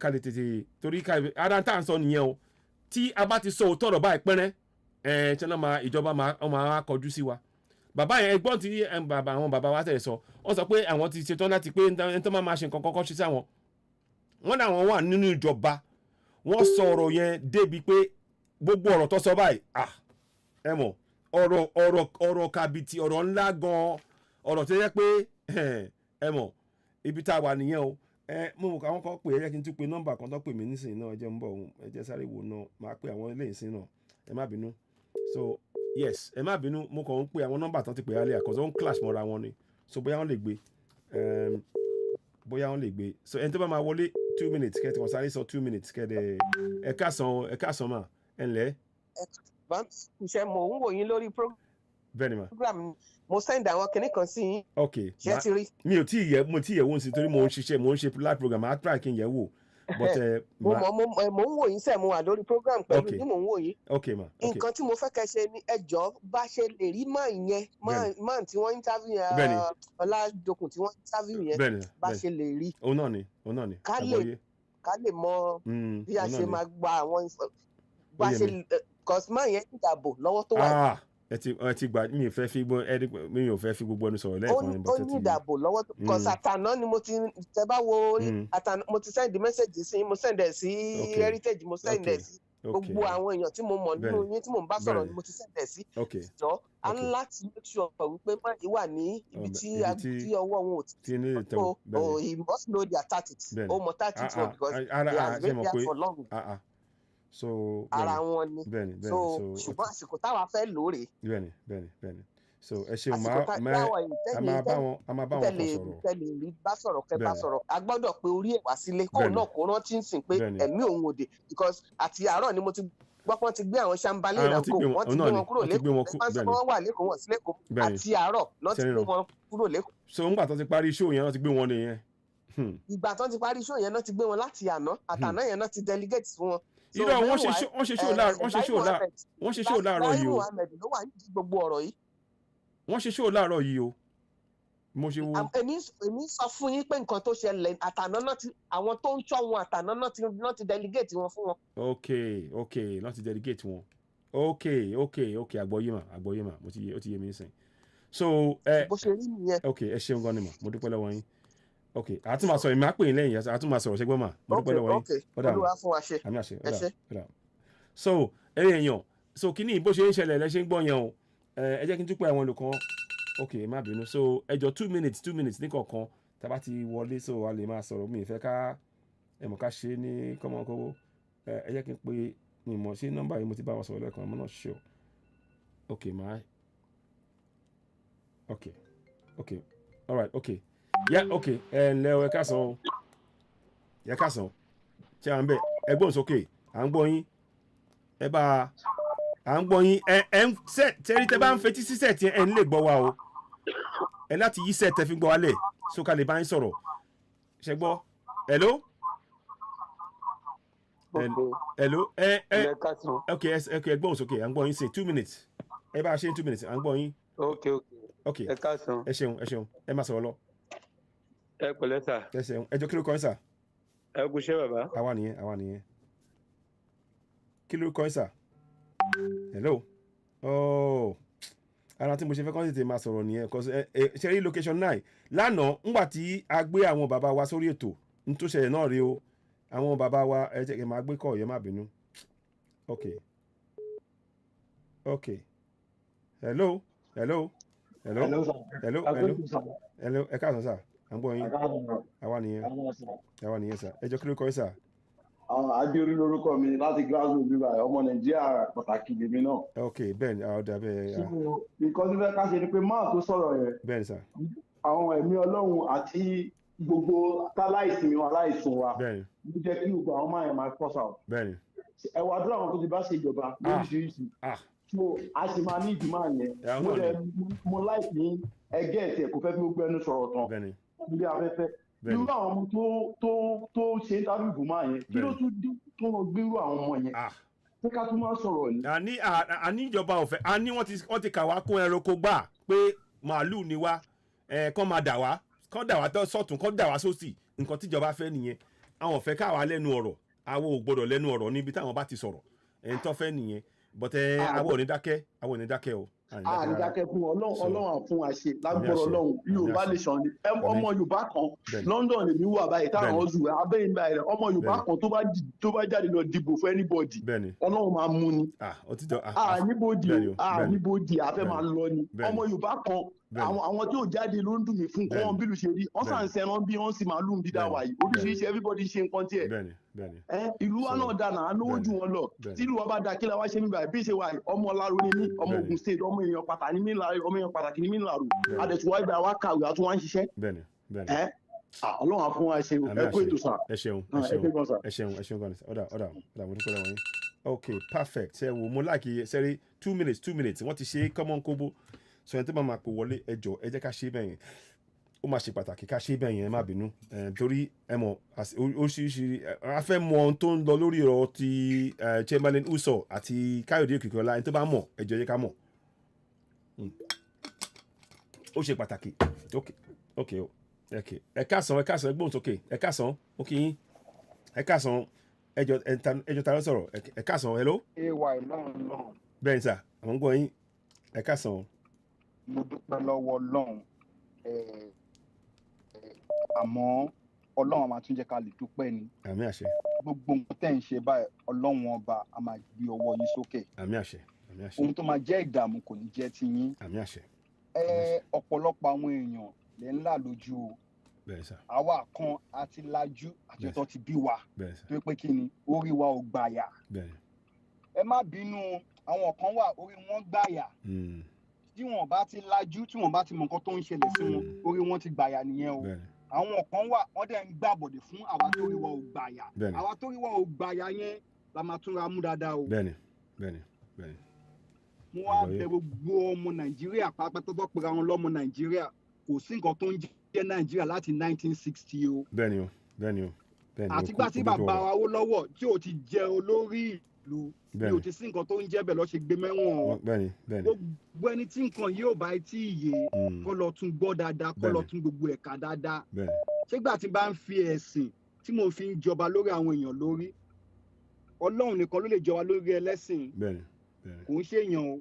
ká lè tètè torí ara tá à ń sọ nìyẹn o tí a bá ti sọ òótọ́ ọ̀rọ̀ báyìí pẹ́rẹ́ ṣé náà ìjọba máa kọjú sí wa bàbá yẹn ẹgbọ́n tí àwọn bàbá wa tẹ̀ sọ wọ́n sọ pé àwọn ti ṣetán láti pé ẹni tó máa ṣe nǹkan kọ́kọ́ ṣe sí àwọn wọ́n náà wọ́n wà nínú ìjọba wọ́n sọ ọ̀rọ̀ yẹn débi pé gbogbo ọ̀rọ̀ tó sọ báyìí ẹ mọ̀ ọ̀rọ̀ kàbìtì ọ̀rọ̀ ńlá gan ọ̀rọ̀ tó yẹ pé ẹ mọ̀ ibi tá a wà nìyẹn o mo mọ̀ káwọn kan pè é yẹ kí n tún pe nọ́mbà kan tó pè mí nísìnyí náà ẹ jẹ́ ń bọ̀ ẹ jẹ́ sáré wò náà máa pe àwọn ilé ìsìn náà ẹ má bínú so yes ẹ má bínú mo kàn ń pe àwọn nọ́mbà tán ti pè á lé àkọsọ ń clash mọ́ra wọn ni so bóyá wọ́n lè gbé so ẹni tó bá máa wọlé 2 minutes kẹ́ ẹ ti wọ́n sáré sọ 2 minutes kẹ́ ẹ káàsán mà ẹ ǹlẹ́. ṣe mò ń wò yín lórí program mo send àwọn kinní kan sí yín. ok ṣé ti rí. mi ò tí ì yẹ wò sí torí mo ń ṣe live program máa try kí n yẹ wò. mo ń wò yín sẹ́ẹ̀ mo wà lórí program pẹ̀lú ní mò ń wò yín. ok ma ok nǹkan tí mo fẹ́ kẹ́ ṣe ni ẹjọ́ bá ṣe lè rí máa tí wọ́n interview yẹn Ọládòkun tí wọ́n interview yẹn bá ṣe lè rí. òun náà ni ká lè mọ bí a ṣe máa gba àwọn bá ṣe kọ́símà yẹn ìdàbò lọ́wọ́ tó wà. ẹ ti gbà mi ò fẹ́ fi gbogbo ẹni sọ̀rọ̀ lẹ́ẹ̀kan ní bọ́tẹ́ tí. ó ní ìdàbò lọ́wọ́ tó kọ́sí àtàná ni mo ti tẹ́ bá wo àtàná mo ti send message sí mo send ẹ̀ sí heritage mo send ẹ̀ sí gbogbo àwọn èèyàn tí mo mọ̀ nínú yín tí mo ń bá sọ̀rọ̀ ni mo ti send ẹ̀ sí. jọ a ní láti make sure wípé má yìí wà ní ibi tí ọwọ́ wọn ò ti so he must know their tactics ó mọ tactics wọn because they have been there for long. So ara wọn ni so ṣùgbọ́n àsìkò táwa fẹ́ lóore. bẹ́ẹ̀ni so ẹ ṣeun a máa bá wọn kan sọ̀rọ̀. tẹlẹ rí bá sọ̀rọ̀ kẹ bá sọ̀rọ̀ a gbọ́dọ̀ pé orí ẹ̀ wá sílé kóun náà kó rántí ń sìn pé ẹ̀mí òun òde because àti àárọ̀ ni mo ti gbọ́ pọ́n ti gbé àwọn Chamberlain náà kó wọ́n ti gbé wọn kúrò lẹ́kọ̀ọ́ wọ́n wà lẹ́kọ̀ọ́ wọ́n sí lẹ́kọ̀ọ́ àti àárọ̀ náà ti gbé wọn kúrò lẹ́kọ̀ọ́. so ńgbà tó ti parí show yẹn náà ti gbé wọn nìyẹn. ìgbà tó ti parí show yẹn náà ti gbé wọn láti àtàná yẹn náà ti delegate fún wọn. irọ́ wọ́n ṣe show láàárọ̀ yìí o. Ahmed ló wà nídìí gbogbo ọ̀rọ̀ yìí. wọ́n ṣe show láàárọ̀ yìí o. mo ṣe wo. èmi sọ fún yín pé nǹkan tó ṣẹlẹ̀ àtàná náà ti àwọn tó ń ṣọ́ wọn àtàná náà ti delegate wọn fún wọn. ok náà ti delegate wọn. ok àgbọ́yé mà ó ti yé mi sìn. so bó ṣe rí nìyẹn. ok ẹ ṣeun gan ni mà mo dúpẹ́ lọ́wọ́ yín. ok àtúmọ̀ sọ ìmọ̀ àpè yín lẹ́yìn àtúmọ̀ sọ̀rọ̀ ṣẹ́gbọ́n mà mo dúpẹ́ lọ́wọ́ yín. Olúwa fún wa ṣe. àmì àṣẹ ọ̀dà. so èèyàn so kíní bó ṣe ń ṣẹlẹ̀ lẹ́ṣẹ̀ ń gbọ́ yẹn o ẹ jẹ́ kí n dúpẹ́ àwọn olùkọ́ ok má bínú so ẹjọ́ 2 minutes ní kọ̀ọ̀kan tá a bá ti wọlé so a lè máa sọ̀rọ̀ mi ìfẹ́ ká ẹ̀mọ̀ ká ṣe ní kọ́mọkọ́wọ́ ẹ jẹ́ kí n pe mi mọ̀ sí nọ́mbà yìí mo ti bá wọn sọ̀rọ̀ lẹ́ẹ̀kan I'm not sure ok ok alright ok ok ẹ ǹlẹ́ o ẹ káàsán ṣé à ń bẹ̀ ẹ gbóhùn sókè à ń gbọ́ yín ẹ bá à ń gbọ́ yín ẹ ń sẹ́ tẹ́rí tẹ́ bá ń fetí sí sẹ́ẹ̀tì ẹ ń lè gbọ́ wa o ẹ láti yí sẹ́ẹ̀tì ẹ fi gbọ́ wálẹ̀ sókà lè bá yín sọ̀rọ̀ ṣe gbọ́ hello ok ẹ gbóhùn sókè à ń gbọ́ yín sí 2 minutes ẹ bá a ṣe 2 minutes à ń gbọ́ yín ok ẹ káàsán ẹ ṣeun ẹ máa sọ̀rọ̀ lọ. ẹ pẹ̀lẹ́ sà. ẹ ṣeun ẹ jọ kí ló kọ́ ẹ sà. ẹ kú iṣẹ́ bàbá. àwa nìyẹn kí ló kọ́ ẹ sà. hello ara tí mo ṣe fẹ́ kọ́ tètè máa sọ̀rọ̀ nìyẹn ṣe rí location 9 lánàá ńgbà tí a gbé àwọn bàbá wa sórí ètò nítòṣẹlẹ̀ náà rí o àwọn bàbá wa ẹ jẹ́ kí n máa gbé kọ́ ọ̀yẹ́ má bínú ok hello ẹ káàsán sà à ń gbọ́ yín àwa nìyẹn sà ẹ jọ kí ló kọ́ ẹ sà. Adéorí lórúkọ mi láti Glasgow bíbá ọmọ Nàìjíríà pàtàkì lèmi náà. ok bẹ́ẹ̀ni àwọn ọ̀dà bẹ́ẹ̀. nǹkan tí fẹ́ ká ṣe ni pé máa tó sọ̀rọ̀ yẹn. bẹ́ẹ̀ni sà. àwọn ẹ̀mí Ọlọ́run àti gbogbo táláìsìn wa aláìsùn wa. bẹ́ẹ̀ni. ló jẹ́ kí gbogbo àwọn máa yẹn máa pọ̀ sáà. bẹ́ẹ̀ni. ẹ wá dúró àwọn tó ti bá ṣe ìjọba lóríṣiríṣi. so a sì máa ní ìdìmọ̀ yẹn. mo láìpẹ́ ní ẹgẹ́ ẹ̀sẹ̀ kò fẹ́ fi gbogbo ẹnu sọ̀rọ̀ tán. bẹ́ẹ̀ni. ilé afẹ́fẹ́. irú àwọn ọmọ tó ṣe ń tábìlì máa yẹn kí ló tún tó lọ gbérú àwọn ọmọ yẹn. ṣé ká tún máa sọ̀rọ̀ ni. àní ìjọba ọ̀fẹ́ àní wọ́n ti kà wá kún ẹranko gbà pé màálù ni wá kán máa dà wá kán dà wá sọ́tún kán dà wá sósì nǹkan tíjọba fẹ́ nìyẹn àwọn ọ̀fẹ́ káwa lẹ́nu ọ̀rọ̀ àwọn ò gbọ́dọ̀ lẹ́nu ọ̀rọ̀ níbi táwọn bá ti sọ̀rọ̀ ẹ̀ń tó fẹ́ nìyẹn bọ́tẹ́ àwọn ò ní dákẹ́ o. ànídákẹ́ fún ọlọ́run àfún àṣẹ lágbọ́rọ̀ ọlọ́run yorùbá lè sàn ní ọmọ yorùbá kan London lèmi wà báyìí táwọn ọ̀zù abẹ́yìn báyìí ọmọ yorùbá kan tó bá jáde lọ dìbò fún anybody ọlọ́run máa mú ni níbodì àfẹ́ máa lọ ni ọmọ yorùbá kan àwọn tí ò jáde ló ń dùn mí fún kọ́ wọn bí lu ṣe rí wọ́n sàn sẹ́ran bí wọ́n sì máa lù ń bí dáwà yìí oríṣiríṣi everybody ṣe nǹkan tiẹ̀ ìlú wa náà dáná alówó jù wọn lọ tí ìlú wa bá da kí la wá ṣe mí báyìí bí ṣe wà ọmọ Ọlárò ni mí ọmọ Ògùn state ọmọ èèyàn pàtàkì ní mí láàrú adẹ̀tùwá ìgbà wa kàwé àtúwá ń ṣiṣẹ́ ọlọ́run á fún wa ṣe ẹ kó ètò sà. ẹ ṣeun gan ni ọ̀dà mo dúpẹ́ lọ́wọ́ yín ok perfect ṣe wo mo láàkì sẹ́rí 2 minutes wọ́n ti ṣe common kobo sọ yẹn tó máa pò wọlé ẹjọ́ ẹ jẹ́ ká ṣe bẹ́ẹ̀ yẹn ó máa ṣe pàtàkì ká ṣe bẹ́ẹ̀ yẹn ẹ má bínú torí ẹ mọ̀ oríṣiríṣi a fẹ́ mọ ohun tó ń lọ lórí ọ̀rọ̀ ti Chamberlain Uso àti Káyọ̀dé Òkìkíọlá ẹni tó bá mọ̀ ẹjọ́ ẹ jẹ́ ká mọ̀ ó ṣe pàtàkì ok ẹ káàsán ẹgbóhùn sókè ẹ káàsán ó kí yín ẹ káàsán ẹjọ́ ta ló sọ̀rọ̀ ẹ káàsán hello. ay lọ́run. bẹ́ẹ̀ ni sà àwọn ń gbọ́ yín ẹ káàsán. mo dúpẹ́ lọ́wọ́ Ọlọ́run àmọ́ Ọlọ́run máa tún jẹ́ ká lè dúpẹ́ ni. àmín àṣẹ. gbogbo nǹkan tẹ̀ ń ṣe báyìí Ọlọ́run ọba a máa gbé ọwọ́ yín sókè. àmín àṣẹ. ohun tó máa jẹ́ ìdààmú kò ní jẹ́ ti yín. àmín àṣẹ. ọ̀pọ̀lọpọ̀ àwọn èèyàn lè ńlá lójú o. àwa kan àti lajú àti ọ̀tọ̀ ti bí wa tó pé kí ni orí wa ò gbàyà. ẹ má bínú àwọn kan wà orí wọn gbàyà tí wọn bá ti lajú tí wọn bá ti mọ nǹkan tó ń ṣẹlẹ̀ sí wọn orí wọn ti gbàyà nìyẹn o àwọn kan wà wọn dẹ̀ ń gbàbọ̀dẹ̀ fún àwa tó rí wa ò gbàyà àwa tó rí wa ò gbàyà yẹn la máa túnra mú dáadáa o. bẹ́ẹ̀ni. mo wá bẹ̀ gbogbo ọmọ Nàìjíríà pápátá tó pera wọn lọ́mọ Nàìjíríà kò sí nǹkan tó ń jẹ́ Nàìjíríà láti 1960 o. bẹ́ẹ̀ni o. àtìgbà tí bàbá wa Awólọ́wọ̀ tí ò ti jẹ olórí ìlú bí o ti sí nǹkan tó ń jẹ́ bẹ̀ lọ́ ṣe gbé mẹ́wọ̀n o. gbogbo ẹni tí nǹkan yóò bá tí ì yé kó lọ tún gbọ́ dáadáa kó lọ tún gbogbo ẹ̀ka dáadáa. ṣégbà tí bá ń fi ẹ̀sìn tí mo fi ń jọba lórí àwọn èèyàn lórí Ọlọ́run nìkan ló lè jọba lórí ẹlẹ́sìn kò ń ṣèyàn o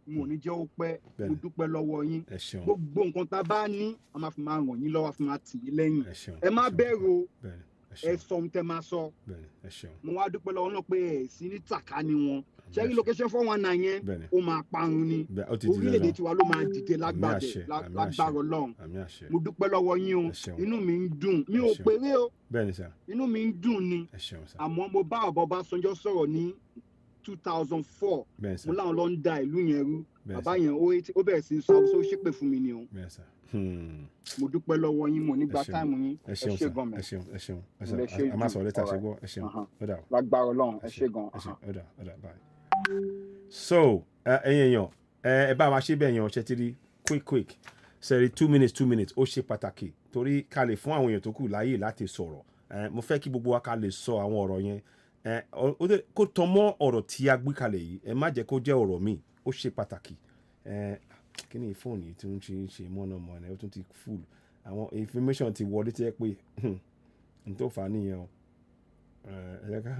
mo ní jẹ́ ó pẹ́ mo dúpẹ́ lọ́wọ́ yín gbogbo nǹkan tá a bá ní a máa fi máa ràn yín lọ́wọ́ a fi máa tì yín lẹ́yìn ẹ má bẹ̀rù ẹ sọ ohun tẹ́ máa sọ mo wá dúpẹ́ lọ́wọ́ náà pé ẹ̀ sí ní tàkà ni wọn ṣẹ́rí location 419 yẹn ó máa parun ni orílẹ̀-èdè tiwa ló máa dìde lágbára Ọlọ́run mo dúpẹ́ lọ́wọ́ yín o inú mi ń dùn mi ò péré o inú mi ń dùn ni àmọ́ mo bá Ọbásanjọ́ sọ̀rọ̀ ní 2004 mo láwọn lọ ń da ìlú yẹn rú bàbá yẹn ó bẹ̀rẹ̀ sí sọ ó ṣépè fún mi ni o mo dúpẹ́ lọ́wọ́ yín mo nígbà táìmù yín ẹ ṣé gan mẹ́ ẹ ṣeun a máa sọ̀rọ̀ lẹ́tà ṣe gbọ́ ẹ ṣeun ọ̀dà lágbára Ọlọ́run ẹ ṣé gan. ọ̀dà báyìí. so ẹ̀yin èèyàn ẹ bá wa ṣe bẹ́ẹ̀ yẹn ọ̀ṣẹ́ ti rí quick sẹ́rí 2 minutes ó ṣe pàtàkì torí ká lè fún àwọn èèyàn tó kù láàyè láti sọ̀rọ̀ mo fẹ́ kí gbogbo wa ká lè sọ àwọn ọ̀rọ̀ yẹn kó tán mọ́ ọ̀rọ̀ tí a gbé kalẹ̀ yìí ẹ má jẹ́ kó jẹ́ ọ̀rọ̀ míì ó ṣe pàtàkì kí ni fóònù yìí tí ń ṣe mọ́nàmọ́ná ó tún ti full àwọn information ti wọlé tí ẹ pé n tó fà á nìyẹn o ẹ jẹ́ ká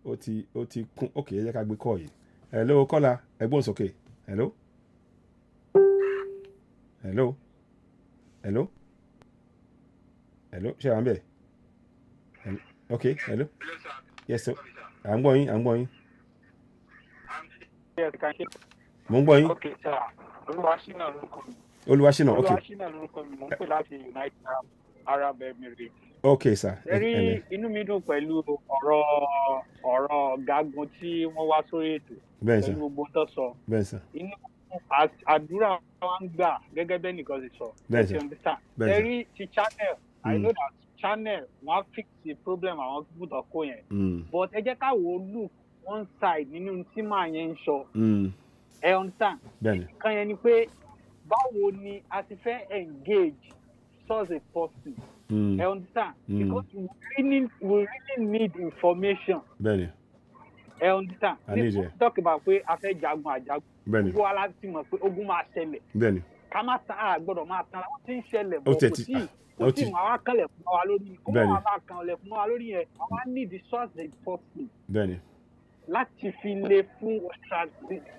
ó ti kún ok ẹ jẹ́ ká gbé kọ́ yìí hello kọ́lá ẹgbọ́n sókè hello ṣé àwọn bẹ́ẹ̀ ok hello yes sir à ń gbọ́ yín mo ń gbọ́ yín. Olúwaṣínà ok Olúwaṣínà lórúkọ mi mo ń pè láti United Arab Emirates. Okay, sir. Ẹ̀rí inú mi dùn pẹ̀lú ọ̀rọ̀ ọ̀gágun tí wọ́n wá sórí ètò pẹ̀lú gbogbo tó sọ. Bẹ́ẹ̀ sà. Inú àdúrà wa ń gbà gẹ́gẹ́ bẹ́ẹ̀ nìkan ti sọ. Bẹ́ẹ̀ sà. Understand? Bẹ́ẹ̀ sà. Ẹ̀rí ti channel, I know that channel wọ́n á fix the problem àwọn people tó kó yẹn. But ẹ jẹ́ ká wò ó look one side nínú tí màá yẹn ń sọ. Ẹ understand? Bẹ́ẹ̀ni. Kan yẹn ni pé báwo ni a ti fẹ́ engage such a person. I understand. Because we really need information. Bẹ́ẹ̀ni. I understand. I need it. Talk about pé a fẹ́ jagun àjagun. Bẹ́ẹ̀ni. Gbogbo wa láti mọ̀ pé ogun máa ṣẹlẹ̀. Bẹ́ẹ̀ni. Ká má tán gbọ́dọ̀ máa tán láwọn tí ń ṣẹlẹ̀ bọ̀ kò tí mọ̀ àwọn akànlẹ̀ fún wa lórí. Kó mọ̀ àwọn akànlẹ̀ fún wa lórí yẹn. Àwọn need the source the person. Bẹ́ẹ̀ni. Láti fi lè fún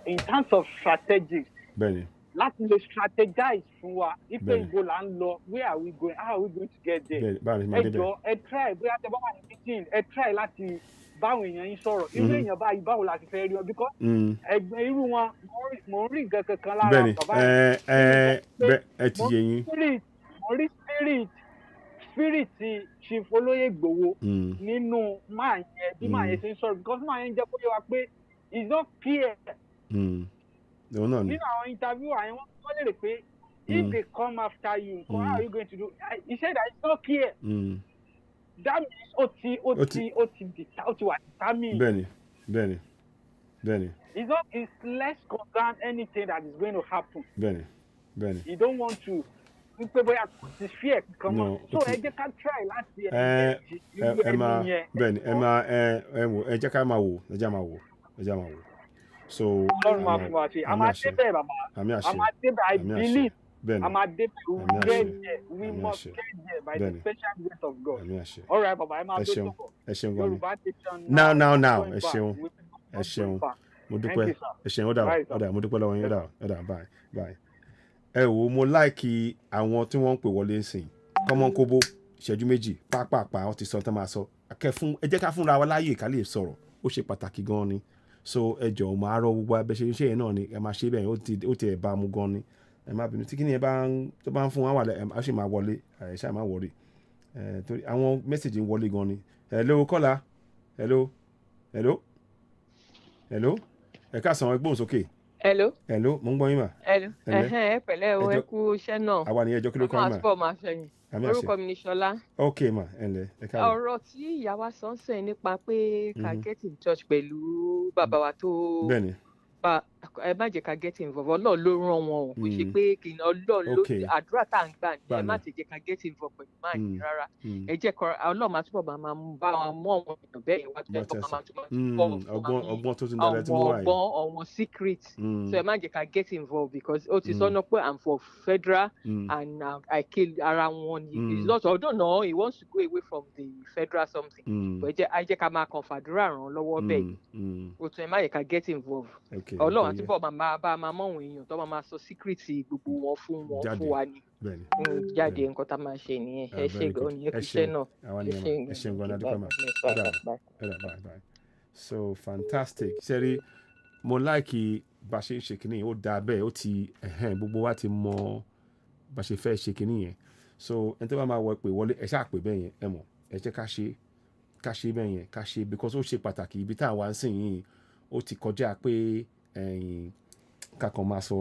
in terms of strategies. Bẹ́ẹ̀ni. Láti lè strategize fún wa ipe ìbò là ń lọ where are we going, how are we going to get there. Ẹ jọ ẹ try bóyá tẹ bá wà ní meeting ẹ try láti báwọn èèyàn yín sọ̀rọ̀ irú èèyàn báyìí báwo la ti fẹ́ rí ọ because ẹgbẹ́ irú wọn mò ń rí nǹkan kankan lára bàbá yẹn ẹ ti yé yín. mo rí spirit Chief Olóyè Igboho nínú máa yẹn bí máa yẹn ṣe ń sọ̀rọ̀ because máa yẹn jẹ́ kó yẹ wa pé it's not clear. Nínú àwọn interview àyẹ̀wò wọ́n lè rè pé if they come after you how are you going to do he said that it's not clear. That means ó ti wà determined. Bẹ́ẹ̀ni. It's less concerned anything that is going to happen. Bẹ́ẹ̀ni. You don't want to wípé bóyá kò sí fear kankan mọ́ so ẹ jẹ́ ká try láti ẹni yẹn. Bẹ́ẹ̀ni ẹ jẹ́ ká máa wò. So Ọlọ́run máa fún wa ṣe a máa débẹ̀ bàbá a máa débẹ̀ I believe a máa débẹ̀ we must get there by the special grace of God. All right bàbá ẹ máa tó tó bọ̀ Yorùbá nation now ẹ ṣeun mo dúpẹ́ ẹ ṣeun ó dà mo dúpẹ́ lọ́wọ́ yín ó dà bye. Ẹ wò mo láìkí àwọn tí wọ́n ń pè wọlé ńsìn kọ́mọ́nkóbó ìṣẹ́jú méjì pápápá wọ́n ti sọ tán máa sọ ẹ jẹ́ ká fúnra wa láàyè ká lè sọ̀rọ̀ ó ṣe pàtàkì gan ni so ẹ jọ̀ọ́ máa rọ gbogbo abẹ́ ṣe iṣẹ́ yẹn náà ni ẹ máa ṣe bẹ́ẹ̀ ó ti ẹ̀ bá mu gan ni ẹ má bínú tí kí ni ẹ bá ń fún wa wà lẹ́ ẹ ṣì máa wọlé ẹ ṣáà máa wọlé torí àwọn mẹ́sàgì ń wọlé gan ni hello kọ́lá hello ẹ káàsán ẹ gbóhùn sókè. Hello mo ń gbọ́ yín mà. ẹ pẹ̀lẹ́ o ẹ kú iṣẹ́ náà. àwa ni ẹjọ́ kí ló kọ́ yín mà. ọmọ àtúbọ̀ máa ṣẹyìn orúkọ mi ni Ṣọlá. ok ma ẹ ǹlẹ́ ẹ káàbọ̀. ọ̀rọ̀ tí ìyá wa sọ ń sẹ́yìn nípa pé ká get in touch pẹ̀lú bàbá wa tó ẹ má jẹ́ ká get involved Ọlọ́run ló rán wọn o kò ṣe pé kì í Ọlọ́run ló àdúrà tá à ń gbà ní ẹ má ti jẹ́ ká get involved pẹ̀lú máa ní rárá ẹ jẹ́ kọ́ Ọlọ́run máa túbọ̀ máa bá wọn mú àwọn èèyàn bẹ́ẹ̀ yẹn wá tó yẹ kó máa túbọ̀ ọgbọ́n tó ti ń dalẹ̀ tí mo wà yìí ọgbọ́n secret so ẹ má jẹ́ ká get involved because ó ti sọ́nà pé I'm for federal and I kill ara wọn ni it's not although no he wants to go away from the federal something but ẹ jẹ́ ká máa kàn fàdúrà ràn lọ́wọ́ bẹ́ẹ̀ o tún ẹ má jẹ́ ká get involved Ọlọ́run àti bọ̀ máa bá máa mọ̀ àwọn èèyàn tó máa sọ síkírìtì gbogbo wọn fún wa ni jáde nǹkan tá a máa ṣe nìyẹn ẹ ṣe gan ni ẹ kú iṣẹ́ náà ẹ ṣe gan adúgbò mà so fantastic sẹ́rí mo láìkí bá ṣe ń ṣe kínní ó dáa bẹ́ẹ̀ ó ti gbogbo wa ti mọ bá ṣe fẹ́ ṣe kínní yẹn so ẹni tó bá máa wọ pé wọlé ẹ ṣáà pè bẹ́ẹ̀ yẹn ẹ mọ̀ ẹ jẹ́ ká ṣe bẹ́ẹ̀ yẹn ká ṣe because ó ṣe pàtàkì ibi tá à wá ń sìn yìí ó ti kọjá pé kakàn máa sọ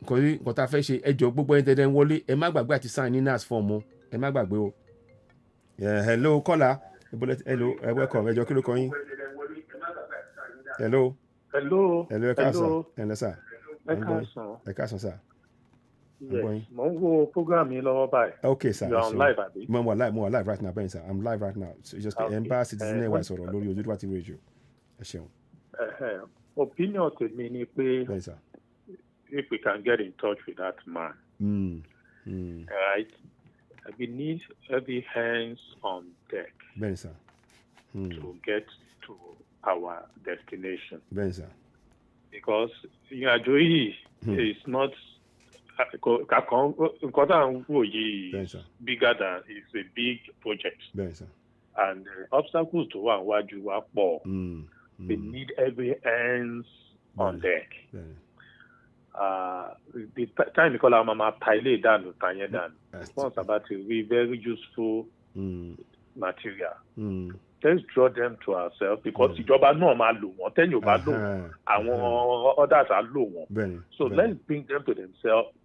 nǹkan tá a fẹ́ ṣe ẹjọ́ gbogbo ẹni tẹ́tẹ́ ń wọlé ẹ má gbàgbé àti sign ní nurse form o ẹ má gbàgbé o hello kọ́lá hello welcome ẹjọ́ kí ló kọ yín hello ẹ káàsán ẹ káàsán sà mo ń wo program yìí lọ́wọ́ báyìí. Okay sir. You are on live àbí. mo wà live right now bẹ́ẹ̀ sir I'm live right now so just pé Emba Citizen wa sọ̀rọ̀ lórí Oduduwa TV radio ẹ ṣeun. Opinion tèmi ni pé if we can get in touch with that man. Right, we need heavy hands on deck. Bẹ́ẹ̀ sir. To get to our destination. Bẹ́ẹ̀ sir. Because ìrìnàjò yìí is not nǹkan tá à ń wò yìí bigger than it's a big project. And obstacles to wà wájú wa pọ̀. We need every hands on deck. The time because our mama ta ilé dànù ta yẹn dànù. Once about it, we very useful material. Let's draw them to ourselves because ìjọba náà máa lò wọ́n tẹ́yìn ò bá lò wọ́n àwọn others á lò wọ́n. So let's bring them to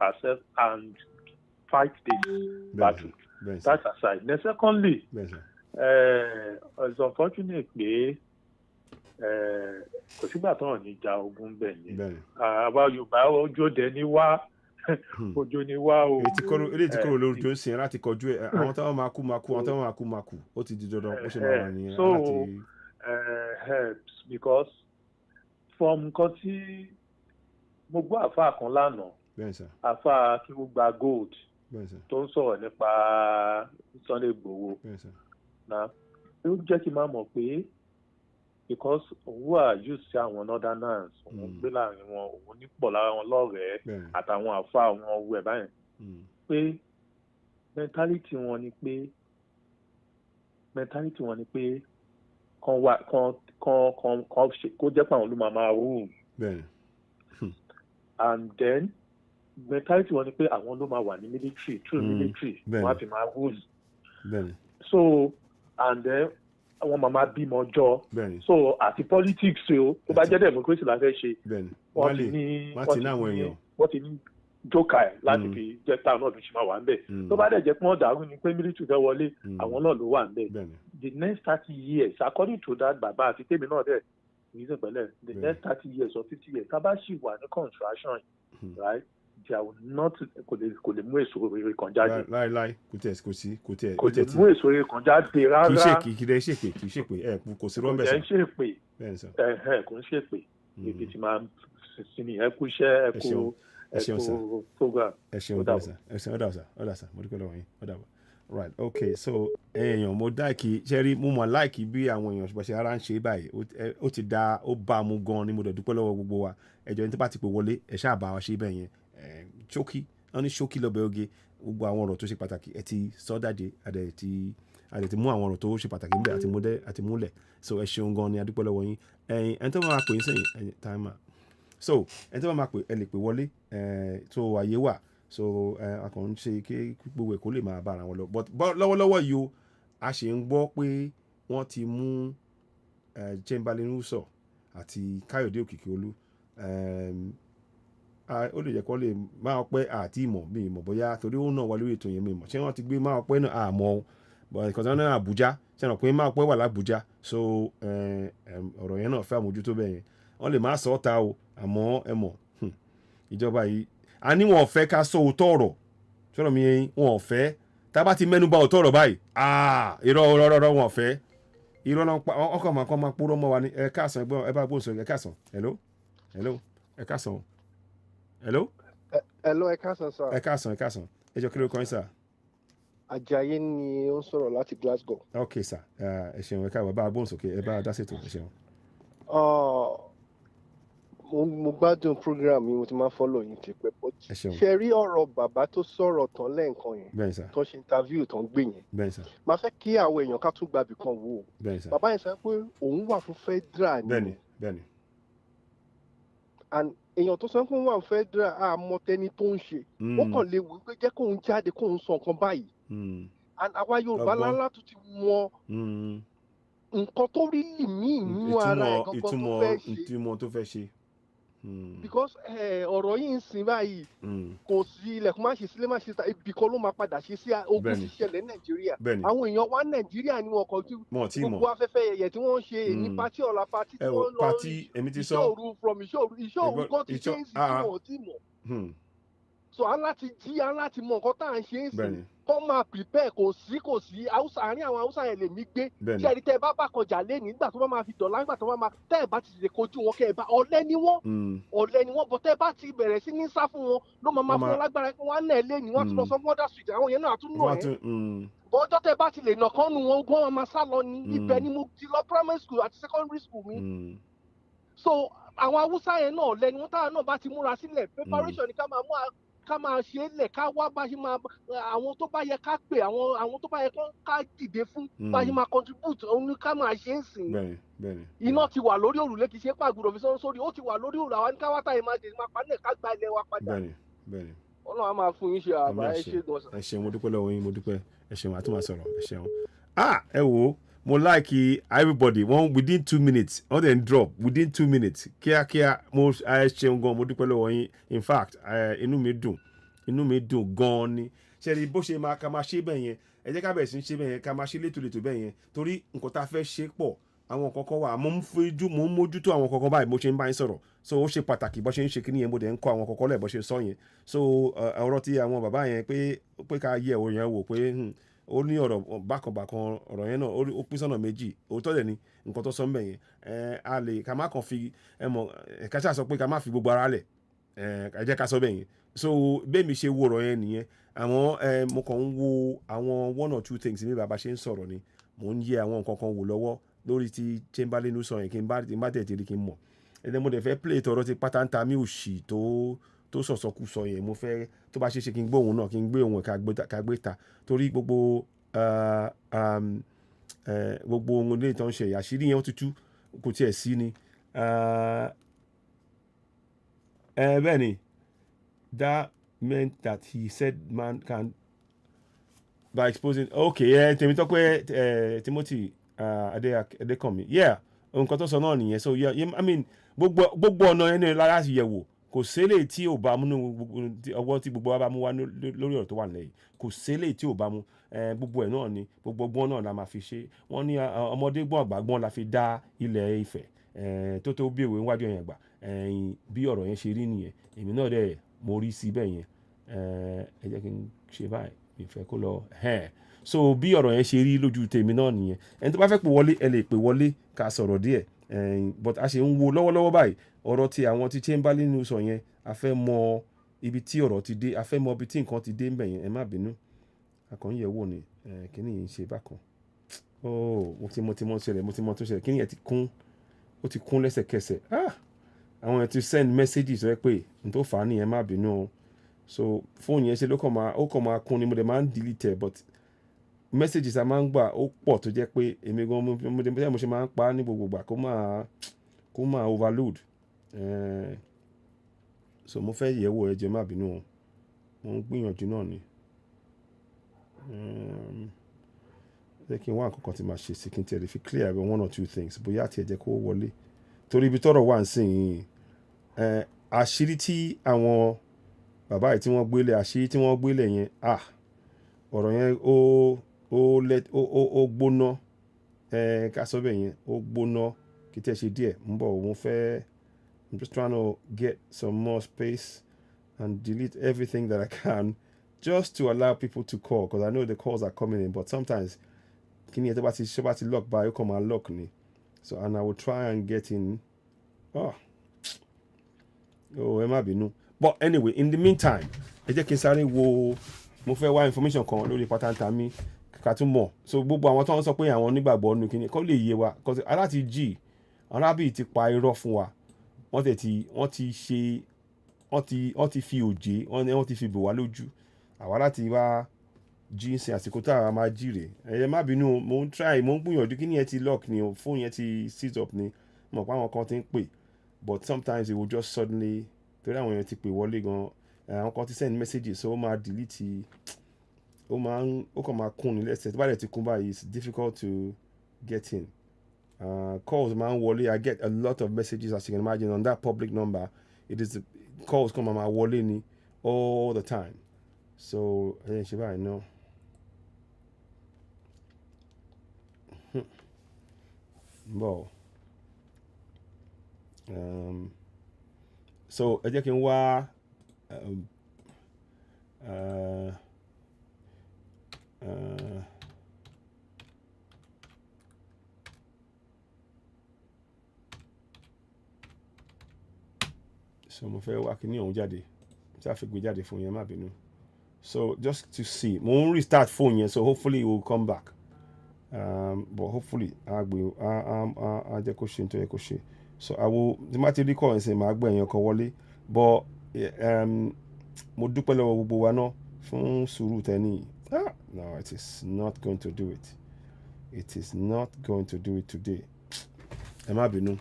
ourselves and fight this battle. That's aside. Then secondly, it's unfortunate pé kò sígbà tó hàn ní ìjà ogun bẹ́ẹ̀ ni. Àwa Yorùbá ojú òde ní wá. Ojo ni wá o. Eléyìí tí kúrò lórí tó ń sìn láti kọjú ẹ àwọn táwọn máa kú àwọn táwọn máa kú ó ti di dandan ó ṣe máa wà nìyẹn. So helps because from nǹkan tí mo gbọ́ àfáà kan lánàá àfáà kí wọ́n gba gold tó ń sọ̀rọ̀ nípa Sunday Igboho náà ó jẹ́ kí n máa mọ̀ pé because òun wà used sí àwọn northerners òun gbé láàrin wọn òun nípò lára wọn lọ́rẹ̀ẹ́ àtàwọn àfa àwọn ọwọ́ ẹ̀ báyìí pé mentality wọn ni pé kan ṣe kó jẹ́ pé àwọn ló máa rule and then mentality wọn ni pé àwọn ló máa wà ní military true military wọn á fi máa rule so and then àwọn màmá bímọ jọ so àti politics o tó bá jẹ́ democracy la fẹ́ ṣe wọ́n ti ní jókà ẹ̀ láti fi jẹ́ táwọn náà ló ṣe máa wà ń bẹ̀ tó bá dẹ̀ jẹ́ pé wọ́n dàrú ni pé military fẹ́ wọlé àwọn náà ló wà ń bẹ̀ the next 30 years according to that bàbá àti tèmi náà dẹ̀ reason pẹ̀lẹ́ the next 30 years or 50 years tá a bá ṣì wà ní construction right there will not kò lè mú èso rere kan jáde. láíláí kò tẹ̀ kò lè mú èso rere kan jáde rárá. kì í ṣèpè kò sí rọ́ńbẹ̀ sàn. kò ń ṣèpè ibi tí máa sinmi ẹ kú iṣẹ́ ẹ kú program. ẹ ṣeun ọ̀dà sà mo dúpẹ́ lọ́wọ́ yín ọ̀dà bọ̀ right okay so èèyàn mo dáìkì ṣẹ́rí mo mọ̀ láìkì bí àwọn èèyàn ṣùgbọ́n ṣe ara ń ṣe báyìí ó ti da ó bá mu gan ni mo dẹ̀ dúpẹ́ lọ́wọ́ gbogbo wa ẹjọ́ ní tí bá ti pè wọlé ẹ̀ ṣáà bá wa ṣe bẹ́ẹ̀ yẹn ṣókí wọn ní ṣókí lọ́bẹ̀ oge gbogbo àwọn ọ̀rọ̀ tó ṣe pàtàkì ẹ ti sọ dáde àdẹ ti mú àwọn ọ̀rọ̀ tó ṣe pàtàkì níbẹ̀ àti múlẹ̀ so ẹ ṣeun gan ni adúpẹ́ lọ́wọ́ yín ẹni tó máa pè é sẹ́yìn táìmà so ẹni tó máa pè ẹ lè pè wọlé tó àyè wà so akàn ń ṣe kí gbogbo ẹ̀ kó lè máa bára wọn lọ but lọ́wọ́lọ́wọ́ yìí o a ṣe ń gbọ́ pé wọ́n ti mú Chamberlain Uso àti Káyọ̀dé Òkìkíolú ó lè jẹ́ kó lè máa pẹ́ àti ìmọ̀ bí ìmọ̀ bóyá torí ó náà wà lórí ètò yẹn mi mọ̀ ṣé wọ́n ti gbé máa pẹ́ náà àmọ́ ìkànnì náà Àbújá ṣe ràn pé máa pẹ́ wà l'Àbújá so ọ̀rọ̀ yẹn náà fẹ́ àmójútó bẹ́ẹ̀ yẹn wọ́n lè má sọ ọ́ ta o àmọ́ ẹ mọ̀ ìjọba yìí a ní wọn ò fẹ́ ká sọ òótọ́ ọ̀rọ̀ sọ̀rọ̀ mi yẹn wọn ò fẹ́ tá a bá ti mẹ́nu bà òótọ́ ọ̀rọ̀ báyìí irọ́ wọn ò fẹ́ irọ́ ọkọ̀ máa purọ́ mọ́ wa ní ẹ káàsán ẹ bá gbóhùn sọ ẹ káàsán hello ẹ káàsán hello. hello ẹ káàsán sir. ẹ káàsán ẹ jọ kí ló kọ́ yín sir. Àjàyí ni ó ń sọ̀rọ̀ láti Glasgow. ok sir ẹ ṣeun ẹ káàbọ̀ ẹ bá gbóhùn sókè ẹ bá dá ṣètò ẹ ṣeun. mo gbádùn program mi mo ti máa follow yín ti pẹ́ pọ̀ ṣe rí ọ̀rọ̀ bàbá tó sọ̀rọ̀ tán lẹ́ẹ̀kan yẹn tó ṣe interview tán gbé yẹn máa fẹ́ kí àwọn èèyàn ká tún gbàbí kan wò ó bàbá yẹn sọ pé òun wà fún federal ni and èèyàn tó sọ pé òun wà fún federal àmọ́ tẹni tó ń ṣe ó kàn lè wò pé jẹ́ kóun jáde kóun sọ nǹkan báyìí and àwa Yorùbá lálá tó ti mọ nǹkan tó rí ìmí ìmú ara ẹ̀ ìtumọ̀ tó fẹ́ ṣe. because ọ̀rọ̀ yìí ń sin báyìí kò sí ilẹ̀kùn má ṣe sílé má ṣe síta ibì kan ló máa padà ṣe sí ogun ti ṣẹlẹ̀ Nàìjíríà àwọn èèyàn wa Nàìjíríà ni wọn kàn tí gbogbo afẹ́fẹ́ ẹ̀yẹ tí wọ́n ń ṣe ní pátí ọ̀la pátí tí wọ́n lọ ìṣòro from ìṣòro kan ti ṣe é sí tí wọ́n ti mọ̀ so aláti mọ nǹkan tá à ń ṣe é sí kọ́ máa prepare kò sí haúsá àárín àwọn haúsá yẹn lèmi gbé ṣe ẹni tẹ́ ẹ bá bá kọjá lé nígbà tó bá máa fi dọ̀là nígbà tó bá máa tẹ́ ẹ bá ti ṣe kojú wọn kẹ́ ẹ bá ọ̀lẹ ni wọ́n bọ̀ tẹ́ ẹ bá ti bẹ̀rẹ̀ sí ní sá fún wọn ló máa fún wọn lágbára pé wọ́n á nà ẹ lé ní wọ́n á tún lọ sọ fún ọ̀dà street àwọn yẹn náà á tún nà ẹ́ ọjọ́ tẹ́ ẹ bá ti lè nà kán nu wọn gbọ́n wọn máa sá lọ ní ibẹ̀ ni mo ti lọ primary school àti secondary school mi so àwọn haúsá yẹn náà lẹ́ni wọ́n táwọn náà bá ti múra sílẹ̀ preparation ni ká máa ṣe é lẹ̀ ká wá bá ṣe máa àwọn tó bá yẹ ká pè àwọn tó bá yẹ ká dìde fún bá ṣe máa contribute òun ni ká máa ṣe é sìn. iná ti wà lórí òrùlé kì í ṣe pàgùrọ̀ fi sọ́n sórí ó ti wà lórí òrùlé àwọn ní káwátà yìí máa dé máa pa nílẹ̀ ká gba ilẹ̀ wa padà. Ọlọ́run á máa fún yín ṣe àbá ẹ ṣe gan. ẹ ṣeun mo dúpẹ́ lọ́wọ́ yín mo dúpẹ́ ẹ ṣeun àtúmọ̀ sọ̀rọ̀ ẹ ṣeun ẹ wo mo like everybody one within 2 minutes wọ́n dẹ̀ ń drop within 2 minutes kíákíá mo ṣeun gan mo dúpẹ́ lọ́wọ́ yín in fact inú mi dùn gan ni ṣe ni bó ṣe máa ká máa ṣe bẹ́ẹ̀ yẹn ẹ jẹ́ ká bẹ̀rẹ̀ sí ṣe bẹ́ẹ̀ yẹn ká máa ṣe létòlétò bẹ́ẹ̀ yẹn torí nǹkan tá a fẹ́ ṣe pọ̀ àwọn kankan wà mo ń mójútó àwọn kankan báyìí mo ṣe ń bá yín sọ̀rọ̀ so ó ṣe pàtàkì bó ṣe ń ṣe kíní yẹn mo dẹ̀ ń kọ́ àwọn kankan lẹ̀ bó ṣe sọ yẹn so ọ̀rọ̀ tí àwọn bàbá yẹn pé ká yẹ̀ wò yẹn wò pé ó ní ọ̀rọ̀ bákanbàkan ọ̀rọ̀ yẹn náà ó pín sọ́nà méjì òótọ́ dẹ̀ ni nǹkan tó sọ ń bẹ̀ yẹn a lè ká má kàn fi ká ṣáà sọ pé ká má fi gbogbo ara lẹ̀ ẹ jẹ́ ká sọ bẹ̀ yẹn so bẹ́ẹ̀ mi ṣe wo ọ̀rọ̀ yẹn nìyẹn àwọn mo kàn ń wo àwọn 1 or 2 things mi bàbá ṣe ń sọ̀rọ̀ ni mò ń yẹ àwọn nǹkan kan wò lọ́wọ́ lórí ti Chamberlain sọ yẹn kí n bá tẹ̀ tí kí n mọ̀ ẹ̀dẹ̀ mo dẹ̀ fẹ́ play tọrọ ti pátánta mi ò ṣì tó sọ̀sọ́kù sọ yẹn mo fẹ́ tó bá ṣe ṣe kí n gbé òun náà kí n gbé òun ká gbé ta torí gbogbo ohun ilé ìtàn ṣe àṣírí yẹn ó tutù kò tiẹ̀ sí ni bẹ́ẹ̀ ni that meant that he said man can by exposing okay Tèmítọ́pẹ́ Timothy Adékànmí nǹkan tó sọ náà nìyẹn so yeah, I mean gbogbo ọ̀nà ẹni lára yẹ̀ wò kò sélè tí ò bá mú ọwọ́ tí gbogbo wa bá mú wá lórí ọ̀rọ̀ tó wà nílẹ̀ yìí kò sélè tí ò bá mú gbogbo ẹ̀ náà ni gbogbo ọgbọ́n náà la máa fi ṣe wọ́n ní ọmọdé gbọ́n àgbà gbọ́n la fi dá ilẹ̀ Ifẹ̀ tó bí òwe níwájú ẹ̀yìn àgbà bí ọ̀rọ̀ yẹn ṣe rí nìyẹn èmi náà dẹ̀ mo rí sí bẹ́ẹ̀ yẹn ẹ jẹ́ kí n ṣe báyìí mi fẹ́ kó lọ so bí ọ̀rọ̀ yẹn ṣe rí lójú tèmi náà nìyẹn ẹni tó bá fẹ́ pè wọlé ẹ lè pè wọlé ká sọ̀rọ̀ díẹ̀ but a ṣe ń wo lọ́wọ́lọ́wọ́ báyìí ọ̀rọ̀ tí àwọn tí Chamberlain sọ yẹn a fẹ́ mọ ibi tí ọ̀rọ̀ ti dé a fẹ́ mọ ibi tí nǹkan ti dé ńbẹ̀ yẹn ẹ má bínú akọ̀yẹ̀ wò ni kíní yìí ń ṣe bákan mo ti mọ tó ṣẹlẹ̀ kíní yẹn ó ti kún lẹ́sẹ̀kẹsẹ̀ àwọn yẹn ti send messages rẹ pé n tó fà á nìyẹn má bínú o so fóònù yẹn ṣe ó kàn máa kún ni mo dẹ̀ máa ń delete ẹ̀ but messages a máa ń gbà ó pọ̀ tó jẹ́ pé èmi gan mo ṣe máa ń pa á ní gbogbo ìgbà kó máa overload so mo fẹ́ yẹ̀wò ẹ jẹ́ má bínú o mo ń gbìyànjú náà ni jẹ́ kí n wá nǹkan kan tí màá ṣe sí kí n tiẹ̀ lè fi clear 1 or 2 things bóyá àti ẹ̀ jẹ́ kó wọlé torí ibi tọ́rọ̀ wà ń sìn yìí àṣírí tí àwọn bàbá yìí tí wọ́n gbélé àṣírí tí wọ́n gbélé yẹn ọ̀rọ̀ yẹn ó gbóná ká sọ bẹ́ẹ̀ yẹn ó gbóná kí tẹ́ ṣe díẹ̀ ń bọ̀ I'm just trying to get some more space and delete everything that I can just to allow people to call because I know the calls are coming in but sometimes kí ni ẹ tó bá ti lock by ó kàn máa lock ni so and I will try and get in ẹ má bínú but anyway in the meantime ẹ jẹ́ kí n sáré wo mo fẹ́ wá information kan lórí pátánta mi ká tún mọ̀ so gbogbo àwọn tó ń sọ pé àwọn onígbàgbọ́ nínú kíni kó lè yé wa because aláti jí arábì ti pa irọ́ fún wa wọ́n ti fi òjé wọ́n ti fi bò wá lójú àwa láti wá jí ń sin àsìkò tá a máa jí rè ẹ má bínú mo ń gbìyànjú kí ni ẹ ti lock ni o fóònù yẹn ti sit up ni mo pé àwọn kan ti ń pè but sometimes it will just suddenly torí àwọn yẹn ti pè wọlé gan àwọn kan ti send messages so ó máa delete ó kàn máa kún ní lẹ́sẹ̀ tó bá dẹ̀ ti kún báyìí it's difficult to get in calls máa ń wọlé I get a lot of messages as you can imagine on that public number calls kan máa wọlé ni all the time so ẹ ṣe báyìí náà bọ̀ so ẹ jẹ́ kí n wá so mo fẹ́ wá kíní ọ̀hún jáde tí a fi gbé jáde fún yẹn má bínú so just to see mo ń restart phone yẹn so hopefully it will come back but hopefully a jẹ́ kó ṣe nítorí kó ṣe so àwo tí má ti rí kọ́ ẹ̀sìn máa gbọ́ ẹ̀yàn kan wọlé but mo dúpẹ́ lọ́wọ́ gbogbo wa náà fún sùúrù tẹ́ni no it is not going to do it today ẹ má bínú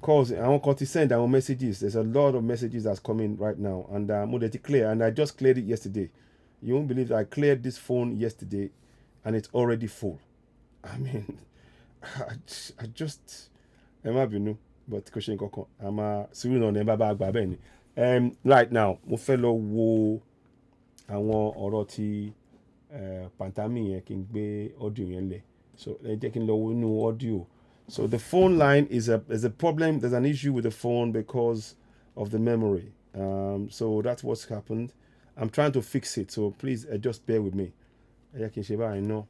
calls àwọn kan ti send àwọn messages there's a lot of messages that's coming right now and mo dey clear and I just cleared it yesterday you won't believe that I cleared this phone yesterday and it's already full I mean, I just ẹ má bínú but kò ṣe nǹkan kan a máa sùúrù náà ní bàbá àgbà bẹ́ẹ̀ ni. Right now mo fẹ́ lọ wo àwọn ọ̀rọ̀ ti pantami yẹn kí n gbé audio yẹn lẹ̀ so ẹ jẹ́ kí n lọ wo inú audio. So the phone line is there's a problem, there's an issue with the phone because of the memory. So that's what's happened. I'm trying to fix it, so please just bear with me. Ẹ jẹ́ kí n ṣe báyìí náà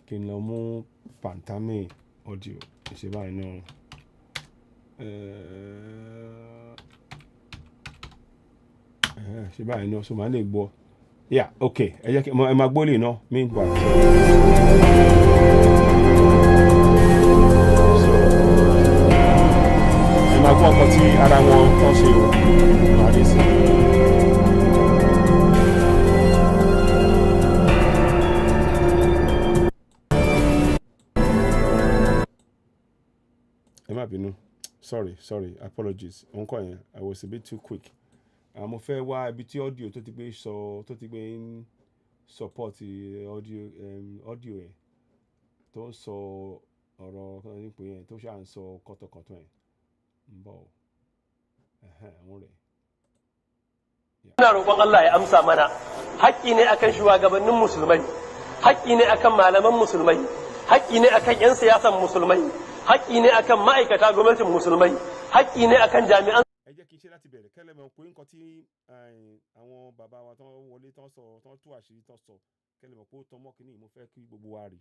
kí n lọ mú pantami audio kí n ṣe báyìí náà. Ṣe báyìí náà so màá lè gbọ́. Yeah, okay. Ẹ jẹ́ kí ẹ máa gbọ́ lè náà meanwhile. Ẹ máa gbọ́ ọkọ̀ tí ara wọn kàn ṣe o. Màá rí sí i. Ẹ má bínú. Sorry, apologies. Òǹkọ̀ yẹn, I was a bit too quick. Mo fẹ́ wá ibi tí audio tó ti gbé ń support audio yẹn tó ń sọ ọ̀rọ̀ kan nípò yẹn tó ṣáà ń sọ kọ́tọ̀kọ́tọ̀ yẹn ń bọ̀ àwọn rẹ̀. Ina roƙon Allah ya amsa mana haƙƙi ne akan shugabannin musulmai haƙƙi ne akan malaman musulmai haƙƙi ne akan 'yan siyasan musulmai haƙƙi ne akan ma'aikata gwamnatin musulmai haƙƙi ne akan jami'an. Ẹ jẹ́ kí n ṣe láti bẹ̀rẹ̀ kẹ́lẹ́ mọ̀ pé nǹkan tí àwọn bàbá wa tán wọlé tán sọ tán tú àṣírí tán sọ kẹ́lẹ́ mọ̀ pé ó tán mọ́ kínní mo fẹ́ kí gbogbo wa rí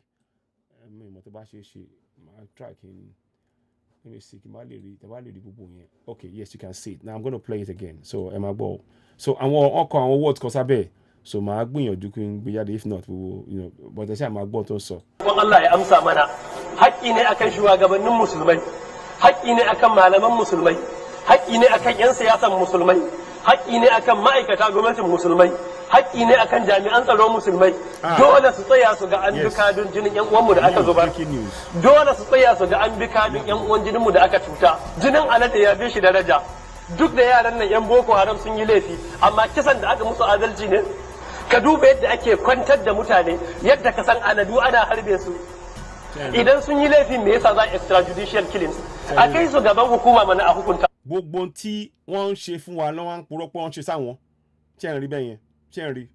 mi ìmọ̀ tó bá ṣe é ṣe máa try kí n let me see kí n má lè rí tẹ́ bá lè rí gbogbo yẹn. Okay, yes, you can see it. Now I'm going to play it again. So ẹ máa gbọ́. So àwọn ọkọ̀ àwọn words kan sábẹ́ so màá gbìyànjú kí n gbé jáde if not we will, but ẹ ṣáà máa gbọ́ tó ń sọ. Allah ya amsa mana haƙƙi ne akan shugabannin musulmai haƙƙi ne akan malaman musulmai haƙƙi ne akan 'yan siyasan musulmai haƙƙi ne akan ma'aikata gwamnatin musulmai haƙƙi ne akan jami'an tsaro musulmai dole su tsaya su ga an bi kadun jinin 'yan uwanmu da aka zubar dole su tsaya su ga an bi kadun 'yan uwan jininmu da aka cuta jinin alade ya bi shi daraja duk da yaran nan 'yan boko haram sun yi laifi amma kisan da aka musu adalci ne ka duba yadda ake kwantar da mutane yadda ka san aladu ana harbe su idan sun yi laifi me yasa za a extrajudicial killings a kai su gaban hukuma mana a hukunta. Gbogbo tí wọ́n ń ṣe fún wa lọ́wọ́ ń purọ́ pé wọ́n ń ṣe sáwọn ṣé ń rí bẹ́ẹ̀ yẹn ṣé ń rí.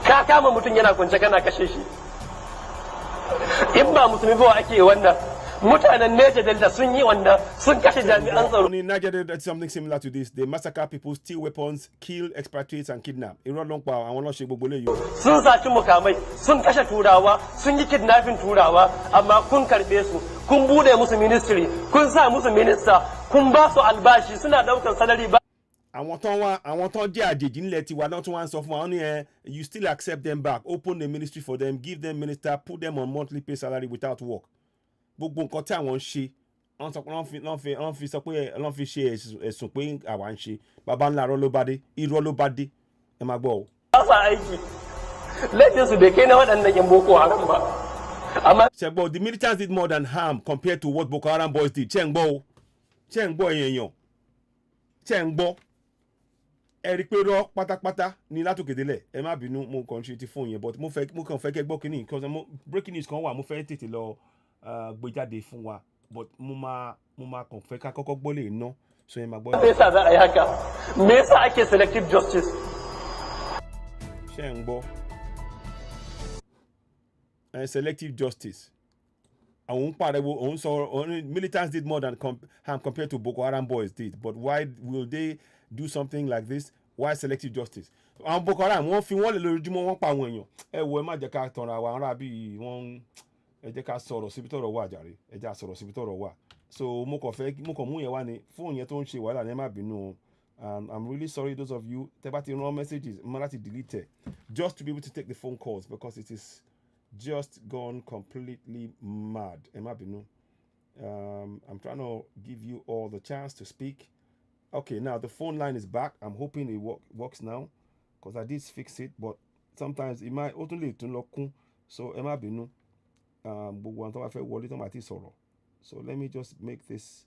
ka kama mutum yana kwance kana kashe shi in ba musulmi ba ake wannan mutanen Niger Delta sun yi wannan sun kashe jami'an tsaro. In Niger Delta something similar to this, they massacre people, steal weapons, kill, expatriates and kidnap. Irọ́ ló ń pa àwọn ọlọ́ṣẹ́ gbogbo lè yọ. Sun saci mukamai, sun kashe turawa, sun yi kidnapping turawa, amma kun karbe su, kun bude musu ministry, kun sa musu minista, kun ba su albashi, suna daukan salary ba. Àwọn tán jẹ́ àjèjì nílẹ̀ tiwa náà tún wá ń sọ fún wa ní you still accept them back, open the ministry for them, give them minister, put them on monthly pay salary without work. Gbogbo nǹkan tí àwọn ń ṣe wọ́n fi sọ pé wọ́n fi ṣe ẹ̀sùn pé àwa ń ṣe bàbá ńlá irọ́ ló bá dé ẹ máa gbọ́ o. Ba sa aiki laifin su bai kai na waɗannan yan Boko Haram ba. Ṣẹ̀gbọ́n the militants did more than harm compared to what Boko Haram boys did. Ṣé ń gbọ́ o ṣé ń gbọ́ èèyàn ṣé ń gbọ́ ẹ rí i pé rọ́ pátápátá ní látòkè délẹ̀ ẹ má bínú mo kàn ṣe ti fóun yẹn but mo kàn fẹ́ kẹ́ gbọ́ kínní because breaking news kan wà mo fẹ́ tètè lọ gbé jáde fún wa but mo máa kàn fẹ́ ká kọ́kọ́ gbọ́ lè ná so yẹn máa gbọ́. Me yasa za a yi haka? Me yasa ake selective justice? Ṣé ń gbọ́ selective justice àwọn ń pariwo òun sọ militants did more than harm compared to Boko Haram boys did but why will they do something like this? Why selective justice? Àwọn Boko Haram wọ́n fi wọ́n lè lójoojúmọ́ wọ́n pa àwọn èèyàn ẹ wo ẹ má jẹ́ ká tanra wa ara bíi wọ́n ẹ jẹ́ ká sọ̀rọ̀ síbi tọ̀rọ̀ wà jàre ẹ jẹ́ ká sọ̀rọ̀ síbi tọ̀rọ̀ wà so mo kàn mú yẹn wá ní fóònù yẹn tó ń ṣe wàhálà ní ẹ má bínú I'm really sorry those of you tẹ́ bá ti rán messages mo láti delete it just to be able to take the phone calls because it is just gone completely mad ẹ má bínú I'm trying to give you all the chance to speak. Okay, now the phone line is back. I'm hoping it works now because I did fix it but sometimes it might totally tún lọ kún so ẹ má bínú gbogbo àwọn tó bá fẹ́ wọlé tó máa ti sọ̀rọ̀ so let me just make this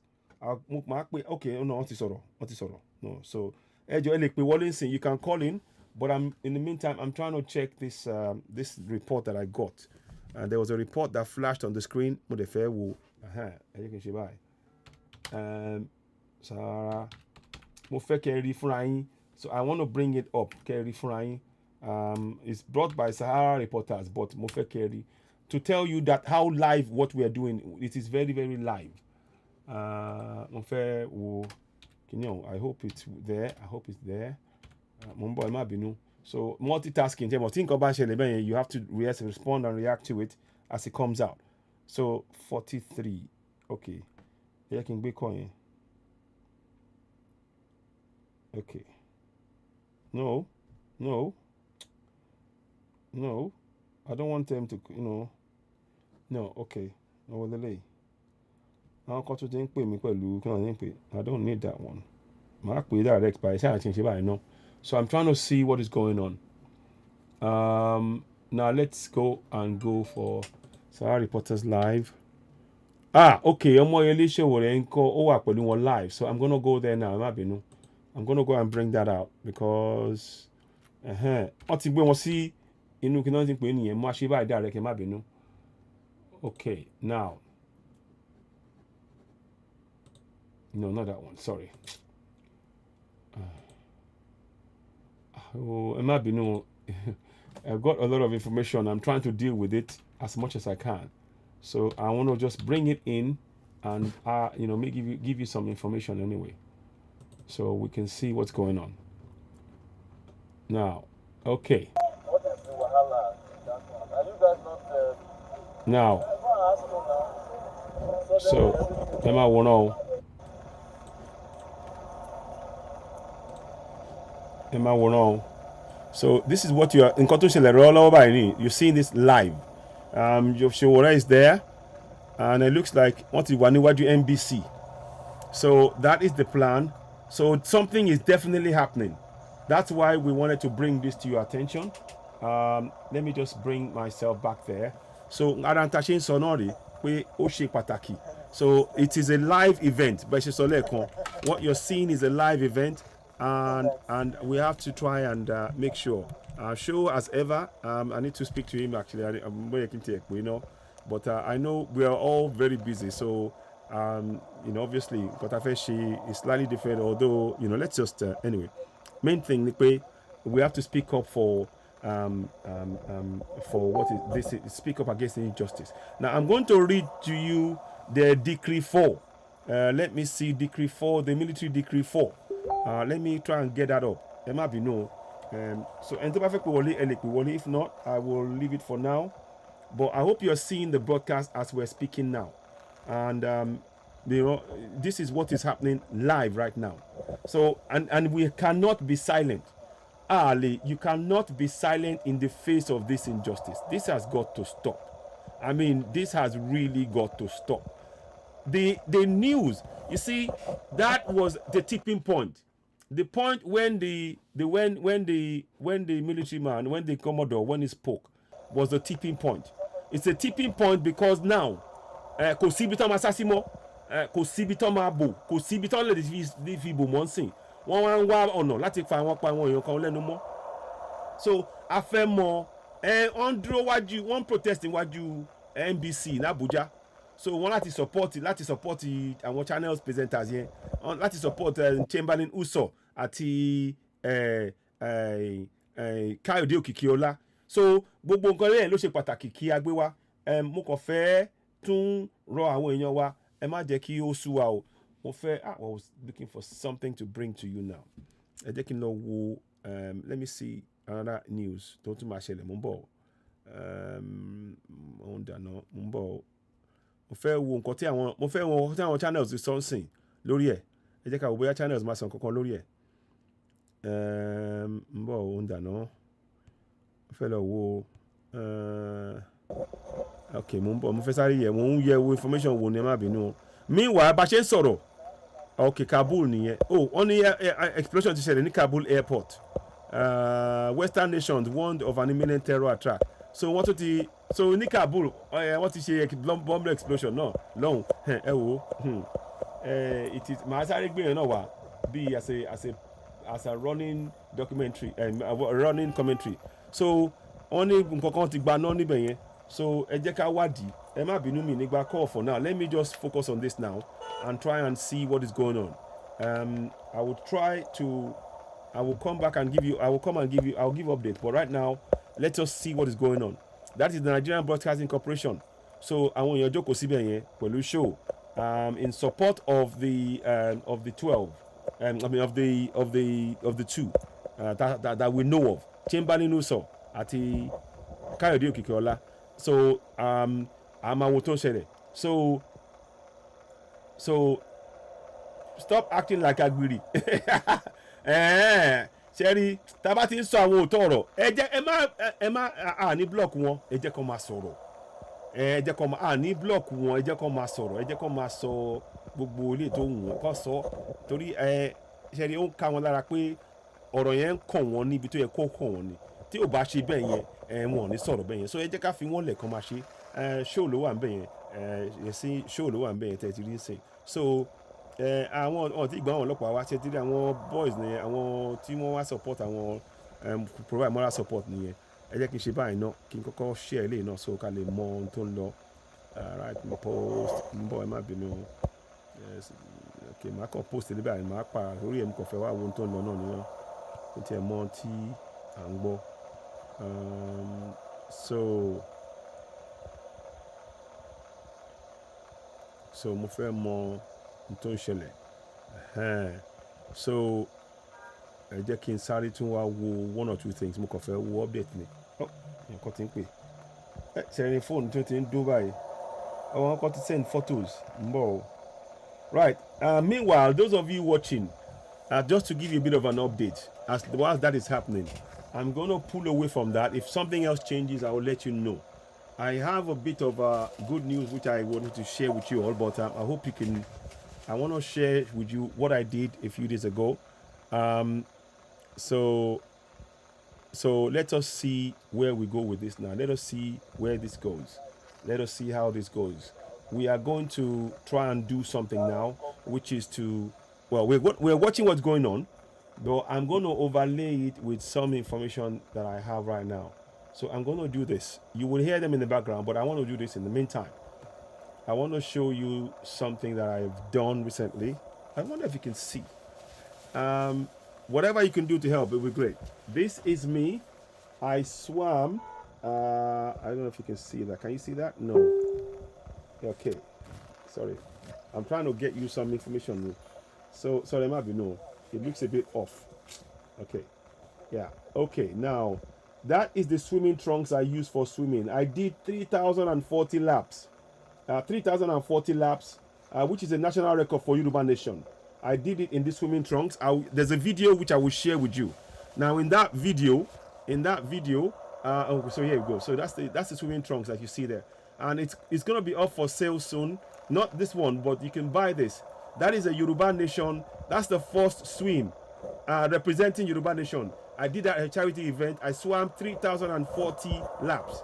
máa pè okay no wọ́n ti sọ̀rọ̀ no so ẹ jọ̀ọ́ ẹ lè pè wọlé nsìn you can call in but in the meantime I'm trying to check this this report that I got And there was a report that flashed on the screen. Mo de fẹ́ wo. You can see by. Sarah. Mo fẹ́ kẹ́ rí fúnra yín. So I want to bring it up. Kẹ́ rí fúnra yín. It's brought by Sahara Reporters, but mo fẹ́ kẹ́ rí. To tell you that how live what we are doing, it is very, very live. Mo fẹ́ wo. I hope it's there. I hope it's there. So multitasking. You have to respond and react to it as it comes out. So 43. Okay. Okay. No. I don't want them to, No, okay. No delay. I don't need that one. Direct by so I'm trying to see what is going on. Now let's go for Sahara Reporters Live. Okay. Live. So I'm gonna go there now. I'm gonna go and bring that out because okay, now. No, not that one. Sorry. I've got a lot of information. I'm trying to deal with it as much as I can. So I want to just bring it in and give you some information anyway, so we can see what's going on. Now, okay. Now, so Emma will know. So this is what you are in you're seeing this live. Your Showora is there, and it looks like what you want to do NBC. So that is the plan. So something is definitely happening. That's why we wanted to bring this to your attention. Let me just bring myself back there. So Arantashin Sonori, Pataki. So it is a live event. What you're seeing is a live event, and we have to try and make sure. Show as ever. I need to speak to him actually. But I know we are all very busy. So obviously, Kotafe is slightly different. Although let's just anyway. Main thing, we have to speak up for what is this? Speak up against injustice. Now I'm going to read to you the Decree 4. Let me see Decree 4, the military Decree 4. Let me try and get that up. There might be no. So if not, I will leave it for now. But I hope you're seeing the broadcast as we're speaking now, and this is what is happening live right now. So and we cannot be silent. Ali, you cannot be silent in the face of this injustice. This has got to stop. I mean, this has really got to stop. The news, you see, that was the tipping point. The point when the military man, when the Commodore, when he spoke, was the tipping point. It's a tipping point because now, kò síbi tán máa sá sí mọ́, kò síbi tán máa bò, kò síbi tán lè fi bò mọ́ nsìn. Wọ́n wá ń wá ọ̀nà láti fa àwọn èèyàn kan lẹ́nu mọ́. So a fẹ́ mọ̀ wọ́n dúró wájú, wọ́n protest níwájú NBC ní Abuja. So wọ́n láti support àwọn channels presenters yẹn, láti support Chamberlain Uso àti Káyọ̀dé Òkìkíọlá. So gbogbo nǹkan lẹ́yìn ló ṣe pàtàkì kí a gbé wá. Mo kàn fẹ́ tún rọ àwọn èèyàn wa, ẹ má jẹ́ kí ó sú wa o. Mo fẹ́ I was looking for something to bring to you now. Ẹ jẹ́ kí n lọ wo let me see another news tó tún máa ṣẹlẹ̀. Mo ń bọ̀. Mo ń dáná. Mo ń bọ̀. Mo fẹ́ wo nǹkan tí àwọn channels ti sọ ń sìn lórí ẹ̀. Ẹ jẹ́ ká wo bóyá channels máa sọ nǹkan kan lórí ẹ̀. Mo ń bọ̀. Mo ń dáná. Mo fẹ́ lọ wo okay, mo ń bọ̀. Mo fẹ́ sáré yẹ̀. Mo ń yẹ̀ wo information wo ni ẹ má bínú. Meanwhile, bá ṣe ń sọ̀rọ̀. Okay, Kabul nìyẹn. Only explosion ti ṣẹlẹ̀ ní Kabul airport. Western nations warned of an imminent terror attack. So wọ́n tún ti ní Kabul wọ́n ti ṣe bomb explosion náà lọ́hùn. Ẹ wo it is màá sáré gbé yẹn náà wá bí as a running documentary running commentary. So wọ́n ní nǹkan kan ti gba náà níbẹ̀ yẹn. So ẹ jẹ́ ká wádìí, ẹ má bínú mi nígbà call for now. Let me just focus on this now and try and see what is going on. I will come back and give you, I'll give updates. But right now, let us see what is going on. That is the Nigerian Broadcasting Corporation. So àwọn èèyàn jókòó síbẹ̀ yẹn pẹ̀lú show in support of the 12. I mean of the 2 that we know of. Chamberlain Uso àti Káyọ̀dé Òkìkíọlá. So àmàwò tó ń ṣẹlẹ̀. So stop acting like agbiri. Ṣẹ́rí tá a bá ti ń sọ àwọn òótọ́ ọ̀rọ̀ ẹ má ní block wọn, ẹ jẹ́ kó máa sọ̀rọ̀. Ẹ jẹ́ kó máa ní block wọn, ẹ jẹ́ kó máa sọ̀rọ̀, ẹ jẹ́ kó máa sọ gbogbo ilé tó wù wọ́n kó sọ. Torí ṣẹ́rí ó ń ká wọn lára pé ọ̀rọ̀ yẹn ń kàn wọ́n níbi tó yẹ kó kàn wọ́n ni. Tí ò bá ṣe bẹ́ẹ̀ yẹn wọn ò ní sọ̀rọ̀ bẹ́ẹ̀ yẹn. So ẹ jẹ́ ká fi wọ́n lẹ̀ kó máa ṣe. Show ló wà ń bẹ̀ yẹn. Show ló wà ń bẹ̀ yẹn tẹ́ ti rí sìn. So àwọn tí ìgbà àwọn ọlọ́pàá wá ṣe ti rí àwọn boys nìyẹn, àwọn tí wọ́n wá support àwọn provide moral support nìyẹn. Ẹ jẹ́ kí n ṣe báyìí náà kí n kọ́kọ́ share eléyìí náà so ká lè mọ ohun tó ń lọ. Right, mo post ń bọ̀ ẹ má bínú. Okay, màá kàn post ní báyìí, màá pa orí ẹ̀ mo kàn fẹ́ wá ohun tó ń lọ náà nìyẹn. Kí n tiẹ̀ mọ ohun tí à ń gbọ́. So mo fẹ́ mọ ohun tó ń ṣẹlẹ̀. So ẹ jẹ́ kí n sáré tún wá wo one or two things mo kàn fẹ́ wo update ni. Nǹkan tí ń pè ṣẹ̀rin fóònù tó ti ń dún báyìí. Àwọn kan ti send photos ń bọ̀ o. Right, meanwhile those of you watching, just to give you a bit of an update whilst that is happening, I'm going to pull away from that. If something else changes, I will let you know. I have a bit of good news which I wanted to share with you all, but I hope you can. I want to share with you what I did a few days ago. So let us see where we go with this now. Let us see where this goes. Let us see how this goes. We are going to try and do something now, which is to, well, we're watching what's going on, but I'm going to overlay it with some information that I have right now. So I'm going to do this. You will hear them in the background, but I want to do this in the meantime. I want to show you something that I've done recently. I wonder if you can see. Whatever you can do to help, it would be great. This is me. I swam. I don't know if you can see that. Can you see that? No. Okay. Sorry. I'm trying to get you some information. So, sorry, maybe no. It looks a bit off. Okay. Yeah. Okay. Now, that is the swimming trunks I use for swimming. I did 3,040 laps. 3,040 laps, which is a national record for Yoruba Nation. I did it in the swimming trunks. There's a video which I will share with you. Now, in that video, so here we go. So that's the swimming trunks that you see there, and it's gonna be up for sale soon. Not this one, but you can buy this. That is a Yoruba Nation. That's the first swim representing Yoruba Nation. I did that at a charity event. I swam 3,040 laps.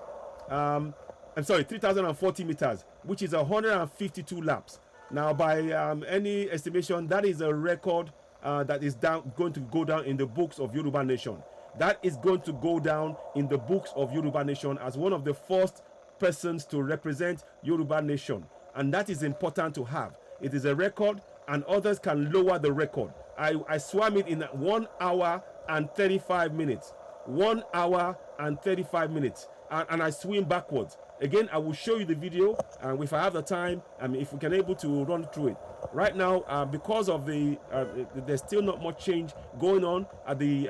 I'm sorry, 3,040 meters, which is 152 laps. Now, by any estimation, that is a record that is going to go down in the books of Yoruba Nation. That is going to go down in the books of Yoruba Nation as one of the first persons to represent Yoruba Nation. And that is important to have. It is a record, and others can lower the record. I swam it in 1 hour and 35 minutes. 1 hour and 35 minutes. And I swim backwards. Again, I will show you the video, and if I have the time, if we can able to run through it. Right now, because of there's still not much change going on at the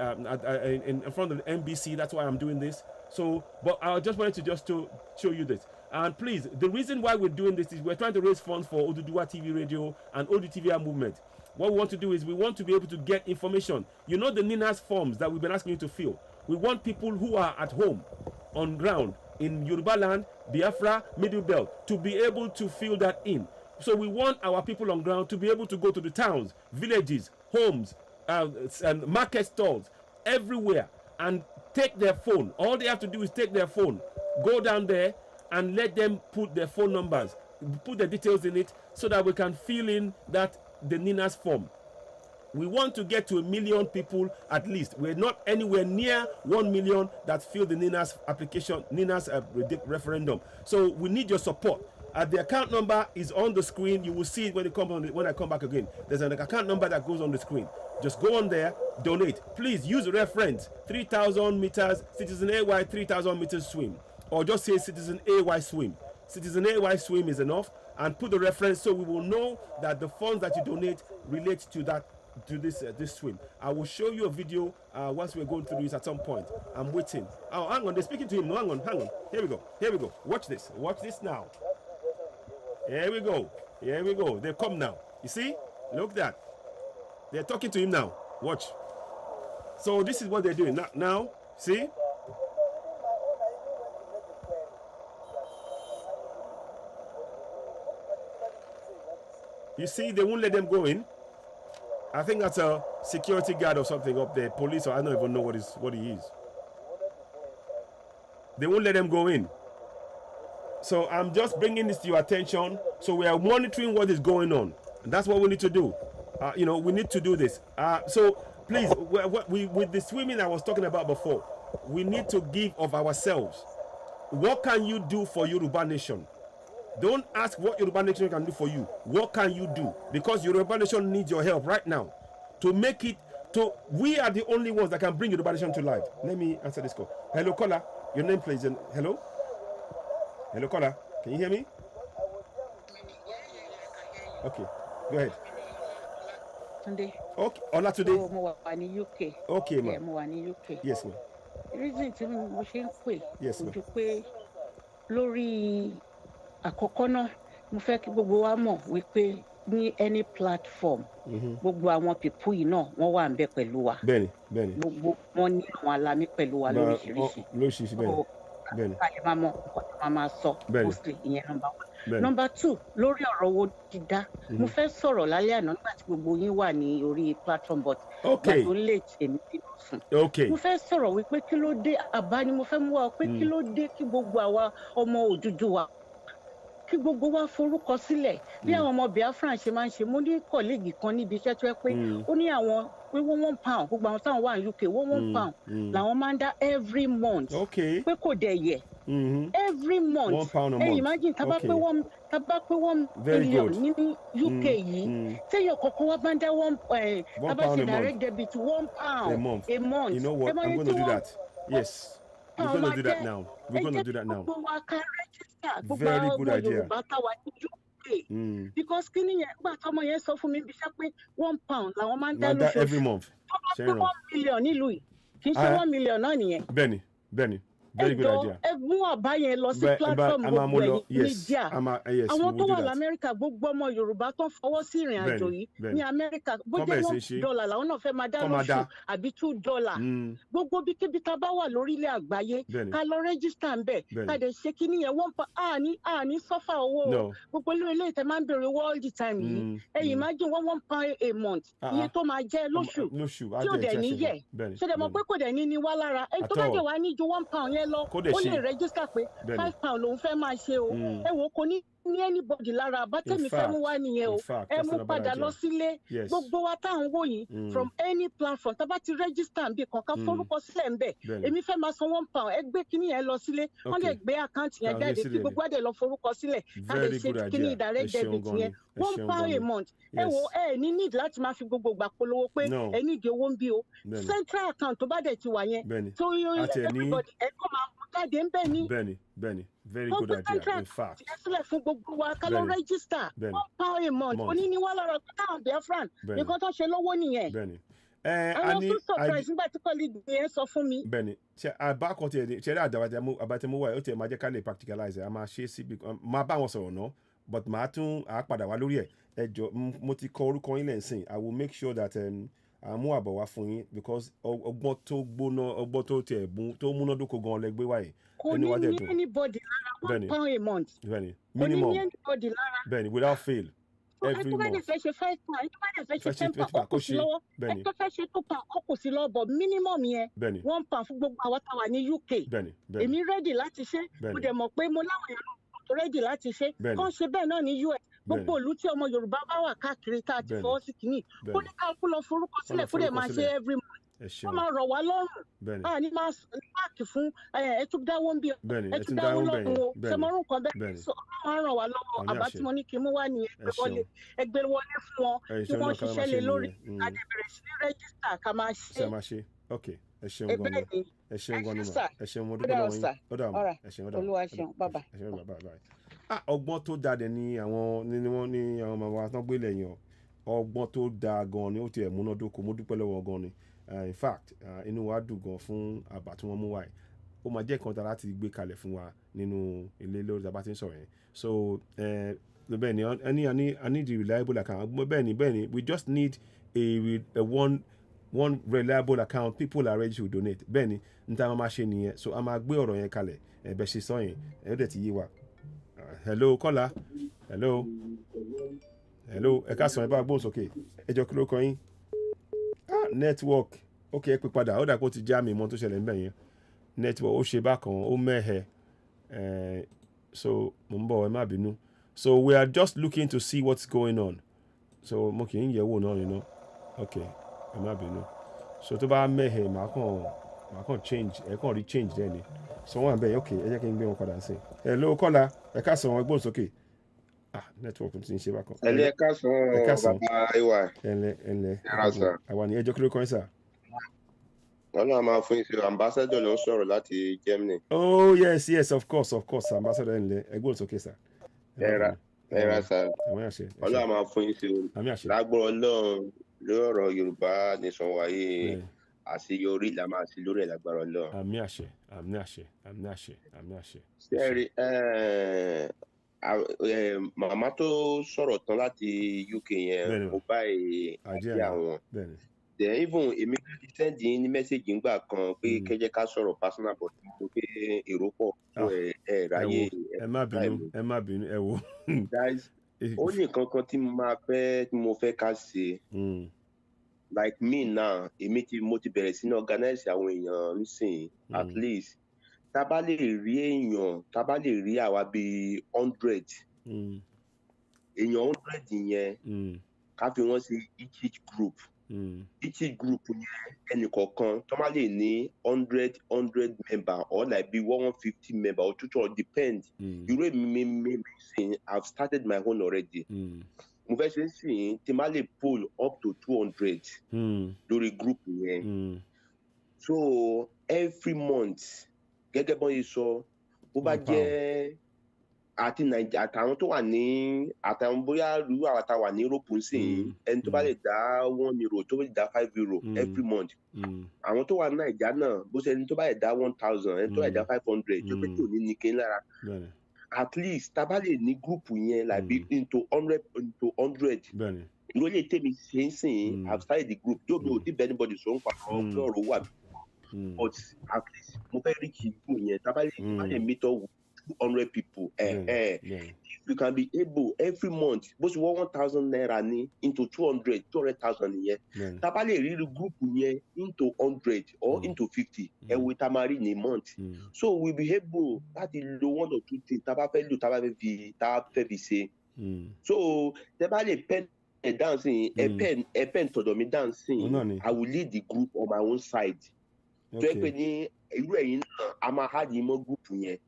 in front of the NBC. That's why I'm doing this. So, but I just wanted to show you this. And please, the reason why we're doing this is we're trying to raise funds for Oduduwa TV Radio and ODTVR movement. What we want to do is we want to be able to get information. You know the NINAS forms that we've been asking you to fill. We want people who are at home, on ground, in Yoruba land, Biafra, Middle Belt, to be able to fill that in. So we want our people on ground to be able to go to the towns, villages, homes, and market stalls, everywhere, and take their phone. All they have to do is take their phone, go down there, and let them put their phone numbers, put the details in it, so that we can fill in the NINAS form. We want to get to 1 million people at least. We're not anywhere near 1 million that filled the NINA's application, NINA's referendum. So we need your support. The account number is on the screen. You will see it when I come back again. There's an account number that goes on the screen. Just go on there, donate. Please use the reference 3,000 meters, Citizen AY 3,000 meters swim. Or just say Citizen AY swim. Citizen AY swim is enough. And put the reference so we will know that the funds that you donate relate to this swim. I will show you a video once we're going through this at some point. I'm waiting. Oh, hang on. They're speaking to him. No, hang on. Here we go. Watch this now. Here we go. They've come now. You see? Look at that. They're talking to him now. Watch. So this is what they're doing now. See? You see, they won't let them go in. I think that's a security guard or something up there, police, or I don't even know what he is. They won't let them go in. So I'm just bringing this to your attention. So we are monitoring what is going on. And that's what we need to do. We need to do this. So please, with the swimming I was talking about before, we need to give of ourselves. What can you do for Yoruba Nation? Don't ask what Yoruba Nation can do for you. What can you do? Because Yoruba Nation needs your help right now to make it. We are the only ones that can bring Yoruba Nation to life. Let me answer this call. Hello, caller. Your name, please. Hello? Hello, caller. Can you hear me? Okay, go ahead. Tunde. Okay, Ola today. Oh, mo wà ní UK. Okay, ma. Yeah, mo wà ní UK. Yes, ma. Reason tí mo ṣe ń pè. Yes, ma. Ojú pé lórí àkọ́kọ́ náà mo fẹ́ kí gbogbo wa mọ̀ wípé ní any platform gbogbo àwọn pípú yìí náà wọ́n wà ń bẹ pẹ̀lú wa. Bẹ́ẹ̀ni. Gbogbo wọn ní àwọn alámì pẹ̀lú wa lóríṣiríṣi. Bẹ́ẹ̀ni. Ká lè máa mọ nǹkan tí wọ́n máa sọ. Mostly ìyẹn number 1. Number 2, lórí ọ̀rọ̀ owó dídá. Mo fẹ́ sọ̀rọ̀ lálẹ́ àná nígbà tí gbogbo yín wà ní orí platform but Okay. tó late èmi tí mo sùn. Okay. Mo fẹ́ sọ̀rọ̀ wípé kí ló dé àbá ni mo fẹ́ mú wa pé kí ló dé kí gbogbo àwa ọmọ Oduduwa kí gbogbo wa forúkọ sílẹ̀ bí àwọn ọmọ Biafra ṣe máa ń ṣe. Mo ní kọ̀lẹ́gì kan níbi iṣẹ́ tó yẹ pé ó ní àwọn pé £1 gbogbo àwọn táwọn wà ní UK £1 làwọn máa ń dá every month. Okay. Pé kò dẹ̀ yẹ. Every month. £1 a month. Imagine tá bá pé $1 million ní UK yìí. Téèyàn kọ̀ọ̀kan wá bá ń dá tá bá ṣe direct debit £1 a month. You know what? I'm going to do that. Yes. We're going to do that now. Very good idea. Because kí ni yẹn gbà tọmọ yẹn sọ fún mi bí ṣe pé £1 làwọn máa ń dá lóṣooṣù. Every month. Tọ́ba pé $1 million nílùú yìí kì í ṣe $1 million náà nìyẹn. Bẹ́ẹ̀ni. Very good idea. Ẹ mú àbá yẹn lọ sí platform gbogbo ẹ̀yìn mídíà. Àwọn tó wà lamẹ́ríkà gbogbo ọmọ Yorùbá tó ń fọwọ́ sí ìrìn àjò yìí ní Amẹ́ríkà bó jẹ́ $1 làwọn náà fẹ́ máa dá lóṣù àbí $2. Gbogbo bíkíbi tá a bá wà lórílẹ̀ àgbáyé ká lọ rẹ́gísítà ń bẹ̀ ká dẹ̀ ṣe kí nìyẹn àní sọ́fà owó gbogbo ilé ìtẹ̀ máa ń bèrè owó all the time yìí. Ẹ̀yin imagine £1 a month iye tó máa jẹ́ lóṣù tí ò dẹ̀ ní yẹ ṣe dẹ̀ mọ̀ pé kò dẹ̀ ní wá lára ẹ̀ tó bá dẹ̀ wá ní ju £1 yẹn lọ ó lè rẹ́gísítà pé £5 lòun fẹ́ máa ṣe o ẹ wò kò ní anybody lára bátẹ́mi fẹ́ mú wá nìyẹn o ẹ mú padà lọ sílé gbogbo wa tá à ń wò yìí from any platform tá bá ti rẹ́gísítà bí kankan forúkọ sílẹ̀ ń bẹ̀ èmi fẹ́ máa san £1 ẹ gbé kíní yẹn lọ sílé wọ́n lè gbé àkáǹtì yẹn jáde kí gbogbo àdè lọ forúkọ sílẹ̀ ká lè ṣe kíní direct debit yẹn £1 a month ẹ wo ẹ ní need láti máa fi gbogbo gbà polówó pé ẹ ní ìdí owó ń bí o central account tó bá dẹ̀ ti wà yẹn tó yọ everybody ẹ kọ́ máa mú jáde ń bẹ̀ ní. Bẹ́ẹ̀ni. Very good idea. In fact. Sílẹ̀ fún gbogbo wa ká lọ register £1 a month oníníwá lọ́rọ̀ táwọn Biafran nǹkan tó ṣe lọ́wọ́ nìyẹn. Bẹ́ẹ̀ni. Àwọn tún surprise nígbà tí kọ́lídì yẹn sọ fún mi. Bẹ́ẹ̀ni àbá kan tiẹ̀ ṣe rí àbátẹ́mú wa ó tiẹ̀ máa jẹ́ ká lè practicalize ẹ̀ a máa ṣe é síbi máa bá wọn sọ̀rọ̀ náà but màá tún padà wá lórí ẹ̀ ẹ jọ mo ti kọ orúkọ yín lẹ́sìn I will make sure that àmú àbọ̀ wá fún yín because ọgbọ́n tó gbóná ọgbọ́n tó tiẹ̀ tó múnádóko gan lẹ́gbẹ́ wáyé. Kò ní ní anybody lára £1 a month. Bẹ́ẹ̀ni Kò minimum ní ní anybody lára. Bẹ́ẹ̀ni without fail. Every month. Ẹ tó bá dẹ̀ fẹ́ ṣe £5 ẹ tó bá dẹ̀ fẹ́ ṣe £10 ó kù sí lọ́wọ́ ẹ tó fẹ́ ṣe £2 ó kù sí lọ́wọ́ but minimum yẹn £1 fún gbogbo àwọn táwa ní UK. Èmi ready láti ṣe mo dẹ̀ mọ̀ pé mo láwọn èèyàn tó ready láti ṣe kàn ṣe bẹ́ẹ̀ náà ní US gbogbo ìlú tí ọmọ Yorùbá bá wà káàkiri tá a ti fọwọ́ sí kínní kó ní káàkú lọ forúkọ sílẹ̀ kó dẹ̀ máa ṣe every month ó máa rọ̀ wá lọ́rùn a ní máa páàkì fún ẹtúdáwó ń bí ẹtúdáwó lọ́rùn o ṣẹmọ́rún kan bẹ́ẹ̀ sọ máa ràn wá lọ́wọ́ àbá tí mo ní kí n mú wá ní ẹgbẹ́ wọlé fún wọn kí wọ́n ṣiṣẹ́ lé lórí àdẹ̀bẹ̀rẹ̀ sí ní rẹ́gísítà ká máa ṣe. ẹ ṣeun gan ni ẹ ṣeun gan ni ma ẹ ṣeun mo dúpẹ́ lọ́wọ́ yín ó dà mọ́ ẹ ṣeun ó dà mọ́ olúwa ṣeun bàbá. ọgbọ́n tó jáde ní àwọn ọmọ wa tán gbélé yẹn ọgbọ́n tó dáa gan ni ó tiẹ̀ múnádóko mo dúpẹ́ lọ́wọ́ gan ni in fact inú wa dùn gan fún àbá tí wọ́n mú wáyé ó máa jẹ́ ìkan tá láti gbé kalẹ̀ fún wa nínú ilé lórí tá a bá ti ń sọ̀rọ̀ yẹn so bẹ́ẹ̀ ni I need the reliable account bẹ́ẹ̀ ni we just need a one reliable account people are ready to donate bẹ́ẹ̀ ni n ta máa ṣe nìyẹn so a máa gbé ọ̀rọ̀ yẹn kalẹ̀ bẹ́ẹ̀ ṣe sọ yẹn ẹ̀ dẹ̀ ti yé wa hello kọ́lá hello ẹ ká sọ ẹ bá gbóhùn sókè ẹ jọ kí ló kọ yín network ok ẹ pè padà ó dà pé ó ti já mi mọ́ tó ṣẹlẹ̀ níbẹ̀ yẹn network ó ṣe bákan ó mẹ́hẹ̀ so mo ń bọ̀ ẹ má bínú so we are just looking to see what's going on so mo kì í yẹ̀wò náà nínú ok ẹ má bínú so tó bá mẹ́hẹ̀ màá kàn change ẹ kàn rí change dẹ́ ni so wọ́n àbẹ̀ ok ẹ jẹ́ kí n gbé wọn padà sí ẹ ló kọ́la ẹ ká sọ wọn gbóhùn sókè network ti ń ṣe bákan. ẹ ká sọ bàbá ìwà àwa ni ẹjọ́ kí ló kọ́ ẹ sà. Ọlọ́run máa fún ìṣe ambassador ló ń sọ̀rọ̀ láti Germany. Oh yes of course ambassador ńlẹ̀ ẹgbẹ́ òsókè sà. ẹ̀rà sà Ọlọ́run máa fún ìṣe lágbọ́rọ̀ Ọlọ́run lórí ọ̀rọ̀ Yorùbá nation wáyé àṣeyọrí la máa ṣe lórí ẹ̀ lágbára Ọlọ́run. àmì àṣẹ. sẹ́ẹ̀rì màmá tó sọ̀rọ̀ tán láti UK yẹn mo bá àti àwọn. Then even èmi ti sẹ́ndì ní mẹ́sẹ̀gì ńgbà kan pé kẹ́jẹ́ ká sọ̀rọ̀ personal but mo pé èrò pọ̀ tó ẹ̀ ráyè. ẹ má bínú ẹ wò. ó ní kankan tí mo fẹ́ ká ṣe like me now mo ti bẹ̀rẹ̀ sí ní organize àwọn èèyàn nísìnyí at least tá bá lè rí èèyàn tá bá lè rí àwa bíi 100 èèyàn 100 yẹn ká fi wọ́n sí each group. Each group yẹn ẹnìkọ̀ọ̀kan tó máa lè ní 100 member or like be 150 member or 200 depend. Irú èmi sìn I've started my own already. Mo fẹ́ ṣe sìn tí máa lè pull up to 200 lórí group yẹn. So every month gẹ́gẹ́ bọ́n yìí sọ bó bá jẹ́ àti Nàìjíríà àtàwọn tó wà ní àtàwọn bóyá irú àwọn tá wà ní Europe ń sìn ẹni tó bá lè dá €1 tó lè dá €5 every month àwọn tó wà ní Nàìjíríà náà bó ṣe ẹni tó bá lè dá 1,000 ẹni tó lè dá 500 tó pé tó ní ní kéń lára at least tá bá lè ní gúrùpù yẹn like into 100 ìlú ilé tèmi ṣe ń sìn I've started the group yóò bí o ti bẹ anybody sọ ń pa ọ̀rọ̀ wà but at least mo fẹ́ reach ìlú yẹn tá bá lè meet up 200 people. If you can be able every month, both 1,000 naira ni into 200,000 yẹn. Taba lè rí group yẹn into 100 or into 50. Ẹ̀wẹ̀ tá máa rí ní month. So we be able láti lo 1 or 2 things taba fẹ́ lò taba fẹ́ fi ṣe. So taba lè pen dancing, a pen tọ̀dọ̀ mi dancing. I will lead the group on my own side. Tó yẹ pé ní irú ẹ̀yin náà a máa há ní mọ́ group yẹn.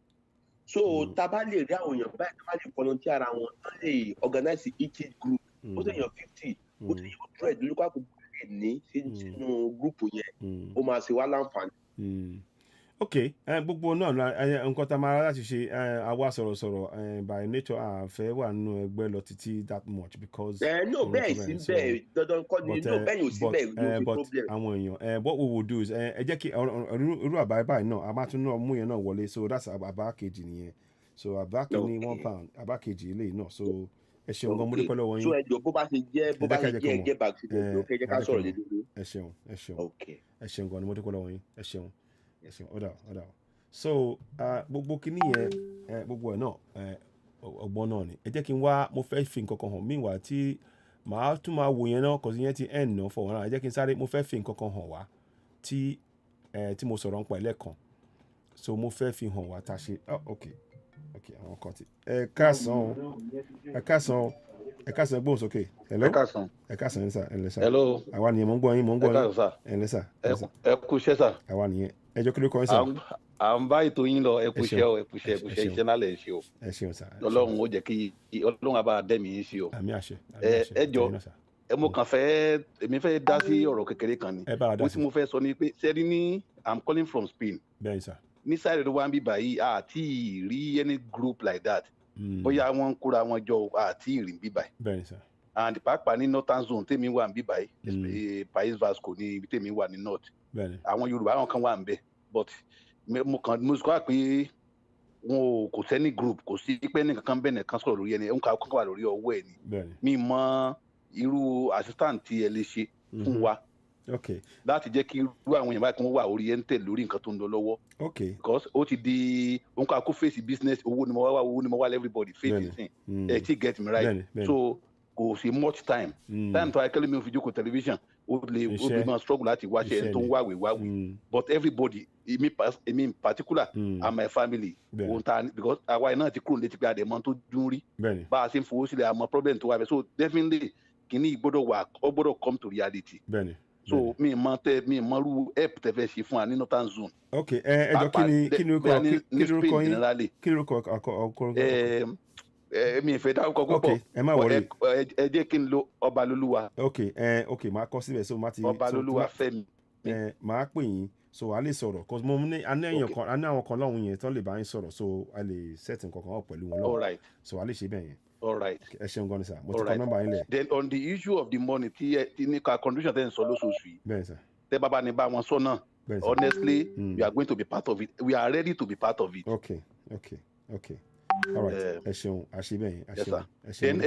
So tá bá lè rí àwọn èèyàn báyìí tá bá lè volunteer ara wọn tá lè organize each group ó sì èèyàn 50 ó sì èèyàn 100 lókà gbogbo ẹ̀ ní sínú group yẹn ó máa ṣe wá láǹfààní. ok gbogbo náà nǹkan tá a máa láti ṣe àwa sọ̀rọ̀sọ̀rọ̀ by nature àfẹ́ wà nínú ẹgbẹ́ lọ títí that much because. no bẹ́ẹ̀ sí bẹ́ẹ̀ dandan kọ́ ni no bẹ́ẹ̀ yóò sí bẹ́ẹ̀ yóò sí problem. àwọn èèyàn what we will do is ẹ jẹ́ kí irú àbá báyìí náà a máa tún náà mú yẹn náà wọlé so that's àbá kejì nìyẹn so àbá kìíní £1 àbá kejì eléyìí náà so ẹ ṣeun gan mo dúpẹ́ lọ́wọ́ yín. so ẹjọ bó bá ṣe jẹ́ ẹjẹ bá ṣe jẹ́ kẹjẹ ká sọ̀rọ̀ lé lórí. ẹ ṣeun gan ni mo dúpẹ́ lọ́wọ́ yín ẹ ṣeun. ọ̀dà so gbogbo kìíní yẹn gbogbo ẹ̀ náà ọgbọ́n náà ni ẹ jẹ́ kí n wá mo fẹ́ fi nǹkan kan hàn mí wá tí màá tún máa wò yẹn náà kò sí yẹn ti end náà fọwọ́n náà ẹ jẹ́ kí n sáré mo fẹ́ fi nǹkan kan hàn wá tí mo sọ̀rọ̀ ń pa ẹlẹ́kan so mo fẹ́ fi hàn wá tá a ṣe ok Okay, àwọn kan ti. Ekasan gbóhùn sókè. Hello. Ekasan sir. Hello. Àwa nìyẹn mo ń gbọ́ yín. Sir. Ẹ kú iṣẹ́ sà. Àwa nìyẹn. Ẹ jọ kí ló kọ́ yín sà. À ń bá ètò yín lọ ẹ kú iṣẹ́ iṣẹ́ náà lẹ̀ ń ṣe o. Ẹ ṣeun sà. Ọlọ́run ó jẹ́ kí Ọlọ́run á bá dẹ́mi yín sí o. Àmín àṣẹ. Ẹ jọ mo kàn fẹ́ èmi fẹ́ dá sí ọ̀rọ̀ kékeré kan ni. Mo tí mo fẹ́ sọ ni pé sẹ́ni ní I'm calling from Spain. Bẹ́ẹ̀ sà. Ní sáré ló wá ń bí báyìí àti rí any group like that. Bóyá wọ́n ń kóra wọn jọ àti ìrìn bí báyìí. Bẹ́ẹ̀ sà. And pàápàá ní northern zone tèmi wà ń bí báyìí País Vasco ní ibi tèmi wà ní north. Àwọn Yorùbá àwọn kan wà ń bẹ̀ but mo sọ pé wọn kò sẹ́ni group kò sí pé ní kankan bẹ́ẹ̀ nìkan sọ̀rọ̀ lórí ẹni ẹ̀ ń kọ́ wà lórí ọwọ́ ẹ̀ ni. Mi mọ irú assistant tí ẹ lè ṣe fún wa láti jẹ́ kí irú àwọn èèyàn báyìí kan wà oriented lórí nǹkan tó ń lọ lọ́wọ́ because ó ti di nǹkan kó face business owó ni mo wá everybody face thing ẹ ti get me right so kò sí much time tó ayẹkẹ́lẹ́ mi ò fi jókòó television ó lè máa struggle láti wáṣẹ ẹni tó ń wáwèé but everybody èmi in particular and my family ohun ta because àwa ẹ̀ náà ti kúrò létí pé àdèmọ́ tó dún rí bá a ṣe ń fowó sílẹ̀ àmọ́ problem tó wà bẹ́ẹ̀ so definitely kìíní gbọ́dọ̀ come to reality. So mi mọ irú help tẹ fẹ́ ṣe fún wa ní northern zone. Ok ẹ jọ kí ni orúkọ ọkọ mi ìfẹ́ dárúkọ púpọ̀ ẹ má wọlé ẹ jẹ́ kí n lo Ọbalolúwa. ok máa kọ síbẹ̀ so máa ti Ọbalolúwa Fẹ́mi. máa pè yín so a lè sọ̀rọ̀ cause mo ní a ní àwọn kan lọ́hùn yẹn tó lè bá yín sọ̀rọ̀ so a lè set nǹkan kan pẹ̀lú wọn lọ́wọ́ so a lè ṣe bẹ́ẹ̀ yẹn. All right. Ẹ ṣeun gan ni sir. Mo ti kọ nọ́mbà yín lẹ̀. Then on the issue of the money tí ní ká contribution tẹ́ ń sọ lóṣooṣù yìí. Bẹ́ẹ̀ sir. Tẹ́ bá ní bá wọn sọ náà. Honestly, we are going to be part of it. We are ready to be part of it. Okay. All right. Ẹ ṣeun àṣebẹ̀ yẹn. Then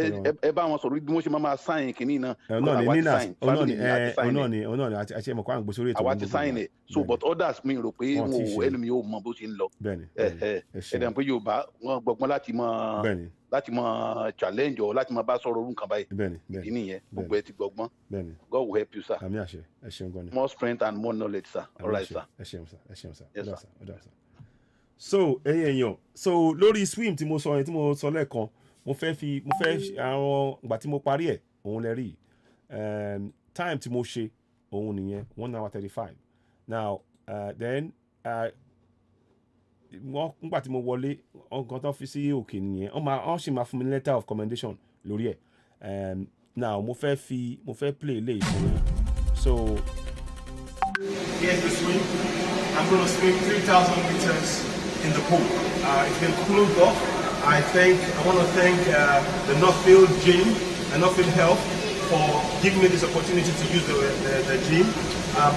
ẹ bá wọn sọ̀rọ̀ bí wọ́n ṣe máa sign kìíní náà. Ọ̀nà ni àti ẹ̀mọ̀ kó à ń gbé sórí ètò. Àwa ti sign ẹ̀. So but others mi rò pé wọn ò ẹnu mi ò mọ bó ṣe ń lọ. Bẹ́ẹ̀ni. Ẹ̀dá pé Yorùbá wọn gbọ́gbọ́n láti máa challenge or láti máa bá sọ̀rọ̀ orú nǹkan báyìí. Ìdí nìyẹn gbogbo ẹ ti gbọ́gbọ́n. God will help you sir. Àmín àṣẹ. Ẹ ṣeun gan ni. More strength and more knowledge sir. All right sir. Ẹ ṣeun sir. Yes sir. So ẹ̀yin èèyàn so lórí swim tí mo sọ yẹn tí mo sọ lẹ́ẹ̀kan mo fẹ́ àwọn ìgbà tí mo parí ẹ̀ òun lẹ rí time tí mo ṣe òun nìyẹn 1:35 now then wọ́n nígbà tí mo wọlé nǹkan tó fi sí òkè nìyẹn wọ́n sì máa fún mi letter of commendation lórí ẹ̀ now mo fẹ́ play lè fún mi so. Here's the swim. I'm going to swim 3,000 meters in the pool. It's been closed off. I want to thank the Northfield Gym and Northfield Health for giving me this opportunity to use the gym.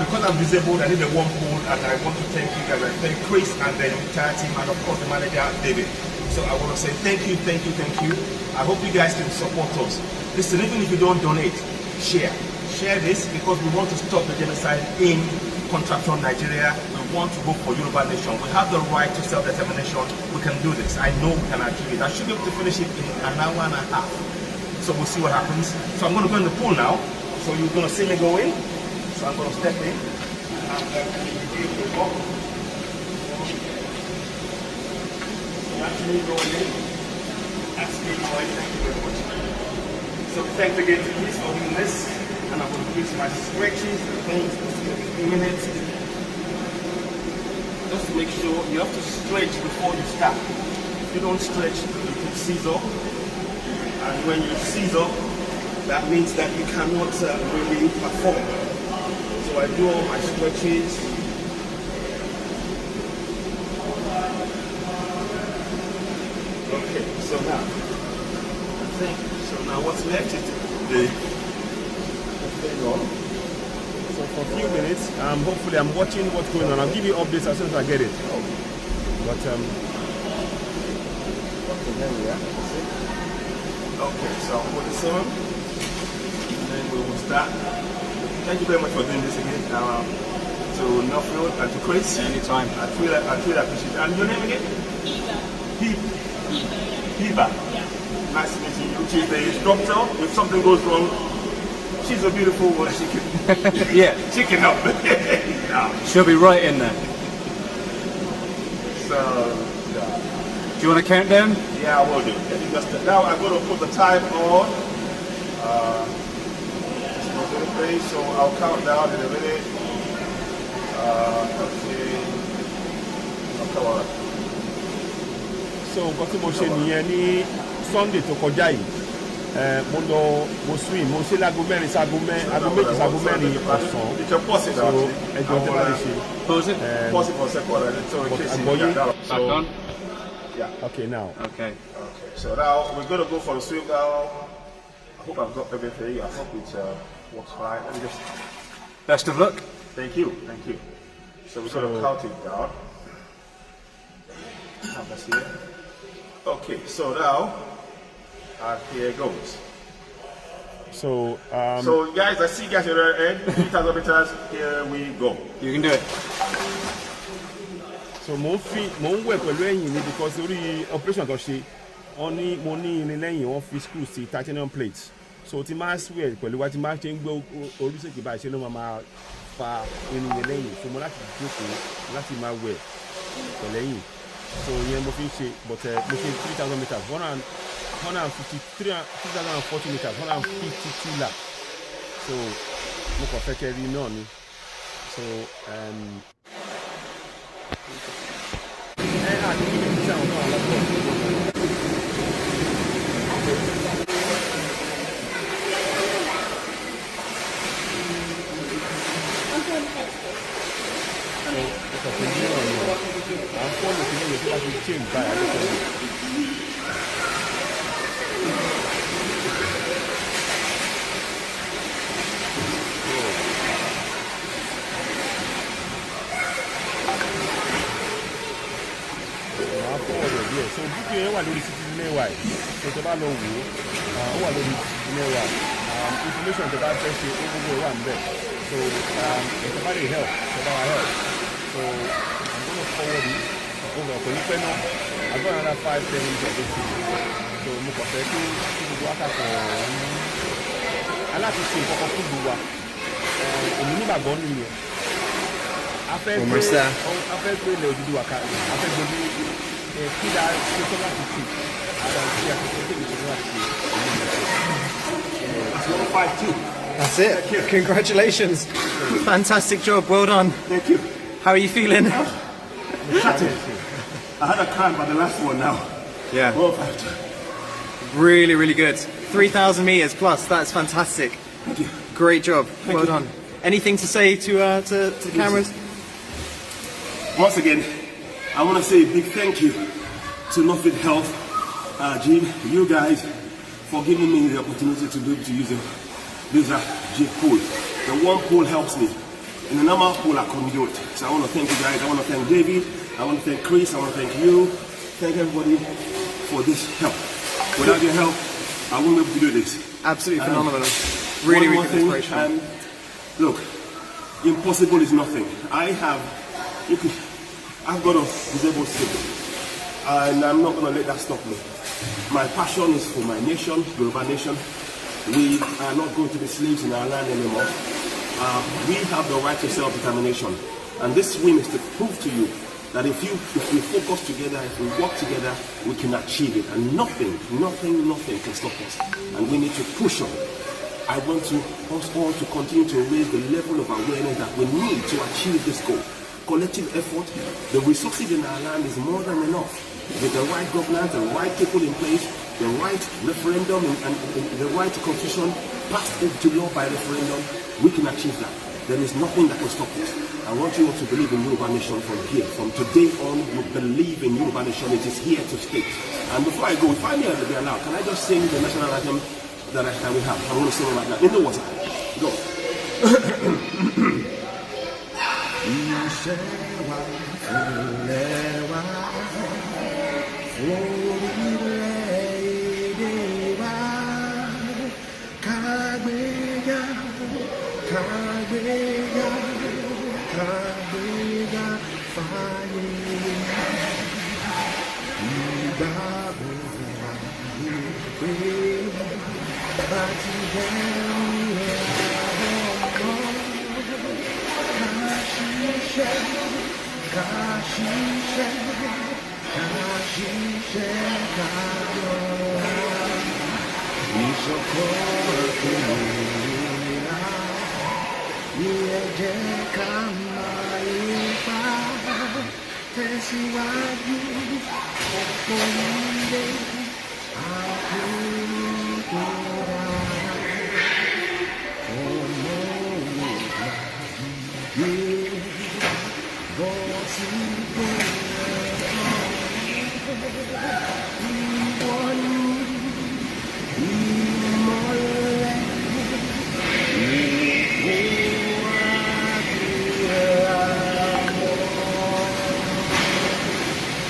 Because I'm disabled, I need a warm pool, and I want to thank you guys. I thank Chris and the entire team, and of course the manager, David. So I want to say thank you. I hope you guys can support us. Listen, even if you don't donate, share this because we want to stop the genocide in contractual Nigeria. We want to go for Yoruba nation. We have the right to self-determination. We can do this. I know we can achieve it. I should be able to finish it in an hour and a half. So we'll see what happens. So I'm going to go in the pool now. So you're going to see me go in. So I'm going to step in. Actually going in. That's me going. Thank you very much. So thanks again to Chris for doing this. And I'm going to use my stretches, the things, just give me a minute. Just to make sure you have to stretch before you start. If you don't stretch, you can seize up. And when you seize up, that means that you cannot really perform. So I do all my stretches. Okay, so now what's left is the on. So for a few minutes, hopefully I'm watching what's going on. I'll give you updates as soon as I get it. But okay, there we are. Okay, so I'll put this on, and then we will start. Thank you very much for doing this again. To Northfield and to Chris. Anytime. I truly appreciate it. And your name again? Hiba. Nice to meet you. She's the instructor. If something goes wrong, she's a beautiful one. She can help. She'll be right in there. So, Do you want to count down? Yeah, I will do. Now I'm going to put the time on. So I'll count down in a minute. Okay. Oh, come on. So nǹkan tí mo ṣe nìyẹn ní Sunday tó kọjá yìí. Mo swim, mo ṣe láago mẹ́rin sáago méjì sáago mẹ́rin ọ̀sán. So ẹjọ́ tẹ́ bá lè ṣe. Pause it. Pause it for a second. So in case you get that. Back on. Yeah. Okay, now. Okay. So now we're going to go for the swim now. I hope I've got everything. I hope it works fine. Let me just... Best of luck. Thank you. So we're going to count it down. Have this here. Okay, so now, here it goes. So guys, I see you guys at the end. 3,000 meters. Here we go. You can do it. So mo ń wẹ̀ pẹ̀lú ẹ̀yìn ni because orí operation tó ṣe mo ní irin lẹ́yìn wọ́n fi screw sí titanium plates. So tí máa swear pẹ̀lú wa tí máa ṣe ń gbé oríṣiríṣi báyìí ṣe ló máa fa irin yẹn lẹ́yìn. So mo láti jókòó láti máa wẹ̀ pẹ̀lú ẹ̀yìn. So yẹn mo fi ń ṣe but mo ṣe 3,000 meters 140 meters 152 laps. So mo kàn fẹ́ kẹ́ rí náà ni. So so búkú yẹn wà lórí citizen airway so tó bá lọ wò ó wà lórí citizen airway information tó bá fẹ́ ṣe ó gbogbo wà níbẹ̀ so ètò bá lè help tó bá wà help so I'm gonna forward it over kò ní pẹ́ náà I've got another 5-10 minutes of this so mo kàn fẹ́ kí gbogbo wákàtí aláti ṣe ìkọ̀kọ̀ fún gbogbo wa èmi nígbàgbọ́ nínú yẹn afẹ́ gbé ilẹ̀ Oduduwa ká afẹ́ gbé ní kídà ṣètò láti ṣe àti àkókò tó lè ṣe láti ṣe it's 152. That's it. Congratulations. Fantastic job. Well done. Thank you. How are you feeling? I'm shattered. I had a cramp at the last one now. Yeah. 152. Really, really good. 3,000 meters plus. That's fantastic. Thank you. Great job. Well done. Anything to say to the cameras? Once again, I want to say a big thank you to Northfield Health, Gene, you guys, for giving me the opportunity to be able to use this G pool. The one pool helps me. In the normal pool, I couldn't do it. So I want to thank you guys. I want to thank David. I want to thank Chris. I want to thank you. Thank everybody for this help. Without your help, I wouldn't be able to do this. Absolutely phenomenal. Really, really good inspiration. Look, impossible is nothing. I've got a disabled stick, and I'm not going to let that stop me. My passion is for my nation, Yoruba nation. We are not going to be slaves in our land anymore. We have the right to self-determination, and this win is to prove to you that if we focus together, if we work together, we can achieve it, and nothing can stop us. And we need to push on. I want us all to continue to raise the level of awareness that we need to achieve this goal. Collective effort, the resources in our land is more than enough. With the right governance, the right people in place, the right referendum and the right constitution passed into law by referendum, we can achieve that. There is nothing that will stop us. I want you all to believe in Yoruba Nation from here. From today on, you believe in Yoruba Nation. It is here to stay. And before I go, if I may be allowed, can I just sing the national anthem that we have? I want to sing it right now. In the water. Go.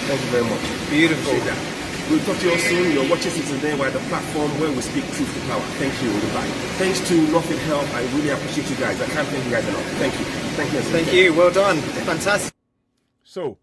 Thank you very much. Beautiful. We'll talk to you all soon. You're watching Citizen Day by the platform where we speak truth to power. Thank you. Goodbye. Thanks to Nothing Help. I really appreciate you guys. I can't thank you guys enough. Thank you. Thank you. Thank you. Well done. Fantastic. So,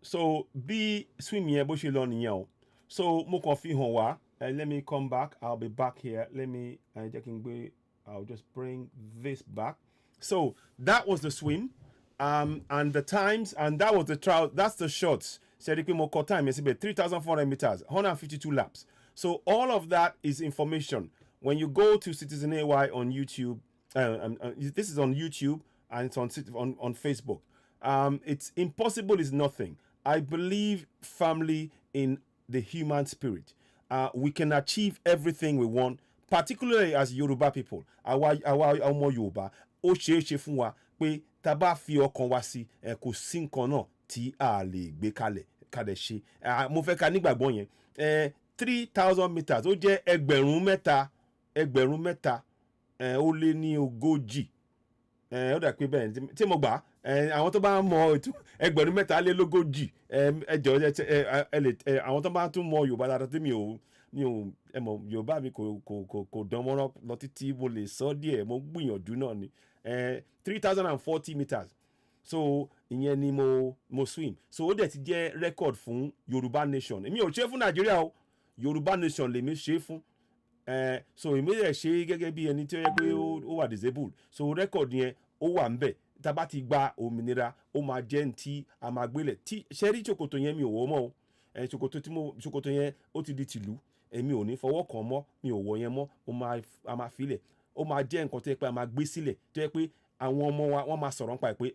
so bí swim yẹn bó ṣe lọ nìyẹn o. So mo kàn fi hàn wá. Let me come back. I'll be back here. Let me I'll just bring this back. So that was the swim. And the times, and that was the trial. That's the shots. Said mo call time. It's about 3,400 meters, 152 laps. So all of that is information. When you go to Citizen AY on YouTube, this is on YouTube and it's on Facebook. It's impossible is nothing. I believe firmly in the human spirit. We can achieve everything we want, particularly as Yoruba people. Àwa ọmọ Yorùbá, ó ṣeé ṣe fún wa pé tá bá fi ọkàn wa sí, kò sí nǹkan náà tí a lè gbé kalẹ̀ ṣe. Mo fẹ́ ká nígbàgbọ́ yẹn. 3,000 meters ó jẹ́ ẹgbẹ̀rún mẹ́ta ó lé ní ogójì. Ó dà pé bẹ́ẹ̀ tí mo gbà àwọn tó bá mọ ẹgbẹ̀rún mẹ́ta lé lógójì àwọn tó bá tún mọ Yorùbá dáadáa tí mi ò Yorùbá mi kò dán mọ́rán lọ títí mo lè sọ díẹ̀ mo gbìyànjú náà ni 3,040 meters. So ìyẹn ni mo swim. So ó dẹ̀ ti jẹ́ record fún Yorùbá nation. Èmi ò ṣe fún Nàìjíríà o, Yorùbá nation lèmi ṣe fún. So èmi dẹ̀ ṣe gẹ́gẹ́ bí ẹni tí ó yẹ pé ó wà disabled. So record yẹn ó wà ń bẹ̀. Tá bá ti gba òmìnira ó máa jẹ́ ntí a máa gbélẹ̀. Tí ṣẹ́rí ṣòkòtò yẹn mi ò wọ̀ mọ́ o. Ṣòkòtò yẹn ó ti di tìlú. Èmi ò ní fọwọ́ kàn mọ́, mi ò wọ̀ yẹn mọ́. A máa filẹ̀. Ó máa jẹ́ nǹkan tó yẹ pé a máa gbé sílẹ̀. Tó yẹ pé àwọn ọmọ wa wọ́n máa sọ̀rọ̀ nípa ẹ̀ pé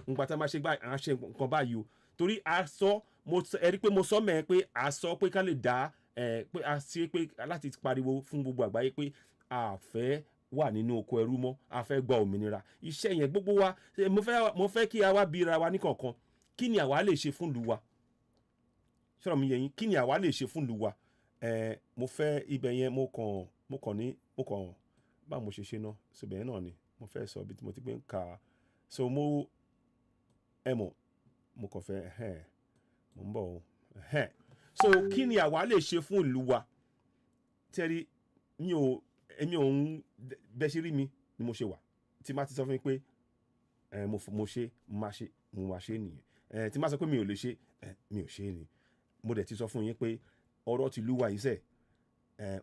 nígbà tá a máa ṣe báyìí à ń ṣe nǹkan báyìí o. Torí ẹ rí pé mo sọ mẹ́ẹ̀ pé a sọ pé ká lè dá pé a ṣe pé láti pariwo fún gbogbo àgbáyé pé a fẹ́ wà nínú oko ẹrú mọ́, a fẹ́ gba òmìnira. Iṣẹ́ yẹn gbogbo wa mo fẹ́ kí a wá bira wa níkọ̀ọ̀kan. Kí ni àwa lè ṣe fún ìlú wa? Ṣọ́rọ̀ mi yẹ yín, kí ni àwa lè ṣe fún ìlú wa? Mo fẹ́ ibẹ̀ yẹn mo kàn bá mo ṣe náà síbẹ̀ yẹn náà ni mo fẹ́ sọ bí mo ti gbé ń ka. So mo kàn fẹ́ mo ń bọ̀ o. So kí ni àwa lè ṣe fún ìlú wa? Tẹ́rí èmi ò ń bẹ́ ṣe rí mi ni mo ṣe wà. Tí má ti sọ fún mi pé mo máa ṣe nìyẹn. Tí má sọ pé mi ò lè ṣe mi ò ṣe ni. Mo dẹ̀ ti sọ fún yín pé ọ̀rọ̀ tìlú wa yìí sẹ̀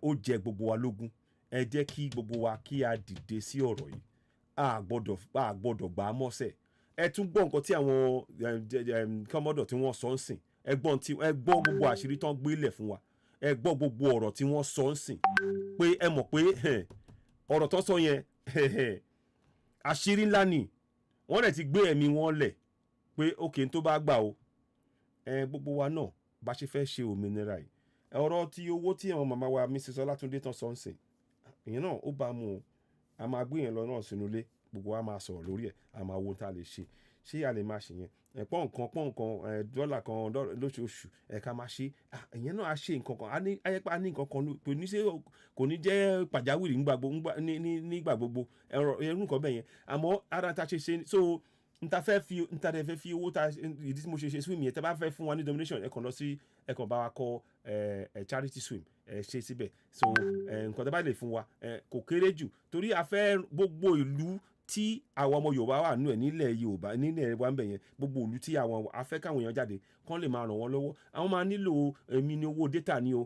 ó jẹ gbogbo wa lógún. Ẹ jẹ́ kí gbogbo wa kí a dìde sí ọ̀rọ̀ yìí. A gbọ́dọ̀ gbà á mọ́sẹ̀. Ẹ tún gbọ́ nǹkan tí àwọn kọ́mọ́dọ̀ tí wọ́n sọ ń sìn. Ẹ gbọ́ gbogbo àṣírí tán gbé lẹ̀ fún wa. Ẹ gbọ́ gbogbo ọ̀rọ̀ tí wọ́n sọ ń sìn. Pé ẹ mọ̀ pé ọ̀rọ̀ tó sọ yẹn àṣírí ńlá ni. Wọ́n dẹ̀ ti gbé ẹ̀mí wọn lẹ̀ pé òkè tó bá gbà o. Gbogbo wa náà bá ṣe fẹ́ ṣe òmìnira yìí. Ọ̀rọ̀ tí owó tí àwọn màmá wa Mrs. Ọlátúndé tán sọ ń sìn. Ìyẹn náà ó bá mu o. A máa gbé yẹn lọ náà sínú ilé. Gbogbo wa máa sọ̀rọ̀ lórí ẹ̀. A máa wo tá a lè ṣe. Ṣé a lè máa ṣe yẹn? Pọ́n nǹkan dọ́là kan lóṣooṣù ká máa ṣe. Ìyẹn náà á ṣe nǹkan kan. Ayẹ́pẹ́ á ní nǹkan kan kò ní jẹ́ pàjáwìrì nígbà gbogbo. Ẹrú nǹkan bẹ́ẹ̀ yẹn. Àmọ́ ara ta ṣe so nta fẹ́ fi owó ìdí tí mo ṣe swim yẹn. Tẹ́ bá fẹ́ fún wa ní donation ẹ kàn lọ sí ẹ kàn bá wa kọ charity swim ṣe síbẹ̀. So nǹkan tẹ́ bá lè fún wa kò kéré jù torí a fẹ́ gbogbo ìlú tí àwọn ọmọ Yorùbá wà nínú ẹ̀ nílẹ̀ Yorùbá nílẹ̀ wa ń bẹ̀ yẹn gbogbo ìlú tí àwọn afẹ́ káwọn èèyàn jáde kán lè máa ràn wọ́n lọ́wọ́ àwọn máa nílò èmi ní owó data ni o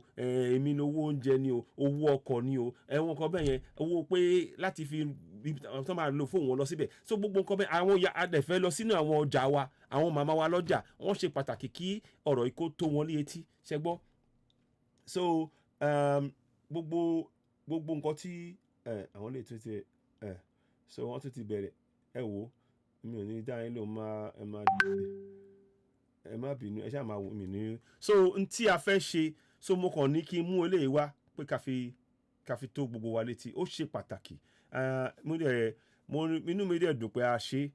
èmi ní owó oúnjẹ ni o owó ọkọ̀ ni o ẹ̀wọ̀n kan bẹ́ẹ̀ yẹn owó pé láti fi tó máa lo fóònù wọn lọ síbẹ̀ so gbogbo nǹkan bẹ́ẹ̀ àwọn adẹ̀fẹ́ lọ sínú àwọn ọjà wa àwọn màmá wa lọ́jà wọ́n ṣe pàtàkì kí ọ̀rọ̀ yìí kó tó wọn ní etí ṣẹ́gbọ́ so gbogbo nǹkan tí àwọn lè tún ti so wọ́n tún ti bẹ̀rẹ̀ ẹ wò mi ò ní dá yín lò ẹ má bínú ẹ ṣáà máa wò mí ní so n tí a fẹ́ ṣe so mo kàn ní kí n mú eléyìí wá pé ká fi tó gbogbo wa létí ó ṣe pàtàkì inú mi dẹ̀ dùn pé a ṣe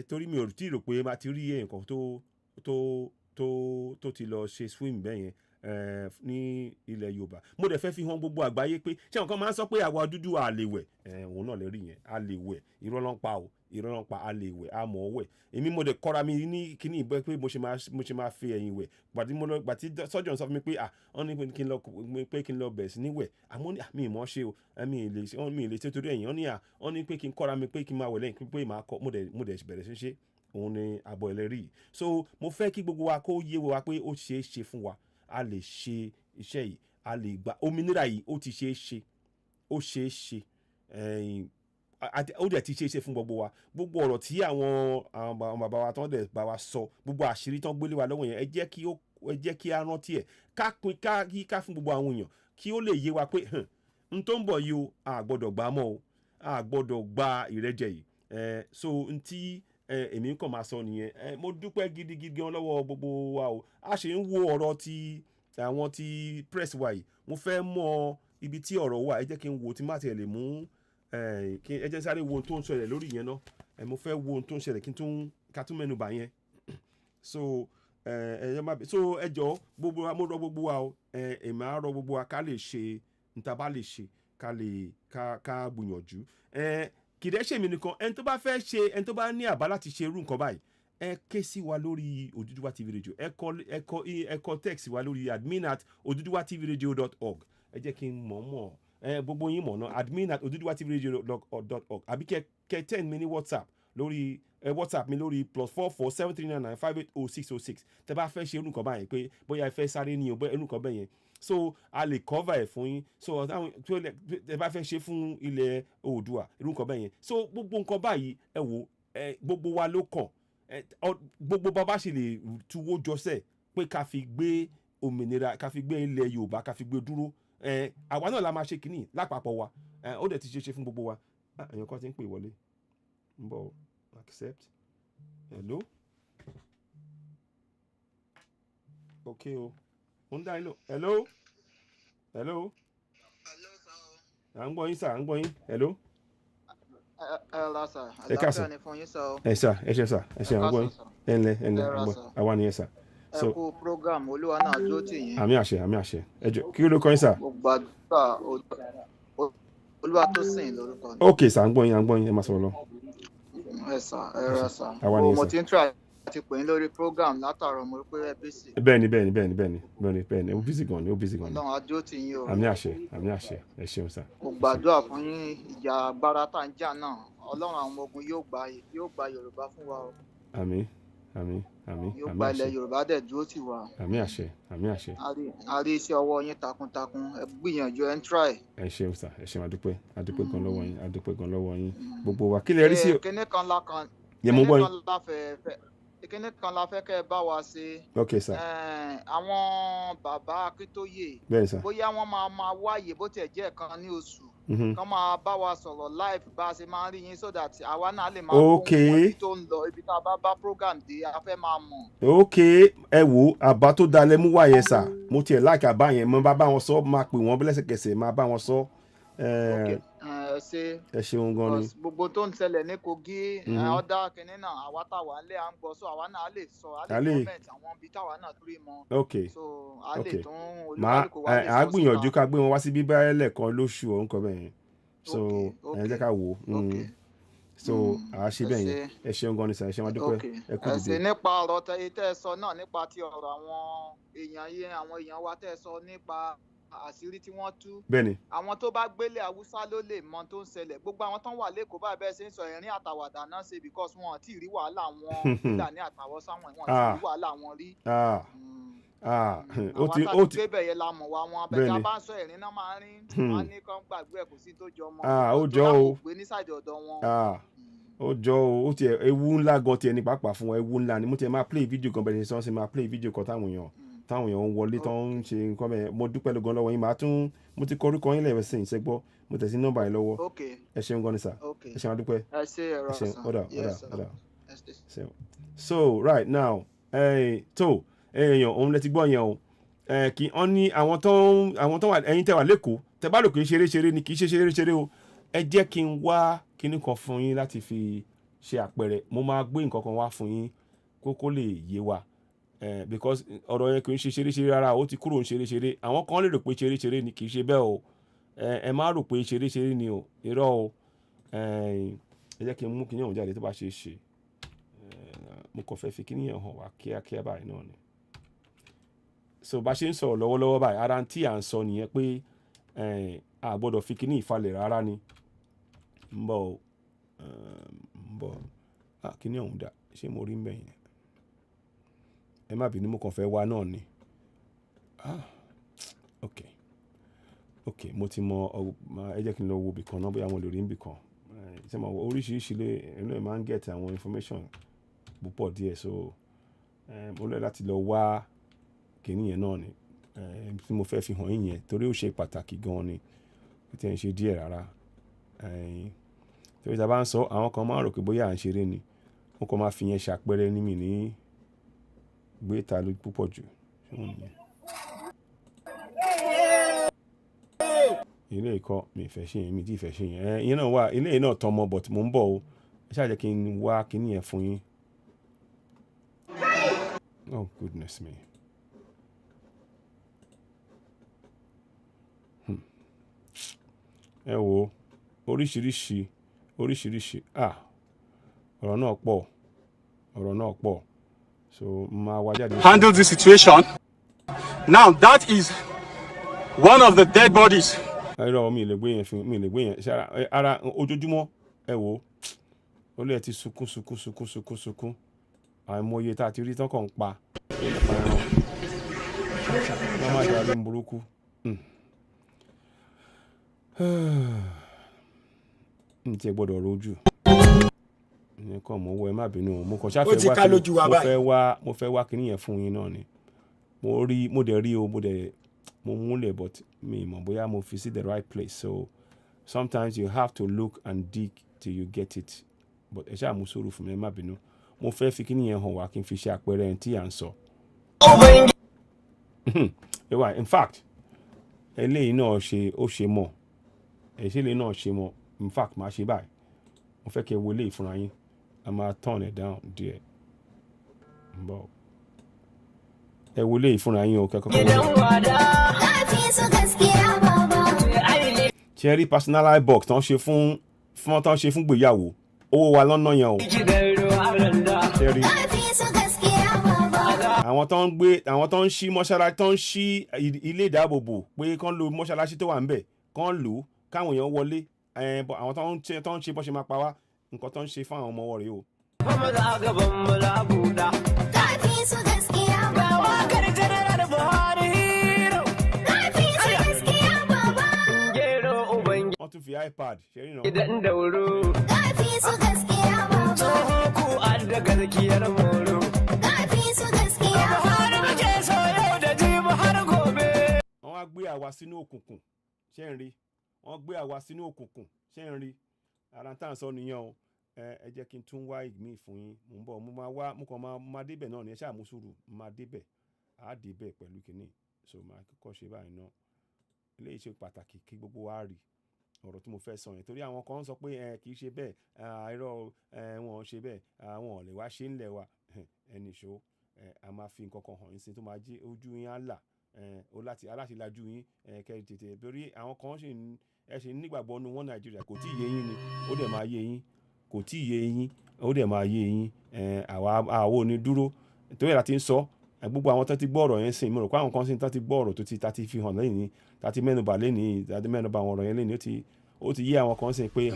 torí mi ò tí ì rò pé má ti rí nǹkan tó ti lọ ṣe swim bẹ́ẹ̀ yẹn ní ilẹ̀ Yorùbá mo dẹ̀ fẹ́ fi hàn gbogbo àgbáyé pé ṣé nǹkan máa ń sọ pé àwa dúdú a lè wẹ̀ òun náà lè rí yẹn a lè wẹ̀ irọ́ ló ń pa o irọ́ ló ń pa a lè wẹ̀ a mọ̀ ọ́ wẹ̀ èmi mo dẹ̀ kọ́ra mi ní kíní ìbọn pé mo ṣe máa fi ẹ̀yìn wẹ̀ gbàtí sọ́jọ́ sọ fún mi pé wọ́n ní kí n lọ bẹ̀rẹ̀ sí ní wẹ̀ àmọ́ mi ì mọ̀ ṣe o mi ì lè ṣe torí ẹ̀yìn wọ́n ní pé kí n kọ́ra mi pé kí n máa wẹ̀ lẹ́yìn pé màá kọ́ mo dẹ̀ bẹ̀rẹ̀ sí ṣe òun ni àbọ̀ ẹlẹ́rìí so mo fẹ́ kí gbogbo wa kó yé wa pé ó ṣeé ṣe fún wa a lè ṣe iṣẹ́ yìí a lè gba òmìnira yìí ó ti ṣeé ṣe ó ṣeé ṣe ó dẹ̀ ti ṣeé ṣe fún gbogbo wa gbogbo ọ̀rọ̀ tí àwọn bàbá wa tán dẹ̀ bá wa sọ gbogbo àṣírí tán gbélé wa lọ́wọ́ yẹn ẹ jẹ́ kí a rántí ẹ̀ ká pín ká fún gbogbo àwọn èèyàn kí ó lè yé wa pé n tó ń bọ̀ yìí o a gbọ́dọ̀ gbà mọ́ o a gbọ́dọ̀ gba ìrẹ́jẹ yìí so n tí èmi kàn máa sọ nìyẹn mo dúpẹ́ gidigidi gan lọ́wọ́ gbogbo wa o a ṣe ń wo ọ̀rọ̀ ti àwọn ti press wa yìí mo fẹ́ mọ ibi tí ọ̀rọ̀ wà ẹ jẹ́ kí n wo tí má tiẹ̀ lè mú ẹ jẹ́ sáré wo ohun tó ń ṣẹlẹ̀ lórí yẹn náà mo fẹ́ wo ohun tó ń ṣẹlẹ̀ ká tún mẹ́nu bà yẹn so ẹ jọ gbogbo wa mo rọ gbogbo wa o èmi á rọ gbogbo wa ká lè ṣe níta bá lè ṣe ká gbìyànjú kìdẹ́ ṣèmi nìkan ẹni tó bá fẹ́ ṣe ẹni tó bá ní àbá láti ṣe irú nǹkan báyìí ẹ ké sí wa lórí Oduduwa TV Radio ẹ kọ text wa lórí admin@oduduwatvradio.org ẹ jẹ́ kí n mọ̀ gbogbo yín mọ̀ náà admin@oduduwatvradio.org àbí kẹ tẹ́ mi ní WhatsApp lórí WhatsApp mi lórí +44 7399 580606 tẹ́ bá fẹ́ ṣe irú nǹkan báyìí pé bóyá ẹ fẹ́ sáré ní o bóyá irú nǹkan bẹ́ẹ̀ yẹn so a lè cover ẹ̀ fún yín so ẹ bá fẹ́ ṣe fún ilẹ̀ Oòduà irú nǹkan bẹ́ẹ̀ yẹn so gbogbo nǹkan báyìí ẹ wò gbogbo wa ló kàn gbogbo bàbá ṣe lè tuwó jọsẹ̀ pé ká fi gbé òmìnira ká fi gbé ilẹ̀ Yorùbá ká fi gbé dúró àwa náà la máa ṣe kínní lápapọ̀ wa ó dẹ̀ ti ṣe fún gbogbo wa èèyàn kan ti ń pè wọlé ń bọ̀ accept hello okay o ń dá hello hello à ń gbọ́ yín sà à ń gbọ́ yín hello. ẹ káàsán ẹ ṣe à ń gbọ́ yín ẹ ǹlẹ́ àwa ni ẹ sà. ẹ kú program olúwa náà dúró tì yín. àmì àṣẹ ẹ jọ kí ló kọ́ yín sà. mo gbàdúrà olúwa tó sìn lórúkọ mi. ok sà à ń gbọ́ yín ẹ máa sọ̀rọ̀ lọ. ẹ sà ẹ rà sà àwa ni ẹ sà. mo ti ń try ti pè é lórí program látàrọ mo rí pé ẹ bísí. bẹ́ẹ̀ni ó bísí gan ni. Ọlọ́run adúró tì yín o. àmì àṣẹ ẹ ṣeun sà. mo gbàdúrà fún yín ìjà agbára tá ń jà náà Ọlọ́run àwọn ọmọ ogun yóò gba Yorùbá fún wa o. àmì yóò gba ilẹ̀ Yorùbá dẹ̀ dúró tì wá. àmì àṣẹ. a rí iṣẹ́ ọwọ́ yín takuntakun ẹ gbìyànjú ẹ ń try. ẹ ṣeun sà ẹ ṣeun adúpẹ́ gan lọ́wọ́ yín gbogbo wa kí lè rí sí. kíní kan lákan ìkíní kan la fẹ́ kẹ́ ẹ bá wa ṣe. ok sir. àwọn bàbá Akíntóyè. bẹ́ẹ̀ sir. bóyá wọ́n máa wáyé bó tiẹ̀ jẹ́ kan ní oṣù. kán máa bá wa sọ̀rọ̀ live bá a ṣe máa ń rí yín so that àwa náà lè máa fún wọn ibi tó ń lọ ibi tá a bá program dé a fẹ́ máa mọ̀. ok ẹ wo àbá tó dalẹ̀ mú wá yẹn sà mo tiẹ̀ láìka àbá yẹn mo bá wọn sọ máa pè wọ́n lẹ́sẹ̀kẹsẹ̀ máa bá wọn sọ. ẹ ṣeun gan ni. gbogbo tó ń ṣẹlẹ̀ ní Kogi ọ̀dà kìnínní náà àwa táwa lé à ń gbọ́ so àwa náà lè sọ a lè comment àwọn ibi táwa náà tó rí mọ́. ok so a lè tún olúkálùkù wa lè sọ síta. a gbìyànjú ká gbé wọn wá sí bíbá ẹlẹ́kan lóṣù ọ̀hún kan bẹ́ẹ̀ so ẹ jẹ́ ká wò ó so a ṣe bẹ́ẹ̀ yẹn ẹ ṣeun gan ni sà ẹ ṣe máa dúpẹ́ ẹ kú dìde. ẹ̀sìn nípa ọ̀rọ̀ tẹ́ ẹ sọ náà nípa ti ọ̀rọ̀ àwọn èèyàn wa tẹ́ ẹ sọ nípa àṣírí tí wọ́n tú. Bẹ́ẹ̀ni. Àwọn tó bá gbélé Haúsá ló lè mọ tó ń ṣẹlẹ̀. Gbogbo àwọn tán wà lẹ́kọ̀ọ́ báyìí bẹ́ẹ̀ ṣe ń sọ ẹ̀rín àtàwàdà náà ṣe because wọn ò tí ì rí wàhálà wọn Fúlàní àtàwọ́sá wọn ò tí ì rí wàhálà wọn rí. Ó ti àwọn tá a ti gbé bẹ̀yẹ la mọ̀ wá wọn abẹ́jà bá ń sọ ẹ̀rín náà máa ń rí wọn ní kán gbàgbé ẹ̀ kò sí tó jọ mọ́. Ó jọ o. gbé nísàlẹ̀ ọ̀dọ̀ wọn. Ó jọ o. Ó tiẹ̀ ewu ńlá gan tiẹ̀ ní pàápàá fún ewu ńlá ni mo tiẹ̀ máa play video kan bẹ̀rẹ̀ sọ́n ṣe máa play video kan táwọn èèyàn ń wọlé tó ń ṣe nǹkan bẹ́ẹ̀ mo dúpẹ́ lọ́gán lọ́wọ́ yín mo ti kọ orúkọ yín lẹ́ẹ̀mẹ́ sìn ṣẹ́gbọ́ mo tẹ̀ sí nọ́mbà yín lọ́wọ́ ẹ ṣeun gan ni sà ẹ ṣeun adúpẹ́ ẹ ṣe ẹ̀rọ ọ̀sán ọ̀dà. So right now tó èèyàn òun lẹ ti gbọ́ yẹn o kì í ní àwọn tó wà ẹ̀yin tẹ́ wà lẹ́kọ̀ọ́ tẹ́ bá lò kì í ṣeré ni kì í ṣe ṣeré o ẹ jẹ́ kí n wá kíní kan fún yín láti fi ṣe àpẹẹrẹ mo máa gbé nǹkan kan wá fún yín kó lè yé wa. Because ọ̀rọ̀ yẹn kì í ṣe ṣeré rárá ó ti kúrò ń ṣeré àwọn kan lè rò pé ṣeré ni kì í ṣe bẹ́ẹ̀ o ẹ má rò pé ṣeré ni o irọ́ o ẹ jẹ́ kí n mú kíní ọ̀hún jáde tó bá ṣe é ṣe mo kàn fẹ́ fi kíní yẹn hàn wá kíákíá báyìí náà ni so bá ṣe ń sọ̀rọ̀ lọ́wọ́lọ́wọ́ báyìí ara tí à ń sọ nìyẹn pé a gbọ́dọ̀ fi kíní ìfalẹ̀ rárá ni ń bọ̀ kíní ọ̀hún dà ṣé mo rí ń bẹ̀yẹn ẹ má bínú mo kàn fẹ́ wá náà ni ok mo ti mọ ẹ jẹ́ kí n lọ wo ibìkan náà bóyá àwọn lè rí ibìkan ṣe mo oríṣiríṣi ẹnu ẹ̀ máa ń get àwọn information púpọ̀ díẹ̀ so mo lọ láti lọ wá kíní yẹn náà ni tí mo fẹ́ fi hàn yín yẹn torí ó ṣe pàtàkì gan ni tí ẹ̀ ń ṣe díẹ̀ rárá torí tá a bá ń sọ àwọn kan máa ń rò pé bóyá à ń ṣeré ni mo kàn máa fi yẹn ṣàpẹẹrẹ ní mi ní gbé ta ló púpọ̀ jù ilé ìkọ́ mi ìfẹ́ ṣe yẹn mi tí ìfẹ́ ṣe yẹn ìyẹn náà wà ilé yìí náà tọmọ but mo ń bọ̀ o ẹ ṣáà jẹ́ kí n wá kíní yẹn fún yín oh goodness me ẹ wo oríṣiríṣi ọ̀rọ̀ náà pọ̀ so handle the situation. Now that is one of the dead bodies. Irọ́ mi lè gbé yẹn ṣe ara ojoojúmọ́ ẹ wò ó lè ti sunkún àìmọye tá a ti rí tán kàn ń pa wọ́n má jà lóun burúkú n tiẹ̀ gbọ́dọ̀ rojú ìyẹn kàn mọ́ owó ẹ má bínú mo kàn ṣáfẹ́ mo fẹ́ wá kíní yẹn fún yín náà ni mo dẹ̀ rí o mo múlẹ̀ but mi mọ̀ bóyá mo fi sí the right place so sometimes you have to look and dig till you get it but ẹ ṣáà mú sùúrù fún mi ẹ má bínú mo fẹ́ fi kíní yẹn hàn wá kí n fi ṣe àpẹẹrẹ ẹni tí à ń sọ. In fact eléyìí náà ṣe mọ̀ eléyìí náà ṣe mọ̀ in fact máa ṣe báyìí mo fẹ́ kí ẹ wo eléyìí fúnra yín a máa turn it down díẹ̀ bọ́ ẹ wo eléyìí fúnra yín o kẹ́kọ̀ọ́ ṣe rí personal box tán ṣe fún gbéyàwó owó wa lọ́nà yẹn o ṣe rí àwọn tó ń ṣí mọ́ṣáláṣí tó ń ṣí ilé ìdáàbòbò pé kán lo mọ́ṣáláṣí tó wà ń bẹ̀ kán lò ó káwọn èèyàn wọlé àwọn tó ń ṣe bọ́ ṣe máa pa wá nǹkan tó ń ṣe fún àwọn ọmọ wọn rèé o. wọ́n tún fi ipad ṣe rí náà. idan da wuro kafi su gaskiya baba ku an da gaskiyar moro kafi su gaskiya har muke so yau da jibi har gobe. wọ́n wá gbé àwa sínú òkùnkùn ṣé ń rí wọ́n gbé àwa sínú òkùnkùn ṣé ń rí ara tá à ń sọ nìyẹn o ẹ jẹ́ kí n tún wá ìgbín fún yín mò ń bọ̀ mo kàn máa débẹ̀ náà ní ẹ ṣáà mú sùúrù máa débẹ̀ á débẹ̀ pẹ̀lú kínní so máa kọ́kọ́ ṣe báyìí náà eléyìí ṣe pàtàkì kí gbogbo wa rí ọ̀rọ̀ tí mo fẹ́ sọ yẹn torí àwọn kan sọ pé kì í ṣe bẹ́ẹ̀ irọ́ wọn ò ṣe bẹ́ẹ̀ àwọn ò lè wá ṣe ń lẹ̀ wa ẹnì ṣó a máa fi nǹkan kan hàn yín sí tó máa jí ojú yín á là ó láti lajú yín kẹ́ tètè torí àwọn kan ṣe nígbàgbọ́ nu wọn Nàìjíríà kò tí ì yé yín ni ó dẹ̀ máa yé yín kò tí ì yé yín ó dẹ̀ máa yé yín àwa ò ní dúró torí láti ń sọ gbogbo àwọn tó ti gbọ́ ọ̀rọ̀ yẹn sìn mo rò pé àwọn kan sìn tó ti gbọ́ ọ̀rọ̀ tó ti ta ti fi hàn lẹ́yìn ta ti mẹ́nuba lẹ́yìn ta ti mẹ́nuba àwọn ọ̀rọ̀ yẹn lẹ́yìn ó ti yé àwọn kan sìn pé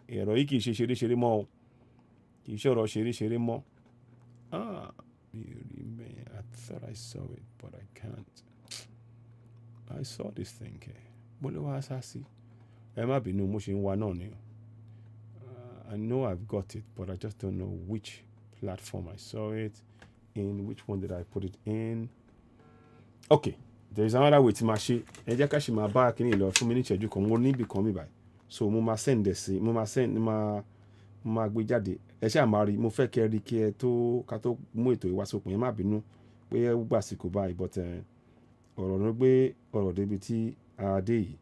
ẹ̀rọ yìí kì í ṣe ṣeré-ṣeré mọ́ o kì í ṣe ọ̀rọ̀ ṣeré-ṣeré mọ́. I thought I saw it but I can't. I saw this thing here. Mo lè wá sá sí. Ẹ má bínú mo ṣe ń wa náà ni. I know I've got it but I just don't know which platform I saw it in. Which one did I put it in? Okay, there is another way tí máa ṣe. Ẹ jẹ́ ká ṣe máa bá kíní lọ fún mi ní ìṣẹ́jú kan mo níbi kan mi báyìí. So mo máa send ẹ̀ sí mo máa gbé jáde. Ẹ ṣáà máa rí mo fẹ́ kẹ́ rí kí ẹ tó ká tó mú ètò ìwá sópin ẹ má bínú pé ẹ gbà síkò báyìí but ọ̀rọ̀ ló gbé ọ̀rọ̀ débi tí a dé yìí.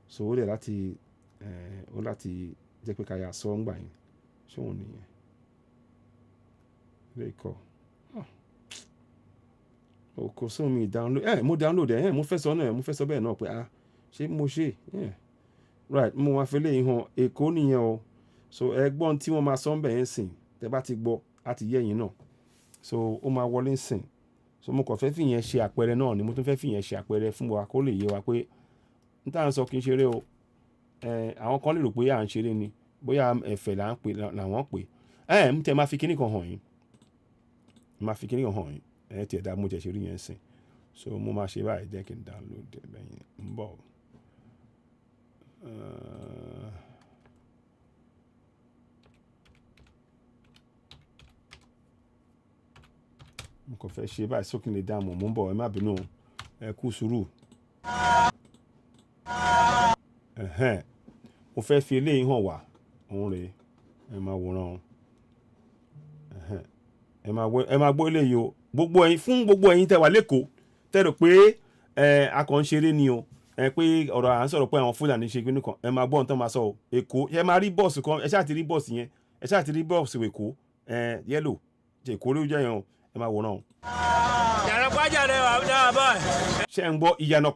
So ó dẹ̀ láti jẹ́ pé ká yà sọ ńgbà yẹn. Ṣé òun nìyẹn? Lè kọ́. Kò sóhun mi download. Mo download ẹ̀ mo fẹ́ sọ bẹ́ẹ̀ náà pé ṣé mo ṣe? Right, mo máa fi lè hàn Èkó nìyẹn o. So ẹgbọ́n tí wọ́n máa sọ ń bẹ̀ yẹn sìn tẹ́ bá ti gbọ́ á ti yé yín náà. So ó máa wọlé sìn. So mo kàn fẹ́ fi yẹn ṣe àpẹẹrẹ náà ni mo tún fẹ́ fi yẹn ṣe àpẹẹrẹ fún wa kó lè yé wa pé n tá à ń sọ kì í ṣeré o. Àwọn kan lè rò pé à ń ṣeré ni bóyá ẹ̀fẹ̀ làwọn pè. Mo tẹ́ máa fi kíní kan hàn yín. Máa fi kíní kan hàn yín. Tiẹ̀ dá mo jẹ̀ ṣe rí yẹn sìn. So mo máa ṣe báyìí jẹ́ kí n download ẹ̀ bẹ́yẹn ń bọ̀. Mo kàn fẹ́ ṣe báyìí sókè lè dá mọ̀ mo ń bọ̀ ẹ má bínú ẹ kú sùúrù. Mo fẹ́ fi eléyìí hàn wá òun rèé ẹ máa wòran ẹ máa gbọ́ eléyìí o fún gbogbo ẹ̀yin tẹ́ wà lẹ́kọ̀ọ́ tẹ́ rò pé a kàn ń ṣeré ni o pé ọ̀rọ̀ à ń sọ̀rọ̀ pé àwọn Fúlàní ṣe gbénú kan ẹ máa gbọ́ ohun tó máa sọ o Èkó ẹ máa rí bọ́ọ̀sì kan ẹ ṣáà ti rí bọ́ọ̀sì yẹn ẹ ṣáà ti rí bọ́ọ̀sì Èkó yẹ́lò jẹ́ Èkó rí ojú ẹ̀yàn o ẹ máa wòran o. ìyànà pàjá rẹ wà dáa báyìí. ṣé ń gbọ́ ìyànà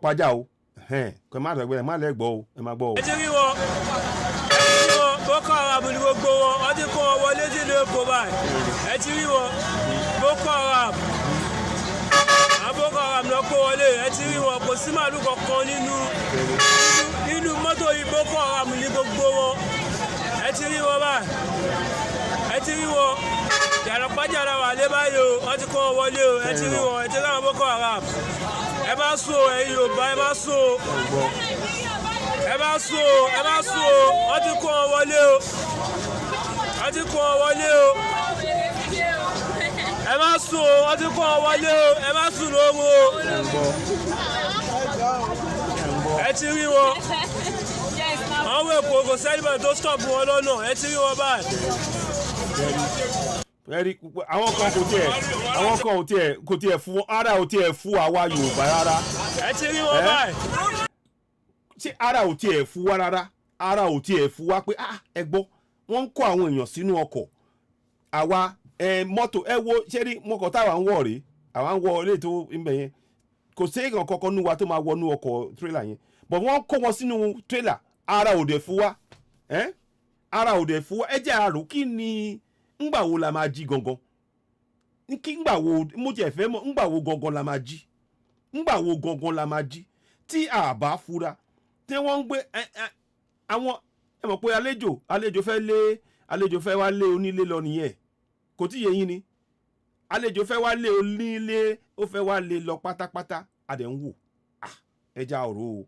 pàjá o kò má lẹ́gbọ́ o ẹ máa gbọ́ o. ẹ ti rí wọn Boko Haram ni gbogbo wọn wọ́n ti kó wọn wọlé sí ilé epo báyìí ẹ ti rí wọn Boko Haram Boko Haram lọ kó wọlé ẹ ti rí wọn kò sí màálù kankan nínú mọ́tò yìí Boko Haram ní gbogbo wọn ẹ ti rí wọn báyìí ẹ ti rí wọn yàrá pàjára wà lé báyìí o wọ́n ti kó wọn wọlé o ẹ ti rí wọn ẹ ti rí àwọn Boko Haram ẹ bá sùn o ẹ̀yin Yorùbá ẹ bá sùn o ẹ bá sùn o wọ́n ti kó wọn wọlé o wọ́n ti kó wọn wọlé o ẹ má sùn o wọ́n ti kó wọn wọlé o ẹ má sùn lóhùn o ẹ ti rí wọn àwọn Èkó kò sẹ́yìn tó stop wọn lọ́nà ẹ ti rí wọn báyìí. àwọn kan kò tiẹ̀ fún ara ò tiẹ̀ fún àwa Yorùbá rárá. ẹ ti rí wọn báyìí. ṣé ara ò tiẹ̀ fún wa rárá ara ò tiẹ̀ fún wa pé ẹ gbọ́ wọ́n ń kó àwọn èèyàn sínú ọkọ̀ àwa mọ́tò ẹ wo ṣé rí mọ́kọ̀ táwa ń wọ̀ rèé àwa ń wọ ilé tó ń bẹ̀ yẹn kò sí èèyàn kankan nínú wa tó máa wọnú ọkọ̀ tírélà yẹn but wọ́n kó wọn sínú tírélà ara ò dẹ̀ fún wa ara ò dẹ̀ fún wa ẹ jẹ́ àrò kí ni ńgbà wo la máa jí gangan kí ńgbà wo mo jẹ́ fẹ́ mọ̀ ńgbà wo gangan la máa jí ńgbà wo gangan la máa jí tí a bá fura tí wọ́n ń gbé àwọn ẹ mọ̀ pé àlejò fẹ́ wá lé onílé lọ nìyẹn kò tí yé yín ni àlejò fẹ́ wá lé onílé ó fẹ́ wá lé lọ pátápátá adẹ̀ ń wò ẹja àrò o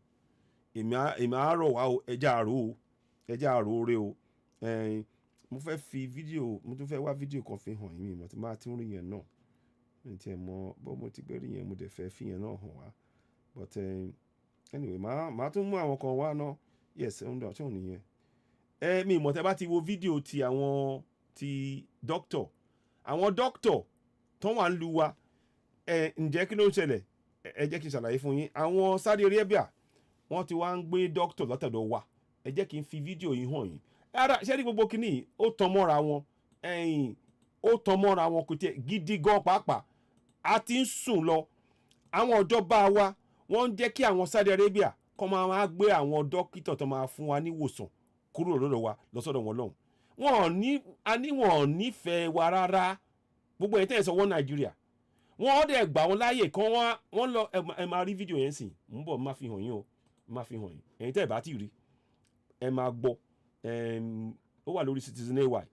èmi àárọ̀ wá o ẹja àrò rẹ o mo fẹ́ fi fídíò mo tún fẹ́ wá fídíò kan fi hàn yín mo ti máa tún rí yẹn náà mi ti ẹ̀ mọ bọ́ mo ti gbé rí yẹn mo dẹ̀ fẹ́ fi yẹn náà hàn wá but anyway màá tún mú àwọn kan wá náà yes ó ń dọ̀ tí ò nìyẹn mi ìmọ̀ tẹ́ bá ti wo fídíò ti àwọn ti dókítọ̀ àwọn dókítọ̀ tó wà ń lu wa ǹjẹ́ kí ló ń ṣẹlẹ̀ ẹ jẹ́ kí n ṣàlàyé fún yín àwọn Saudi Arabia wọ́n ti wá ń gbé dókítọ̀ látọ̀dọ̀ wa ẹ jẹ́ kí n fi fídíò yìí hàn yín ara ṣé ní gbogbo kìíní ó tàn mọ́ra wọn kò tiẹ̀ gidi gan pàápàá a ti ń sùn lọ àwọn ìjọba wa wọ́n ń jẹ́ kí àwọn Saudi Arabia kọ́ máa gbé àwọn dókítà tó máa fún wa níwòsàn kúrò lọ́dọ̀ wa lọ́sọ̀dọ̀ wọn lọ́hùn wọn ò nífẹ̀ẹ́ wa rárá gbogbo ẹ̀ tẹ́ ẹ̀ sọ one Nigeria wọ́n dẹ̀ gbà wọn láàyè kan wọ́n lọ ẹ máa rí fídíò yẹn sìn ń bọ̀ máa fi hàn yín o máa fi hàn yín ẹ̀yin tẹ́ ẹ̀ bá ti rí ẹ máa gbọ́ ó wà lórí Citizen AY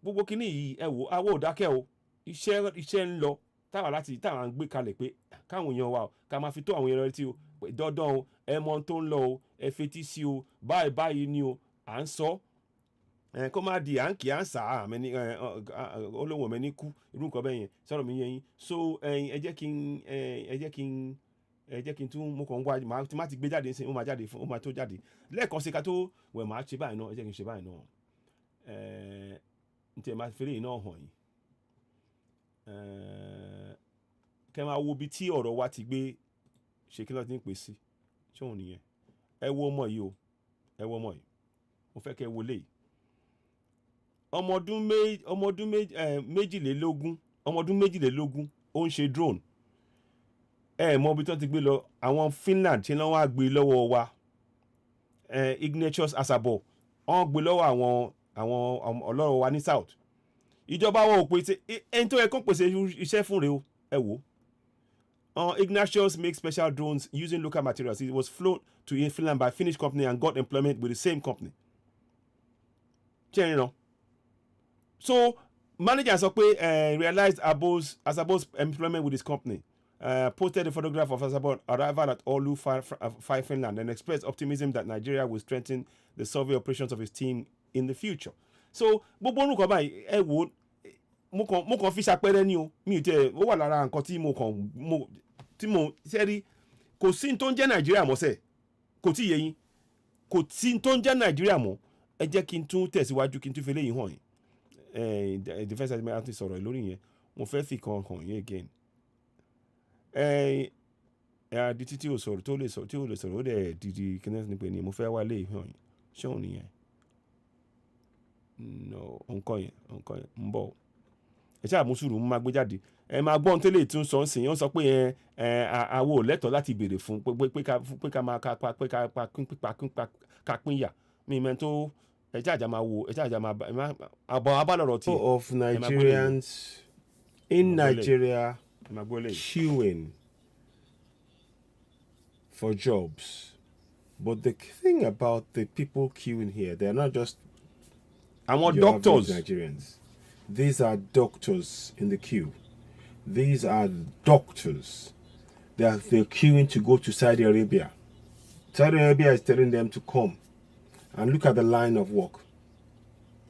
gbogbo kínní yìí ẹ wò awọ́ ò dákẹ́ o iṣẹ́ ń lọ táwa ń gbé kalẹ̀ pé káwọn èèyàn wa o ká máa fi tó àwọn èèyàn létí o dandan o ẹ mọ ohun tó ń lọ o ẹ fetí sí o báyìí ni o à ń sọ kó má di à ń kì í à ń sà olóhùn ọ̀mẹ́ni kú irú nǹkan bẹ́ẹ̀ yẹn sọ̀rọ̀ mi yẹn yín so ẹ jẹ́ kí n tún mo kàn ń wá tí má ti gbé jáde sí ó máa tó jáde lẹ́ẹ̀kan sí ká tó wẹ̀ máa ṣe báyìí náà ẹ jẹ́ kí n ṣe báyìí náà n tẹ̀ máa fẹ́lẹ́ yìí náà hàn yín kẹ́ máa wo ibi tí ọ̀rọ̀ wa ti gbé ṣe kí ló ti ń pè sí ṣé òun nìyẹn ẹ wo ọmọ yìí mo fẹ́ kẹ́ wo léyìí ọmọ ọdún méjìlélógún ó ń ṣe drone mọ ibi tí wọ́n ti gbé lọ àwọn Finland ṣe náà wọ́n á gbé lọ́wọ́ wa Ignatius Asabo wọ́n gbé lọ́wọ́ àwọn ọlọ́rọ̀ wa ní south ìjọba wọn ò pèsè ẹni tó yẹ kó pèsè iṣẹ́ fún rẹ o ẹ wò Ignatius makes special drones using local materials. It was flown to Finland by a Finnish company and got employment with the same company. You know. So manager sọ pé realized Asabo's employment with his company. Posted a photograph of Asabo's arrival at Oulu, Finland, and expressed optimism that Nigeria will strengthen the survey operations of his team in the future. So gbogbo orúkọ báyìí ẹ wò mo kàn fi ṣàpẹẹrẹ ni o mi ò tẹ ó wà lára nǹkan tí mo sẹ́rí kò sí tó ń jẹ́ Nàìjíríà mọ́ sẹ́ kò tí yẹ yín kò sí tó ń jẹ́ Nàìjíríà mọ́ ẹ jẹ́ kí n tún tẹ̀síwájú kí n tún fi léyìn hàn yín defence admiral ti sọ̀rọ̀ lórí yẹn mo fẹ́ fi kan hàn yín again adití tí o sọ̀rọ̀ tí o lè sọ̀rọ̀ ó dẹ̀ didi kínní ní pé ni mo fẹ́ wá léyìn hàn yín ṣé òun nìyẹn no nǹkan yẹn ń bọ̀ ẹ ṣáà mú sùúrù mo máa gbé jáde ẹ máa gbọ́n tẹ́lẹ̀ tún sọ ń sìn yẹn sọ pé àwo lẹ́tọ̀ọ́ láti béèrè fún pé ká máa ká pín yà mí mẹ́ tó ẹ ṣáàjà máa wo ẹ ṣáàjà máa àbọ̀ abálọ̀rọ̀ tí. of Nigerians in Nigeria queuing for jobs, but the thing about the people queuing here, they're not just our doctors. Nigerians. These are doctors in the queue. These are doctors. They're queuing to go to Saudi Arabia. Saudi Arabia is telling them to come. And look at the line of work.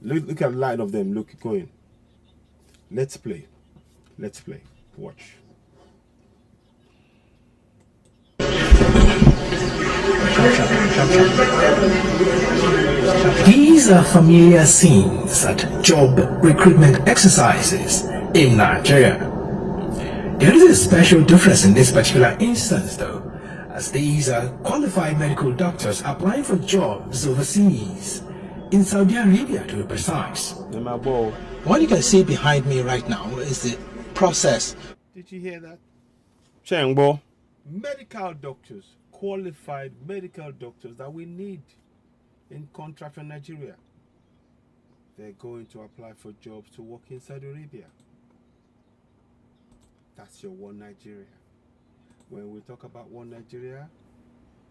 Look at the line of them going. Let's play. Watch. These are familiar scenes at job recruitment exercises in Nigeria. There is a special difference in this particular instance though, as these are qualified medical doctors applying for jobs overseas, in Saudi Arabia to be precise. What you can see behind me right now is the process. Did you hear that? Chengbo. Medical doctors, qualified medical doctors that we need in contract from Nigeria. They're going to apply for jobs to work in Saudi Arabia. That's your one Nigeria. When we talk about one Nigeria,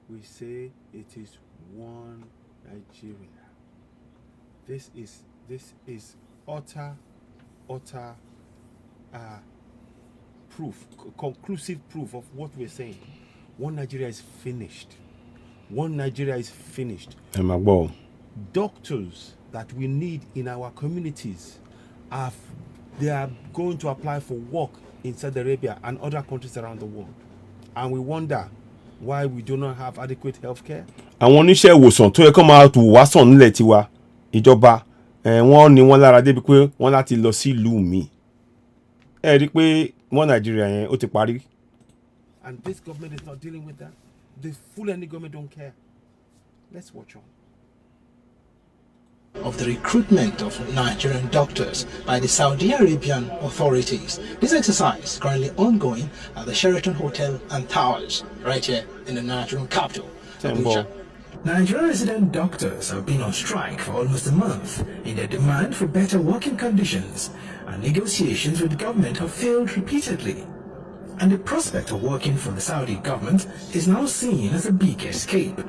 we say it is one Nigeria. This is utter proof, conclusive proof of what we're saying. One Nigeria is finished. One Nigeria is finished. Doctors that we need in our communities they are going to apply for work in Saudi Arabia and other countries around the world. And we wonder why we do not have adequate health care. Àwọn oníṣẹ́ ìwòsàn tó yẹ kó máa tù wá sàn nílẹ̀ tiwa ìjọba wọ́n ní wọ́n lára débi pé wọ́n láti lọ sí ìlú mi. Ẹ rí pé wọ́n Nàìjíríà yẹn ó ti parí. And this government is not dealing with that. The Fulani government don't care. Let's watch on. Of the recruitment of Nigerian doctors by the Saudi Arabian authorities. This exercise is currently ongoing at the Sheraton Hotel and Towers, right here in the Nigerian capital, Abuja. Nigerian resident doctors have been on strike for almost a month in their demand for better working conditions, and negotiations with the government have failed repeatedly. And the prospect of working for the Saudi government is now seen as a big escape.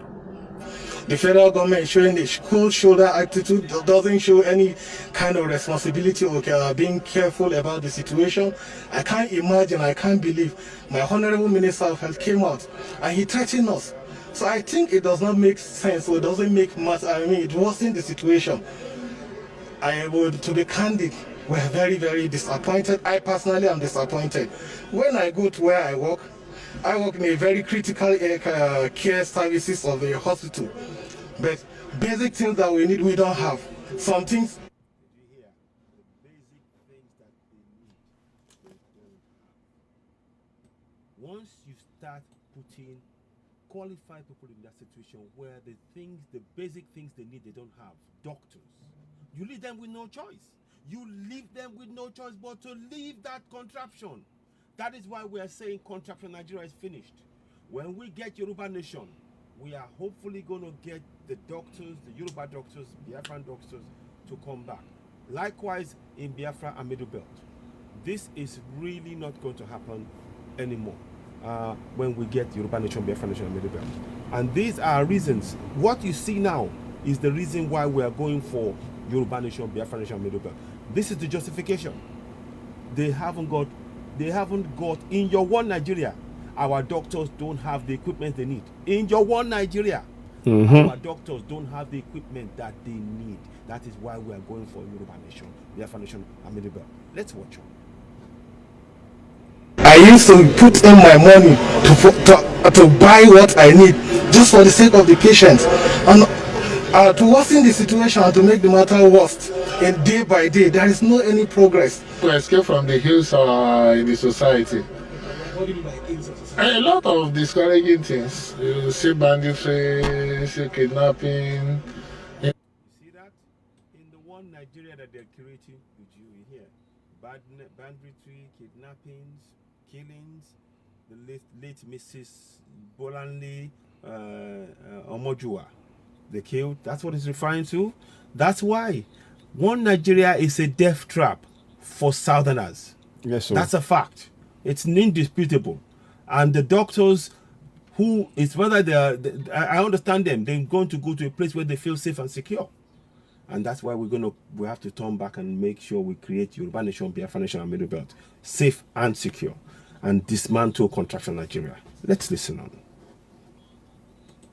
The federal government is showing a cold shoulder attitude, doesn't show any kind of responsibility or being careful about the situation. I can't imagine, I can't believe my Honorable Minister of Health came out and he threatened us. So I think it does not make sense, or it doesn't make much. I mean, it wasn't the situation. To be candid, we're very, very disappointed. I personally am disappointed. When I go to where I work in a very critical care services of the hospital. But basic things that we need, we don't have. Some things. Once you start putting qualified people in that situation where the basic things they need, they don't have, doctors, you leave them with no choice. You leave them with no choice but to leave that contraption. That is why we are saying contraption Nigeria is finished. When we get Yoruba Nation, we are hopefully going to get the doctors, the Yoruba doctors, Biafran doctors to come back. Likewise in Biafra and Middle Belt. This is really not going to happen anymore when we get Yoruba Nation, Biafra Nation and Middle Belt. And these are reasons. What you see now is the reason why we are going for Yoruba Nation, Biafra Nation and Middle Belt. This is the justification. They haven't got in your one Nigeria. Our doctors don't have the equipment they need. In your one Nigeria, our doctors don't have the equipment that they need. That is why we are going for Yoruba Nation, Biafra Nation, and Middle Belt. Let's watch on. I used to put in my money to buy what I need, just for the sake of the patients, and to worsen the situation and to make the matter worse. And day by day, there is no any progress. To escape from the hills in the society. What do you mean by hills of society? A lot of discouraging things. You see banditry, see kidnapping. You see that? In the one Nigeria that they're creating with you here, banditry, kidnappings, killings, the late Mrs. Bolanle Omojuwa, they killed. That's what it's referring to. That's why one Nigeria is a death trap for Southerners. Yes, sir. That's a fact. It's indisputable. And the doctors, who is whether I understand them, they're going to go to a place where they feel safe and secure. And that's why we have to turn back and make sure we create Yoruba Nation, Biafra Nation, and Middle Belt, safe and secure, and dismantle contraction Nigeria. Let's listen on.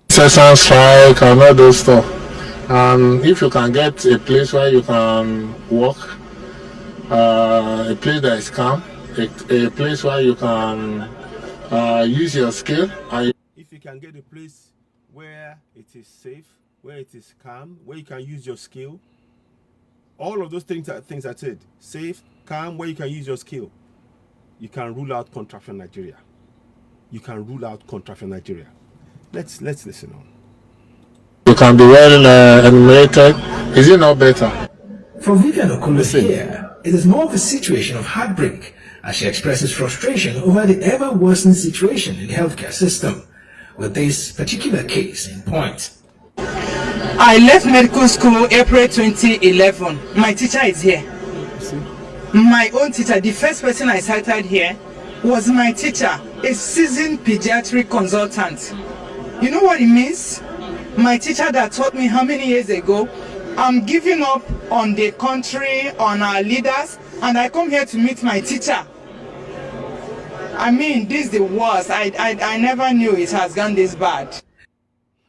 Ekasan strike and all those stuff. And if you can get a place where you can walk, a place that is calm, a place where you can use your skill. If you can get a place where it is safe, where it is calm, where you can use your skill, all of those things I said, safe, calm, where you can use your skill, you can rule out contraction Nigeria. You can rule out contraction Nigeria. Let's listen on. You can be well enumerated. Is it not better? For Vivian Okulo here, it is more of a situation of heartbreak as she expresses frustration over the ever-worsening situation in the healthcare system, with this particular case in point. I left medical school April 2011. My teacher is here. My own teacher, the first person I cited here, was my teacher, a seasoned pediatric consultant. You know what it means? My teacher that taught me how many years ago, I'm giving up on the country, on our leaders, and I come here to meet my teacher. I mean, this is the worst. I never knew it has gone this bad.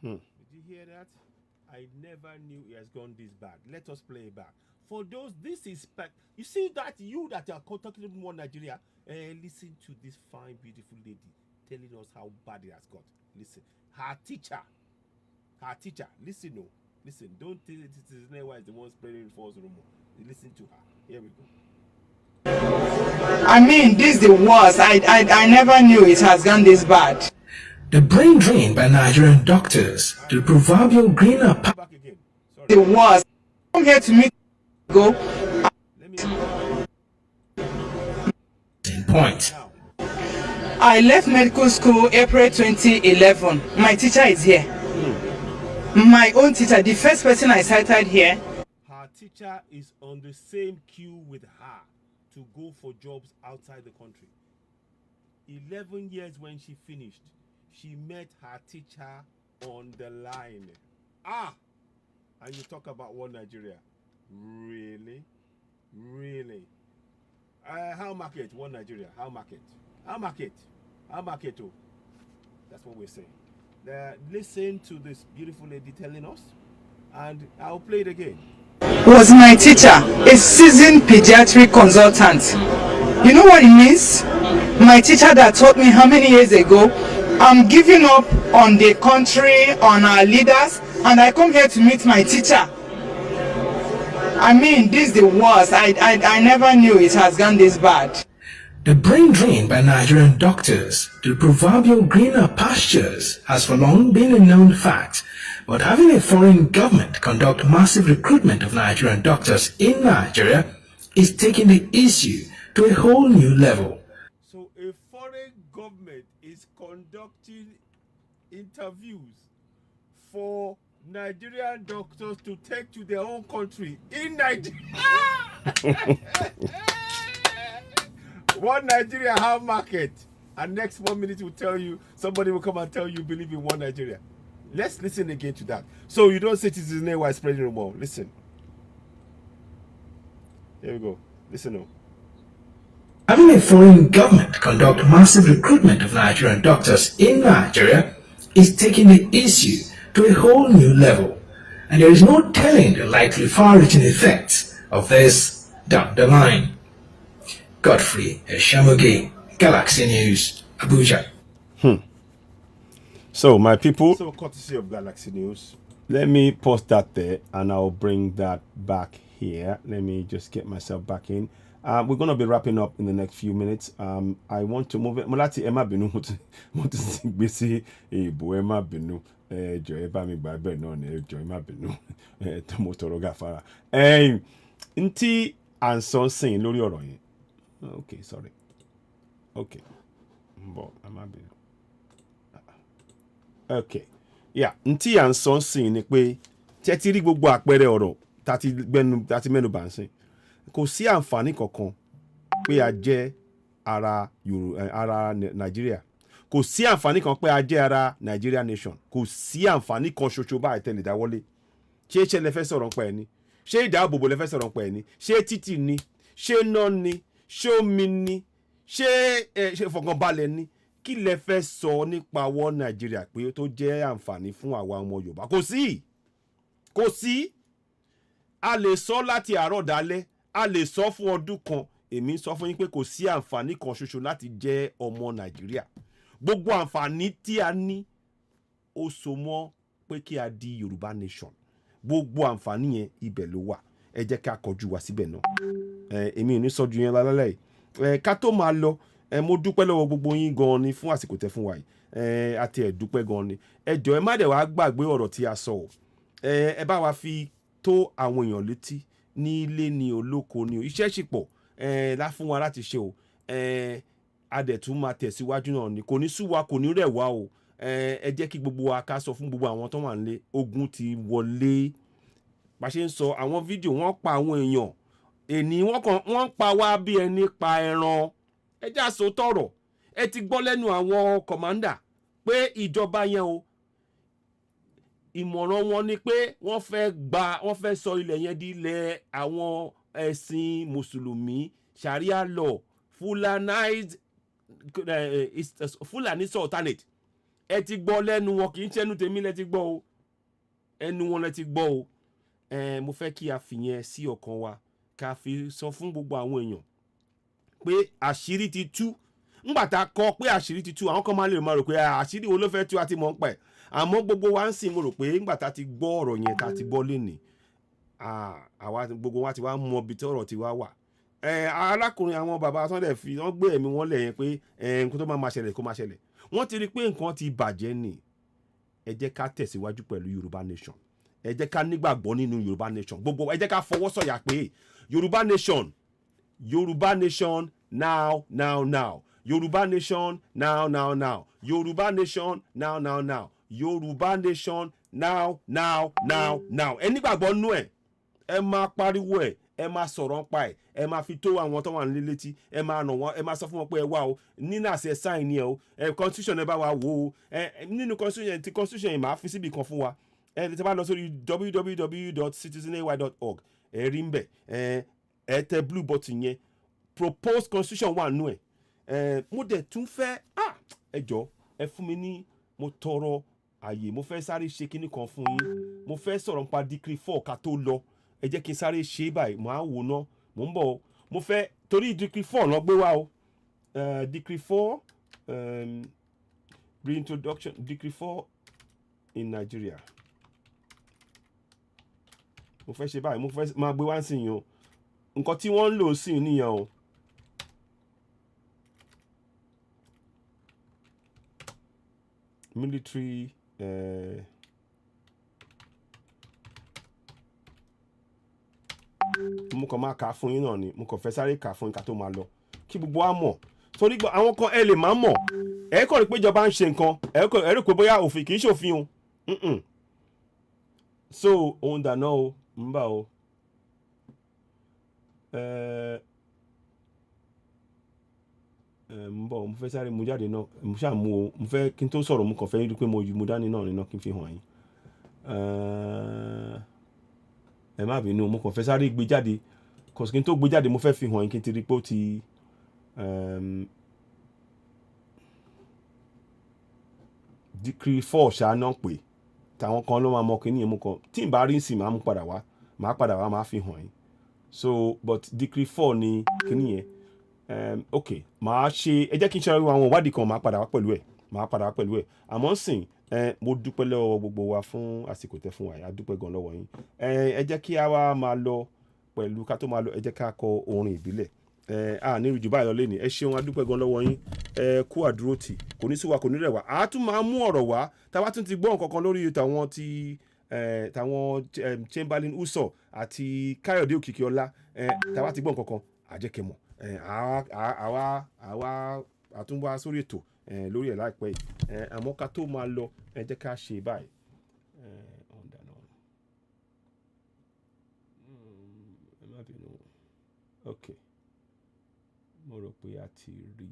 Did you hear that? I never knew it has gone this bad. Let us play it back. For those, this is you see that you that are talking about more Nigeria, listen to this fine, beautiful lady telling us how bad it has got. Listen, her teacher, listen, no, listen, don't tell it is Newa is the one spreading false rumor. Listen to her. Here we go. I mean, this is the worst. I never knew it has gone this bad. The brain drain by Nigerian doctors, the proverbial greener the worst. I'm here to meet go. Point. I left medical school April 2011. My teacher is here. My own teacher, the first person I cited here. Her teacher is on the same queue with her to go for jobs outside the country. 11 years when she finished, she met her teacher on the line. And you talk about one Nigeria. Really? Really? How market? One Nigeria. How market? How market? How market? Oh, that's what we're saying. Listen to this beautiful lady telling us, and I'll play it again. Was my teacher a seasoned pediatric consultant? You know what it means? My teacher that taught me how many years ago, I'm giving up on the country, on our leaders, and I come here to meet my teacher. I mean, this is the worst. I never knew it has gone this bad. The brain drain by Nigerian doctors to the proverbial greener pastures has for long been a known fact, but having a foreign government conduct massive recruitment of Nigerian doctors in Nigeria is taking the issue to a whole new level. So a foreign government is conducting interviews for Nigerian doctors to take to their own country in Nigeria. One Nigeria, how market? And next 1 minute will tell you, somebody will come and tell you believe in one Nigeria. Let's listen again to that. So you don't say it is his name while spreading rumor. Listen. Here we go. Listen now. Having a foreign government conduct massive recruitment of Nigerian doctors in Nigeria is taking the issue to a whole new level, and there is no telling the likely far-reaching effects of this down the line. Godfrey Eshamoge, Galaxy News, Abuja. So my people, so courtesy of Galaxy News, let me pause that there and I'll bring that back here. Let me just get myself back in. We're going to be wrapping up in the next few minutes. I want to move it. Molati Emma Binu, want to sing busy Emma Binu. Joy Bami Babe no Joy Emma Binu. Tomotoro Gafara. Inti and son sing Lori Oroyin. Okay, sorry. Okay. But Emma Binu. Okay. Yeah, Nti and son sing ni pé tẹ́tí rí gbogbo àpẹẹrẹ ọ̀rọ̀ tàti mẹ́nu bá ń sìn. Kò sí àǹfààní kankan pé a jẹ́ ara Nàìjíríà. Kò sí àǹfààní kan pé a jẹ́ ara Nigeria nation. Kò sí àǹfààní kan ṣoṣo báyìí tẹ́lẹ̀ dáwọ́lé. Ṣé lẹ fẹ́ sọ̀rọ̀ nípa ẹ̀ ni? Ṣé ìdáàbòbò lẹ fẹ́ sọ̀rọ̀ nípa ẹ̀ ni? Ṣé títì ni? Ṣé iná ni? Ṣé omi ni? Ṣé ìfọ̀kànbalẹ̀ ni? Kí lẹ fẹ́ sọ nípa wọ Nàìjíríà pé tó jẹ́ àǹfààní fún àwa ọmọ Yorùbá? Kò sí. Kò sí. A lè sọ láti àárọ̀ dálẹ́. A lè sọ fún ọdún kan. Èmi sọ fún yín pé kò sí àǹfààní kan ṣoṣo láti jẹ́ ọmọ Nàìjíríà. Gbogbo àǹfààní tí a ní ó so mọ́ pé kí a di Yorùbá nation. Gbogbo àǹfààní yẹn ibẹ̀ ló wà. Ẹ jẹ́ ká kọjú wa síbẹ̀ náà. Èmi ò ní sọ ju yẹn lálẹ́ yìí. Ká tó máa lọ, mo dúpẹ́ lọ́wọ́ gbogbo yín gan ni fún àsìkò tẹ́ fún wa yìí. Àti ẹ dúpẹ́ gan ni. Ẹ jọ̀ọ́ ẹ má dẹ̀ wá gbàgbé ọ̀rọ̀ tí a sọ o. Ẹ bá wa fi tó àwọn èèyàn létí ní ilé ni olóko ni o. Iṣẹ́ ṣì pọ̀ lá fún wa láti ṣe o. A dẹ̀ tún máa tẹ̀síwájú náà ni. Kò ní sú wa, kò ní rẹ̀ wá o. Ẹ jẹ́ kí gbogbo wa ká sọ fún gbogbo àwọn tó wà nílé. Ogun ti wọlé. Bá ṣe ń sọ àwọn fídíò wọ́n pa àwọn èèyàn. Èní wọ́n pa wá bí ẹni pa ẹran. Ẹ já sọ tọ̀rọ̀. Ẹ ti gbọ́ lẹ́nu àwọn kọ̀mándà pé ìjọba yẹn o, ìmọ̀ràn wọn ni pé wọ́n fẹ́ sọ ilẹ̀ yẹn di ilẹ̀ àwọn ẹ̀sìn mùsùlùmí, sharia law, Fulani sultanate. Ẹ ti gbọ́ lẹ́nu wọn, kì í ṣẹ́nu tèmi lẹ ti gbọ́ o, ẹnu wọn lẹ ti gbọ́ o. Mo fẹ́ kí a fi yẹn sí ọkàn wa, ká fi sọ fún gbogbo àwọn èèyàn pé àṣírí ti tú. Ńgbà tá a kọ pé àṣírí ti tú, àwọn kan máa rò pé àṣírí wo ló fẹ́ tú àti mọ̀ ń pẹ̀. Àmọ́ gbogbo wa ń sìn, mo rò pé ńgbà tá a ti gbọ́ ọ̀rọ̀ yẹn, tá a ti gbọ́ lénìí, àwa gbogbo wa ti wá mọ ibi tí ọ̀rọ̀ ti wá wà. Arákùnrin àwọn bàbá tán dẹ̀ fi wọ́n gbé ẹ̀mí wọn lẹ̀ yẹn pé nǹkan tó máa ṣẹlẹ̀ kó máa ṣẹlẹ̀. Wọ́n ti rí pé nǹkan ti bàjẹ́ ni. Ẹ jẹ́ ká tẹ̀síwájú pẹ̀lú Yorùbá nation. Ẹ jẹ́ ká nígbàgbọ́ nínú Yorùbá nation. Gbogbo ẹ jẹ́ ká fọwọ́ sọ̀yà pé Yorùbá nation now. Yorùbá nation now. Yorùbá nation now. Yorùbá nation ẹ nígbàgbọ́ nú ẹ̀ ẹ máa pariwo ẹ̀ ẹ máa sọ̀rọ̀ ń pa ẹ̀ ẹ máa fi tó àwọn tó wà nílé létí ẹ máa nà wọ́n ẹ máa sọ fún wọn pé ẹ wá o nínú àṣẹ sáìn ni ẹ o constitution ẹ bá wa wò ó nínú constitution yìí máa fi síbi kan fún wa ẹ ti bá lọ sórí www.citizenay.org ẹ rí ń bẹ̀ ẹ tẹ blue button yẹn proposed constitution wà nù ẹ̀ mo dẹ̀ tún fẹ́ ẹ jọ ẹ fún mi ní mo tọrọ àyè mo fẹ́ sáré ṣe kinní kan fún yín mo fẹ́ sọ̀rọ̀ nípa decree 4 ká tó lọ ẹ jẹ́ kí n sáré ṣe báyìí màá wò ná mò ń bọ̀ mo fẹ́ torí decree 4 lọ gbé wá o decree 4 reintroduction decree 4 in Nigeria mo fẹ́ ṣe báyìí mo fẹ́ máa gbé wá sí yín o nǹkan tí wọ́n ń lò sí nìyẹn o. Military mo kàn máa kà á fún yín náà ni mo kàn fẹ́ sáré kà á fún yín ká tó máa lọ kí gbogbo wa mọ̀ torí àwọn kan ẹ lè má mọ̀ ẹ kàn rí pé ìjọba ń ṣe nǹkan ẹ rí pé bóyá òfin kì í ṣòfin o so òun dáná o ń bà o ń bọ̀ mo fẹ́ sáré mu jáde náà mo ṣáà mu o mo fẹ́ kí n tó sọ̀rọ̀ mo kàn fẹ́ rí pé mo dání náà nínú kí n fi hàn yín ẹ má bínú mo kàn fẹ́ sáré gbé jáde kò sí kí n tó gbé jáde mo fẹ́ fi hàn yín kí n ti rí pé ó ti decree 4 ṣáná pé tàwọn kan ló máa mọ kí nìyẹn mo kàn tí n bá rí sí máa padà wá máa fi hàn yín so but decree 4 ni kí nìyẹn ok màá ṣe ẹ jẹ́ kí n ṣe àwọn ìwádìí kan màá padà wá pẹ̀lú ẹ̀ àmọ́ sìn mo dúpẹ́ lọ́wọ́ gbogbo wa fún àsìkò tẹ́ fún wa a dúpẹ́ gan lọ́wọ́ yín ẹ jẹ́ kí a wá máa lọ pẹ̀lú ká tó máa lọ ẹ jẹ́ ká kọ orin ìbílẹ̀ ní ìrìjù báyọ̀ lẹ́nìí ẹ ṣeun a dúpẹ́ gan lọ́wọ́ yín kú àdúrótì kò ní sí wa kò ní rẹ̀ wá a tún máa mú ọ̀rọ̀ wá táwa tún ti gbọ́ nǹkan kan lórí tàwọn Chamberlain Uso àti Káyọ̀dé Òkìkíọlá táwa ti gbọ́ nǹkan kan àjẹkẹmọ̀ àwa àtúnwá sórí ètò lórí ẹ̀ láìpẹ́ yìí àmọ́ ká tó máa lọ ẹ jẹ́ ká ṣe báyìí ẹ má bínú ok mo rò pé a ti rí i.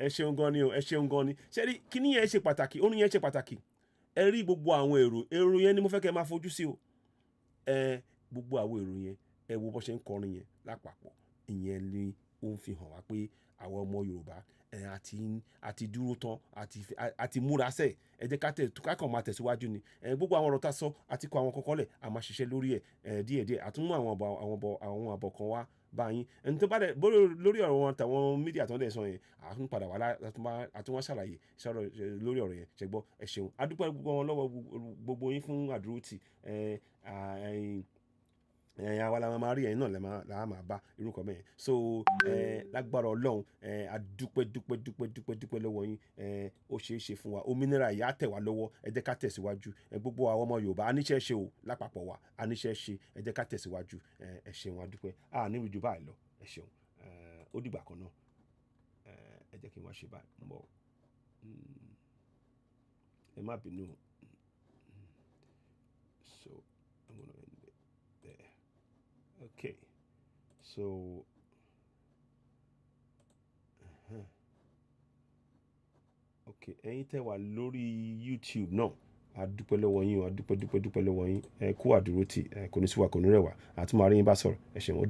ẹ ṣeun gan ni ṣe rí kíní yẹn ṣe pàtàkì orin yẹn ṣe pàtàkì ẹ rí gbogbo àwọn èrò yẹn ni mo fẹ́ kẹ́ máa fojú sí o gbogbo àwọn èrò yẹn ẹ wo bó ṣe ń kọrin yẹn lápapọ̀ ìyẹn ni ó ń fi hàn wá pé àwọn ọmọ Yorùbá àti dúró tán àti múra sẹ̀ ẹ jẹ́ ká kàn máa tẹ̀síwájú ni gbogbo àwọn ọ̀rọ̀ tá a sọ àti kọ àwọn kọ̀ọ̀kan lẹ̀ a máa ṣiṣẹ́ lórí ẹ̀ díẹ̀díẹ̀ àtúnmú àwọn àbọ̀ kan wá báyìí ẹni tó bá dẹ̀ lórí ọ̀rọ̀ wọn tàwọn mídíà tó ń dẹ̀ sọ yẹn àtún padà wá àtún wá ṣàlàyé sọ̀rọ̀ lórí ọ̀rọ̀ yẹn ṣẹgbọ́ ẹ ṣeun adúpẹ́ gbogbo wọn lọ́wọ́ gbogbo yín fún àdúrótì àwa la máa rí ẹ̀yin náà la máa bá irú kan bẹ́ẹ̀. So lágbára Ọlọ́run a dúpẹ́ lọ́wọ́ yín, ó ṣeé ṣe fún wa, òmìnira ìyá tẹ̀ wá lọ́wọ́, ẹ jẹ́ ká tẹ̀síwájú, gbogbo àwọn ọmọ Yorùbá aníṣẹ́ ṣe o lápapọ̀ wa, aníṣẹ́ ṣe, ẹ jẹ́ ká tẹ̀síwájú, ẹ ṣeun a dúpẹ́, ní ìrìjú báyìí lọ, ẹ ṣeun, ó dìgbà kan náà, ẹ jẹ́ kí n wá ṣe báyìí mbọ̀, ẹ má bínú, so I'm gonna end it there. Okay, so okay, ẹ̀yin tẹ́ wà lórí YouTube náà, a dúpẹ́ lọ́wọ́ yín o, a dúpẹ́ lọ́wọ́ yín, ẹ kú àdúrótì, kò ní sí wa, kò ní rẹ̀ wá, àtúmọ̀ àríyìn bá sọ̀rọ̀, ẹ ṣeun.